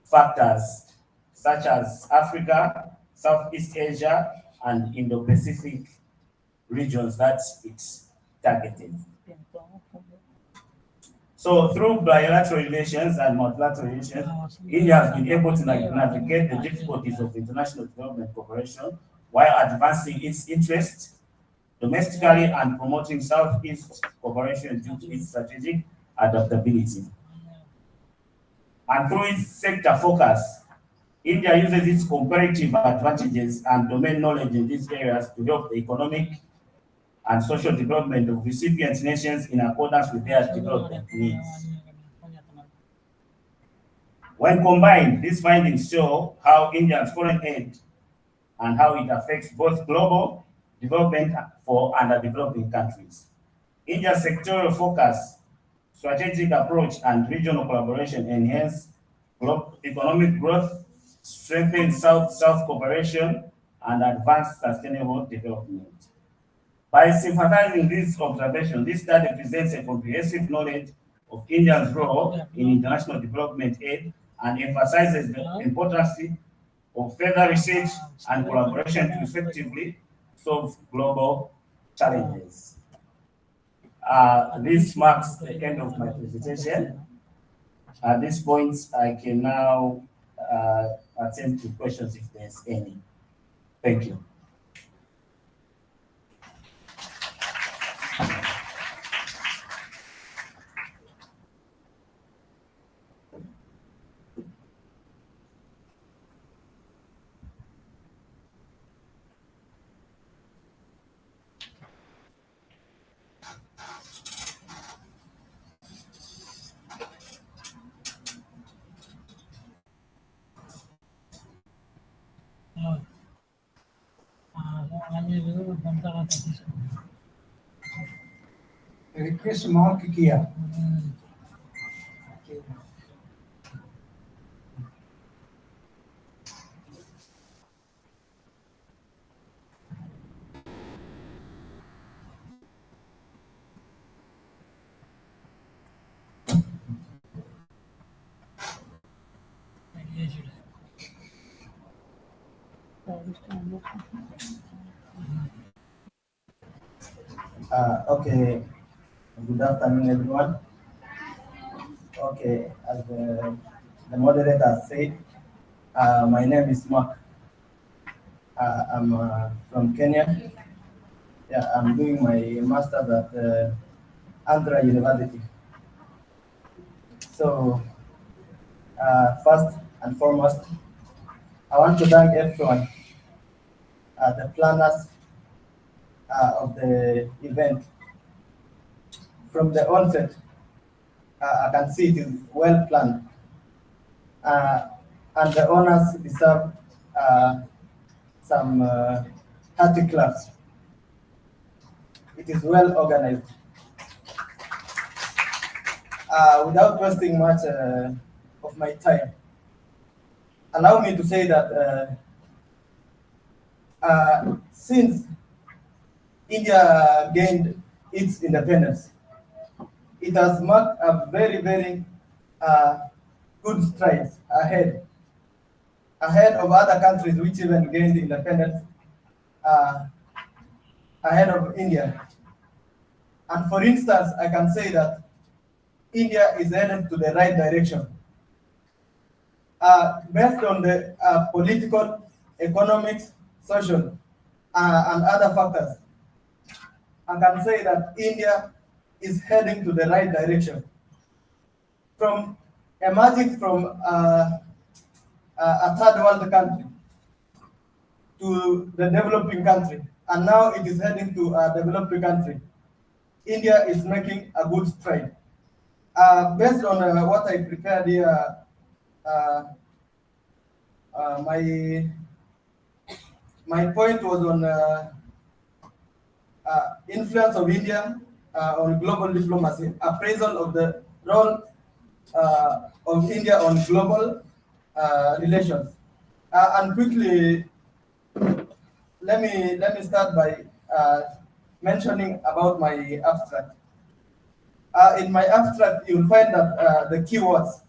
factors such as Africa, Southeast Asia, and Indo-Pacific regions that it's targeting. So through bilateral relations and multilateral relations, India has been able to navigate the difficulties of international development cooperation while advancing its interests domestically and promoting Southeast cooperation due to its strategic adaptability. And through its sector focus, India uses its comparative advantages and domain knowledge in these areas to help the economic and social development of recipient nations in accordance with their development needs. When combined, these findings show how India's foreign aid and how it affects both global development for underdeveloping countries. India's sectoral focus, strategic approach, and regional collaboration enhance economic growth, strengthen South-South cooperation, and advance sustainable development. By sympathizing these observations, this study presents a comprehensive knowledge of India's role in international development aid and emphasizes the importance of further research and collaboration to effectively solve global challenges. This marks the end of my presentation. At this point, I can now attend to questions if there's any. Thank you. Request mark किया Okay, good afternoon, everyone. Okay, as the moderator said, my name is Mark. I'm from Kenya. Yeah, I'm doing my master's at Andhra University. So, first and foremost, I want to thank everyone, the planners of the event. From the onset, I can see it is well planned, and the owners deserve some hearty claps. It is well organized. Without wasting much of my time, allow me to say that since India gained its independence, it has marked a very, very good strides ahead of other countries which even gained independence ahead of India. And for instance, I can say that India is headed to the right direction. based on the political, economics, social, and other factors, I can say that India is heading to the right direction. From emerging from a third world country to the developing country, and now it is heading to a developing country. India is making a good stride. Based on what I prepared here, my point was on influence of India on global diplomacy, appraisal of the role of India on global relations. And quickly, let me start by mentioning about my abstract. In my abstract, you will find that the keywords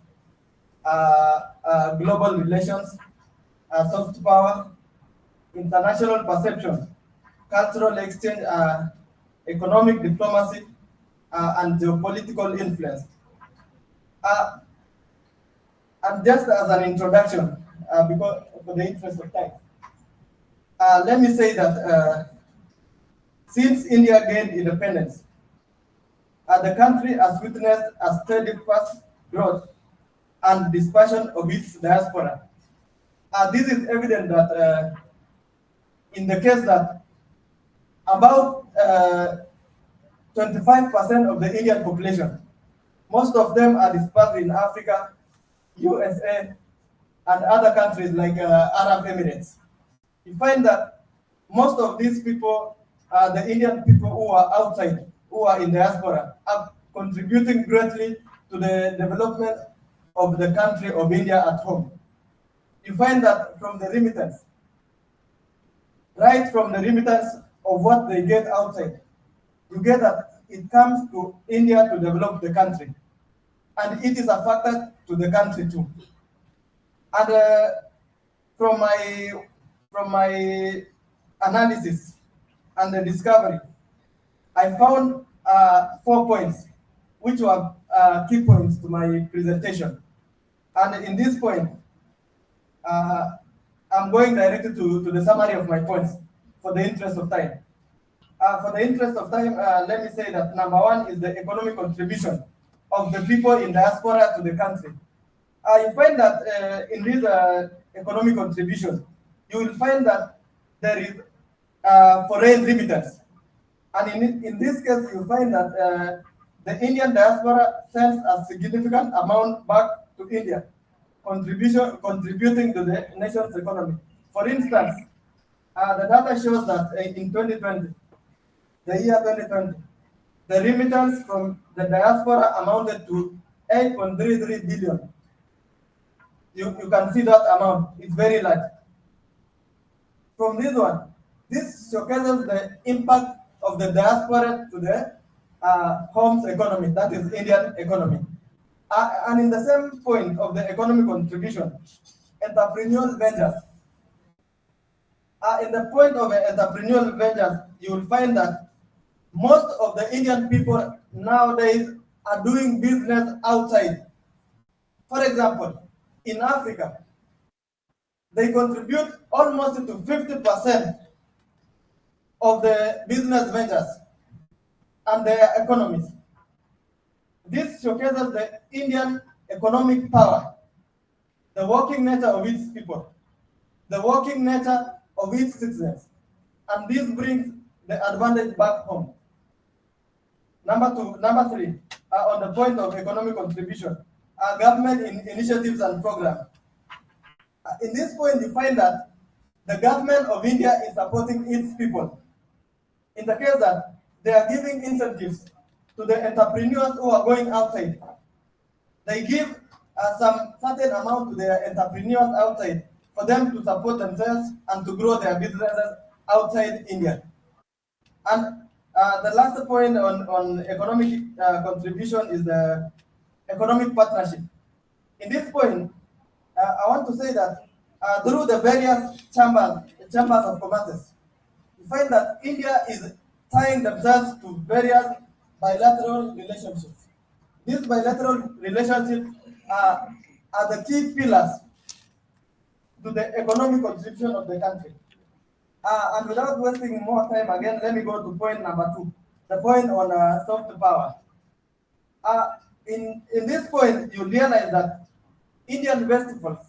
are global relations, soft power, international perception, cultural exchange, economic diplomacy, and geopolitical influence. And just as an introduction, because for the interest of time, let me say that since India gained independence, the country has witnessed a steady fast growth and dispersion of its diaspora. This is evident that in the case that about 25% of the Indian population, most of them are dispersed in Africa, USA, and other countries like Arab Emirates. You find that most of these people are the Indian people who are outside, who are in diaspora, are contributing greatly to the development of the country of India at home. You find that from the remittance, right from the remittance of what they get outside, you get that it comes to India to develop the country. And it is a factor to the country too. And from my analysis and the discovery, I found 4 points, which were key points to my presentation. And in this point, I'm going directly to the summary of my points for the interest of time. For the interest of time, let me say that number one is the economic contribution of the people in diaspora to the country. You find that in this economic contribution, you will find that there is foreign remittance. And in this case, you find that the Indian diaspora sends a significant amount back to India, contributing to the nation's economy. For instance, the data shows that in 2020, the year 2020, the remittance from the diaspora amounted to 8.33 billion. You can see that amount, it's very large. From this one, this showcases the impact of the diaspora to the home's economy, that is Indian economy. And in the same point of the economic contribution, entrepreneurial ventures. In the point of entrepreneurial ventures, you will find that most of the Indian people nowadays are doing business outside. For example, in Africa, they contribute almost to 50% of the business ventures and their economies. This showcases the Indian economic power, the working nature of its people, the working nature of its citizens, and this brings the advantage back home. Number three, on the point of economic contribution, government initiatives and programs. In this point, you find that the government of India is supporting its people. In the case that they are giving incentives to the entrepreneurs who are going outside. They give some certain amount to their entrepreneurs outside for them to support themselves and to grow their businesses outside India. And the last point on economic contribution is the economic partnership. In this point, I want to say that through the various chambers of commerce, you find that India is tying themselves to various bilateral relationships. These bilateral relationships are the key pillars to the economic contribution of the country. And without wasting more time again, let me go to point number 2, the point on soft power. In this point, you realize that Indian festivals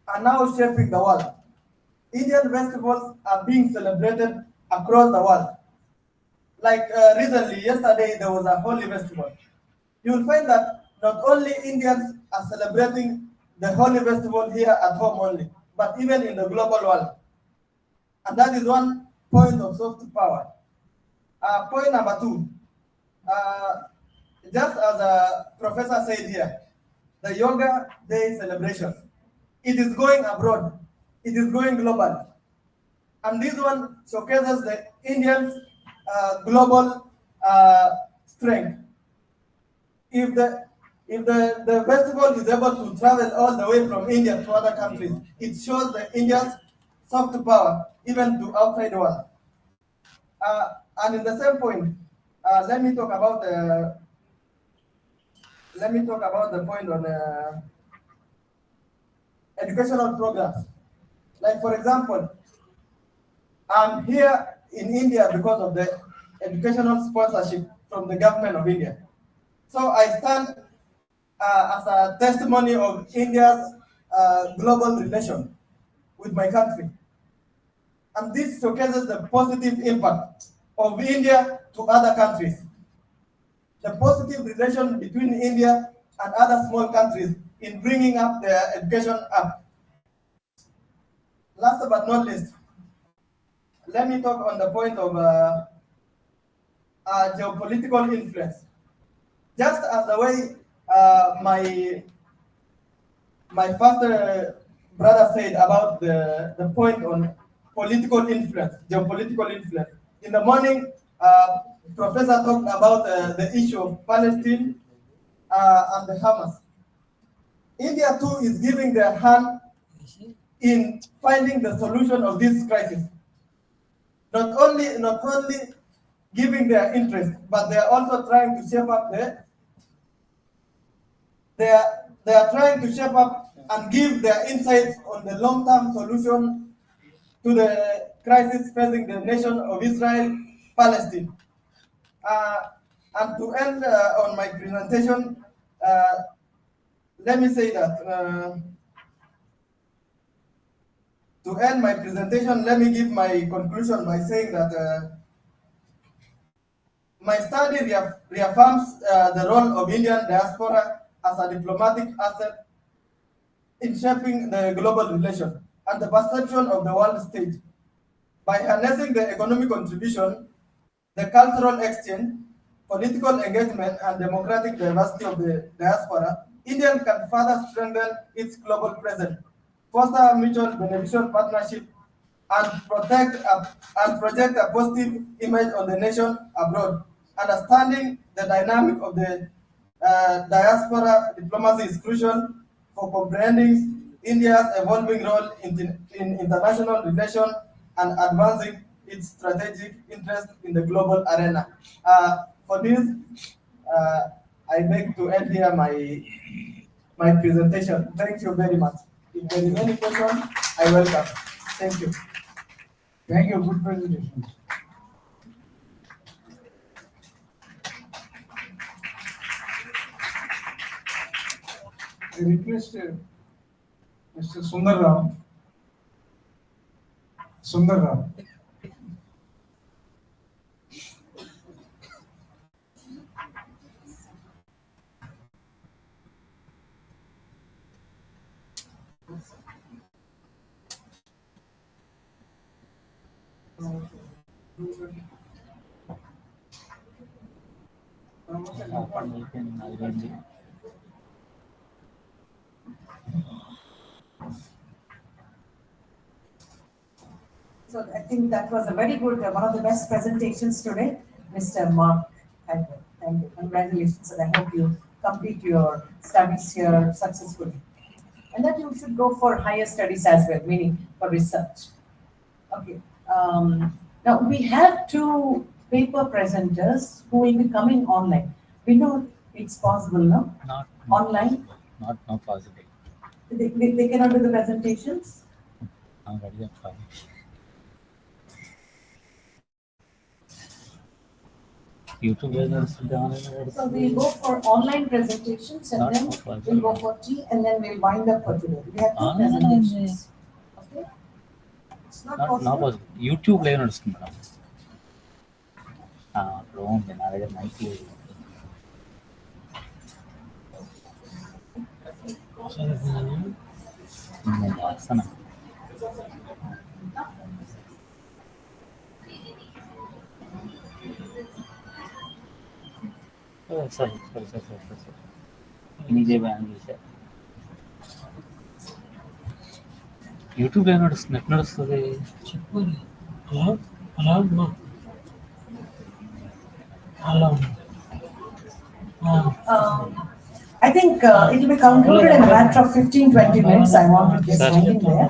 are now shaping the world. Indian festivals are being celebrated across the world. Like recently, yesterday, there was a Holi festival. You will find that not only Indians are celebrating the Holi festival here at home only, but even in the global world. And that is one point of soft power. Point number 2, just as a professor said here, the Yoga Day celebration, it is going abroad, it is going global. And this one showcases the Indians' global strength. If the festival is able to travel all the way from India to other countries, it shows the India's soft power, even to outside the world. And in the same point, let me talk about the point on educational programs. Like for example, I'm here in India because of the educational sponsorship from the government of India. So I stand as a testimony of India's global relation with my country. And this showcases the positive impact of India to other countries. The positive relation between India and other small countries in bringing up their education up. Last but not least, let me talk on the point of geopolitical influence. Just as the way my first brother said about the point on political influence, geopolitical influence. In the morning, Professor talked about the issue of Palestine and the Hamas. India too is giving their hand in finding the solution of this crisis. Not only giving their interest, but they are also trying to shape up they are trying to shape up and give their insights on the long-term solution to the crisis facing the nation of Israel, Palestine. And to end on my presentation, let me say that to end my presentation, let me give my conclusion by saying that my study reaffirms the role of Indian diaspora as a diplomatic asset in shaping the global relation and the perception of the world stage. By harnessing the economic contribution, the cultural exchange, political engagement, and democratic diversity of the diaspora, India can further strengthen its global presence, foster mutual beneficial partnership, and project a positive image of the nation abroad. Understanding the dynamic of the diaspora diplomacy is crucial for comprehending India's evolving role in international relations and advancing its strategic interest in the global arena. For this, I beg to end here my presentation. Thank you very much. If there is any question, I welcome. Thank you. Thank you. Good presentation. I request Mr. Sundar Ram. So I think that was a very good, one of the best presentations today, Mr. Mark Edward. Thank you. Congratulations, and I hope you complete your studies here successfully. And that you should go for higher studies as well, meaning for research. Okay. Now we have two paper presenters who will be coming online. We know it's possible, no? Not online. Not possible. They cannot do the presentations. I'm ready. I'm fine. YouTube So we'll go for online presentations and Not then for we'll go for tea and then we'll wind up for today. We have two presentations. Okay? It's not Not possible. possible. YouTube live నడుస్తుంది madam ఇప్పుడు ఉంది నా దగ్గర night నేను చేస్తాను సరే సరే సరే సరే సరే ఇదే బ్యాన్ చేశారు యూట్యూబ్ ఏం నడుస్తుంది ఎట్లా నడుస్తుంది చెప్పు అలా అలా I think it will be concluded in a matter of 15-20 minutes. I want to get going there.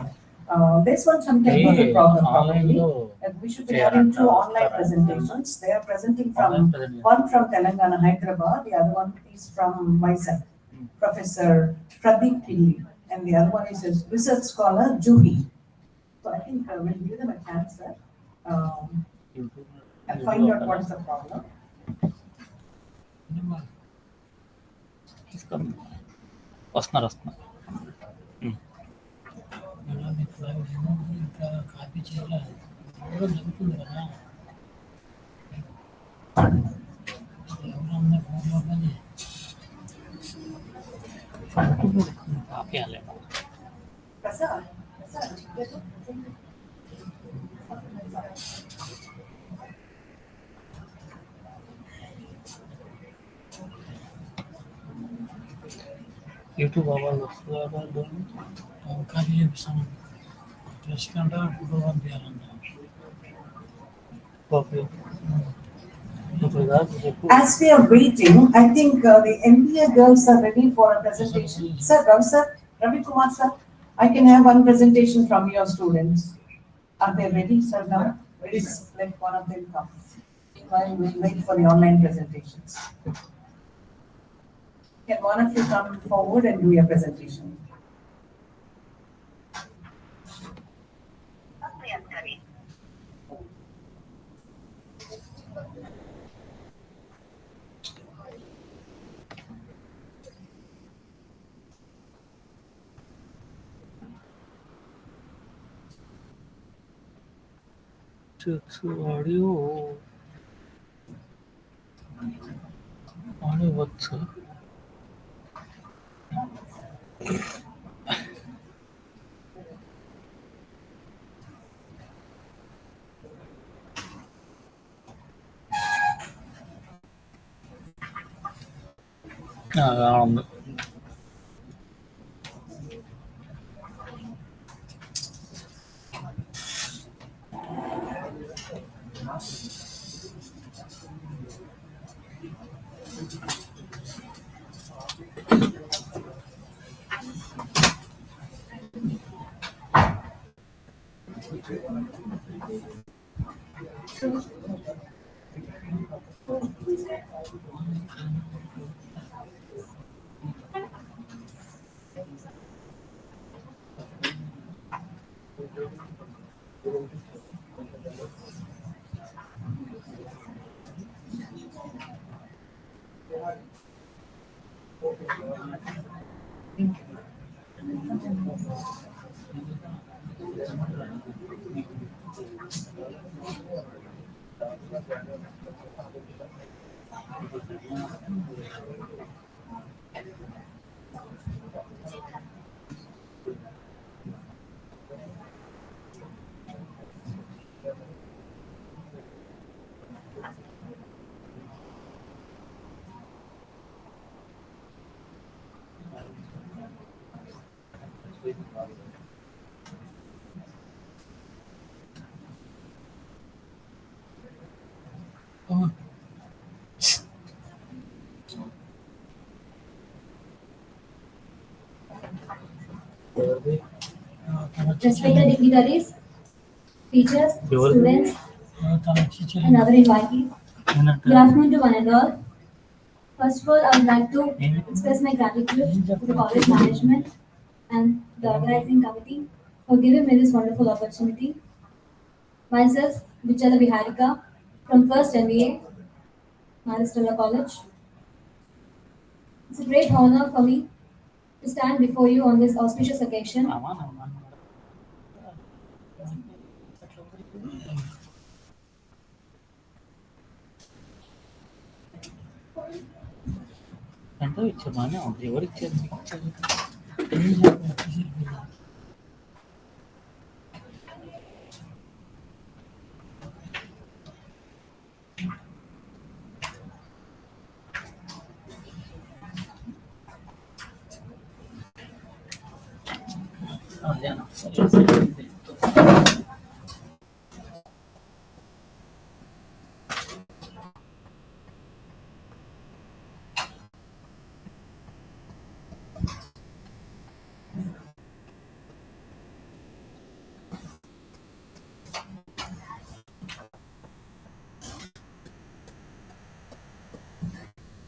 There's some technical problem probably. We should be having two online presentations. They are presenting from one from Telangana, Hyderabad. The other one is from myself, Professor Pradeep Pilli, and the other one is a research scholar, Juhi. So I think we'll give them a chance, sir, and find out what is the problem. వస్తున్నారు ఇంకా copy చేయలేదు జరుగుతుంది కదా ఎవరన్నా ఫోన్లో కానీ copy అవ్వలేదు Prasad. YouTube అవ్వాలి వస్తుంది కాపీ చేపిస్తాను ప్రెస్ కంటే ఫోటో పంపించాలంట okay As we are waiting, I think the MBA girls are ready for a presentation. Sir, Ravi Kumar sir, I can have one presentation from your students. Are they ready, sir, now? Please let one of them come. Meanwhile, we'll wait for the online presentations. Can one of you come forward and do your presentation? Audio వచ్చు ఉంది Respected dignitaries, teachers, students, and other invitees. Good afternoon to one and all. First of all, I would like to express my gratitude to the college management and the organizing committee for giving me this wonderful opportunity. Myself, Vijayawada from first MBA, Stella College. It's a great honor for me to stand before you on this auspicious occasion. ఎంతో ఇచ్చామని ఎవరు ఇచ్చారు మీకు ఇచ్చారు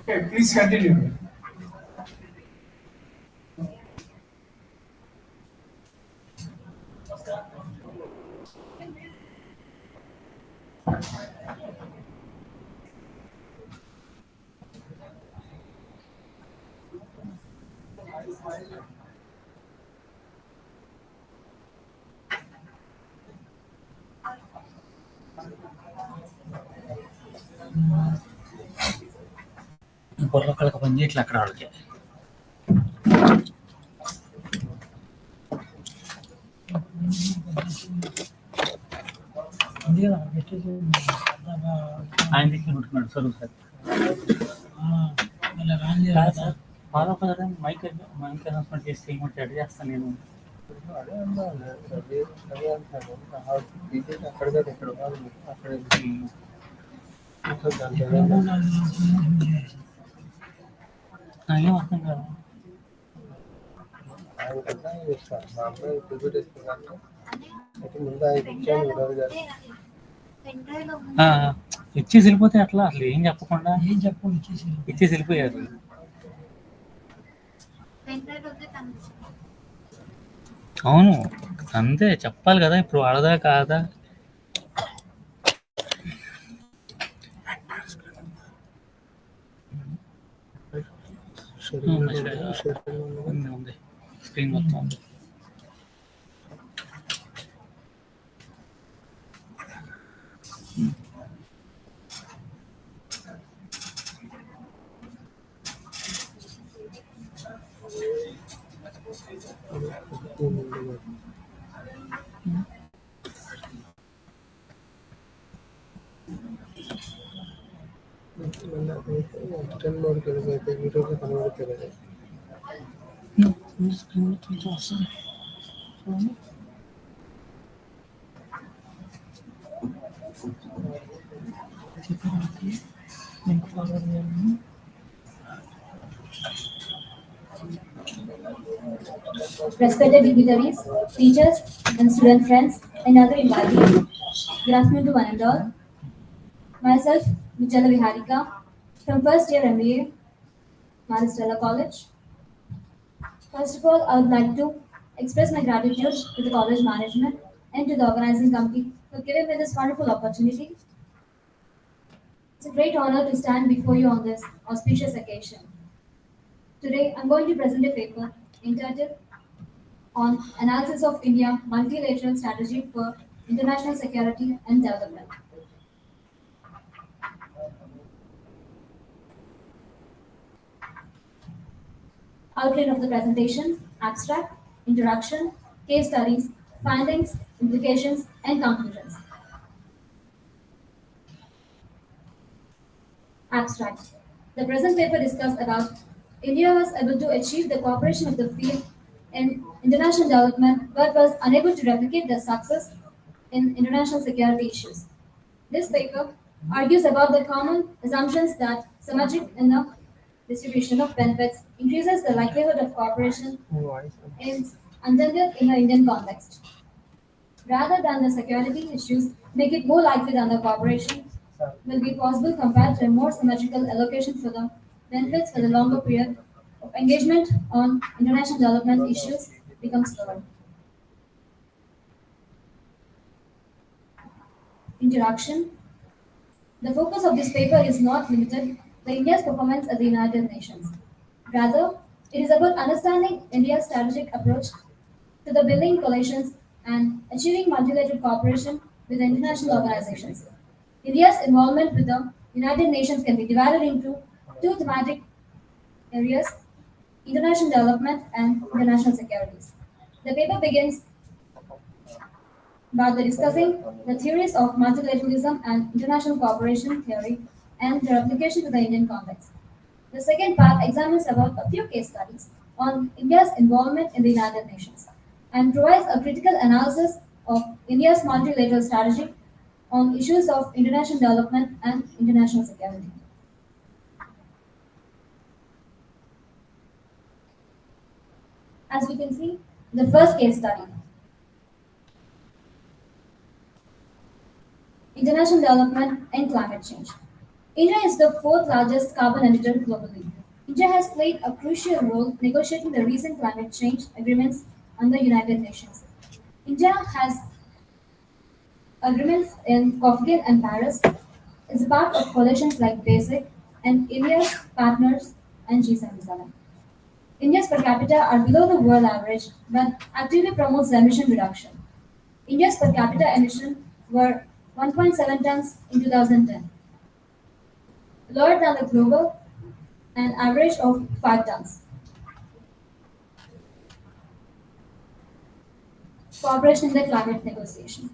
Okay, please continue. బుర్రొక్కలకి పని చేయట్లే అక్కడ వాళ్ళకి ఆయన దగ్గర ఉంటున్నాడు సరువు సార్ సార్ బాగా మైక్ అనౌన్స్మెంట్ చేస్తే ఏమంటే అడిగి చేస్తాను నేను ఏం అర్థం కాదు ఇచ్చేసి వెళ్ళిపోతే అట్లా అసలు ఏం చెప్పకుండా ఇచ్చేసి వెళ్ళిపోయారు అవును అంతే చెప్పాలి కదా ఇప్పుడు వాడదా కాదా ఉంది స్క్రీన్ మొత్తం ఉంది Respected dignitaries, teachers, and student friends, and other invitees, good afternoon to one and all. Myself, Vijayawada, from first year MBA, Stella College. First of all, I would like to express my gratitude to the college management and to the organizing committee for giving me this wonderful opportunity. It's a great honor to stand before you on this auspicious occasion. Today, I'm going to present a paper entitled on Analysis of India Multilateral Strategy for International Security and Development. Outline of the presentation, abstract, introduction, case studies, findings, implications, and conclusions. Abstract. The present paper discussed about India was able to achieve the cooperation of the field in international development but was unable to replicate the success in international security issues. This paper argues about the common assumptions that symmetric in the distribution of benefits increases the likelihood of cooperation is intended in the Indian context. Rather than the security issues make it more likely that the cooperation will be possible compared to a more symmetrical allocation for the benefits for the longer period of engagement on international development issues becomes lower. introduction, the focus of this paper is not limited to India's performance at the United Nations. Rather, it is about understanding India's strategic approach to the building coalitions and achieving multilateral cooperation with the international organizations. India's involvement with the United Nations can be divided into two thematic areas: international development and international securities. The paper begins by discussing the theories of multilateralism and international cooperation theory and their application to the Indian context. The second part examines about a few case studies on India's involvement in the United Nations and provides a critical analysis of India's multilateral strategy on issues of international development and international security. As we can see, the first case study, international development and climate change. India is the fourth largest carbon emitter globally. India has played a crucial role negotiating the recent climate change agreements under United Nations. India has agreements in Copenhagen and Paris, is a part of coalitions like BASIC and India's partners and G77. India's per capita are below the world average but actively promotes emission reduction. India's per capita emission were 1.7 tons in 2010, lower than the global an average of 5 tons. Cooperation in the climate negotiation.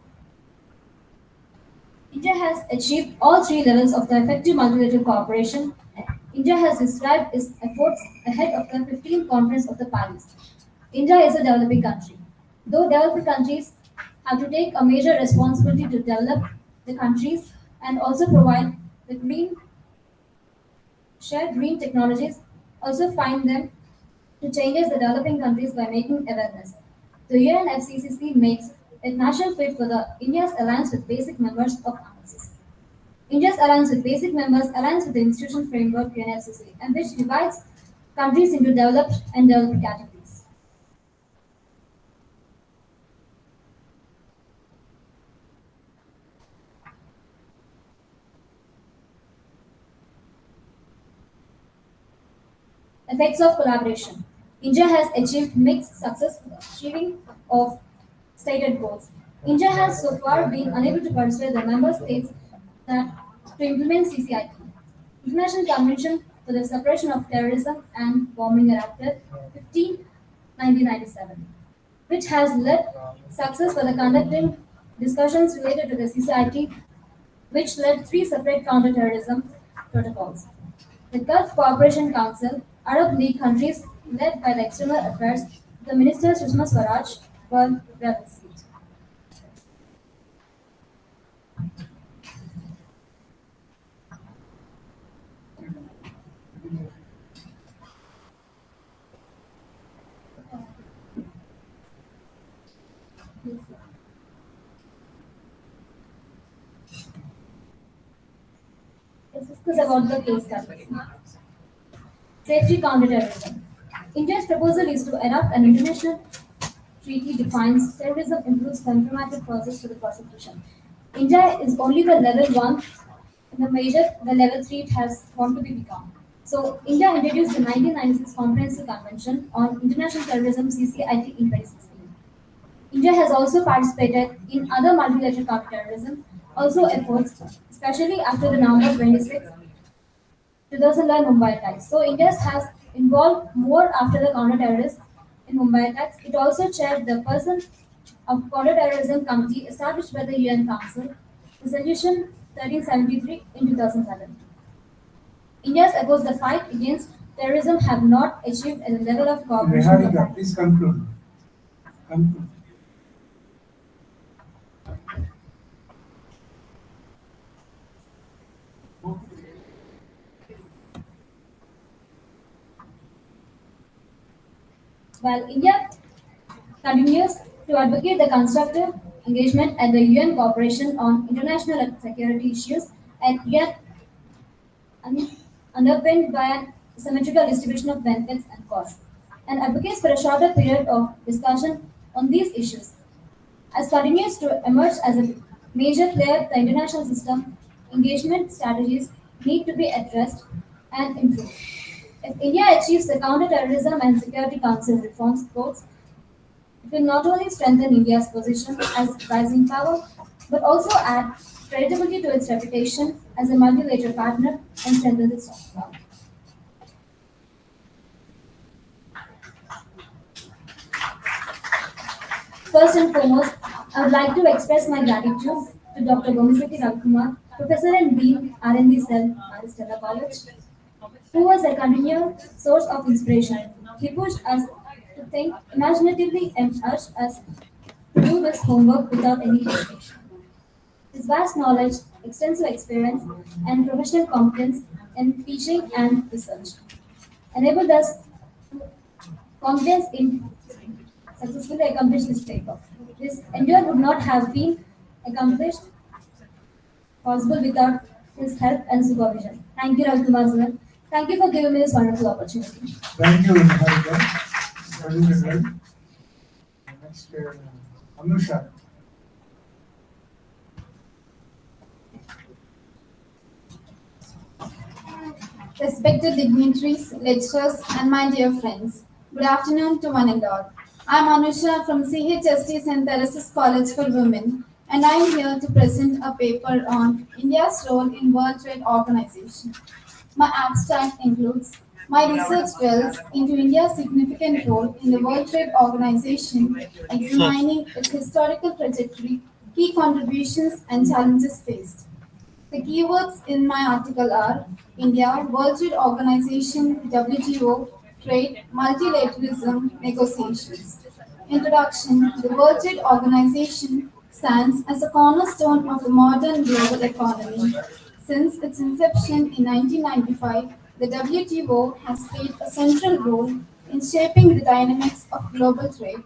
India has achieved all three levels of the effective multilateral cooperation. India has described its efforts ahead of the 15th Conference of the Paris. India is a developing country. Though developing countries have to take a major responsibility to develop the countries and also provide the shared green technologies, also find them to changes the developing countries by making awareness. The UNFCCC makes it national fit for the India's alliance with basic members of ANCCC. India's alliance with basic members aligns with the institution framework UNFCCC, and which divides countries into developed and developed categories. Effects of collaboration. India has achieved mixed success in achieving of stated goals. India has so far been unable to persuade the member states that to implement CCIT, International Convention for the Suppression of Terrorism and Bombing Enacted 1997, which has led success for the conducting discussions related to the CCIT, which led three separate counterterrorism protocols. The Gulf Cooperation Council, Arab League countries led by the External Affairs, the Minister Sushma Swaraj were well received. Let's discuss about the case study. Safety counterterrorism. India's proposal is to adopt an international treaty defines terrorism improves the informative process for the prosecution. India is only the level 1 in the major, the level 3 it has want to be become. So India introduced the 1996 Comprehensive Convention on International Terrorism CCIT in 2016. India has also participated in other multilateral counterterrorism also efforts, especially after the November 26, 2009 Mumbai attacks. So India has involved more after the counter-terrorists in Mumbai attacks. It also chaired the person of counter-terrorism committee established by the UN Council, Resolution 1373 in 2011. India's efforts the fight against terrorism have not achieved at the level of cooperation. Niharika, please conclude. Conclude. While India continues to advocate the constructive engagement at the UN cooperation on international security issues and yet underpinned by an symmetrical distribution of benefits and costs, and advocates for a shorter period of discussion on these issues, as continues to emerge as a major player in the international system, engagement strategies need to be addressed and improved. If India achieves the counter-terrorism and Security Council reforms goals, it will not only strengthen India's position as rising power, but also add credibility to its reputation as a multilateral partner and strengthen its soft power. First and foremost, I would like to express my gratitude to Dr. Gomiseki Ravikumar, Professor and Dean R&D Cell at Stella College, who was a continual source of inspiration. He pushed us to think imaginatively and urged us to do this homework without any hesitation. His vast knowledge, extensive experience, and professional competence in teaching and research enabled us confidence in successfully accomplish this paper. This endeavor would not have been accomplished possible without his help and supervision. Thank you, Ravikumar sir. Thank you for giving me this wonderful opportunity. Thank you, Niharika. Very well. Next, Anusha. Respected dignitaries, lecturers, and my dear friends, good afternoon to one and all. I am Anusha from CHST St. Teresa's College for Women, and I am here to present a paper on India's role in World Trade Organization. My abstract includes my research dwells into India's significant role in the World Trade Organization, examining its historical trajectory, key contributions, and challenges faced. The keywords in my article are India, World Trade Organization, WTO, trade, multilateralism, negotiations. Introduction. The World Trade Organization stands as a cornerstone of the modern global economy. Since its inception in 1995, the WTO has played a central role in shaping the dynamics of global trade,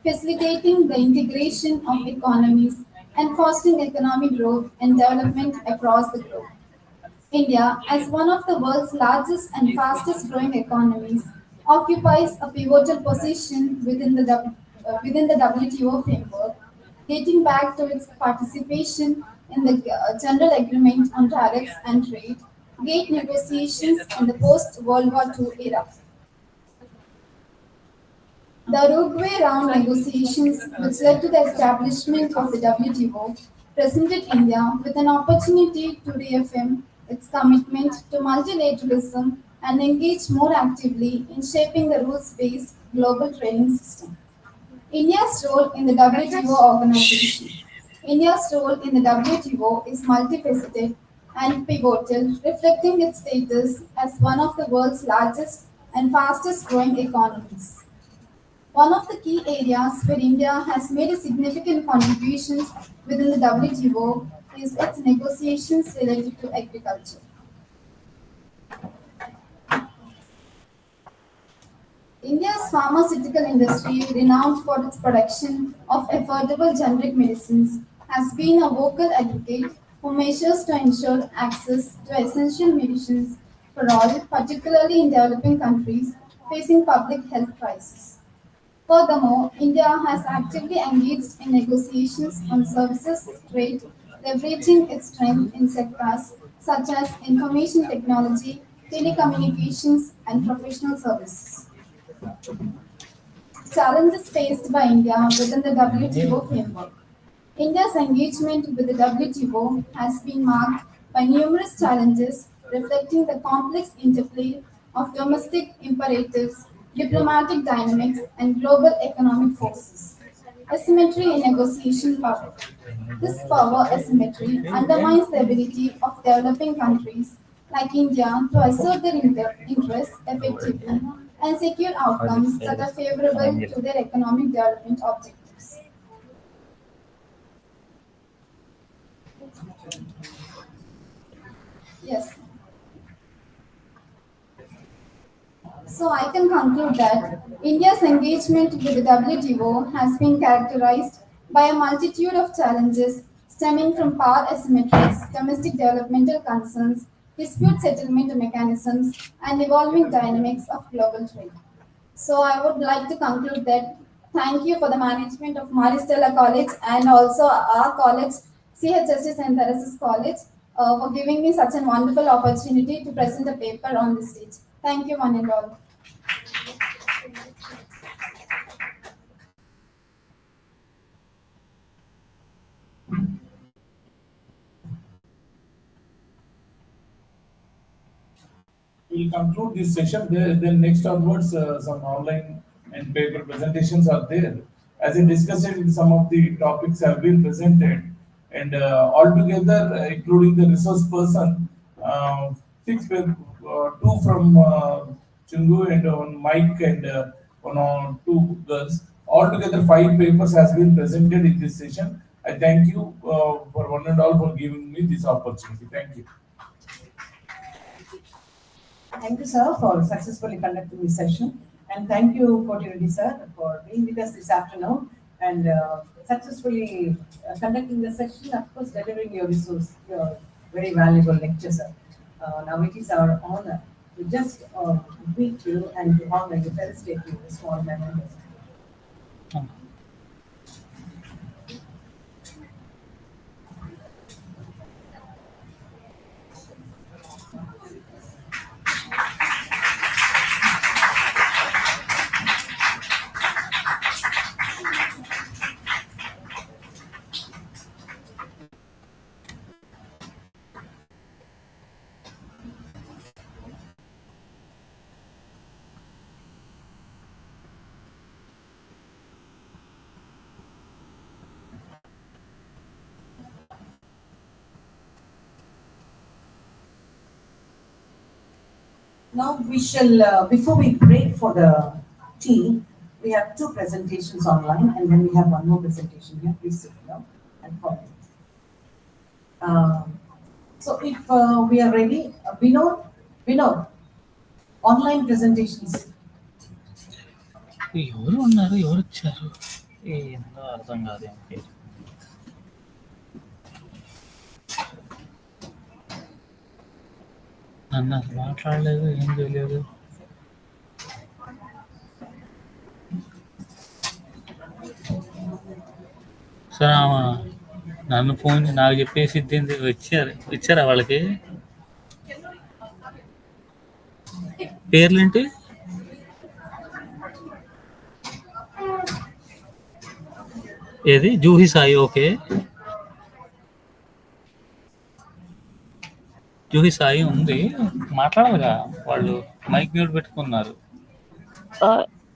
facilitating the integration of economies and fostering economic growth and development across the globe. India, as one of the world's largest and fastest growing economies, occupies a pivotal position within the WTO framework, dating back to its participation in the General Agreement on Tariffs and Trade, gate negotiations in the post World War II era. The Uruguay round negotiations, which led to the establishment of the WTO, presented India with an opportunity to reaffirm its commitment to multilateralism and engage more actively in shaping the rules-based global trading system. India's role in the WTO organization. India's role in the WTO is multifaceted and pivotal, reflecting its status as one of the world's largest and fastest growing economies. One of the key areas where India has made a significant contributions within the WTO is its negotiations related to agriculture. India's pharmaceutical industry, renowned for its production of affordable generic medicines, has been a vocal advocate for measures to ensure access to essential medicines for all, particularly in developing countries facing public health crises. Furthermore, India has actively engaged in negotiations on services trade, leveraging its strength in sectors such as information technology, telecommunications, and professional services. Challenges faced by India within the WTO framework. India's engagement with the WTO has been marked by numerous challenges reflecting the complex interplay of domestic imperatives, diplomatic dynamics, and global economic forces. Asymmetry in negotiation power. This power asymmetry undermines the ability of developing countries like India to assert their interests effectively and secure outcomes that are favorable to their economic development objectives. Yes. So I can conclude that India's engagement with the WTO has been characterized by a multitude of challenges stemming from power asymmetries, domestic developmental concerns, dispute settlement mechanisms, and evolving dynamics of global trade. So I would like to conclude that thank you for the management of Stella College and also our college CHST St. Teresa's College, for giving me such a wonderful opportunity to present a paper on the stage. Thank you, one and all. We'll conclude this session. Then next onwards, some online and paper presentations are there. As I discussed, some of the topics have been presented, and altogether, including the resource person, six people, two from Chungu and one Mike and one or two girls. Altogether, five papers has been presented in this session. I thank you for one and all for giving me this opportunity. Thank you. Thank you, sir, for successfully conducting this session. And thank you, Kotiruddy, sir, for being with us this afternoon and successfully conducting the session, of course, delivering your resource, your very valuable lecture, sir. Now it is our honor to just greet you and to honor you, felicitate you with a small memento. Now we shall, before we break for the tea, we have two presentations online and then we have one more presentation here. Please sit down and follow. So if we are ready, Vinod, online presentations. ఎవరు ఉన్నారు ఎవరు వచ్చారు ఏందో అర్థం కాదు ఏం పేరు నన్ను అసలు మాట్లాడలేదు ఏం చేయలేదు సరే నన్ను ఫోన్ నాకు చెప్పేసి ఇచ్చారా వాళ్ళకి పేర్లేంటి ఏది జూహి సాయి ఓకే జూహి సాయి ఉంది మాట్లాడాలిగా వాళ్ళు మైక్ మ్యూట్ పెట్టుకున్నారు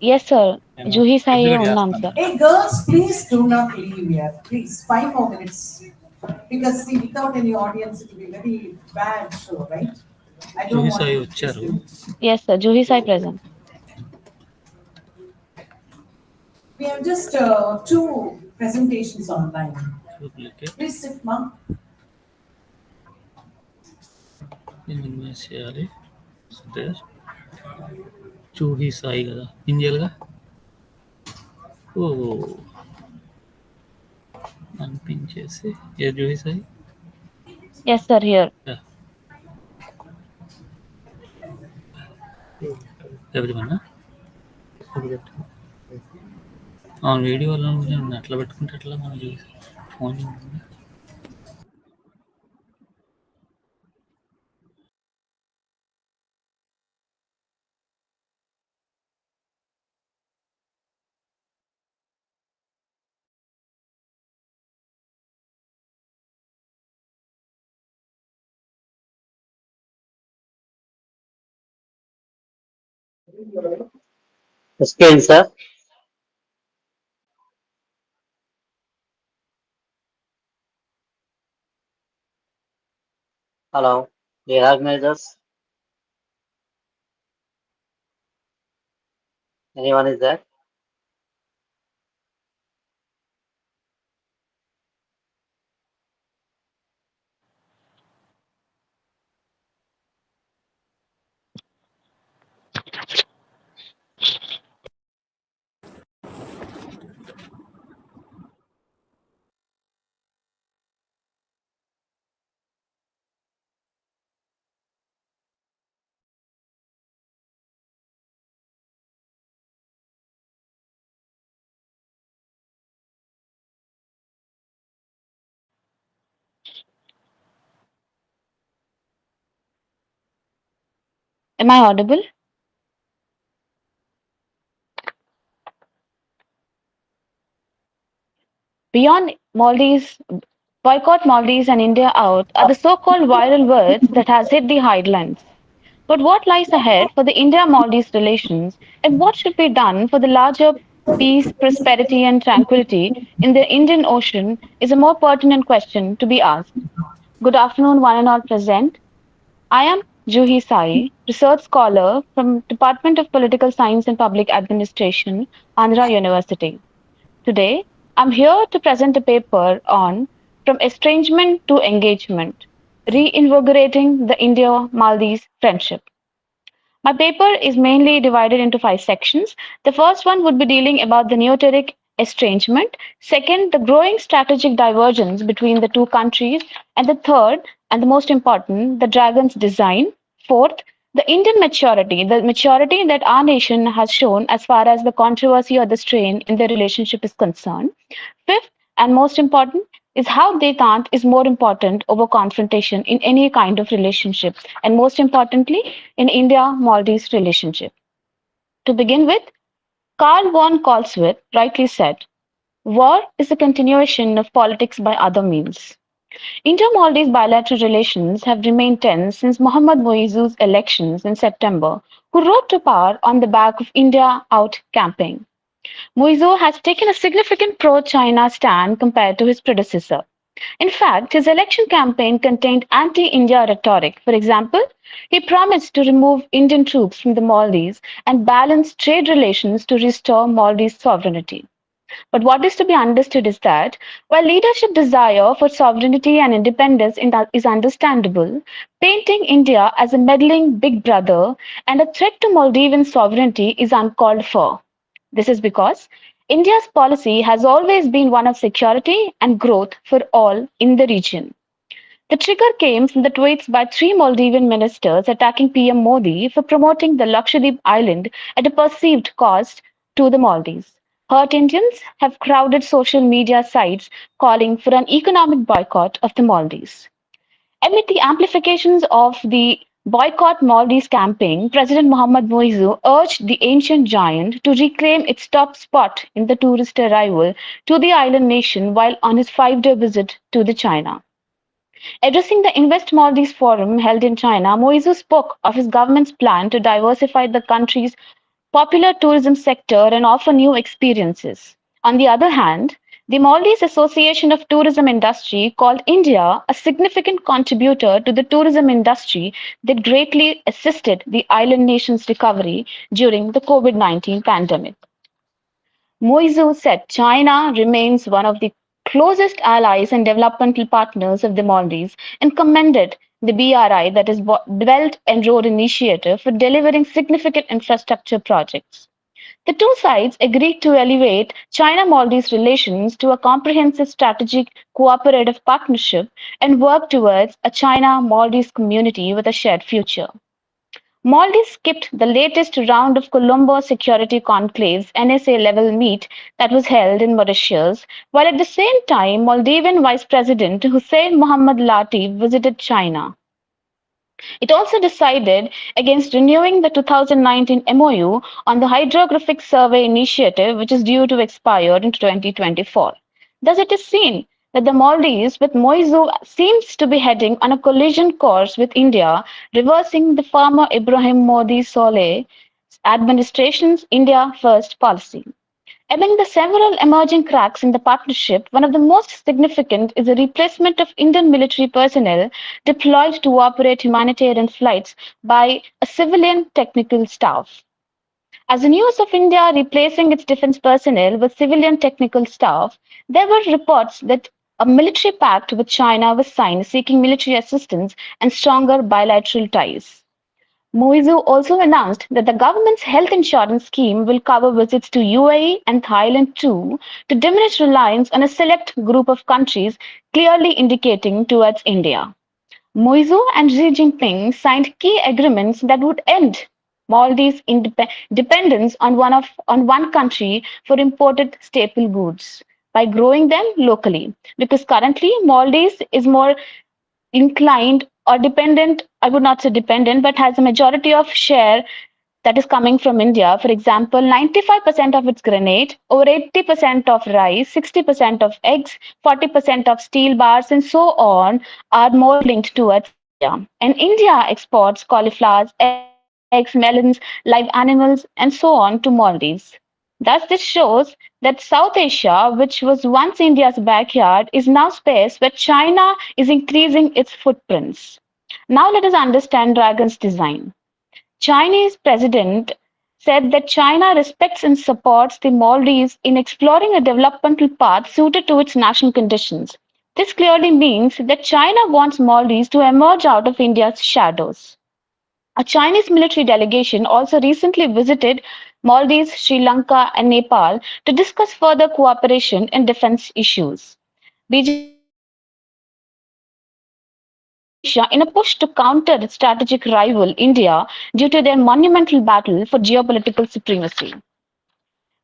Yes, sir. Juhi Sai ఉన్నాం sir. Hey girls, please do not leave here. Please, 5 more minutes. Because see, without any audience, it will be very bad show, right? I don't Juhi want Sai to వచ్చారు Yes, sir. Juhi Sai present. We have just two presentations online. Please sit, ma'am. చేయాలి జూహి సాయి కదా ఇండియల్గా ఓ అనిపించేసి ఏ Juhi Sai Yes, sir. Here. ఎవరిమన్నా వీడియోలో అట్లా పెట్టుకుంటే అట్లా మనం చూసి phone Screen, sir. Hello. Do you recognize us? Anyone is there? Am I audible? Beyond Maldives, boycott Maldives and India out are the so-called viral words that has hit the headlines. But what lies ahead for the India-Maldives relations and what should be done for the larger peace, prosperity and tranquility in the Indian Ocean is a more pertinent question to be asked. Good afternoon, one and all present. I am Juhi Sai, research scholar from Department of Political Science and Public Administration, Andhra University. Today, I'm here to present a paper on From Estrangement to Engagement, Reinvigorating the India-Maldives Friendship. My paper is mainly divided into 5 sections. The first one would be dealing about the neoteric estrangement. Second, the growing strategic divergence between the two countries. And the third, and the most important, the dragon's design. Fourth, the Indian maturity, the maturity that our nation has shown as far as the controversy or the strain in the relationship is concerned. Fifth, and most important, is how detente is more important over confrontation in any kind of relationship, and most importantly, in India-Maldives relationship. To begin with, Karl von Clausewitz rightly said, war is a continuation of politics by other means. Inter-Maldives bilateral relations have remained tense since Mohammad Moizu's elections in September, who rose to power on the back of India Out campaign. Moizu has taken a significant pro-China stand compared to his predecessor. In fact, his election campaign contained anti-India rhetoric. For example, he promised to remove Indian troops from the Maldives and balance trade relations to restore Maldives sovereignty. But what is to be understood is that while leadership desire for sovereignty and independence is understandable, painting India as a meddling big brother and a threat to Maldivian sovereignty is uncalled for. This is because India's policy has always been one of security and growth for all in the region. The trigger came from the tweets by 3 Maldivian ministers attacking PM Modi for promoting the Lakshadweep island at a perceived cost to the Maldives. Hurt Indians have crowded social media sites calling for an economic boycott of the Maldives. Amid the amplifications of the Boycott Maldives campaign, President Mohammad Moizu urged the ancient giant to reclaim its top spot in the tourist arrival to the island nation while on his 5-day visit to the China. Addressing the Invest Maldives Forum held in China, Moizu spoke of his government's plan to diversify the country's popular tourism sector and offer new experiences. On the other hand, the Maldives Association of Tourism Industry called India a significant contributor to the tourism industry that greatly assisted the island nation's recovery during the COVID-19 pandemic. Moizu said China remains one of the closest allies and developmental partners of the Maldives and commended the BRI, that is Belt and Road Initiative, for delivering significant infrastructure projects. The two sides agreed to elevate China-Maldives relations to a comprehensive strategic cooperative partnership and work towards a China-Maldives community with a shared future. Maldives skipped the latest round of Colombo Security Conclave's NSA level meet that was held in Mauritius, while at the same time Maldivian Vice President Hussein Mohammad Latif visited China. It also decided against renewing the 2019 MOU on the Hydrographic Survey Initiative, which is due to expire in 2024. Thus, it is seen that the Maldives, with Moizu, seems to be heading on a collision course with India, reversing the former Ibrahim Modi Soleh administration's India First policy. Among the several emerging cracks in the partnership, one of the most significant is the replacement of Indian military personnel deployed to operate humanitarian flights by a civilian technical staff. As the news of India replacing its defense personnel with civilian technical staff, there were reports that a military pact with China was signed seeking military assistance and stronger bilateral ties. Moizu also announced that the government's health insurance scheme will cover visits to UAE and Thailand too, to diminish reliance on a select group of countries, clearly indicating towards India. Moizu and Xi Jinping signed key agreements that would end Maldives' dependence on one country for imported staple goods by growing them locally, because currently Maldives is more inclined or dependent, I would not say dependent, but has a majority of share that is coming from India. For example, 95% of its granite, over 80% of rice, 60% of eggs, 40% of steel bars, and so on are more linked towards India. And India exports cauliflowers, eggs, melons, live animals, and so on to Maldives. Thus, this shows that South Asia, which was once India's backyard, is now space where China is increasing its footprints. Now, let us understand Dragon's design. Chinese president said that China respects and supports the Maldives in exploring a developmental path suited to its national conditions. This clearly means that China wants Maldives to emerge out of India's shadows. A Chinese military delegation also recently visited Maldives, Sri Lanka, and Nepal to discuss further cooperation in defense issues. Beijing has invested substantially in South Asia in a push to counter its strategic rival India due to their monumental battle for geopolitical supremacy.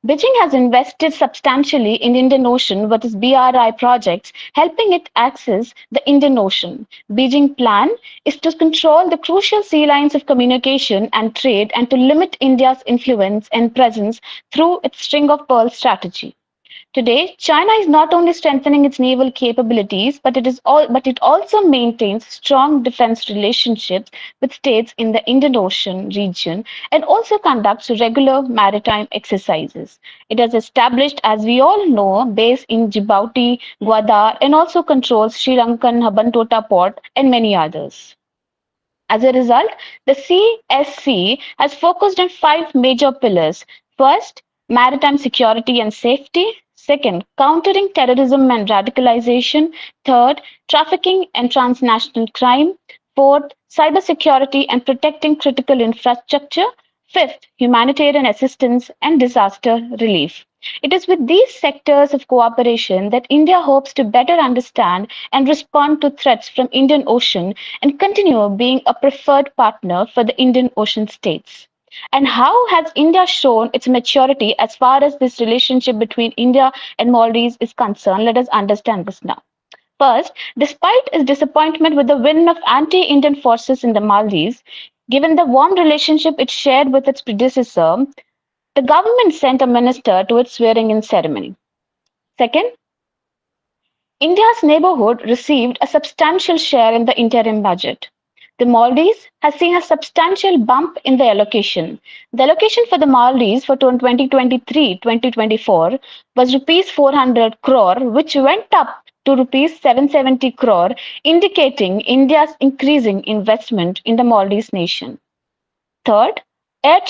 Beijing has invested substantially in Indian Ocean with its BRI projects, helping it access the Indian Ocean. Beijing's plan is to control the crucial sea lines of communication and trade and to limit India's influence and presence through its string of pearls strategy. Today, China is not only strengthening its naval capabilities, but it also maintains strong defense relationships with states in the Indian Ocean region and also conducts regular maritime exercises. It has established, as we all know, base in Djibouti, Gwadar, and also controls Sri Lankan Hambantota port and many others. As a result, the CSC has focused on five major pillars. First, maritime security and safety. Second, countering terrorism and radicalization. Third, trafficking and transnational crime. Fourth, cybersecurity and protecting critical infrastructure. Fifth, humanitarian assistance and disaster relief. It is with these sectors of cooperation that India hopes to better understand and respond to threats from Indian Ocean and continue being a preferred partner for the Indian Ocean states. And how has India shown its maturity as far as this relationship between India and Maldives is concerned? Let us understand this now. First, despite its disappointment with the win of anti Indian forces in the Maldives, given the warm relationship it shared with its predecessor, the government sent a minister to its swearing in ceremony. Second, India's neighborhood received a substantial share in the interim budget. The Maldives has seen a substantial bump in the allocation. The allocation for the Maldives for 2023-2024 was rupees 400 crore, which went up to rupees 770 crore, indicating India's increasing investment in the Maldives nation. Third, Air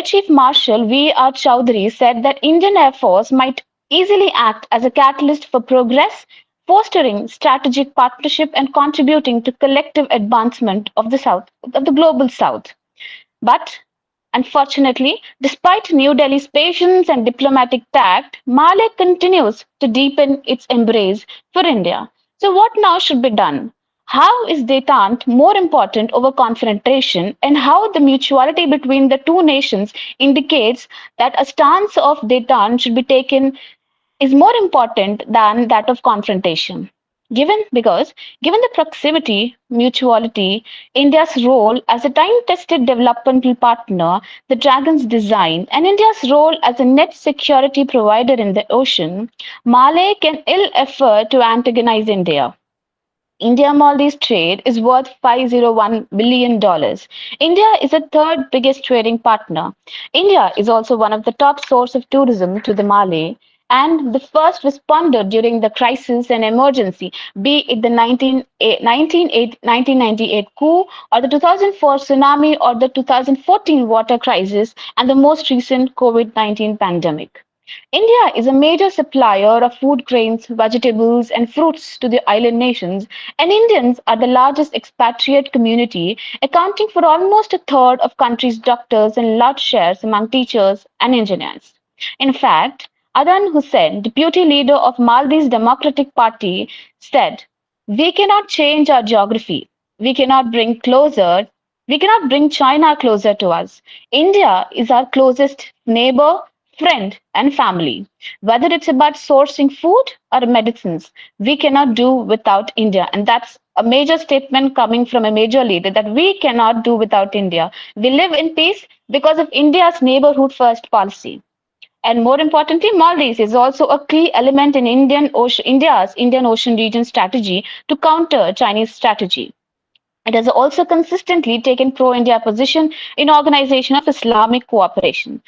Chief Marshal V.R. Chowdhury said that Indian Air Force might easily act as a catalyst for progress, fostering strategic partnership and contributing to collective advancement of the global South. But unfortunately, despite New Delhi's patience and diplomatic tact, Mali continues to deepen its embrace for India. So, what now should be done? How is detente more important over confrontation, and how the mutuality between the two nations indicates that a stance of detente should be taken is more important than that of confrontation. Given the proximity, mutuality, India's role as a time-tested developmental partner, the Dragon's design, and India's role as a net security provider in the ocean, Malay can ill afford to antagonize India. India Maldives trade is worth $501 billion. India is the third biggest trading partner. India is also one of the top source of tourism to the Malay and the first responder during the crisis and emergency, be it the 1998 coup or the 2004 tsunami or the 2014 water crisis and the most recent COVID-19 pandemic. India is a major supplier of food grains, vegetables, and fruits to the island nations, and Indians are the largest expatriate community, accounting for almost a third of country's doctors and large shares among teachers and engineers. In fact, Adan Hussein, deputy leader of Maldives Democratic Party, said, "We cannot change our geography. We cannot bring closer. We cannot bring China closer to us. India is our closest neighbor, friend, and family. Whether it's about sourcing food or medicines, we cannot do without India. And that's a major statement coming from a major leader that we cannot do without India. We live in peace because of India's neighborhood first policy. And more importantly, Maldives is also a key element in India's Indian Ocean region strategy to counter Chinese strategy. It has also consistently taken pro-India position in Organization of Islamic Cooperation.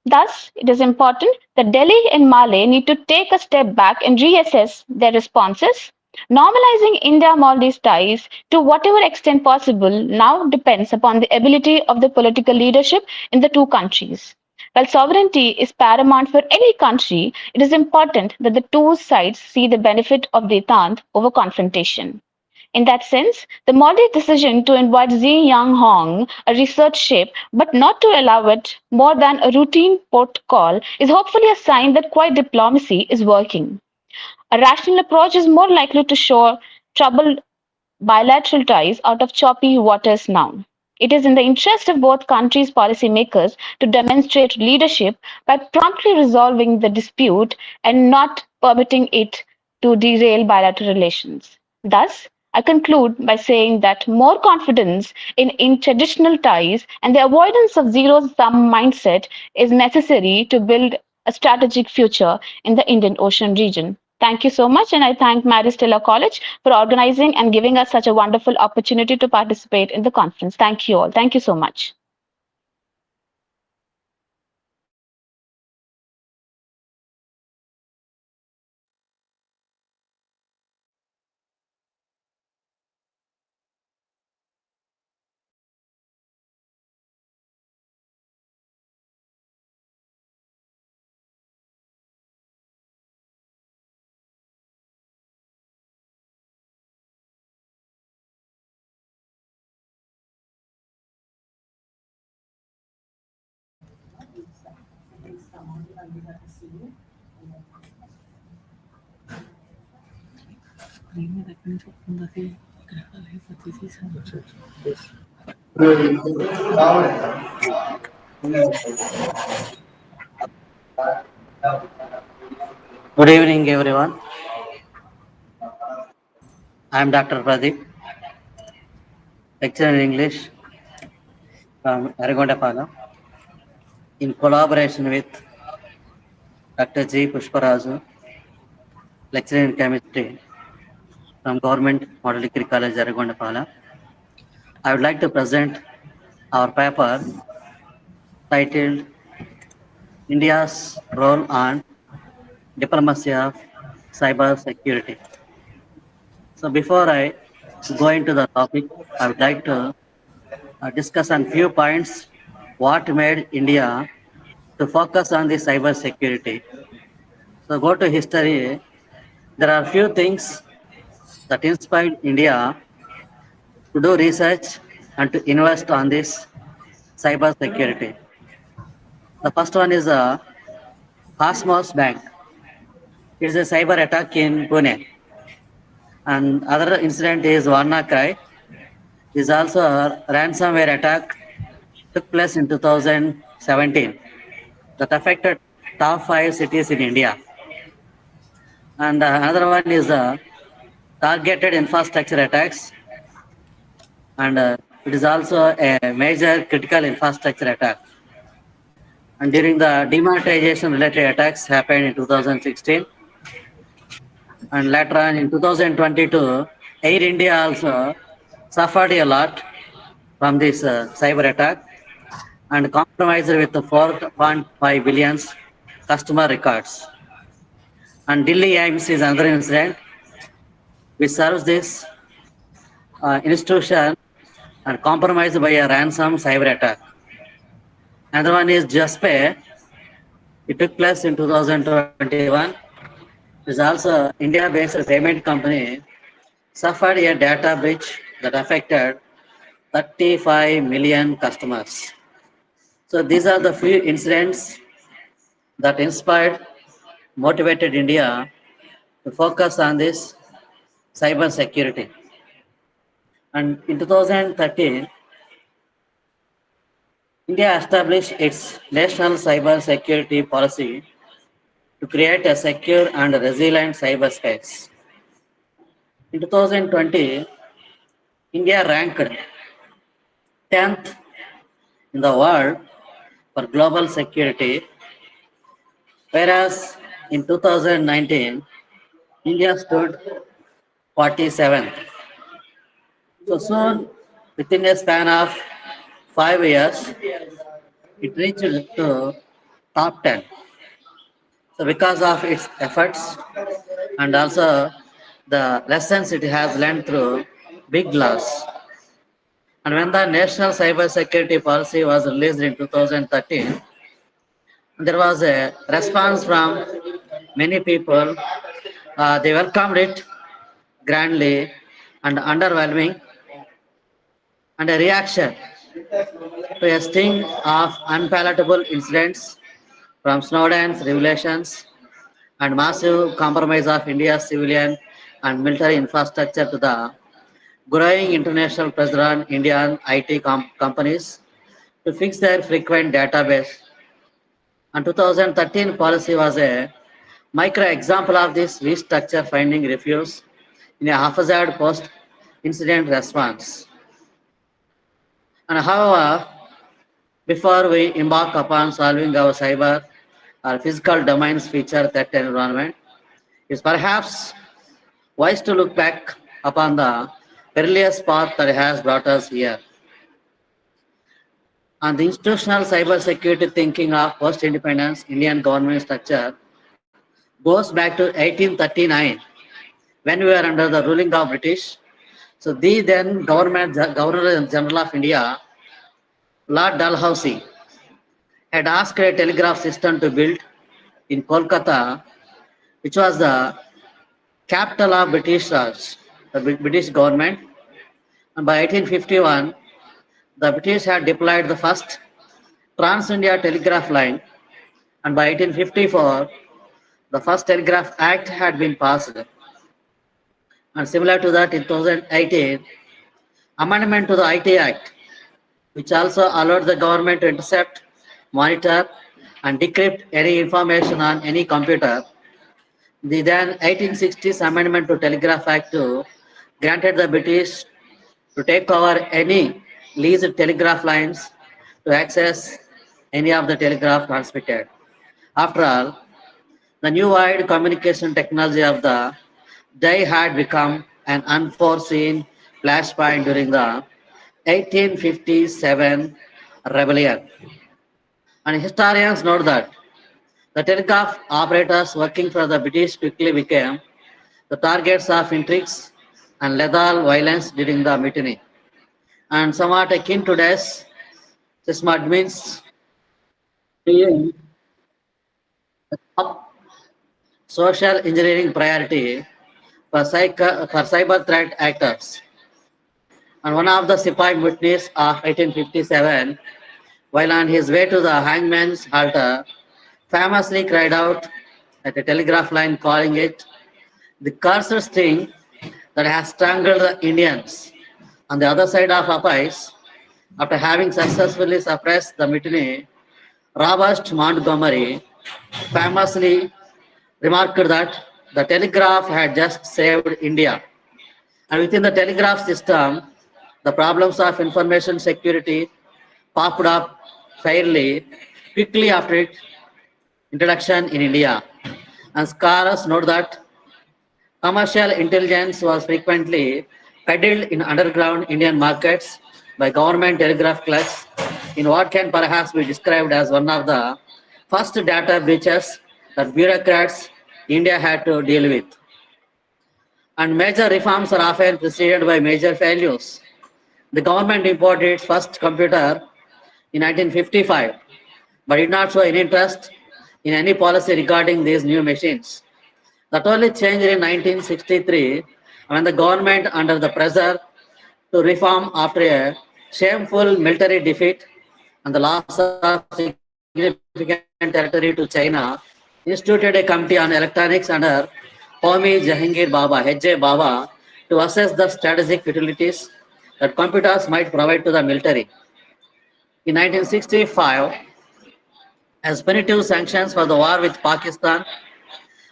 Thus, it is important that Delhi and Male need to take a step back and reassess their responses. Normalizing India-Maldives ties to whatever extent possible now depends upon the ability of the political leadership in the two countries. While sovereignty is paramount for any country, it is important that the two sides see the benefit of detente over confrontation. In that sense, the Maldives decision to invite Xi Yang Hong, a research ship, but not to allow it more than a routine port call, is hopefully a sign that quiet diplomacy is working. A rational approach is more likely to show troubled bilateral ties out of choppy waters now. It is in the interest of both countries' policymakers to demonstrate leadership by promptly resolving the dispute and not permitting it to derail bilateral relations. Thus, I conclude by saying that more confidence in traditional ties and the avoidance of zero sum mindset is necessary to build a strategic future in the Indian Ocean region. Thank you so much, and I thank Mary Stella College for organizing and giving us such a wonderful opportunity to participate in the conference. Thank you all. Thank you so much. Good evening, everyone. I am Dr. Pradeep, lecturer in English from Aragondapalam, in collaboration with Dr. G. Pushparaju, lecturer in chemistry from Government Model Degree College, Aragondapalam. I would like to present our paper titled India's Role on Diplomacy of Cyber Security. So before I go into the topic, I would like to discuss on few points what made India to focus on the cyber security. So go to history. There are few things that inspired India to do research and to invest on this cyber security. The first one is a Cosmos Bank. It is a cyber attack in Pune. And other incident is WannaCry. Is also a ransomware attack took place in 2017 that affected top 5 cities in India. And another one is targeted infrastructure attacks, and it is also a major critical infrastructure attack. And during the demonetization related attacks happened in 2016, and later on in 2022, Air India also suffered a lot from this cyber attack and compromised with the 4.5 billion customer records. And Delhi AIMS is another incident which serves this institution and compromised by a ransom cyber attack. Another one is JustPay. It took place in 2021. It is also India-based payment company suffered a data breach that affected 35 million customers. So these are the few incidents that inspired, motivated India to focus on this cyber security. And in 2013, India established its national cyber security policy to create a secure and resilient cyberspace. In 2020, India ranked 10th in the world for global security, whereas in 2019, India stood 47th. So soon, within a span of 5 years, it reached to top 10. So because of its efforts and also the lessons it has learned through big loss. And when the National Cyber Security Policy was released in 2013, there was a response from many people. They welcomed it grandly and underwhelming, and a reaction to a string of unpalatable incidents from Snowden's revelations and massive compromise of India's civilian and military infrastructure to the growing international pressure on Indian IT companies to fix their frequent database. And 2013 policy was a micro example of this restructure finding refuse in a haphazard post-incident response. And however, before we embark upon solving our cyber or physical domains feature threat environment, it's perhaps wise to look back upon the perilous path that has brought us here. And the institutional cybersecurity thinking of post-independence Indian government structure goes back to 1839 when we were under the ruling of British. So the then Governor General of India, Lord Dalhousie, had asked a telegraph system to build in Kolkata, which was the capital of British Raj, the British government. And by 1851, the British had deployed the first Trans-India telegraph line, and by 1854, the first Telegraph Act had been passed. And similar to that, in 2018, amendment to the IT Act, which also allowed the government to intercept, monitor, and decrypt any information on any computer. The then 1860s Amendment to Telegraph Act granted the British to take over any leased telegraph lines to access any of the telegraph transmitted. After all, the new wide communication technology of the day had become an unforeseen flashpoint during the 1857 rebellion. And historians note that the telegraph operators working for the British quickly became the targets of intrigues and lethal violence during the mutiny. And somewhat akin to this, SISMAD means being the top social engineering priority for cyber threat actors. And one of the Sepoy mutinies of 1857, while on his way to the hangman's halter, famously cried out at a telegraph line, calling it the cursed sting that has strangled the Indians. On the other side of Appice, after having successfully suppressed the mutiny, Robert Montgomery famously remarked that the telegraph had just saved India. And within the telegraph system, the problems of information security popped up fairly quickly after its introduction in India. And scholars note that commercial intelligence was frequently peddled in underground Indian markets by government telegraph clerks in what can perhaps be described as one of the first data breaches that bureaucrats India had to deal with. And major reforms are often preceded by major failures. The government imported its first computer in 1955, but did not show any interest in any policy regarding these new machines. That only changed in 1963 when the government, under the pressure to reform after a shameful military defeat and the loss of significant territory to China, instituted a committee on electronics under Homi Jahangir Baba, H.J. Baba, to assess the strategic utilities that computers might provide to the military. In 1965, as punitive sanctions for the war with Pakistan,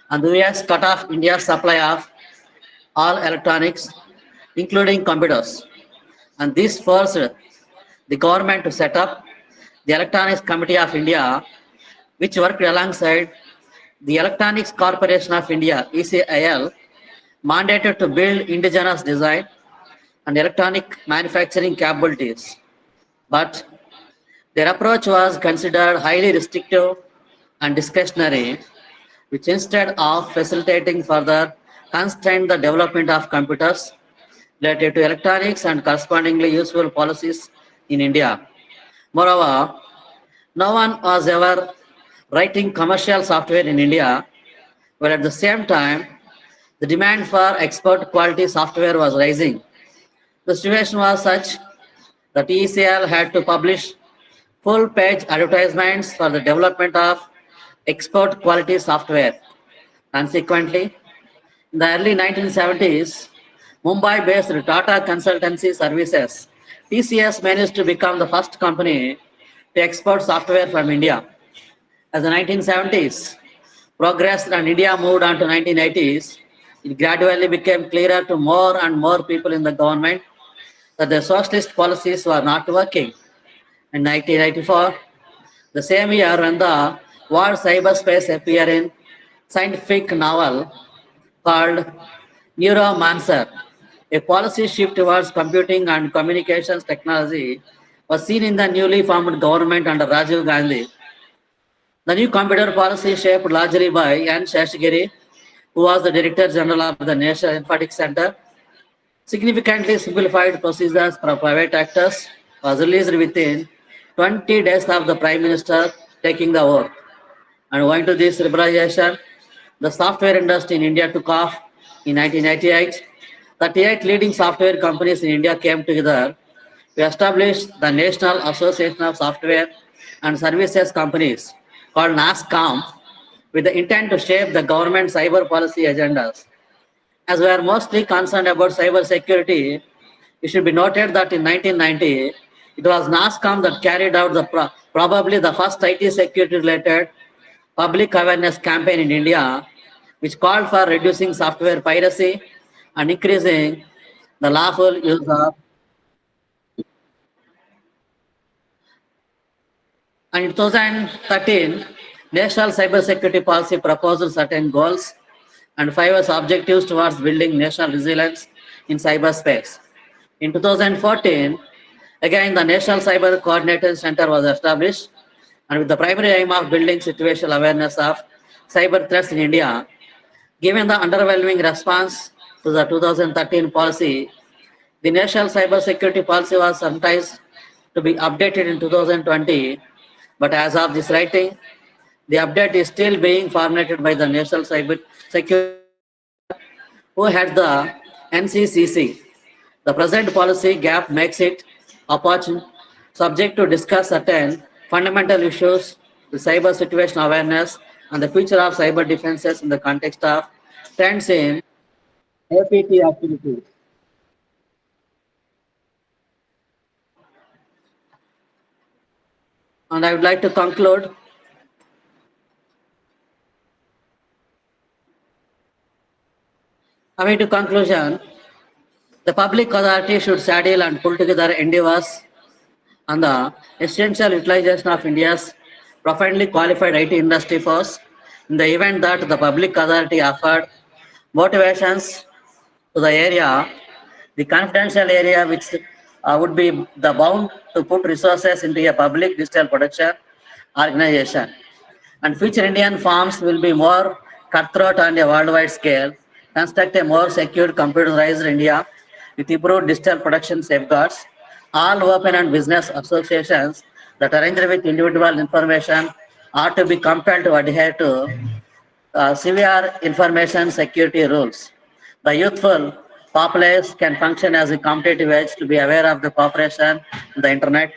and the US cut off India's supply of all electronics, including computers. And this forced the government to set up the Electronics Committee of India, which worked alongside the Electronics Corporation of India, ECIL, mandated to build indigenous design and electronic manufacturing capabilities. But their approach was considered highly restrictive and discretionary, which instead of facilitating further constrained the development of computers related to electronics and correspondingly useful policies in India. Moreover, no one was ever writing commercial software in India, but at the same time, the demand for export quality software was rising. The situation was such that ECL had to publish full-page advertisements for the development of export quality software. Consequently, in the early 1970s, Mumbai-based Tata Consultancy Services, TCS, managed to become the first company to export software from India. As the 1970s progressed and India moved on to 1980s, it gradually became clearer to more and more people in the government that the socialist policies were not working. In 1994, the same year when the word cyberspace appeared in scientific novel called Neuromancer, a policy shift towards computing and communications technology was seen in the newly formed government under Rajiv Gandhi. The new computer policy, shaped largely by N. Sheshagiri, who was the Director General of the National Informatics Center, significantly simplified procedures for private actors, was released within 20 days of the Prime Minister taking the oath. And owing to this liberalization, the software industry in India took off in 1988. 38 leading software companies in India came together to establish the National Association of Software and Services Companies, called NASCOM, with the intent to shape the government cyber policy agendas. As we are mostly concerned about cyber security, it should be noted that in 1990, it was NASCOM that carried out probably the first IT security-related public awareness campaign in India, which called for reducing software piracy and increasing the lawful use of. And in 2013, National Cybersecurity Policy proposed certain goals and 5 objectives towards building national resilience in cyberspace. In 2014, again, the National Cyber Coordination Center was established, and with the primary aim of building situational awareness of cyber threats in India. Given the underwhelming response to the 2013 policy, the National Cybersecurity Policy was sometimes to be updated in 2020, but as of this writing, the update is still being formulated by the National Cyber Security, who had the NCCC. The present policy gap makes it opportune, subject to discuss certain fundamental issues, the cyber situation awareness, and the future of cyber defenses in the context of trends in APT activities. And I would like to conclude. Coming to conclusion, the public authority should saddle and pull together endeavors on the essential utilization of India's profoundly qualified IT industry force in the event that the public authority offered motivations to the area, the confidential area which would be the bound to put resources into a public digital production organization. And future Indian firms will be more cutthroat on a worldwide scale, construct a more secure computerized India with improved digital production safeguards. All open and business associations that arrange with individual information are to be compelled to adhere to severe information security rules. The youthful populace can function as a competitive edge to be aware of the cooperation in the internet,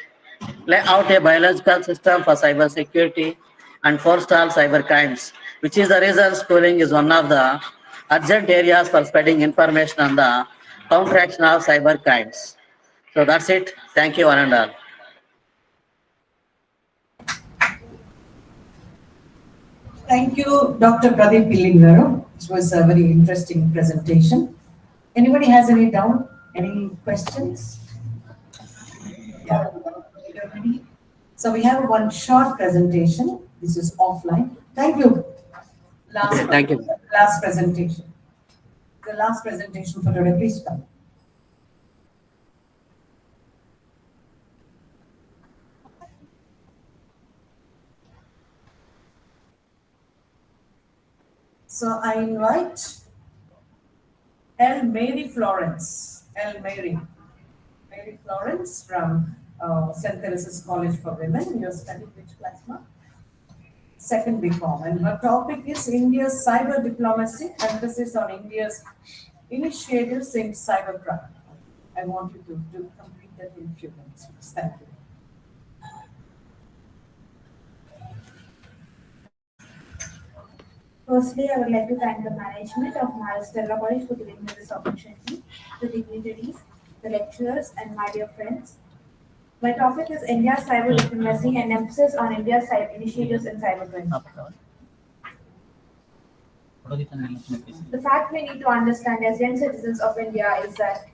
lay out a biological system for cyber security, and forestall cyber crimes, which is the reason schooling is one of the urgent areas for spreading information on the counteraction of cyber crimes. So that's it. Thank you, one and all. Thank you, Dr. Pradeep Pillingaru. It was a very interesting presentation. Anybody has any doubt, any questions? Yeah. You're ready? So we have one short presentation. This is offline. Thank you. Okay, thank you. Last presentation. The last presentation for today, please come. So I invite Mary Florence. Mary Florence from St. Teresa's College for Women. You're studying which class, ma'am? Second BCom. And her topic is India's cyber diplomacy, emphasis on India's initiatives in cybercrime. I want you to complete that in a few minutes, please. Thank you. Firstly, I would like to thank the management of Stella College for giving me this opportunity, the dignitaries, the lecturers, and my dear friends. My topic is India's cyber diplomacy and emphasis on India's initiatives in cybercrime. The fact we need to understand as young citizens of India is that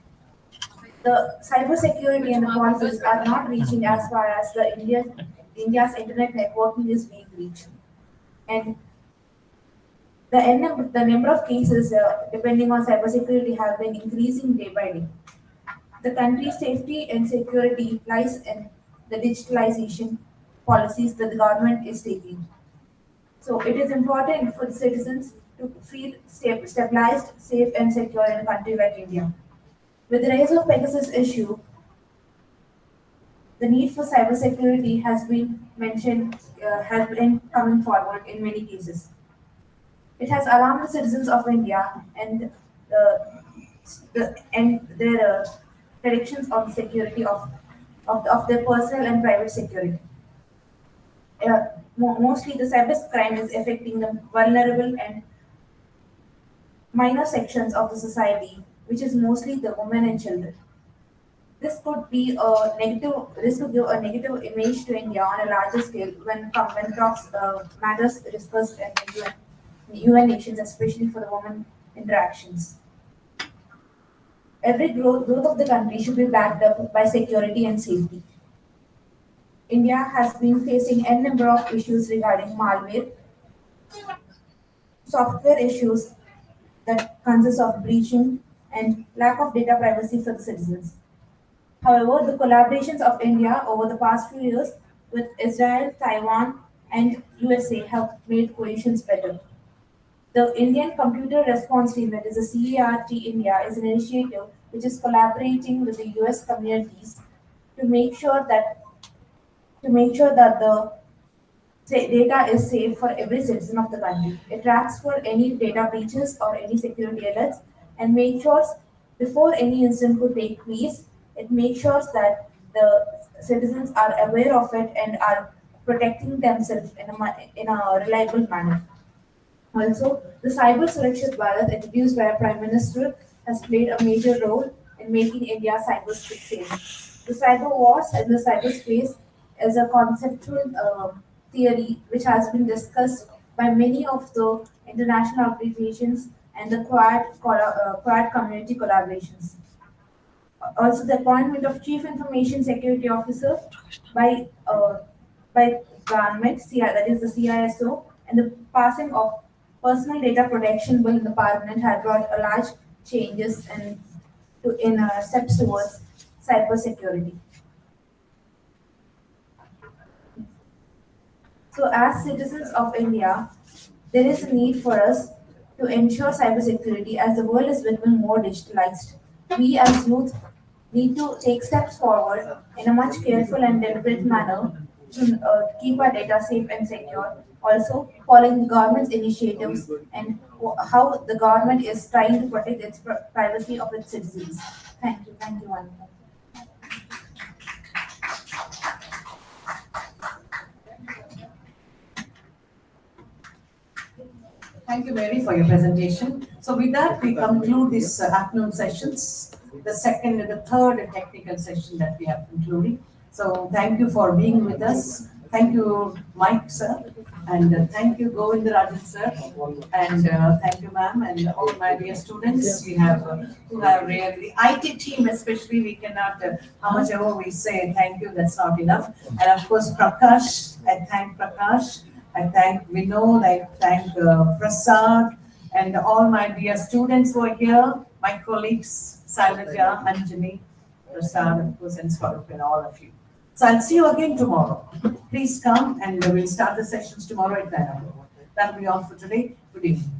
the cybersecurity and the policies are not reaching as far as India's internet networking is being reached. And the number of cases depending on cybersecurity have been increasing day by day. The country's safety and security lies in the digitalization policies that the government is taking. So it is important for the citizens to feel stabilized, safe, and secure in a country like India. With the rise of Pegasus issue, the need for cybersecurity has been mentioned, has been coming forward in many cases. It has alarmed the citizens of India and their predictions of the security of their personal and private security. Mostly, the cybercrime is affecting the vulnerable and minor sections of the society, which is mostly the women and children. This could be a negative. This could give a negative image to India on a larger scale when talks matters discussed in UN nations, especially for the women interactions. Every growth of the country should be backed up by security and safety. India has been facing a number of issues regarding malware, software issues that consist of breaching and lack of data privacy for the citizens. However, the collaborations of India over the past few years with Israel, Taiwan, and USA have made coalitions better. The Indian Computer Response Team, that is the CART India, is an initiative which is collaborating with the US communities to make sure that the data is safe for every citizen of the country. It tracks for any data breaches or any security alerts and makes sure before any incident could take place, it makes sure that the citizens are aware of it and are protecting themselves in a reliable manner. Also, the Cyber Suraksha Bharat introduced by our Prime Minister has played a major role in making India cyberspace safe. The cyber wars and the cyberspace is a conceptual theory which has been discussed by many of the international organizations and the Quad community collaborations. Also, the appointment of Chief Information Security Officer by government, that is the CISO, and the passing of Personal Data Protection Bill in the Parliament had brought a large changes in steps towards cyber security. So, as citizens of India, there is a need for us to ensure cybersecurity as the world is becoming more digitalized. We as youth need to take steps forward in a much careful and deliberate manner to keep our data safe and secure. Also, following the government's initiatives and how the government is trying to protect its privacy of its citizens. Thank you. Thank you, Anna. Thank you, Mary, for your presentation. So with that, we conclude this afternoon sessions, the second and the third technical session that we have concluded. So thank you for being with us. Thank you, Mike, sir. And thank you, Govindarajan, sir. And thank you, ma'am, and all my dear students. We have who have really the IT team, especially. We cannot, how much ever we say thank you, that's not enough. And of course, Prakash. I thank Prakash. I thank Vinod. I thank Prasad, and all my dear students who are here. My colleagues, Sailaja, Anjani, Prasad, of course, and Swarup, and all of you. So I'll see you again tomorrow. Please come, and we'll start the sessions tomorrow at 9 o'clock. That'll be all for today. Good evening.